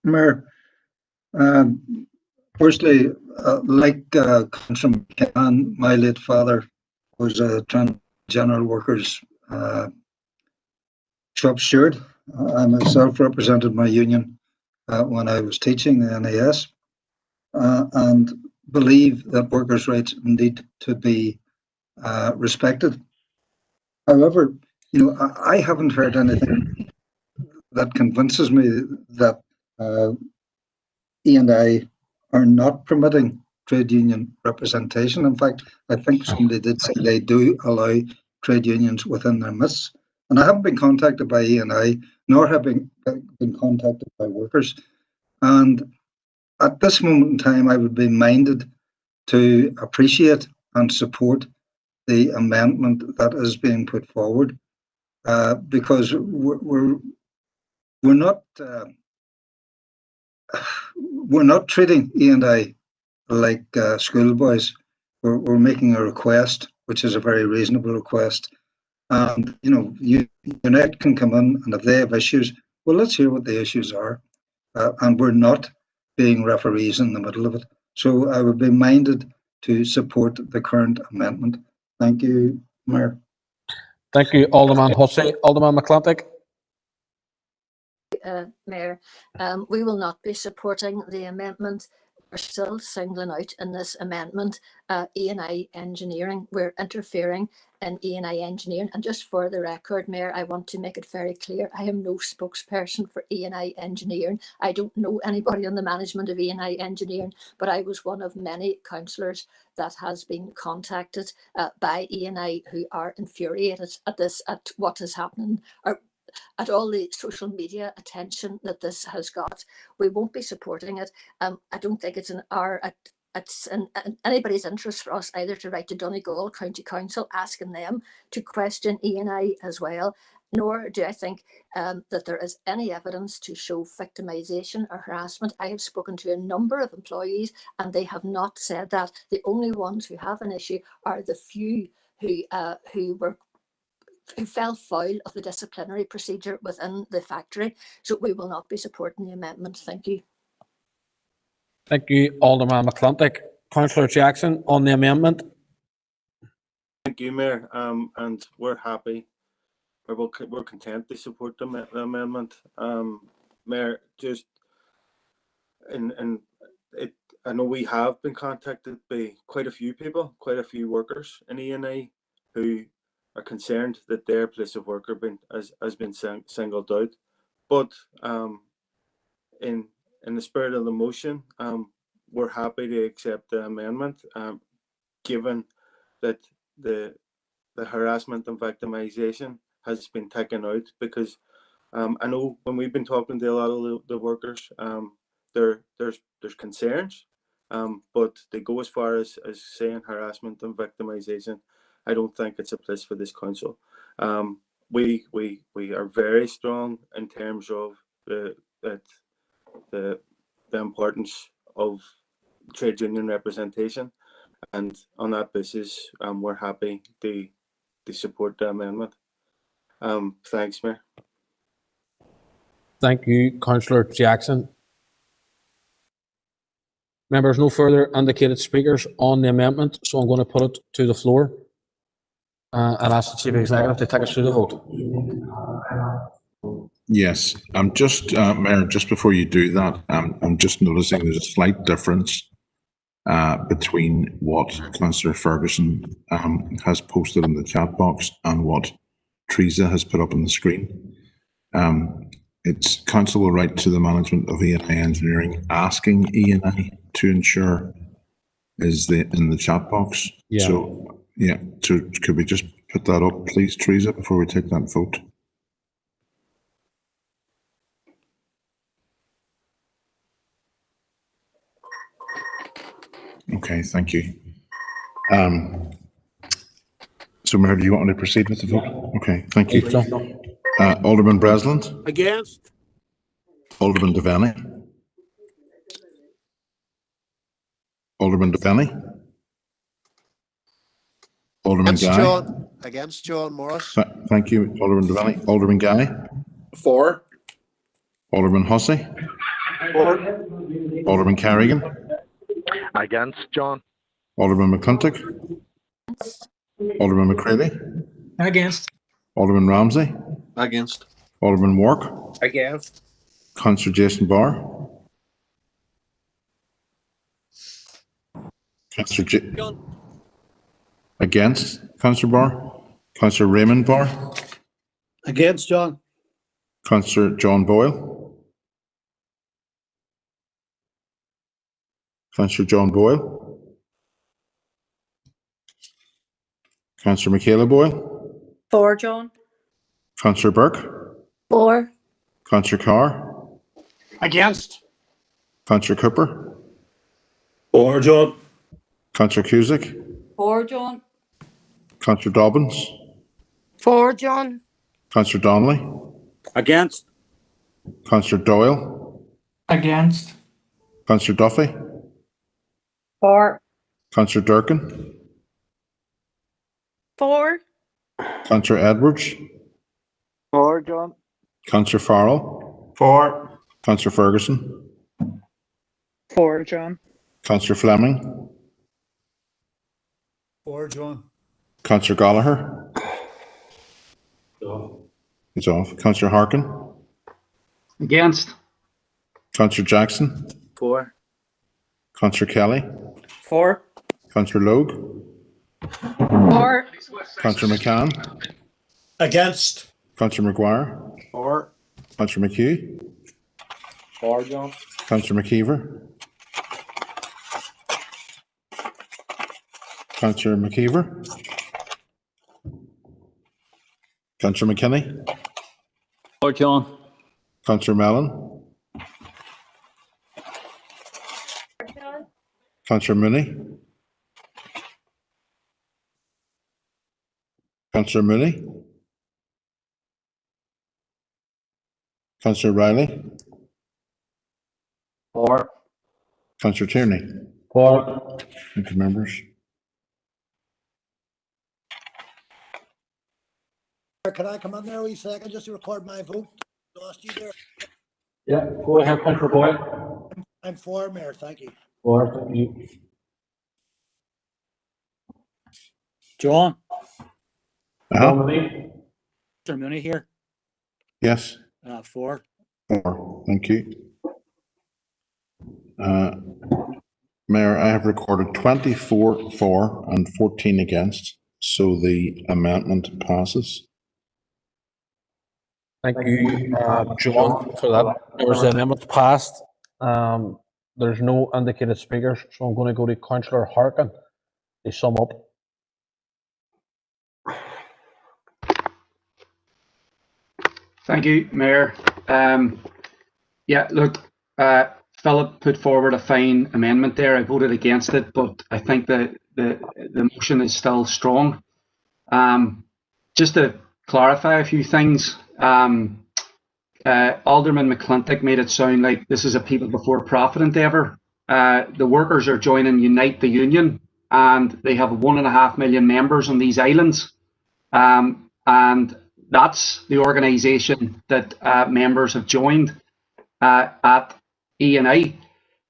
Mayor. Firstly, like Councillor McCann, my late father was a transgender workers shop steward. I myself represented my union when I was teaching the NAS, and believe that workers' rights need to be respected. However, I haven't heard anything that convinces me that E&I are not permitting trade union representation. In fact, I think somebody did say they do allow trade unions within their midst. And I haven't been contacted by E&I, nor have been contacted by workers. And at this moment in time, I would be minded to appreciate and support the amendment that is being put forward, because we're not treating E&I like schoolboys. We're making a request, which is a very reasonable request. And Unite can come in, and if they have issues, well, let's hear what the issues are. And we're not being referees in the middle of it. So I would be minded to support the current amendment. Thank you, Mayor. Thank you, Alderman Hussey. Alderman McClintock. Mayor, we will not be supporting the amendment. are still singling out in this amendment E&I engineering. We're interfering in E&I engineering. And just for the record, Mayor, I want to make it very clear, I am no spokesperson for E&I engineering. I don't know anybody on the management of E&I engineering, but I was one of many councillors that has been contacted by E&I who are infuriated at this, at what is happening, or at all the social media attention that this has got. We won't be supporting it. I don't think it's it's in anybody's interest for us either to write to Donegal County Council asking them to question E&I as well, nor do I think that there is any evidence to show victimisation or harassment. I have spoken to a number of employees and they have not said that. The only ones who have an issue are the few who fell foul of the disciplinary procedure within the factory. So we will not be supporting the amendment. Thank you. Thank you, Alderman McClintock. Councillor Jackson on the amendment. Thank you, Mayor. And we're happy, or we're content to support the amendment. Mayor, just I know we have been contacted by quite a few people, quite a few workers in E&I who are concerned that their place of work has been singled out. But in the spirit of the motion, we're happy to accept the amendment, given that the harassment and victimisation has been taken out, because I know when we've been talking to a lot of the workers, there's concerns, but they go as far as saying harassment and victimisation. I don't think it's a place for this council. We are very strong in terms of the importance of trade union representation, and on that basis, we're happy to support the amendment. Thanks, Mayor. Thank you, Councillor Jackson. Members, no further indicated speakers on the amendment, so I'm going to put it to the floor and ask the Chief Executive to take us through the vote. Yes, I'm just, Mayor, just before you do that, I'm just noticing there's a slight difference between what Councillor Ferguson has posted in the chat box and what Teresa has put up on the screen. It's council will write to the management of E&I Engineering asking E&I to ensure is in the chat box. Yeah. So, yeah, so could we just put that up, please, Teresa, before we take that vote? Okay, thank you. So, Mayor, do you want me to proceed with the vote? Okay, thank you. Alderman Bresland? Against. Alderman Devaney? Alderman Devaney? Alderman Guy? Against John Morris. Thank you, Alderman Devaney. Alderman Guy? For. Alderman Hussey? For. Alderman Carrigan? Against, John. Alderman McClintock? Alderman McCready? Against. Alderman Ramsey? Against. Alderman Wark? Against. Councillor Jason Barr? Councillor Against Councillor Barr? Councillor Raymond Barr? Against, John. Councillor John Boyle? Councillor John Boyle? Councillor Michaela Boyle? For, John. Councillor Burke? For. Councillor Carr? Against. Councillor Cooper? For, John. Councillor Cusick? For, John. Councillor Dobbins? For, John. Councillor Donnelly? Against. Councillor Doyle? Against. Councillor Duffy? For. Councillor Durkin? For. Councillor Edwards? For, John. Councillor Farrell? For. Councillor Ferguson? For, John. Councillor Fleming? For, John. Councillor Gallagher? He's off. Councillor Harkin? Against. Councillor Jackson? For. Councillor Kelly. For. Councillor Logue. For. Councillor McCann. Against. Councillor McGuire. For. Councillor McHugh. For, John. Councillor McKeever. Councillor McKeever. Councillor McKinney. For John. Councillor Mellon. Councillor Mooney. Councillor Mooney. Councillor Riley. For. Councillor Tierney. For. Thank you, members. Can I come in there a wee second just to record my vote? Lost you there. Yeah, go ahead, Councillor Boyle. I'm for, Mayor. Thank you. For, thank you. John. Uh-huh. Mr. Mooney here. Yes. For. 4. Thank you. Mayor, I have recorded 24 for and 14 against, so the amendment passes. Thank you, John, for that. There was an amendment passed. There's no indicated speakers, so I'm going to go to Councillor Harkin to sum up. Thank you, Mayor. Yeah, look, Philip put forward a fine amendment there. I voted against it, but I think that the motion is still strong. Just to clarify a few things, Alderman McClintock made it sound like this is a people before profit endeavour. The workers are joining Unite the Union, and they have 1.5 million members on these islands. And that's the organisation that members have joined at ENI.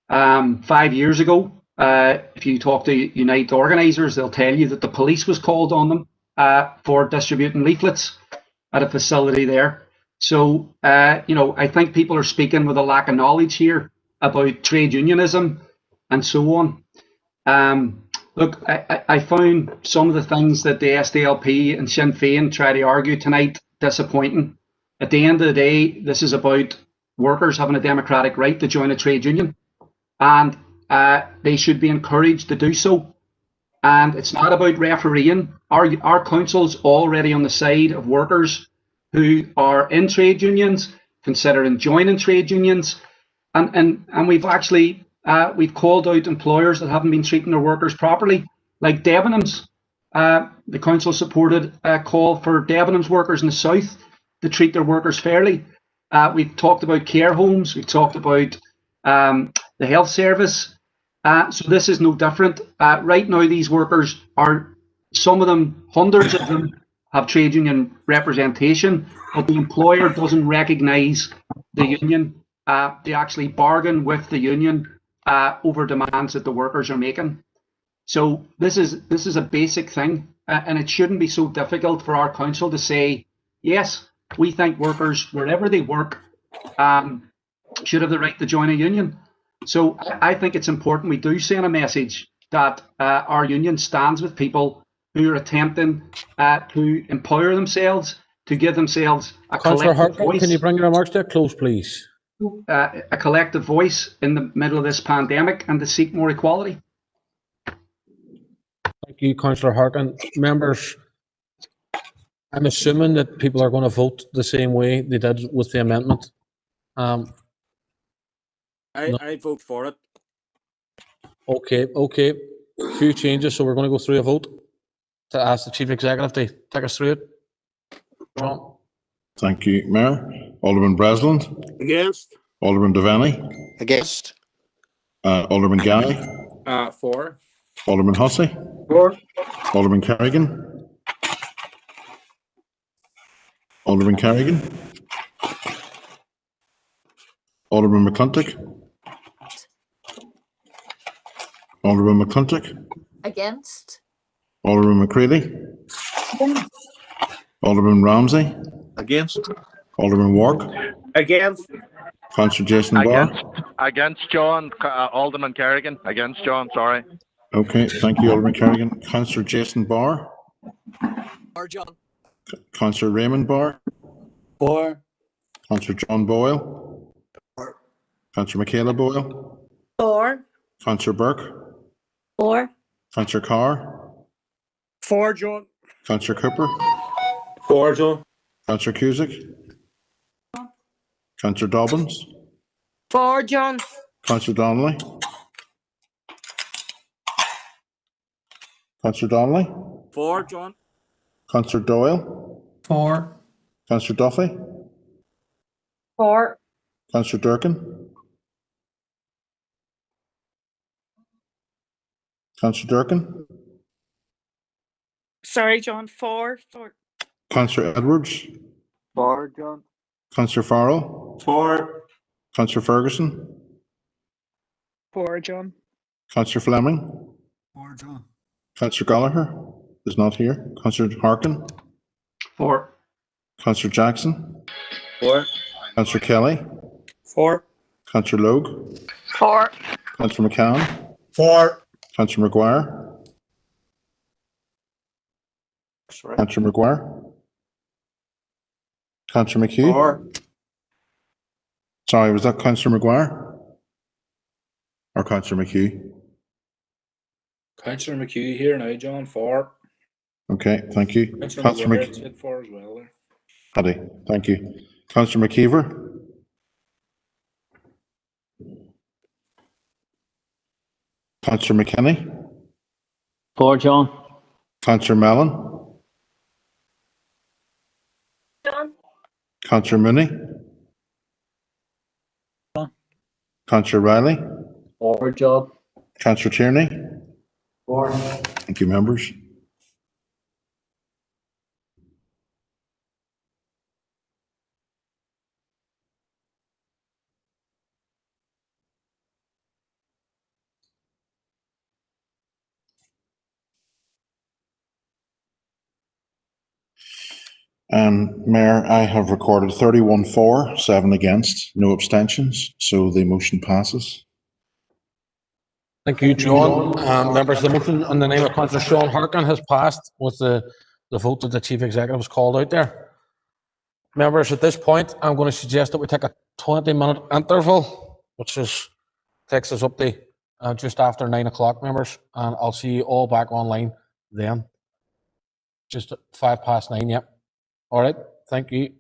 5 years ago, if you talk to Unite organisers, they'll tell you that the police was called on them for distributing leaflets at a facility there. So, I think people are speaking with a lack of knowledge here about trade unionism and so on. Look, I found some of the things that the SDLP and Sinn Féin try to argue tonight disappointing. At the end of the day, this is about workers having a democratic right to join a trade union, and they should be encouraged to do so. And it's not about refereeing. Our council's already on the side of workers who are in trade unions, considering joining trade unions, and we've actually we've called out employers that haven't been treating their workers properly, like Debenhams. The council supported a call for Debenhams workers in the south to treat their workers fairly. We've talked about care homes. We've talked about the health service. So this is no different. Right now, these workers are, some of them, hundreds of them, have trade union representation, but the employer doesn't recognise the union. They actually bargain with the union over demands that the workers are making. So this is a basic thing, and it shouldn't be so difficult for our council to say, yes, we think workers, wherever they work, should have the right to join a union. So I think it's important we do send a message that our union stands with people who are attempting to empower themselves, to give themselves a Councillor collective Harkin, voice. can you bring your remarks to a close, please? A collective voice in the middle of this pandemic and to seek more equality. Thank you, Councillor Harkin. Members, I'm assuming that people are going to vote the same way they did with the amendment. I vote for it. Okay. A few changes, so we're going to go through a vote to ask the Chief Executive to take us through it. John. Thank you, Mayor. Alderman Breslin. Against. Alderman Devaney. Against. Alderman Guy. For. Alderman Hussey. For. Alderman Carrigan. Alderman Carrigan. Alderman McClintock. Alderman McClintock. Against. Alderman McCready. Alderman Ramsey. Against. Alderman Wark. Against. Councillor Jason Barr. Against John. Alderman Kerrigan. Against John, sorry. Okay, thank you, Alderman Kerrigan. Councillor Jason Barr. For John. Councillor Raymond Barr. For. Councillor John Boyle. For. Councillor Michaela Boyle. For. Councillor Burke. For. Councillor Carr. For John. Councillor Cooper. For John. Councillor Cusick. Councillor Dobbins. For John. Councillor Donnelly. Councillor Donnelly. For John. Councillor Doyle. For. Councillor Duffy. For. Councillor Durkin. Councillor Durkin. Sorry, John. For. Councillor Edwards. For John. Councillor Farrell. For. Councillor Ferguson. For John. Councillor Fleming. For John. Councillor Gallagher is not here. Councillor Harkin. For. Councillor Jackson. For. Councillor Kelly. For. Councillor Logue. For. Councillor McCann. For. Councillor Maguire. Councillor Maguire. Councillor McHugh. For. Sorry, was that Councillor Maguire? Or Councillor McHugh? Councillor McHugh here now, John. For. Okay, thank you. Councillor Councillor Maguire Mc... said for as well there. Paddy, thank you. Councillor McKeever. Councillor McKinney. For John. Councillor Mellon. John. Councillor Mooney. John. Councillor Riley. For John. Councillor Tierney. For. Thank you, members. Mayor, I have recorded 31 for, 7 against, no abstentions, so the motion passes. Thank you, John. Members, the motion in the name of Councillor Sean Harkin has passed with the vote that the Chief Executive has called out there. Members, at this point, I'm going to suggest that we take a 20-minute interval, which takes us up to just after 9 o'clock, members, and I'll see you all back online then. Just at 9:05, yep. All right, thank you.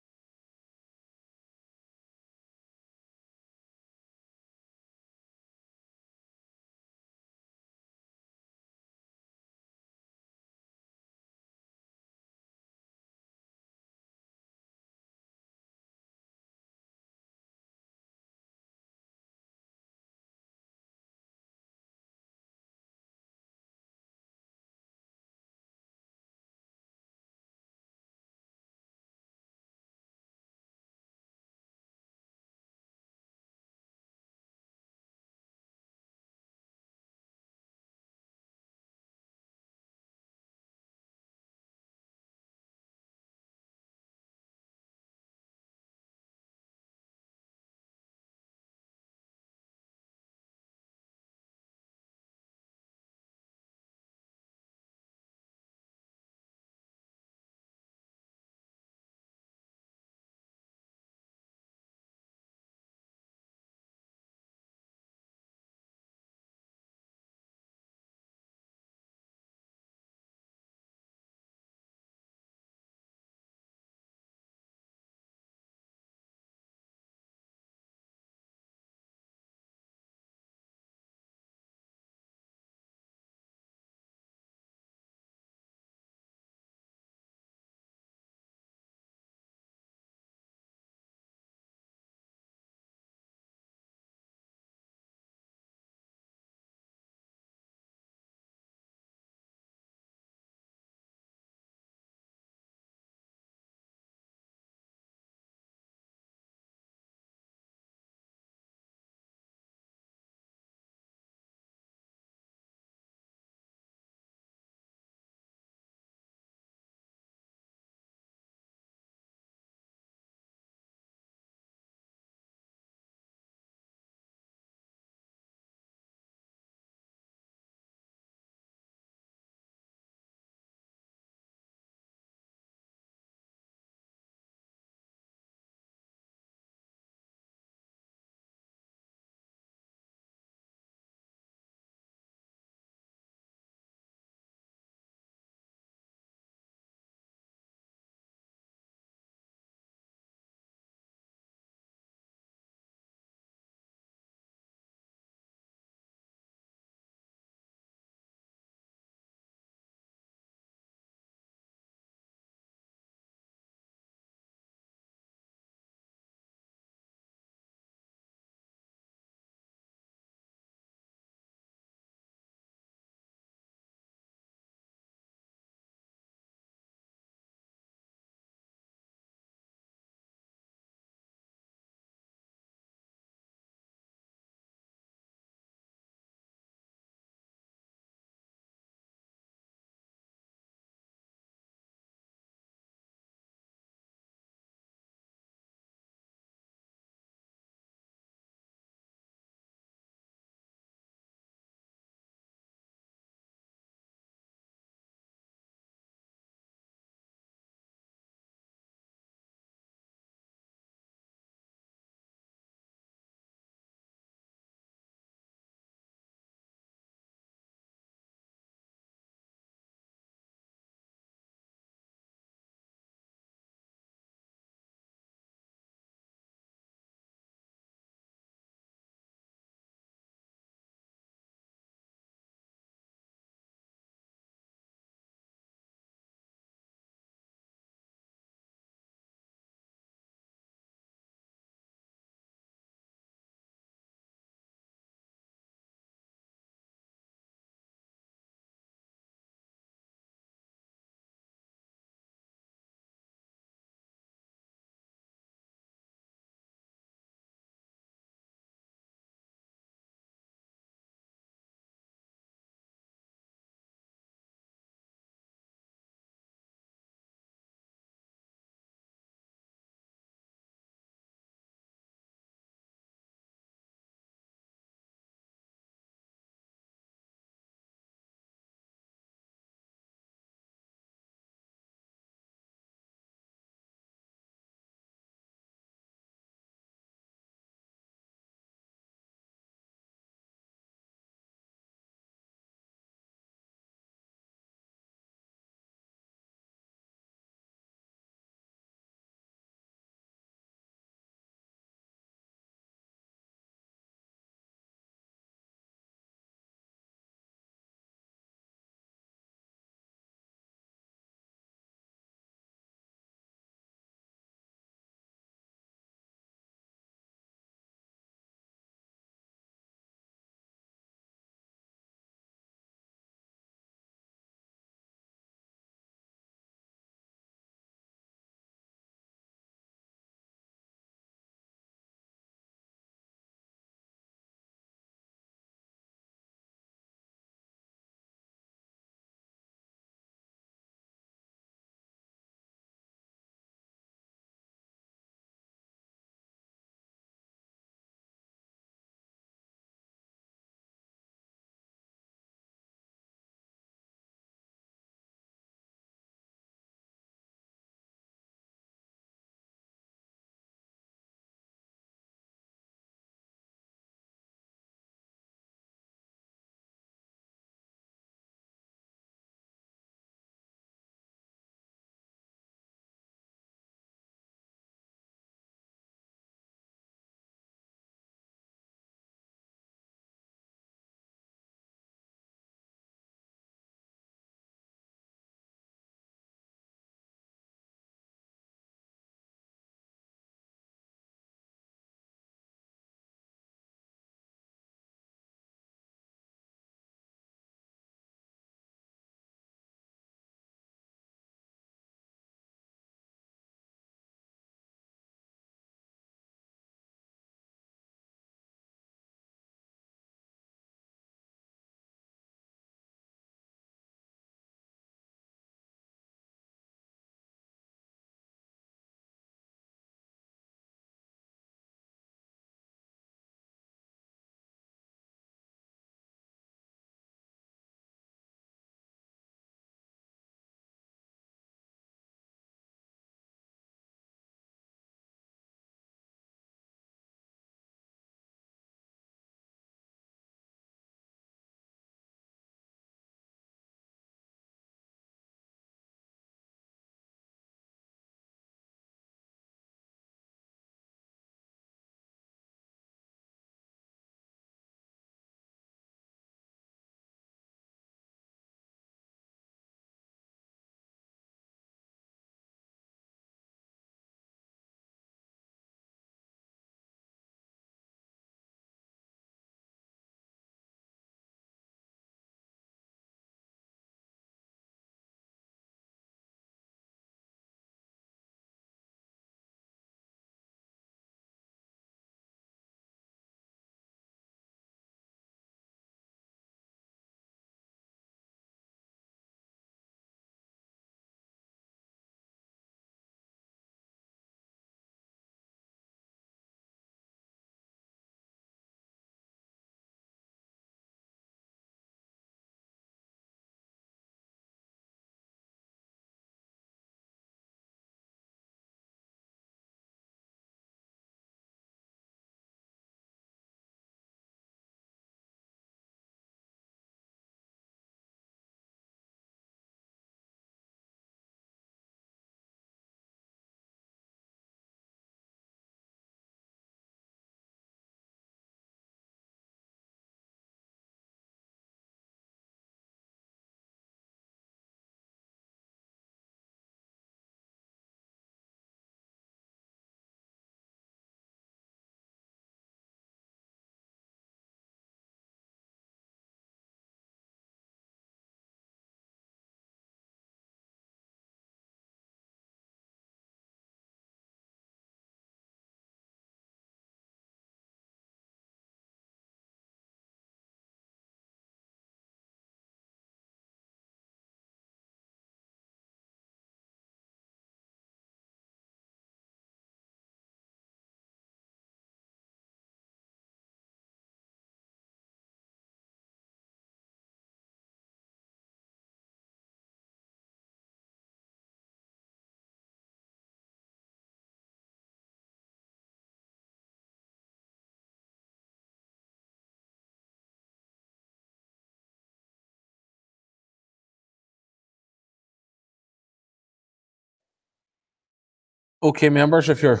Okay, members, if you're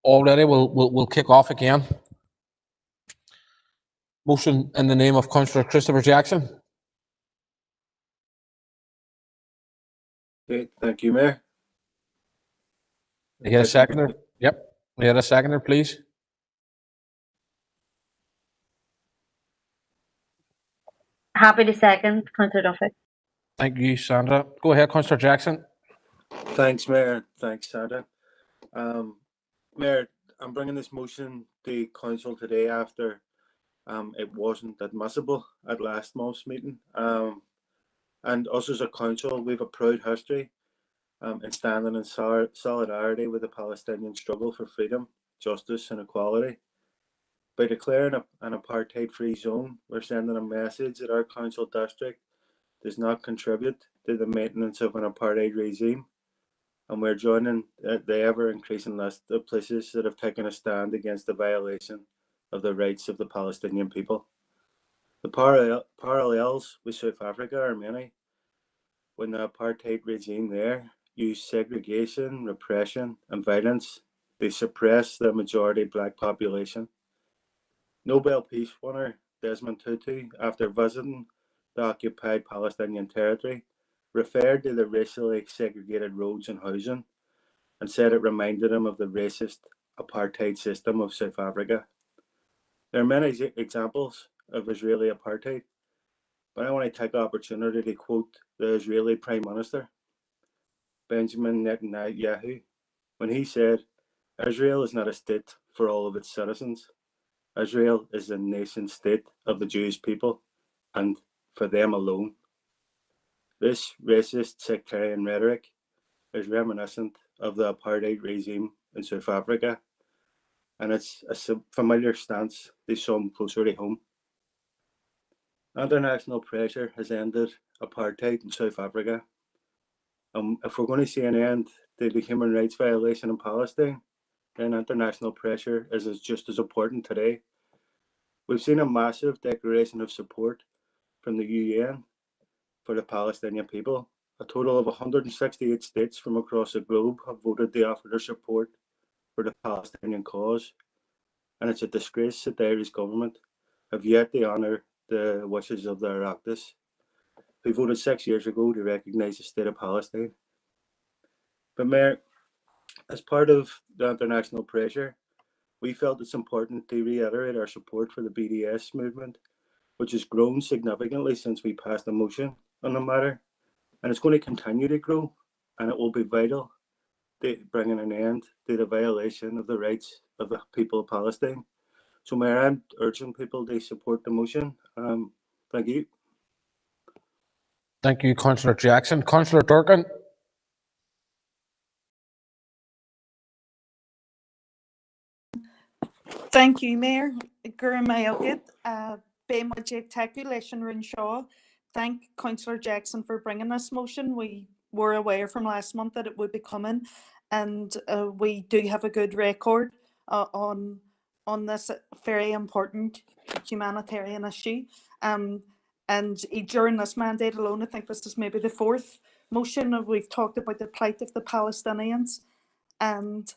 all ready, we'll kick off again. Motion in the name of Councillor Christopher Jackson. Okay, thank you, Mayor. We had a seconder. Yep. We had a seconder, please. Happy to second, Councillor Duffy. Thank you, Sandra. Go ahead, Councillor Jackson. Thanks, Mayor. Thanks, Sandra. Mayor, I'm bringing this motion to Council today after it wasn't admissible at last month's meeting. And us as a council, we have a proud history in standing in solidarity with the Palestinian struggle for freedom, justice and equality. By declaring an apartheid-free zone, we're sending a message that our council district does not contribute to the maintenance of an apartheid regime, and we're joining the ever-increasing list of places that have taken a stand against the violation of the rights of the Palestinian people. The parallels with South Africa are many. When the apartheid regime there used segregation, repression, and violence, they suppressed the majority black population. Nobel Peace winner Desmond Tutu, after visiting the occupied Palestinian territory, referred to the racially segregated roads and housing and said it reminded him of the racist apartheid system of South Africa. There are many examples of Israeli apartheid, but I want to take the opportunity to quote the Israeli Prime Minister, Benjamin Netanyahu, when he said, "Israel is not a state for all of its citizens. Israel is the nation state of the Jewish people, and for them alone." This racist sectarian rhetoric is reminiscent of the apartheid regime in South Africa, and it's a familiar stance to some closer to home. International pressure has ended apartheid in South Africa. If we're going to see an end to the human rights violation in Palestine, then international pressure is just as important today. We've seen a massive declaration of support from the UN for the Palestinian people. A total of 168 states from across the globe have voted to offer their support for the Palestinian cause, and it's a disgrace that the Irish government have yet to honour the wishes of the Oireachtas, who voted 6 years ago to recognise the state of Palestine. But Mayor, as part of the international pressure, we felt it's important to reiterate our support for the BDS movement, which has grown significantly since we passed a motion on the matter, and it's going to continue to grow, and it will be vital to bringing an end to the violation of the rights of the people of Palestine. So, Mayor, I'm urging people to support the motion. Thank you. Thank you, Councillor Jackson. Councillor Durkin. Thank you, Mayor. Gurmayogit, Bemajekulation Rinshaw. Thank Councillor Jackson for bringing this motion. We were aware from last month that it would be coming, and we do have a good record on this very important humanitarian issue. And during this mandate alone, I think this is maybe the fourth motion of we've talked about the plight of the Palestinians. And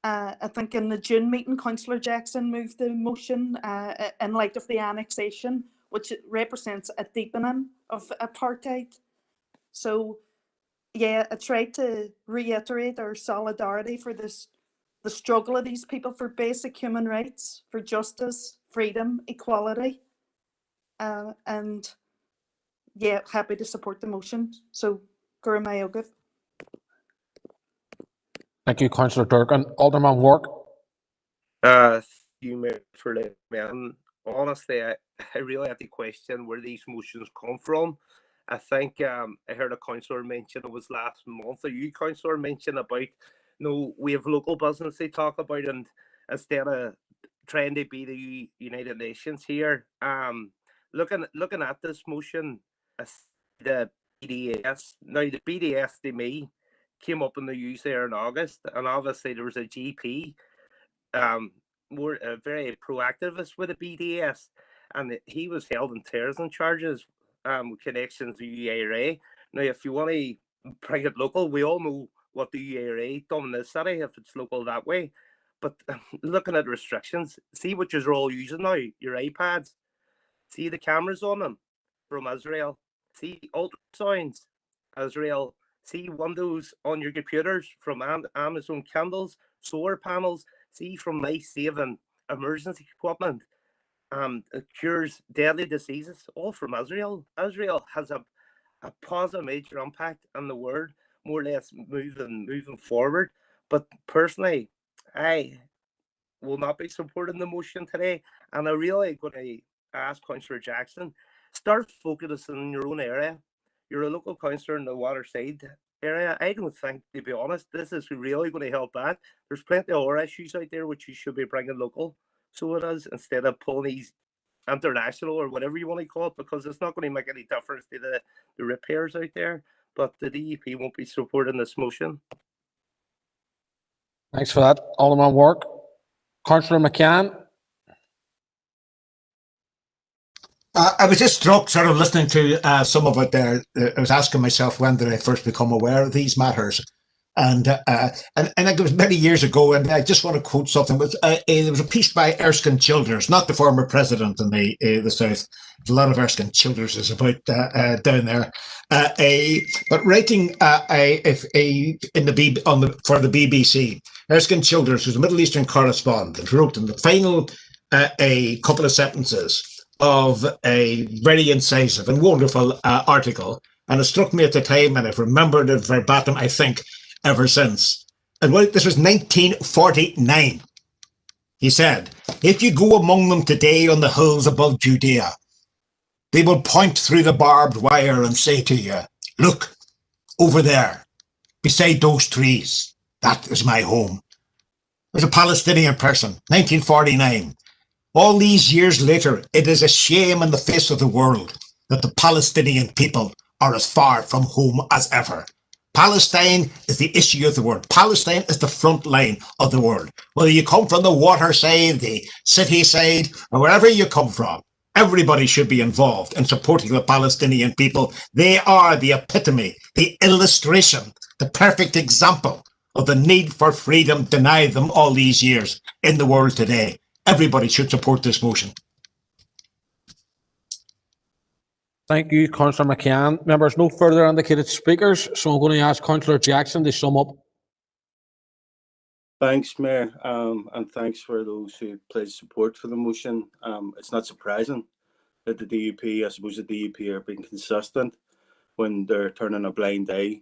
I think in the June meeting, Councillor Jackson moved the motion in light of the annexation, which represents a deepening of apartheid. So, yeah, I tried to reiterate our solidarity for the struggle of these people for basic human rights, for justice, freedom, equality. And yeah, happy to support the motion. So, Gurmayogit. Thank you, Councillor Durkin. Alderman Wark. You, Mayor, for letting me in. Honestly, I really have to question where these motions come from. I think I heard a councillor mention it was last month, or you, councillor, mentioned about, we have local business they talk about, and instead of trying to be the United Nations here, looking at this motion, the BDS. Now, the BDS to me came up in the news there in August, and obviously there was a GP more very proactivist with the BDS, and he was held in terrorism charges with connections to IRA. Now, if you want to bring it local, we all know what the UAE done in the city if it's local that way. But looking at restrictions, see what you're all using now, your iPads. See the cameras on them from Israel. See ultrasounds, Israel. See windows on your computers from Amazon Kindles, solar panels. See from life-saving emergency equipment. It cures deadly diseases, all from Israel. Israel has a positive major impact on the world, more or less moving forward. But personally, I will not be supporting the motion today, and I'm really going to ask Councillor Jackson, start focusing in your own area. You're a local councillor in the Waterside area. I don't think, to be honest, this is really going to help that. There's plenty of other issues out there which you should be bringing local. So it is, instead of pulling these international or whatever you want to call it, because it's not going to make any difference to the repairs out there. But the DEP won't be supporting this motion. Thanks for that, Alderman Wark. Councillor McCann. I was just struck sort of listening to some of it there. I was asking myself, when did I first become aware of these matters? And it was many years ago, and I just want to quote something. There was a piece by Erskine Childers, not the former president in the South. There's a lot of Erskine Childers is about down there. But writing for the BBC, Erskine Childers, who's a Middle Eastern correspondent, wrote in the final a couple of sentences of a very incisive and wonderful article, and it struck me at the time, and I've remembered it verbatim, I think, ever since. And this was 1949. He said, "If you go among them today on the hills above Judea, they will point through the barbed wire and say to you, 'Look, over there, beside those trees, that is my home.'" There's a Palestinian person, 1949. All these years later, it is a shame on the face of the world that the Palestinian people are as far from home as ever. Palestine is the issue of the world. Palestine is the front line of the world. Whether you come from the water side, the city side, or wherever you come from, everybody should be involved in supporting the Palestinian people. They are the epitome, the illustration, the perfect example of the need for freedom denied them all these years in the world today. Everybody should support this motion. Thank you, Councillor McCann. Members, no further indicated speakers, so I'm going to ask Councillor Jackson to sum up. Thanks, Mayor, and thanks for those who pledged support for the motion. It's not surprising that the DUP, I suppose the DUP are being consistent when they're turning a blind eye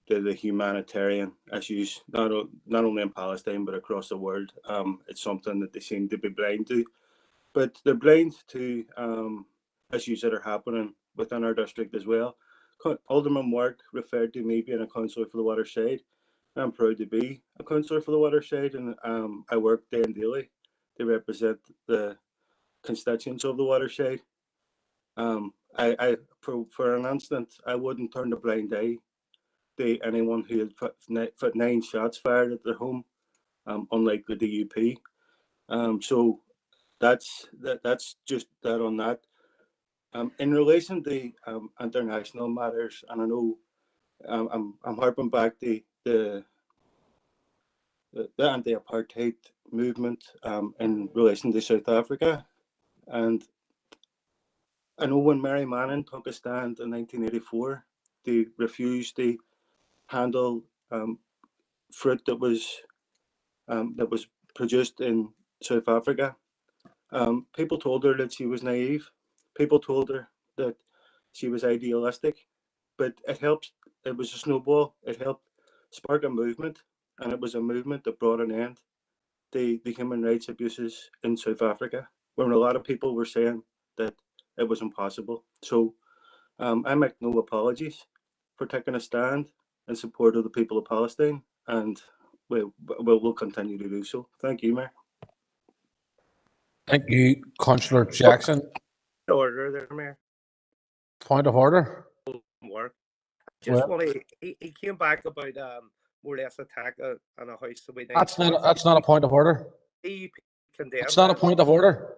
to the humanitarian issues, not only in Palestine, but across the world. It's something that they seem to be blind to. But they're blind to issues that are happening within our district as well. Alderman Wark referred to me being a councillor for the Waterside. I'm proud to be a councillor for the Waterside, and I work day and daily to represent the constituents of the Waterside. For an instant, I wouldn't turn a blind eye to anyone who had 9 shots fired at their home, unlike the DUP. So that's just that on that. In relation to international matters, and I know I'm harping back to the anti-apartheid movement in relation to South Africa, and I know when Mary Manning took a stand in 1984 to refuse to handle fruit that was produced in South Africa. People told her that she was naive. People told her that she was idealistic, but it helped. It was a snowball. It helped spark a movement, and it was a movement that brought an end to the human rights abuses in South Africa, when a lot of people were saying that it was impossible. So I make no apologies for taking a stand in support of the people of Palestine, and we'll continue to do so. Thank you, Mayor. Thank you, Councillor Jackson. Order there, Mayor. Point of order. Work. Just want to. He came back about more or less attack on a house. That's not a point of order. It's not a point of order.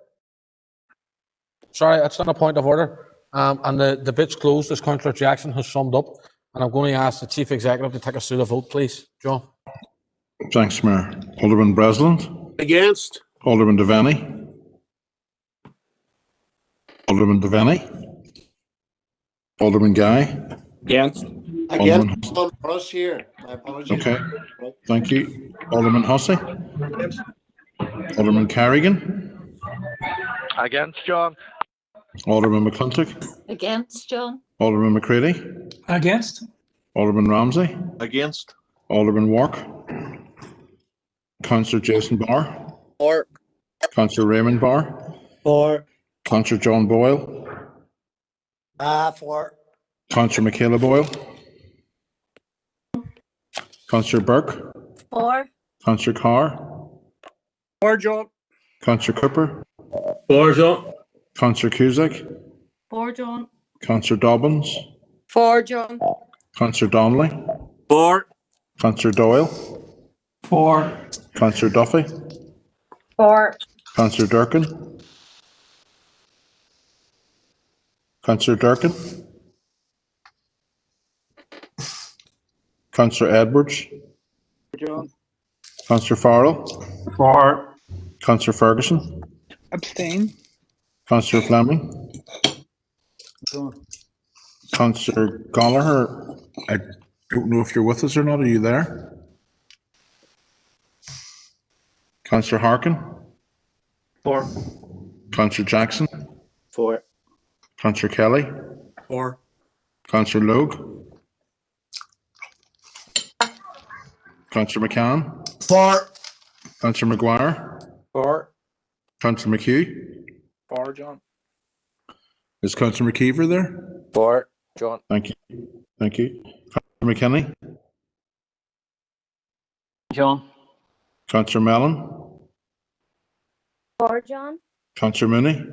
Sorry, it's not a point of order. And the bit's closed, as Councillor Jackson has summed up. And I'm going to ask the Chief Executive to take us through the vote, please. John? Thanks, Mayor. Alderman Breslin. Against. Alderman Devaney. Alderman Devaney. Alderman Guy. Against. Alderman. Against. Russ here. My apologies. Okay. Thank you. Alderman Hussey. Alderman Carrigan. Against, John. Alderman McClintock. Against, John. Alderman McCready. Against. Alderman Ramsey. Against. Alderman Wark. Councillor Jason Barr. For. Councillor Raymond Barr. For. Councillor John Boyle. For. Councillor Michaela Boyle. Councillor Burke. For. Councillor Carr. For, John. Councillor Cooper. For, John. Councillor Cusack. For, John. Councillor Dobbins. For, John. Councillor Donnelly. For. Councillor Doyle. For. Councillor Duffy. For. Councillor Durkin. Councillor Durkin. Councillor Edwards. John. Councillor Farrell. For. Councillor Ferguson. Abstain. Councillor Fleming. John. Councillor Gallagher. I don't know if you're with us or not. Are you there? Councillor Harkin. For. Councillor Jackson. For. Councillor Kelly. For. Councillor Logue. Councillor McCann. For. Councillor Maguire. For. Councillor McHugh. For, John. Is Councillor McKeever there? For, John. Thank you. Thank you. Councillor McKinney. John? Councillor Mellon. For, John. Councillor Mooney.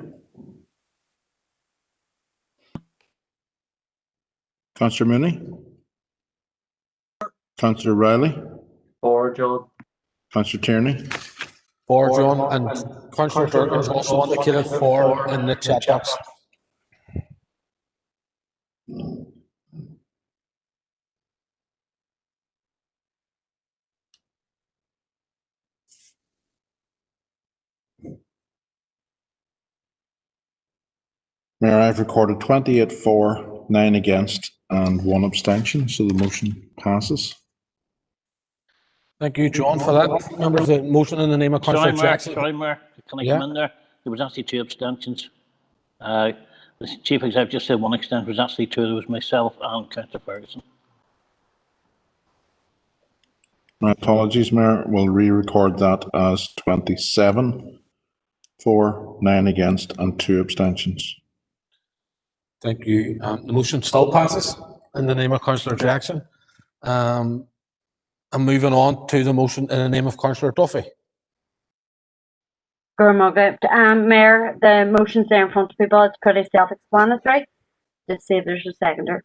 Councillor Mooney. Councillor Riley. For, John. Councillor Tierney. For John, and Councillor Durkin's also indicated for in the chat box. Mayor, I've recorded 28 for, 9 against, and 1 abstention, so the motion passes. Thank you, John, for that. Members, the motion in the name of Councillor Jackson. Sorry, Mayor. Can I Yeah. come in there? There was actually 2 abstentions. The Chief Executive just said 1 abstention. There was actually 2. There was myself and Councillor Ferguson. My apologies, Mayor. We'll re-record that as 27 for, 9 against, and 2 abstentions. Thank you. The motion still passes in the name of Councillor Jackson. I'm moving on to the motion in the name of Councillor Duffy. Mayor, the motion's there in front of people. It's pretty self-explanatory. Just see if there's a seconder.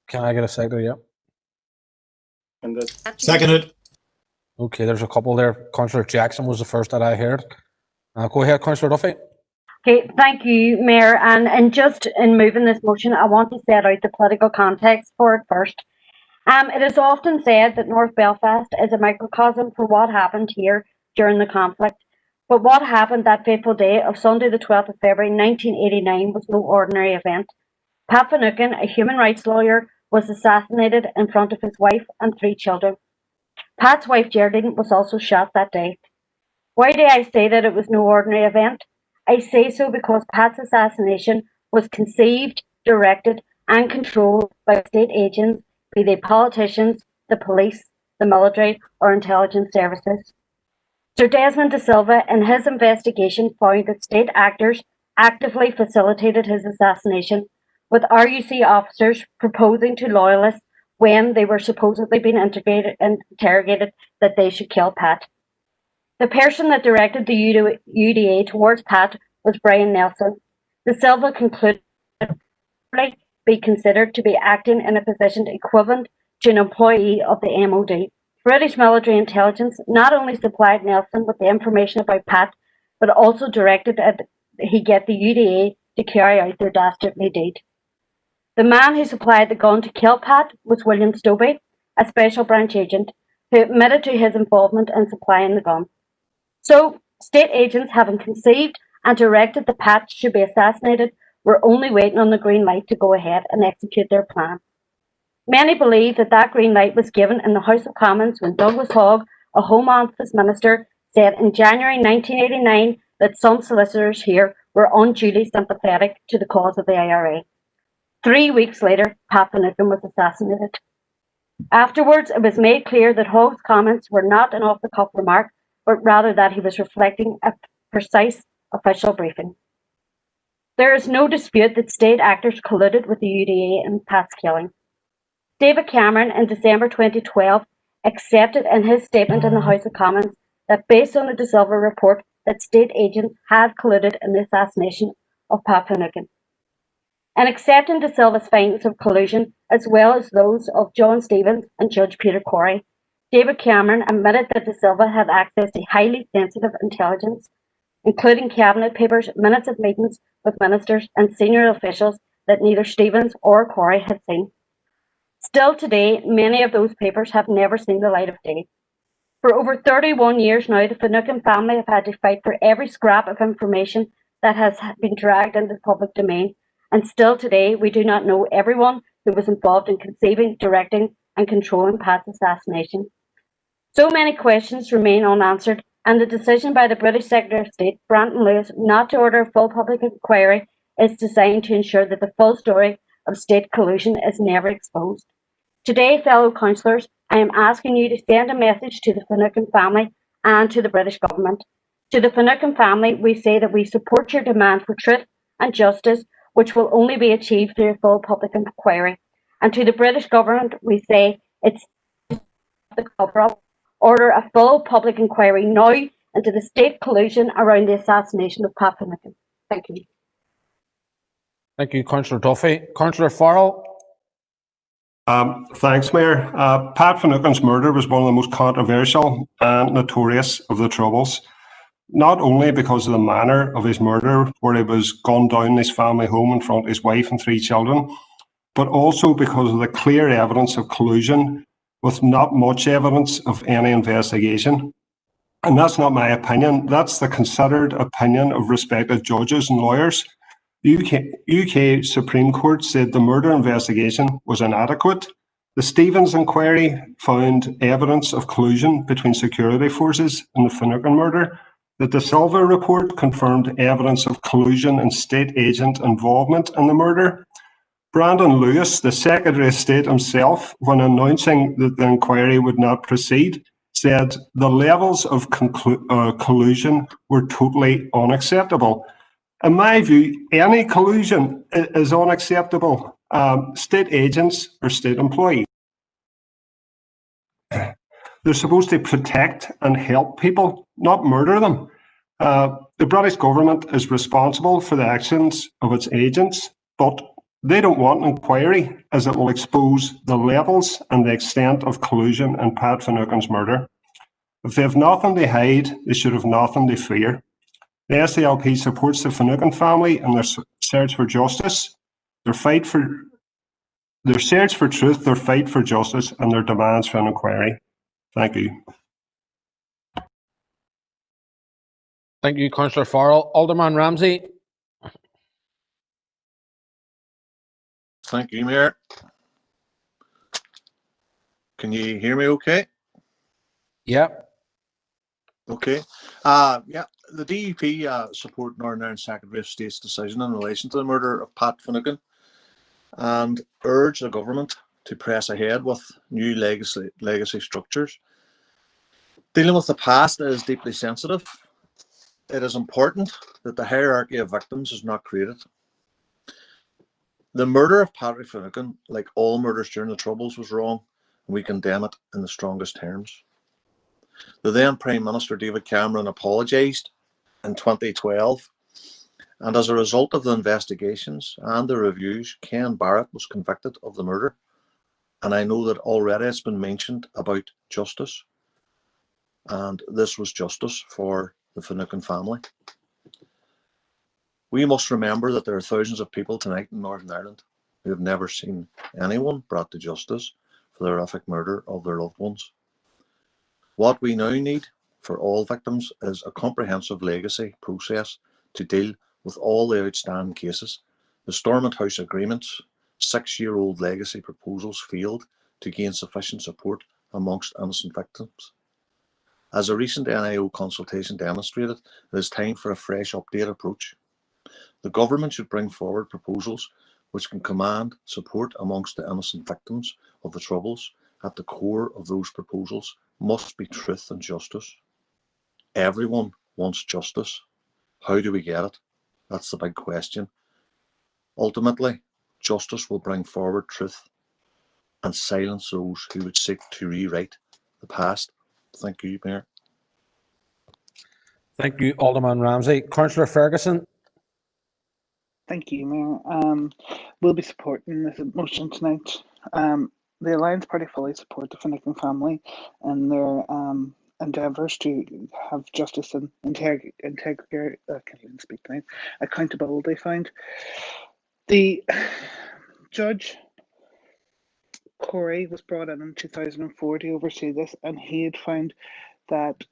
Can I get a seconder? Yeah. Seconded. Okay, there's a couple there. Councillor Jackson was the first that I heard. Go ahead, Councillor Duffy. Okay, thank you, Mayor. And just in moving this motion, I want to set out the political context for it first. It is often said that North Belfast is a microcosm for what happened here during the conflict. But what happened that fateful day of Sunday, the 12th of February 1989 was no ordinary event. Pat Finucane, a human rights lawyer, was assassinated in front of his wife and 3 children. Pat's wife, Geraldine, was also shot that day. Why do I say that it was no ordinary event? I say so because Pat's assassination was conceived, directed, and controlled by state agents, be they politicians, the police, the military, or intelligence services. Sir Desmond de Silva, in his investigation, found that state actors actively facilitated his assassination, with RUC officers proposing to loyalists when they were supposedly being interrogated that they should kill Pat. The person that directed the UDA towards Pat was Brian Nelson. De Silva concluded be considered to be acting in a position equivalent to an employee of the MOD. British military intelligence not only supplied Nelson with the information about Pat, but also directed that he get the UDA to carry out their dastardly deed. The man who supplied the gun to kill Pat was William Stobie, a special branch agent, who admitted to his involvement in supplying the gun. So, state agents, having conceived and directed that Pat should be assassinated, were only waiting on the green light to go ahead and execute their plan. Many believe that that green light was given in the House of Commons when Douglas Hogg, a Home Office minister, said in January 1989 that some solicitors here were unduly sympathetic to the cause of the IRA. 3 weeks later, Pat Finucane was assassinated. Afterwards, it was made clear that Hogg's comments were not an off-the-cuff remark, but rather that he was reflecting a precise official briefing. There is no dispute that state actors colluded with the UDA in Pat's killing. David Cameron, in December 2012, accepted in his statement in the House of Commons that based on the De Silva report, that state agents had colluded in the assassination of Pat Finucane. In accepting De Silva's findings of collusion, as well as those of John Stevens and Judge Peter Corey, David Cameron admitted that De Silva had access to highly sensitive intelligence, including cabinet papers, minutes of meetings with ministers and senior officials that neither Stevens or Corey had seen. Still today, many of those papers have never seen the light of day. For over 31 years now, the Finucane family have had to fight for every scrap of information that has been dragged into the public domain, and still today we do not know everyone who was involved in conceiving, directing and controlling Pat's assassination. So many questions remain unanswered, and the decision by the British Secretary of State, Brandon Lewis, not to order a full public inquiry is designed to ensure that the full story of state collusion is never exposed. Today, fellow councillors, I am asking you to send a message to the Finucane family and to the British government. To the Finucane family, we say that we support your demand for truth and justice, which will only be achieved through a full public inquiry. And to the British government, we say it's the cover-up. Order a full public inquiry now into the state collusion around the assassination of Pat Finucane. Thank you. Thank you, Councillor Duffy. Councillor Farrell. Thanks, Mayor. Pat Finucane's murder was one of the most controversial and notorious of the Troubles, not only because of the manner of his murder, where he was gunned down in his family home in front of his wife and 3 children, but also because of the clear evidence of collusion with not much evidence of any investigation. And that's not my opinion, that's the considered opinion of respected judges and lawyers. UK Supreme Court said the murder investigation was inadequate. The Stevens inquiry found evidence of collusion between security forces in the Finucane murder. The De Silva report confirmed evidence of collusion and state agent involvement in the murder. Brandon Lewis, the Secretary of State himself, when announcing that the inquiry would not proceed, said the levels of collusion were totally unacceptable. In my view, any collusion is unacceptable. State agents are state employees. They're supposed to protect and help people, not murder them. The British government is responsible for the actions of its agents, but they don't want an inquiry as it will expose the levels and the extent of collusion in Pat Finucane's murder. If they have nothing to hide, they should have nothing to fear. The SDLP supports the Finucane family in their search for justice, their search for truth, their fight for justice, and their demands for an inquiry. Thank you. Thank you, Councillor Farrell. Alderman Ramsey. Thank you, Mayor. Can you hear me okay? Yeah. Okay. Yeah, the DUP support Northern Ireland Secretary of State's decision in relation to the murder of Pat Finucane and urge the government to press ahead with new legacy structures. Dealing with the past is deeply sensitive. It is important that the hierarchy of victims is not created. The murder of Patrick Finucane, like all murders during the Troubles, was wrong, and we condemn it in the strongest terms. The then Prime Minister David Cameron apologised in 2012, and as a result of the investigations and the reviews, Ken Barrett was convicted of the murder. And I know that already it's been mentioned about justice, and this was justice for the Finucane family. We must remember that there are thousands of people tonight in Northern Ireland who have never seen anyone brought to justice for the horrific murder of their loved ones. What we now need for all victims is a comprehensive legacy process to deal with all the outstanding cases. The Stormont House Agreement's 6-year-old legacy proposals failed to gain sufficient support amongst innocent victims. As a recent NIO consultation demonstrated, it is time for a fresh updated approach. The government should bring forward proposals which can command support amongst the innocent victims of the Troubles. At the core of those proposals must be truth and justice. Everyone wants justice. How do we get it? That's the big question. Ultimately, justice will bring forward truth and silence those who would seek to rewrite the past. Thank you, Mayor. Thank you, Alderman Ramsey. Councillor Ferguson. Thank you, Mayor. We'll be supporting this motion tonight. The Alliance Party fully support the Finucane family and their endeavours to have justice and integrity. I can't even speak tonight. Accountability found. The judge Corey was brought in 2004 to oversee this, and he had found that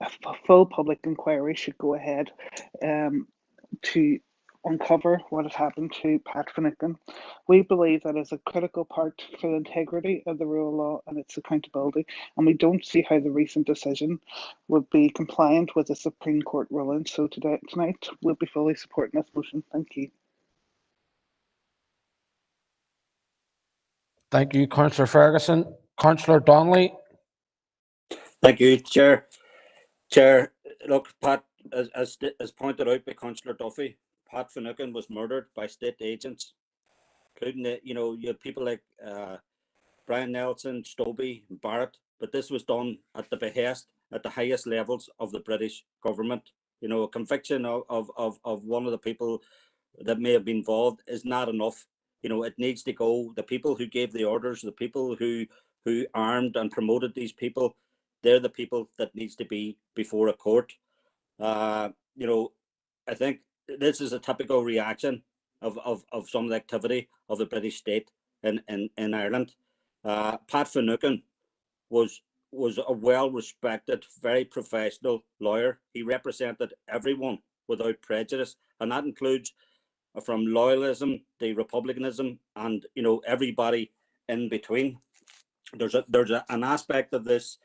a full public inquiry should go ahead to uncover what had happened to Pat Finucane. We believe that is a critical part for the integrity of the rule of law and its accountability, and we don't see how the recent decision would be compliant with the Supreme Court ruling. So tonight we'll be fully supporting this motion. Thank you. Thank you, Councillor Ferguson. Councillor Donnelly. Thank you, Chair. Chair, look, Pat, as pointed out by Councillor Duffy, Pat Finucane was murdered by state agents, including you have people like Brian Nelson, Stobie, and Barrett, but this was done at the behest at the highest levels of the British government. A conviction of one of the people that may have been involved is not enough. It needs to go. The people who gave the orders, the people who armed and promoted these people, they're the people that needs to be before a court. I think this is a typical reaction of some of the activity of the British state in Ireland. Pat Finucane was a well-respected, very professional lawyer. He represented everyone without prejudice, and that includes from loyalism to republicanism and everybody in between. There's an aspect of this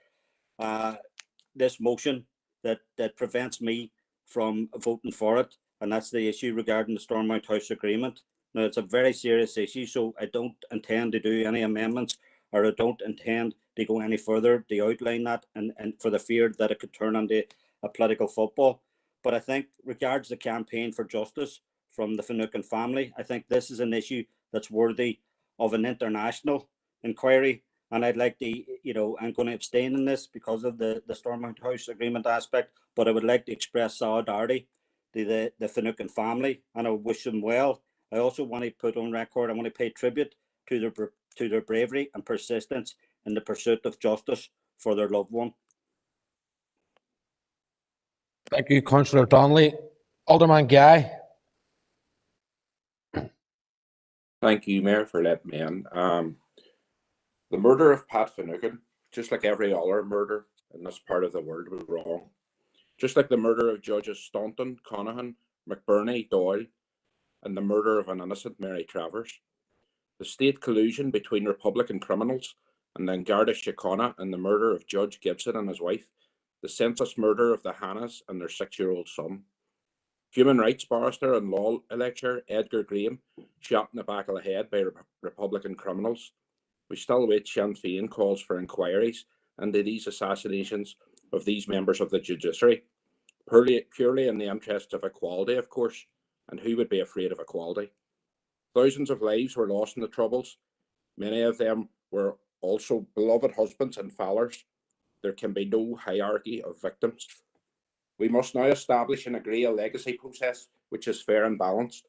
this motion that prevents me from voting for it, and that's the issue regarding the Stormont House Agreement. Now, it's a very serious issue, so I don't intend to do any amendments, or I don't intend to go any further to outline that, and for the fear that it could turn into a political football. But I think, regards the campaign for justice from the Finucane family, I think this is an issue that's worthy of an international inquiry. And I'd like to, I'm going to abstain in this because of the Stormont House Agreement aspect, but I would like to express solidarity to the Finucane family, and I wish them well. I also want to put on record, I want to pay tribute to their bravery and persistence in the pursuit of justice for their loved one. Thank you, Councillor Donnelly. Alderman Guy. Thank you, Mayor, for letting me in. The murder of Pat Finucane, just like every other murder in this part of the world, was wrong. Just like the murder of Judges Staunton, Conaghan, McBurney, Doyle, and the murder of an innocent Mary Travers. The state collusion between Republican criminals and then Garda Síochána and the murder of Judge Gibson and his wife. The senseless murder of the Hannahs and their 6-year-old son. Human rights barrister and law lecturer Edgar Graham shot in the back of the head by Republican criminals. We still await Sinn Féin calls for inquiries into these assassinations of these members of the judiciary, purely in the interests of equality, of course, and who would be afraid of equality? Thousands of lives were lost in the Troubles. Many of them were also beloved husbands and fathers. There can be no hierarchy of victims. We must now establish and agree a legacy process which is fair and balanced,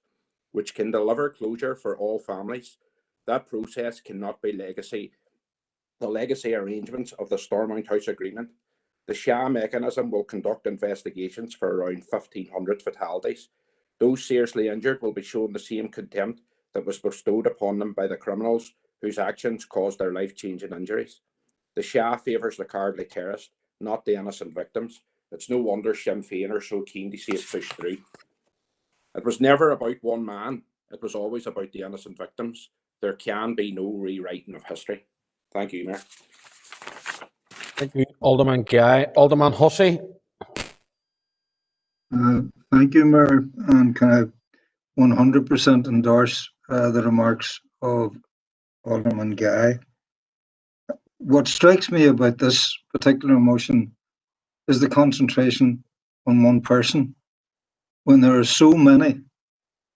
which can deliver closure for all families. That process cannot be the legacy arrangements of the Stormont House Agreement. The SHA mechanism will conduct investigations for around 1,500 fatalities. Those seriously injured will be shown the same contempt that was bestowed upon them by the criminals whose actions caused their life-changing injuries. The Shah favours the cowardly terrorist, not the innocent victims. It's no wonder Sinn Féin are so keen to see it pushed through. It was never about one man. It was always about the innocent victims. There can be no rewriting of history. Thank you, Mayor. Thank you, Alderman Guy. Alderman Hussey. Thank you, Mayor, and can I 100% endorse the remarks of Alderman Guy. What strikes me about this particular motion is the concentration on one person. When there are so many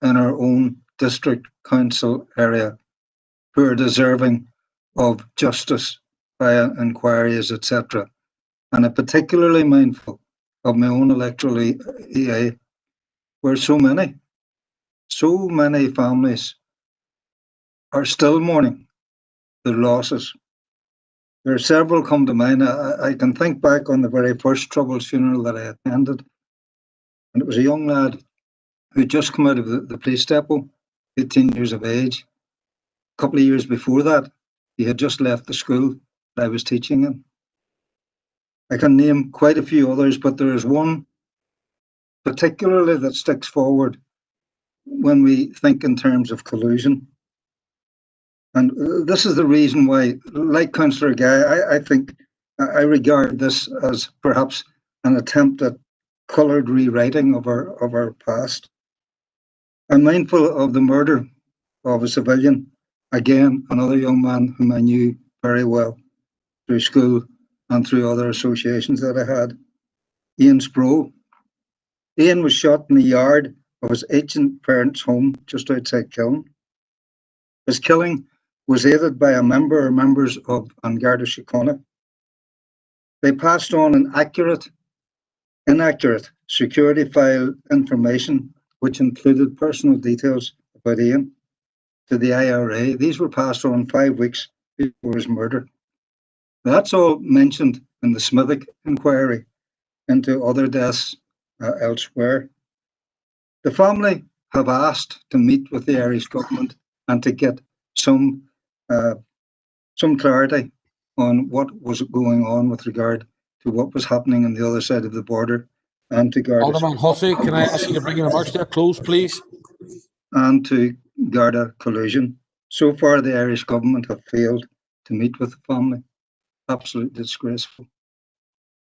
in our own district council area who are deserving of justice via inquiries, etc. And I'm particularly mindful of my own electoral EA, where so many families are still mourning their losses. There are several come to mind. I can think back on the very first Troubles funeral that I attended, and it was a young lad who just come out of the police depot, 18 years of age. A couple of years before that, he had just left the school that I was teaching in. I can name quite a few others, but there is one particularly that sticks forward when we think in terms of collusion. And this is the reason why, like Councillor Guy, I think I regard this as perhaps an attempt at coloured rewriting of our past. I'm mindful of the murder of a civilian, again, another young man whom I knew very well through school and through other associations that I had, Ian Sproul. Ian was shot in the yard of his ancient parents' home just outside Kiln. His killing was aided by a member or members of An Garda Síochána. They passed on inaccurate security file information, which included personal details about Ian, to the IRA. These were passed on 5 weeks before his murder. That's all mentioned in the Smithick inquiry into other deaths elsewhere. The family have asked to meet with the Irish government and to get some clarity on what was going on with regard to what was happening on the other side of the border and to Garda. Alderman Hussey, can I ask you to bring your remarks to a close, please? And to Garda collusion. So far, the Irish government have failed to meet with the family. Absolutely disgraceful.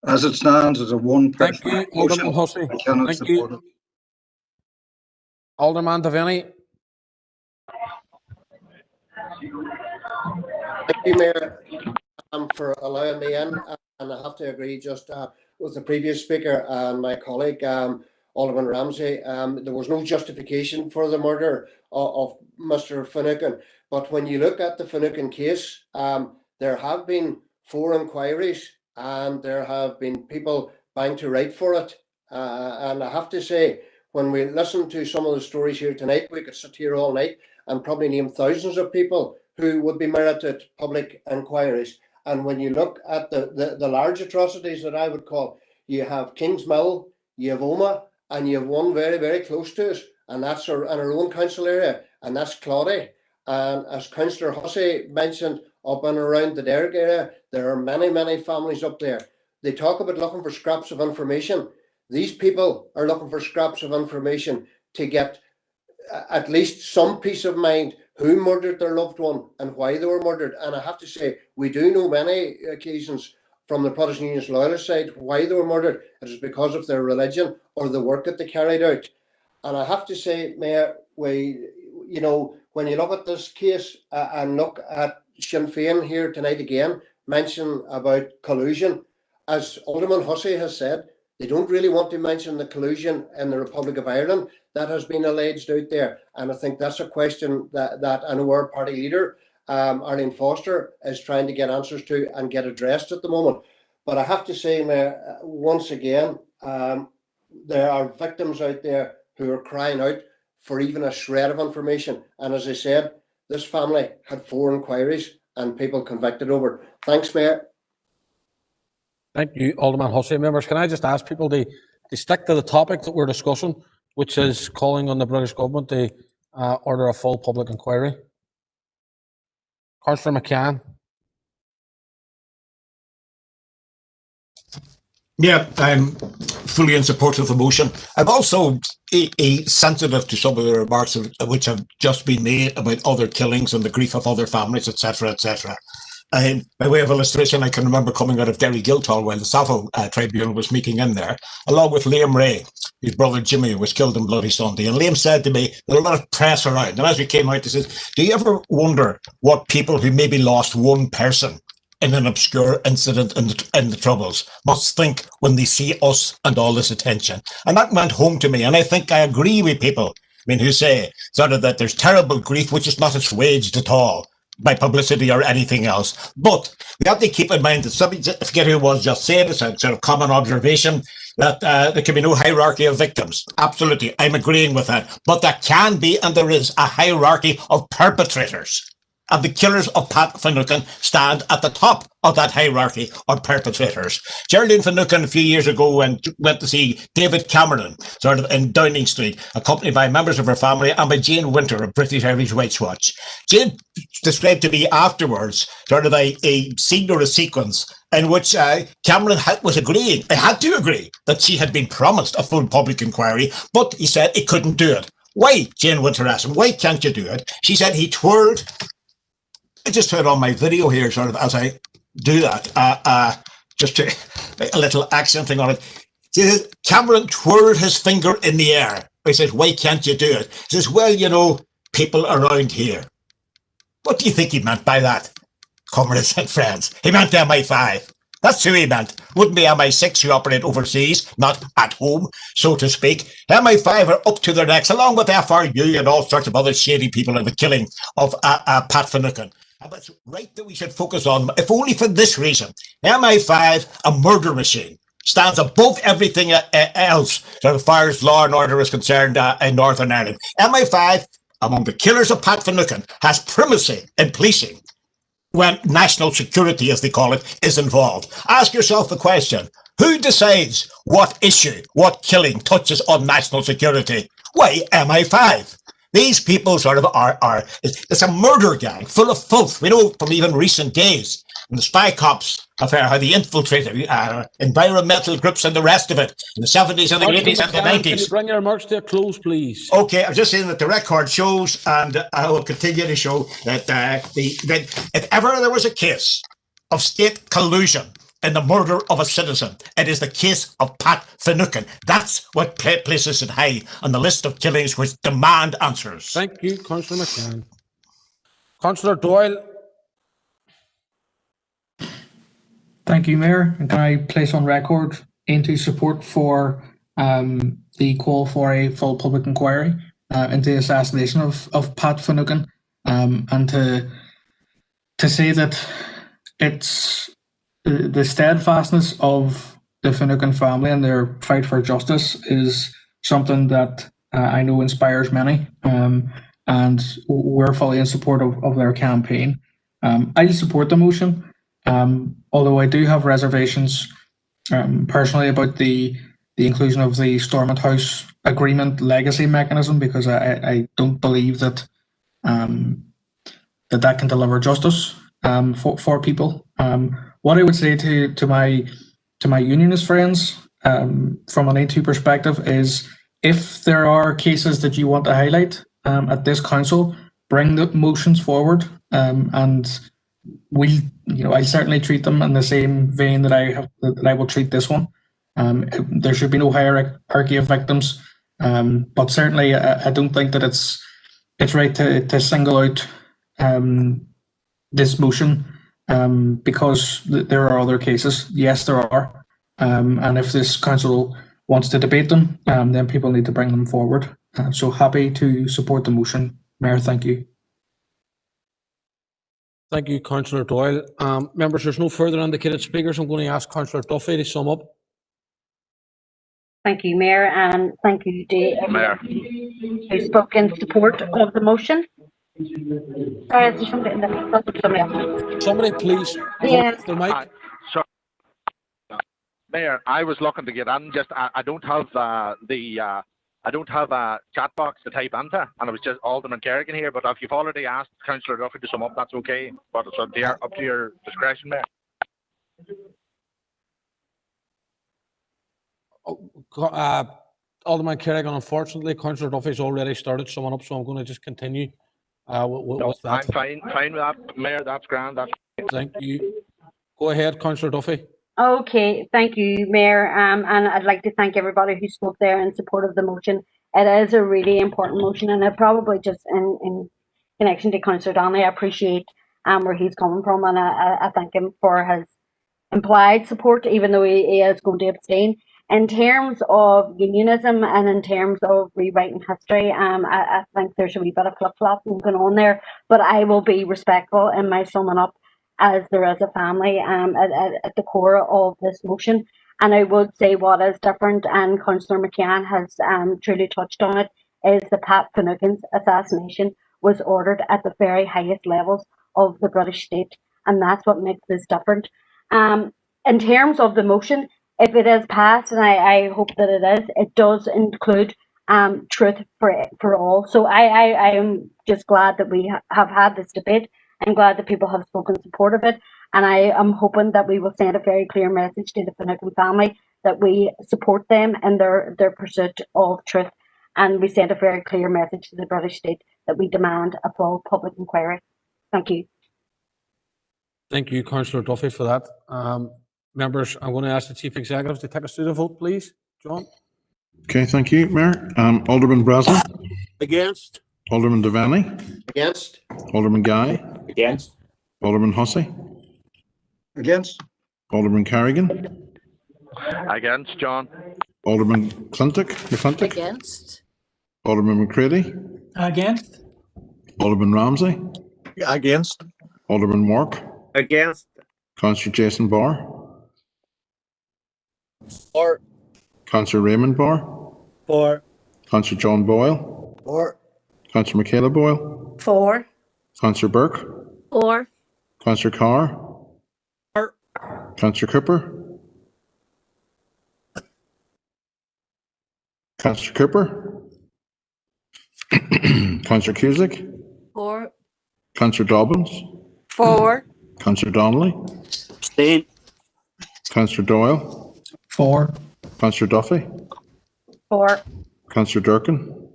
As it stands, as a one-person motion, Alderman Hussey. I cannot support it. Alderman Devaney. Thank you, Mayor, for allowing me in. And I have to agree just with the previous speaker and my colleague, Alderman Ramsey. There was no justification for the murder of Mr. Finucane. But when you look at the Finucane case, there have been 4 inquiries and there have been people banged to right for it. And I have to say, when we listen to some of the stories here tonight, we could sit here all night and probably name thousands of people who would be merited public inquiries. And when you look at the large atrocities that I would call, you have Kingsmill, you have Omagh, and you have one very, very close to us, and that's in our own council area, and that's Claudy. And as Councillor Hussey mentioned, up and around the Derry area, there are many, many families up there. They talk about looking for scraps of information. These people are looking for scraps of information to get at least some peace of mind who murdered their loved one and why they were murdered. And I have to say, we do know many occasions from the Protestant Unionist Loyalist side why they were murdered. It is because of their religion or the work that they carried out. And I have to say, Mayor, when you look at this case and look at Sinn Féin here tonight again, mention about collusion, as Alderman Hussey has said, they don't really want to mention the collusion in the Republic of Ireland that has been alleged out there. And I think that's a question that I know our party leader, Arlene Foster, is trying to get answers to and get addressed at the moment. But I have to say, Mayor, once again, there are victims out there who are crying out for even a shred of information. And as I said, this family had 4 inquiries and people convicted over. Thanks, Mayor. Thank you, Alderman Hussey. Members, can I just ask people to stick to the topic that we're discussing, which is calling on the British government to order a full public inquiry. Councillor McCann. Yeah, I'm fully in support of the motion. I'm also sensitive to some of the remarks which have just been made about other killings and the grief of other families, etc., etc. By way of illustration, I can remember coming out of Derry Guildhall while the Sappho Tribunal was meeting in there, along with Liam Ray, his brother Jimmy was killed on Bloody Sunday. And Liam said to me, there's a lot of press around. And as we came out, he says, do you ever wonder what people who maybe lost one person in an obscure incident in the Troubles must think when they see us and all this attention? And that went home to me. And I think I agree with people, who say sort of that there's terrible grief which is not assuaged at all by publicity or anything else. But we have to keep in mind that somebody, I forget who it was, just said, it's a sort of common observation, that there can be no hierarchy of victims. Absolutely, I'm agreeing with that. But there can be, and there is, a hierarchy of perpetrators. And the killers of Pat Finucane stand at the top of that hierarchy of perpetrators. Geraldine Finucane a few years ago went to see David Cameron, sort of in Downing Street, accompanied by members of her family and by Jane Winter of British Irish Rights Watch. Jane described to me afterwards sort of a scene or a sequence in which Cameron was agreeing, I had to agree, that she had been promised a full public inquiry, but he said he couldn't do it. Why? Jane Winter asked him, why can't you do it? She said he twirled. I just heard on my video here, sort of as I do that, just to, a little accent thing on it. He says, Cameron twirled his finger in the air. He says, why can't you do it? He says, well, people around here. What do you think he meant by that, comrades and friends? He meant MI5. That's who he meant. Wouldn't be MI6 who operate overseas, not at home, so to speak. MI5 are up to their necks, along with FRU and all sorts of other shady people in the killing of Pat Finucane. And it's right that we should focus on, if only for this reason. MI5, a murder machine, stands above everything else as far as law and order is concerned in Northern Ireland. MI5, among the killers of Pat Finucane, has primacy in policing when national security, as they call it, is involved. Ask yourself the question, who decides what issue, what killing touches on national security? Why, MI5. These people sort of it's a murder gang full of filth. We know from even recent days, and the spy cops affair, how they infiltrated environmental groups and the rest of it in the 70s and the 80s and the 90s. Can you bring your remarks to a close, please? Okay, I'm just saying that the record shows, and I will continue to show, that if ever there was a case of state collusion in the murder of a citizen, it is the case of Pat Finucane. That's what places it high on the list of killings which demand answers. Thank you, Councillor McCann. Councillor Doyle. Thank you, Mayor. And can I place on record into support for the call for a full public inquiry into the assassination of Pat Finucane, and to say that it's the steadfastness of the Finucane family and their fight for justice is something that I know inspires many, and we're fully in support of their campaign. I support the motion. Although I do have reservations personally about the inclusion of the Stormont House Agreement legacy mechanism, because I don't believe that that can deliver justice for people. What I would say to my unionist friends from an A2 perspective is, if there are cases that you want to highlight at this council, bring the motions forward, and I'll certainly treat them in the same vein that I will treat this one. There should be no hierarchy of victims, but certainly I don't think that it's right to single out this motion because there are other cases. Yes, there are, and if this council wants to debate them, then people need to bring them forward. So happy to support the motion, Mayor. Thank you. Thank you, Councillor Doyle. Members, there's no further indicated speakers. I'm going to ask Councillor Duffy to sum up. Thank you, Mayor, and thank you to everyone who spoke in support of the motion. Sorry, is somebody else? Somebody, please. Yes. The mic. Sorry. Mayor, I was looking to get in. I don't have the I don't have a chat box to type into, and it was just Alderman Kerrigan here. But if you've already asked Councillor Duffy to sum up, that's okay. But it's up to your discretion, Mayor. Alderman Kerrigan, unfortunately, Councillor Duffy's already started summing up, so I'm going to just continue with that. I'm fine with that, Mayor. That's grand. Thank you. Go ahead, Councillor Duffy. Okay, thank you, Mayor. And I'd like to thank everybody who spoke there in support of the motion. It is a really important motion, and I probably just in connection to Councillor Donnelly, I appreciate where he's coming from, and I thank him for his implied support, even though he is going to abstain. In terms of unionism and in terms of rewriting history, I think there's a wee bit of flip-flop going on there, but I will be respectful in my summing up, as there is a family at the core of this motion. And I would say what is different, and Councillor McCann has truly touched on it, is the Pat Finucane's assassination was ordered at the very highest levels of the British state, and that's what makes this different. In terms of the motion, if it is passed, and I hope that it is, it does include truth for all. So I am just glad that we have had this debate. I'm glad that people have spoken in support of it, and I am hoping that we will send a very clear message to the Finucane family that we support them in their pursuit of truth, and we send a very clear message to the British state that we demand a full public inquiry. Thank you. Thank you, Councillor Duffy, for that. Members, I'm going to ask the Chief Executive to take us through the vote, please. John? Okay, thank you, Mayor. Alderman Breslin? Against. Alderman Devaney? Against. Alderman Guy? Against. Alderman Hussey? Against. Alderman Carrigan? Against, John. Alderman McClintock? Against. Alderman McCready? Against. Alderman Ramsey? Against. Alderman Wark? Against. Councillor Jason Barr? For. Councillor Raymond Barr? For. Councillor John Boyle? For. Councillor Michaela Boyle? For. Councillor Burke? For. Councillor Carr? For. Councillor Cooper? Councillor Cooper? Councillor Cusick? For. Councillor Dobbins? For. Councillor Donnelly? Abstain. Councillor Doyle? For. Councillor Duffy? For. Councillor Durkin?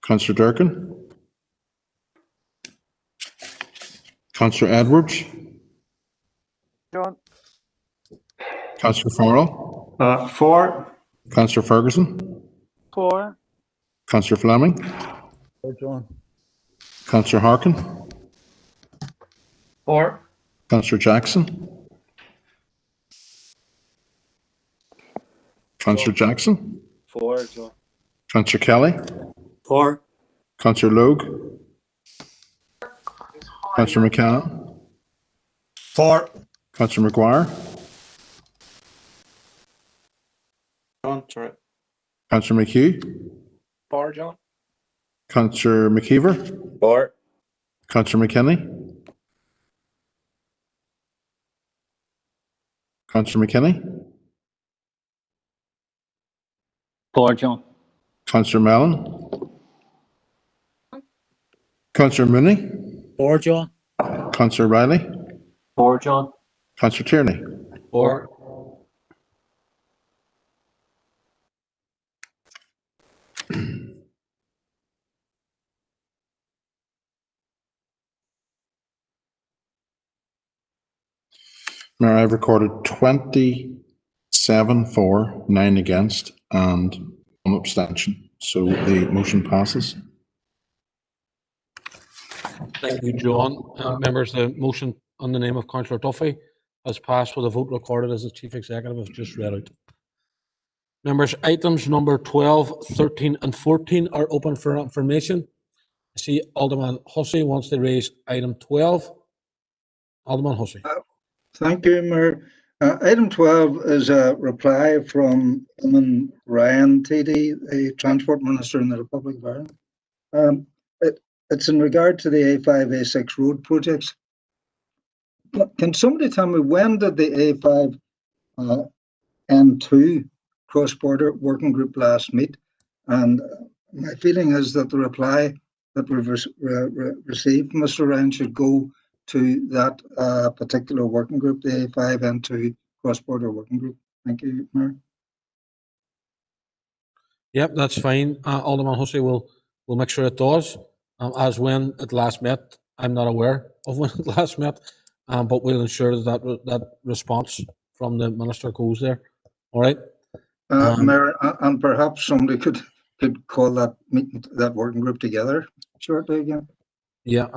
Councillor Durkin? Councillor Edwards? John. Councillor Farrell? For. Councillor Ferguson? For. Councillor Fleming? For, John. Councillor Harkin? For. Councillor Jackson? Councillor Jackson? For, John. Councillor Kelly? For. Councillor Logue? Councillor McCann? For. Councillor McGuire? John, sorry. Councillor McHugh? For, John. Councillor McKeever? For. Councillor McKinney? Councillor McKinney? For, John. Councillor Mellon? Councillor Mooney? For, John. Councillor Riley? For, John. Councillor Tierney? Or Mayor, I've recorded 27 for, 9 against, and 1 abstention. So the motion passes. thank you, John. Members, the motion on the name of Councillor Duffy has passed with a vote recorded as the Chief Executive has just read out. Members, items number 12, 13 and 14 are open for information. I see Alderman Hussey wants to raise item 12. Alderman Hussey. Thank you, Mayor. Item 12 is a reply from Ryan TD, the Transport Minister in the Republic of Ireland. It's in regard to the A5, A6 road projects. Can somebody tell me when did the A5 M2 cross-border working group last meet, and my feeling is that the reply that we've received from Mr. Ryan should go to that particular working group, the A5N2 cross-border working group. Thank you, Mayor. Yep, that's fine. Alderman Hussey will make sure it does. As when it last met, I'm not aware of when it last met, but we'll ensure that that response from the minister goes there. All right. Mayor, and perhaps somebody could call that meeting, that working group together shortly again. Yeah,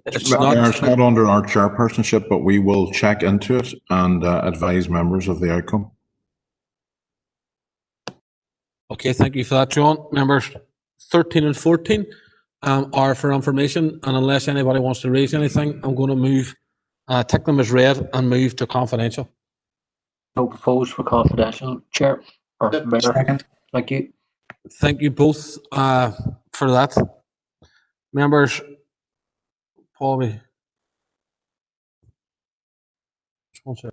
It's not under our chairpersonship, but we will check into it and advise members of the outcome. Okay, thank you for that, John. Members 13 and 14 are for information, and unless anybody wants to raise anything, I'm going to move, tick them as read and move to confidential. No proposed for confidential, Chair or Mayor. Second. Thank you. Thank you both for that. Members, Paul, just one second.